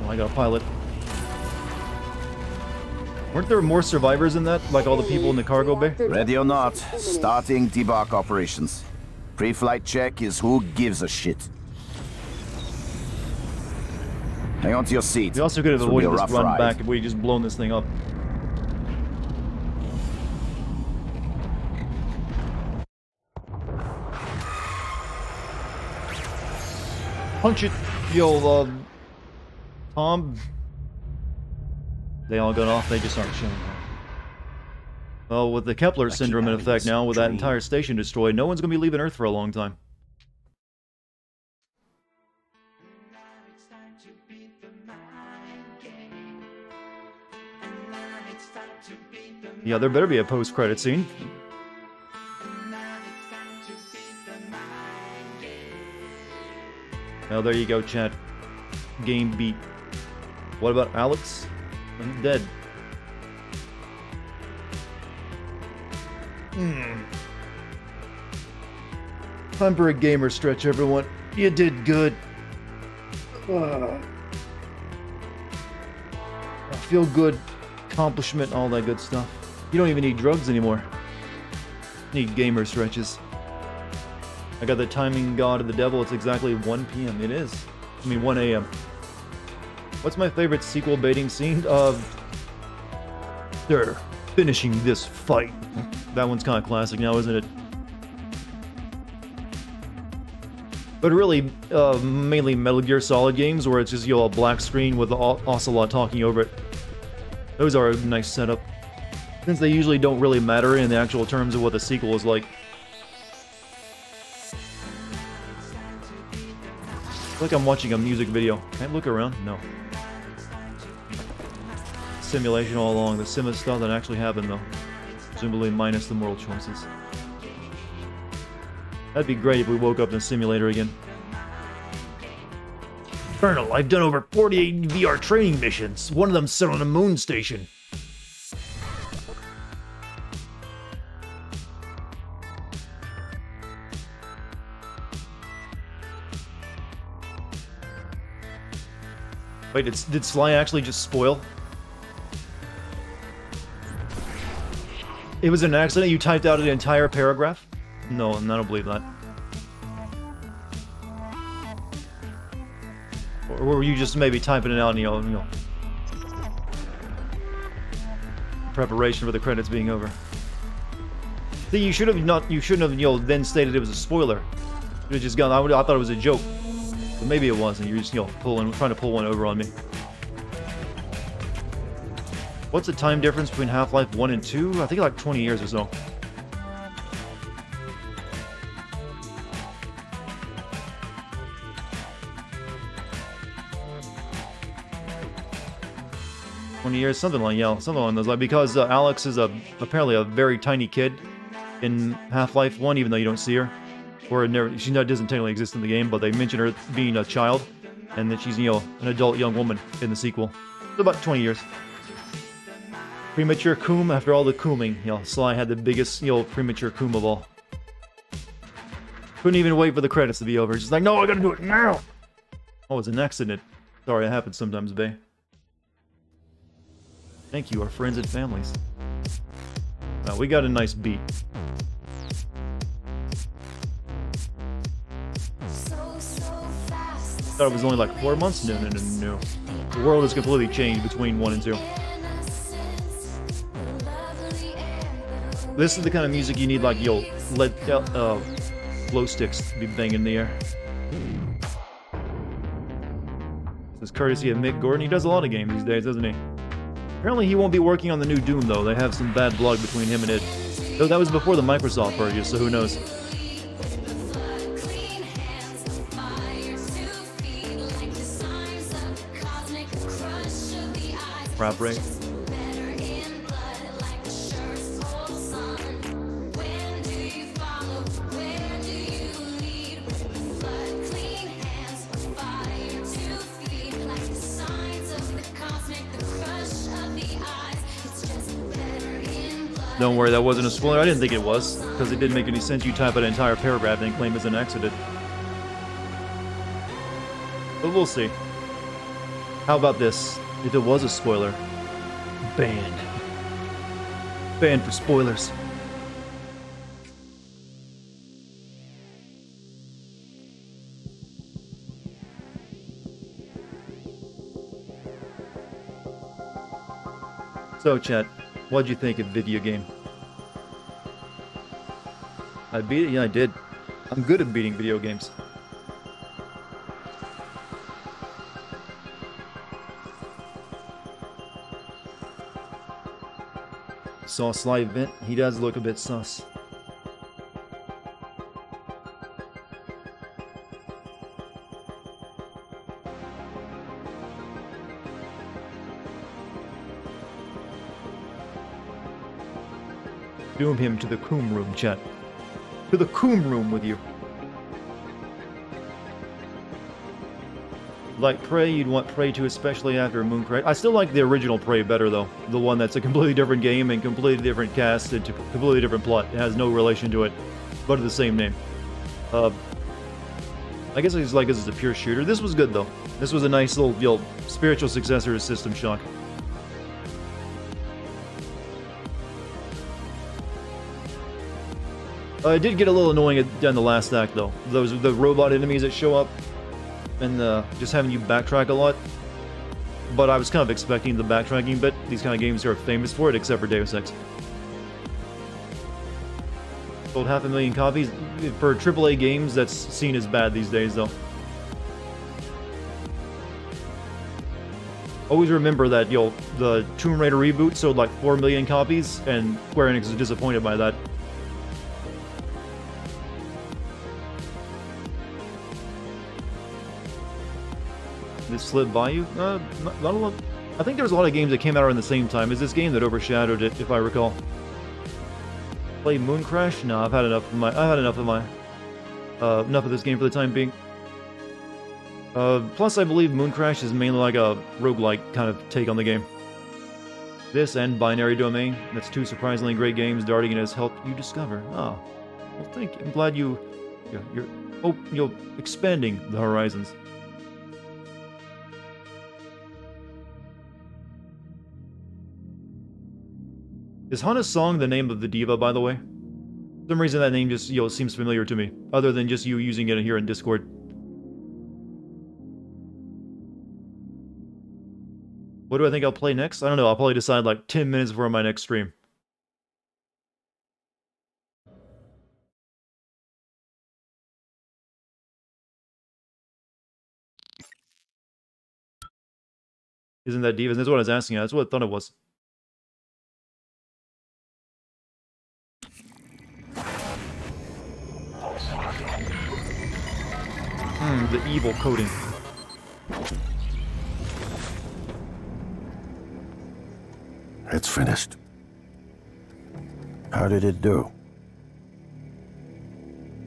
Oh, I got a pilot. Weren't there more survivors in that? Like all the people in the cargo bay? Ready or not, starting debark operations. Pre-flight check is who gives a shit. Hang on to your seat. We also could have avoided this run ride. back if we just blown this thing up. Punch it, yo, Tom. They all got off, they just aren't showing up. Well, with the Kepler syndrome in effect now, with that entire station destroyed, no one's gonna be leaving Earth for a long time. Yeah, there better be a post-credit scene. Well, there you go, chat. Game beat. What about Alex? I'm dead. Time for a gamer stretch, everyone. You did good. I feel good. Accomplishment, all that good stuff. You don't even need drugs anymore. Need gamer stretches. I got the timing god of the devil. It's exactly 1 p.m. It is. I mean, 1 a.m. What's my favorite sequel baiting scene? They're finishing this fight. That one's kind of classic now, isn't it? But really, mainly Metal Gear Solid games where it's just, you know, a black screen with the Ocelot talking over it. Those are a nice setup, since they usually don't really matter in the actual terms of what the sequel is like. It's like I'm watching a music video. Can I look around? No. Simulation all along. The sim stuff that actually happened, though. Presumably minus the moral choices. That'd be great if we woke up in a simulator again. Colonel, I've done over 48 VR training missions. One of them set on a moon station. Wait, did Sly actually just spoil? It was an accident? You typed out an entire paragraph? No, I don't believe that. Or were you just maybe typing it out, you know, preparation for the credits being over? See, you shouldn't have, you know, then stated it was a spoiler. You have just gone, I thought it was a joke. But maybe it wasn't. You're just, you know, trying to pull one over on me. What's the time difference between Half-Life 1 and 2? I think like 20 years or so. Years, something like something along those lines. Because Alex is apparently a very tiny kid in Half-Life 1, even though you don't see her. Or it never, she doesn't technically exist in the game, but they mention her being a child, and that she's, you know, an adult young woman in the sequel. It's about 20 years. Premature coom after all the cooming. You know, Sly had the biggest, you know, premature coom of all. Couldn't even wait for the credits to be over. Just like, no, I gotta do it now! Oh, it's an accident. Sorry, it happens sometimes, bae. Thank you, our friends and families. Now, we got a nice beat. Thought it was only like 4 months? No. The world has completely changed between 1 and 2. This is the kind of music you need, like, yo, let glow sticks be banging in the air. This is courtesy of Mick Gordon. He does a lot of games these days, doesn't he? Apparently he won't be working on the new Doom, though. They have some bad blood between him and it. Though that was before the Microsoft purchase, so who knows? Crap rate. Don't worry, that wasn't a spoiler. I didn't think it was, because it didn't make any sense. You type an entire paragraph and claim it's an accident. But we'll see. How about this? If it was a spoiler, banned. Banned for spoilers. So, chat, what'd you think of video game? I beat it? Yeah, I did. I'm good at beating video games. Saw Sly vent. He does look a bit sus. Doom him to the coom room, chat. To the coom room with you. Like Prey, you'd want Prey 2 especially after Mooncrash. I still like the original Prey better, though. The one that's a completely different game and completely different cast and completely different plot. It has no relation to it, but the same name. I guess it's like this is a pure shooter. This was good, though. This was a nice little, you know, spiritual successor to System Shock. It did get a little annoying in the last act, though. The robot enemies that show up, and just having you backtrack a lot. But I was kind of expecting the backtracking bit. These kind of games are famous for it, except for Deus Ex. Sold 500,000 copies. For AAA games, that's seen as bad these days, though. Always remember that, yo, the Tomb Raider reboot sold like 4 million copies, and Square Enix is disappointed by that. This slipped by you? Not a lot. I think there's a lot of games that came out around the same time as this game that overshadowed it, if I recall. Play Mooncrash? No, I've had enough of enough of this game for the time being. Plus, I believe Mooncrash is mainly like a roguelike kind of take on the game. This and Binary Domain. That's 2 surprisingly great games Dartigan has helped you discover. Oh, well, thank you. I'm glad you're expanding the horizons. Is Hana's song the name of the diva, by the way? For some reason that name just, seems familiar to me, other than just you using it here in Discord. What do I think I'll play next? I don't know, I'll probably decide like 10 minutes before my next stream. Isn't that Divas? That's what I was asking. That's what I thought it was. The evil coding. It's finished. How did it do?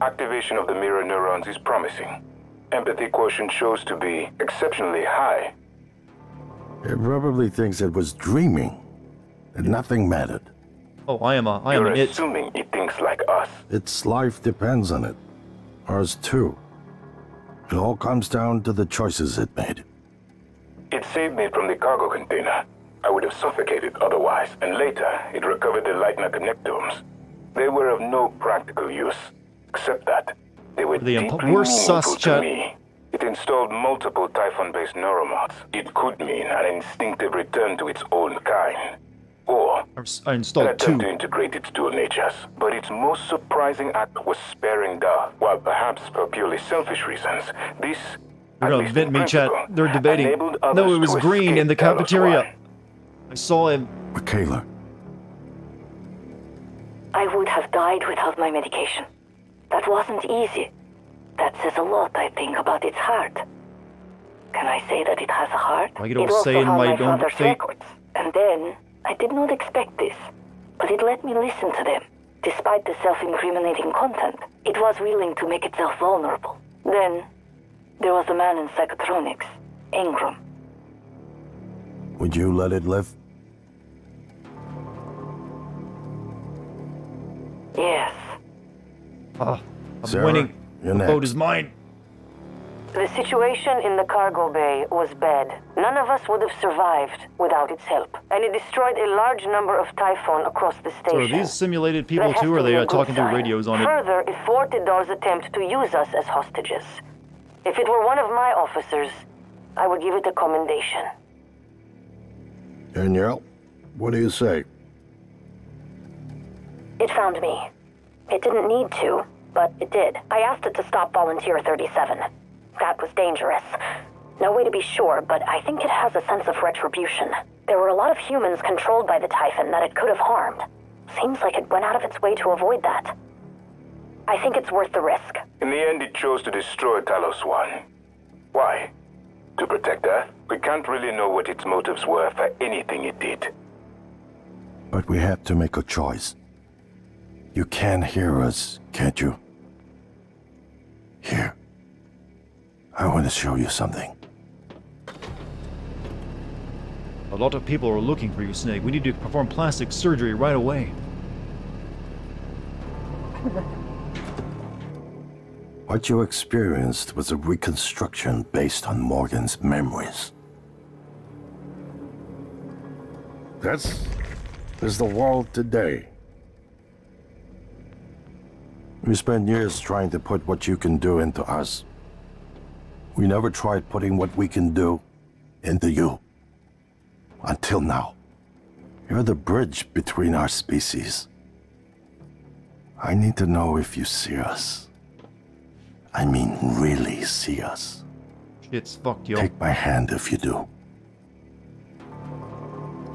Activation of the mirror neurons is promising. Empathy quotient shows to be exceptionally high. It probably thinks it was dreaming, and nothing mattered. Oh, I am You're an it. assuming it thinks like us. Its life depends on it. Ours too. It all comes down to the choices it made. It saved me from the cargo container. I would have suffocated otherwise, and later it recovered the Leitner connectomes. They were of no practical use, except that they were deeply meaningful to me. It installed multiple Typhon-based neuromods. It could mean an instinctive return to its own kind. Or I installed an attempt to integrate its dual natures. But its most surprising act was sparing Darth. While perhaps for purely selfish reasons, this, they're gonna vent me, chat. They're debating. No, it was green in the cafeteria. I saw him. Michaela. I would have died without my medication. That wasn't easy. That says a lot, I think, about its heart. Can I say that it has a heart? I don't say in my own father's records. And then, I did not expect this, but it let me listen to them. Despite the self-incriminating content, it was willing to make itself vulnerable. Then, there was a man in psychotronics, Ingram. Would you let it live? Yes. I'm Sarah, winning. You're The next. boat is mine. The situation in the cargo bay was bad. None of us would have survived without its help, and it destroyed a large number of Typhon across the So are station. these simulated people That has too, or to are they be a good talking through sign. radios on it? Further, it thwarted Dar's attempt to use us as hostages. If it were one of my officers, I would give it a commendation. Danielle, what do you say? It found me. It didn't need to, but it did. I asked it to stop Volunteer 37. That was dangerous. No way to be sure, but I think it has a sense of retribution. There were a lot of humans controlled by the Typhon that it could have harmed. Seems like it went out of its way to avoid that. I think it's worth the risk. In the end, it chose to destroy Talos 1. Why? To protect Earth? We can't really know what its motives were for anything it did. But we have to make a choice. You can hear us, can't you? Here. I want to show you something. A lot of people are looking for you, Snake. We need to perform plastic surgery right away. What you experienced was a reconstruction based on Morgan's memories. That's the world today. We spent years trying to put what you can do into us. We never tried putting what we can do into you. Until now. You're the bridge between our species. I need to know if you see us. I mean, really see us. Shit's fucked, yo. Take my hand if you do.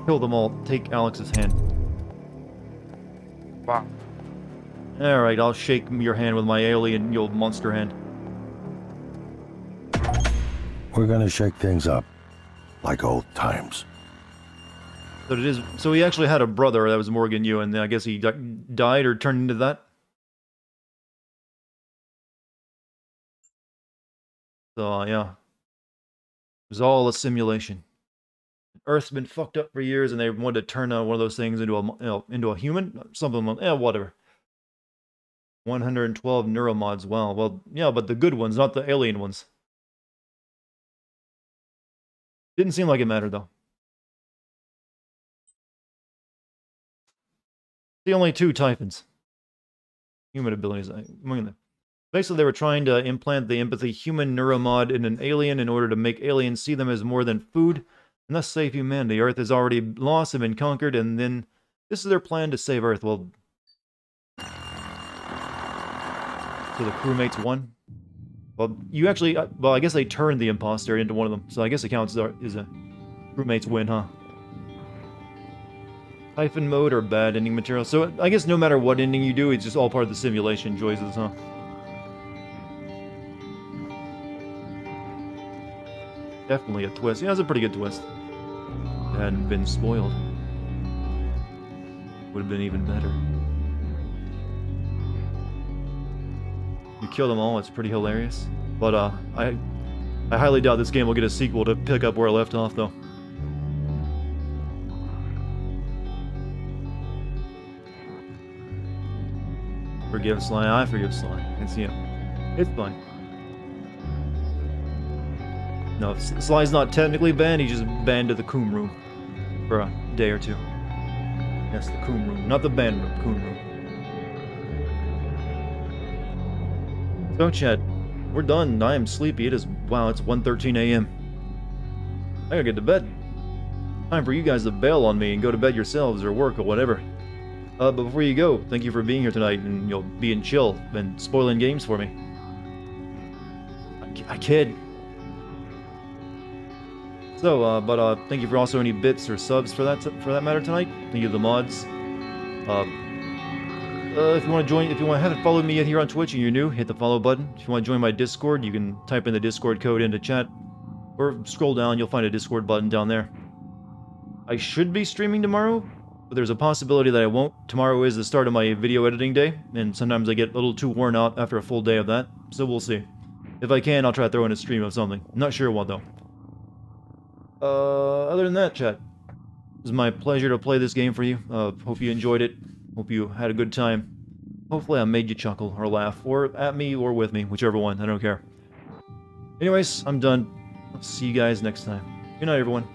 Kill them all. Take Alex's hand. Wow. Alright, I'll shake your hand with my alien, you old monster hand. We're gonna shake things up. Like old times. So it is. So he actually had a brother that was Morgan Yu, and I guess he died or turned into that. So yeah, it was all a simulation. Earth's been fucked up for years, and they wanted to turn one of those things into a into a human, something. Whatever. 112 neuromods. Wow. Well, yeah, but the good ones, not the alien ones. Didn't seem like it mattered though. The only two Typhons. Human abilities. Basically, they were trying to implant the empathy human neuromod in an alien in order to make aliens see them as more than food, and thus save humanity. Earth is already lost and been conquered, and then this is their plan to save Earth. Well, so the crewmates won. Well, you actually, well, I guess they turned the imposter into one of them, so I guess it counts as a crewmates win, huh? Typhon mode or bad ending material. So I guess no matter what ending you do, it's just all part of the simulation choices, huh? Definitely a twist. Yeah, it's a pretty good twist. If it hadn't been spoiled, would have been even better. You kill them all, it's pretty hilarious. But I highly doubt this game will get a sequel to pick up where I left off, though. Forgive Sly, I forgive Sly. I can see him. It's fine. No, Sly's not technically banned, he's just banned to the Coom room. For a day or two. Yes, the Coom room. Not the ban room, Coom room. So, chat, we're done. I am sleepy. It is, wow, it's 1:13 a.m. I gotta get to bed. Time for you guys to bail on me and go to bed yourselves or work or whatever. But before you go, thank you for being here tonight and you'll being chill and spoiling games for me. I kid. So, thank you for also any bits or subs for that matter tonight. Thank you to the mods. If you want to join, if you haven't followed me yet here on Twitch and you're new, hit the follow button. If you want to join my Discord, you can type in the Discord code into chat, or scroll down. You'll find a Discord button down there. I should be streaming tomorrow, but there's a possibility that I won't. Tomorrow is the start of my video editing day, and sometimes I get a little too worn out after a full day of that. So we'll see. If I can, I'll try to throw in a stream of something. Not sure what though. Other than that, chat, it was my pleasure to play this game for you. Hope you enjoyed it. Hope you had a good time. Hopefully I made you chuckle or laugh, or at me or with me, whichever one, I don't care. Anyways, I'm done. I'll see you guys next time. Good night, everyone.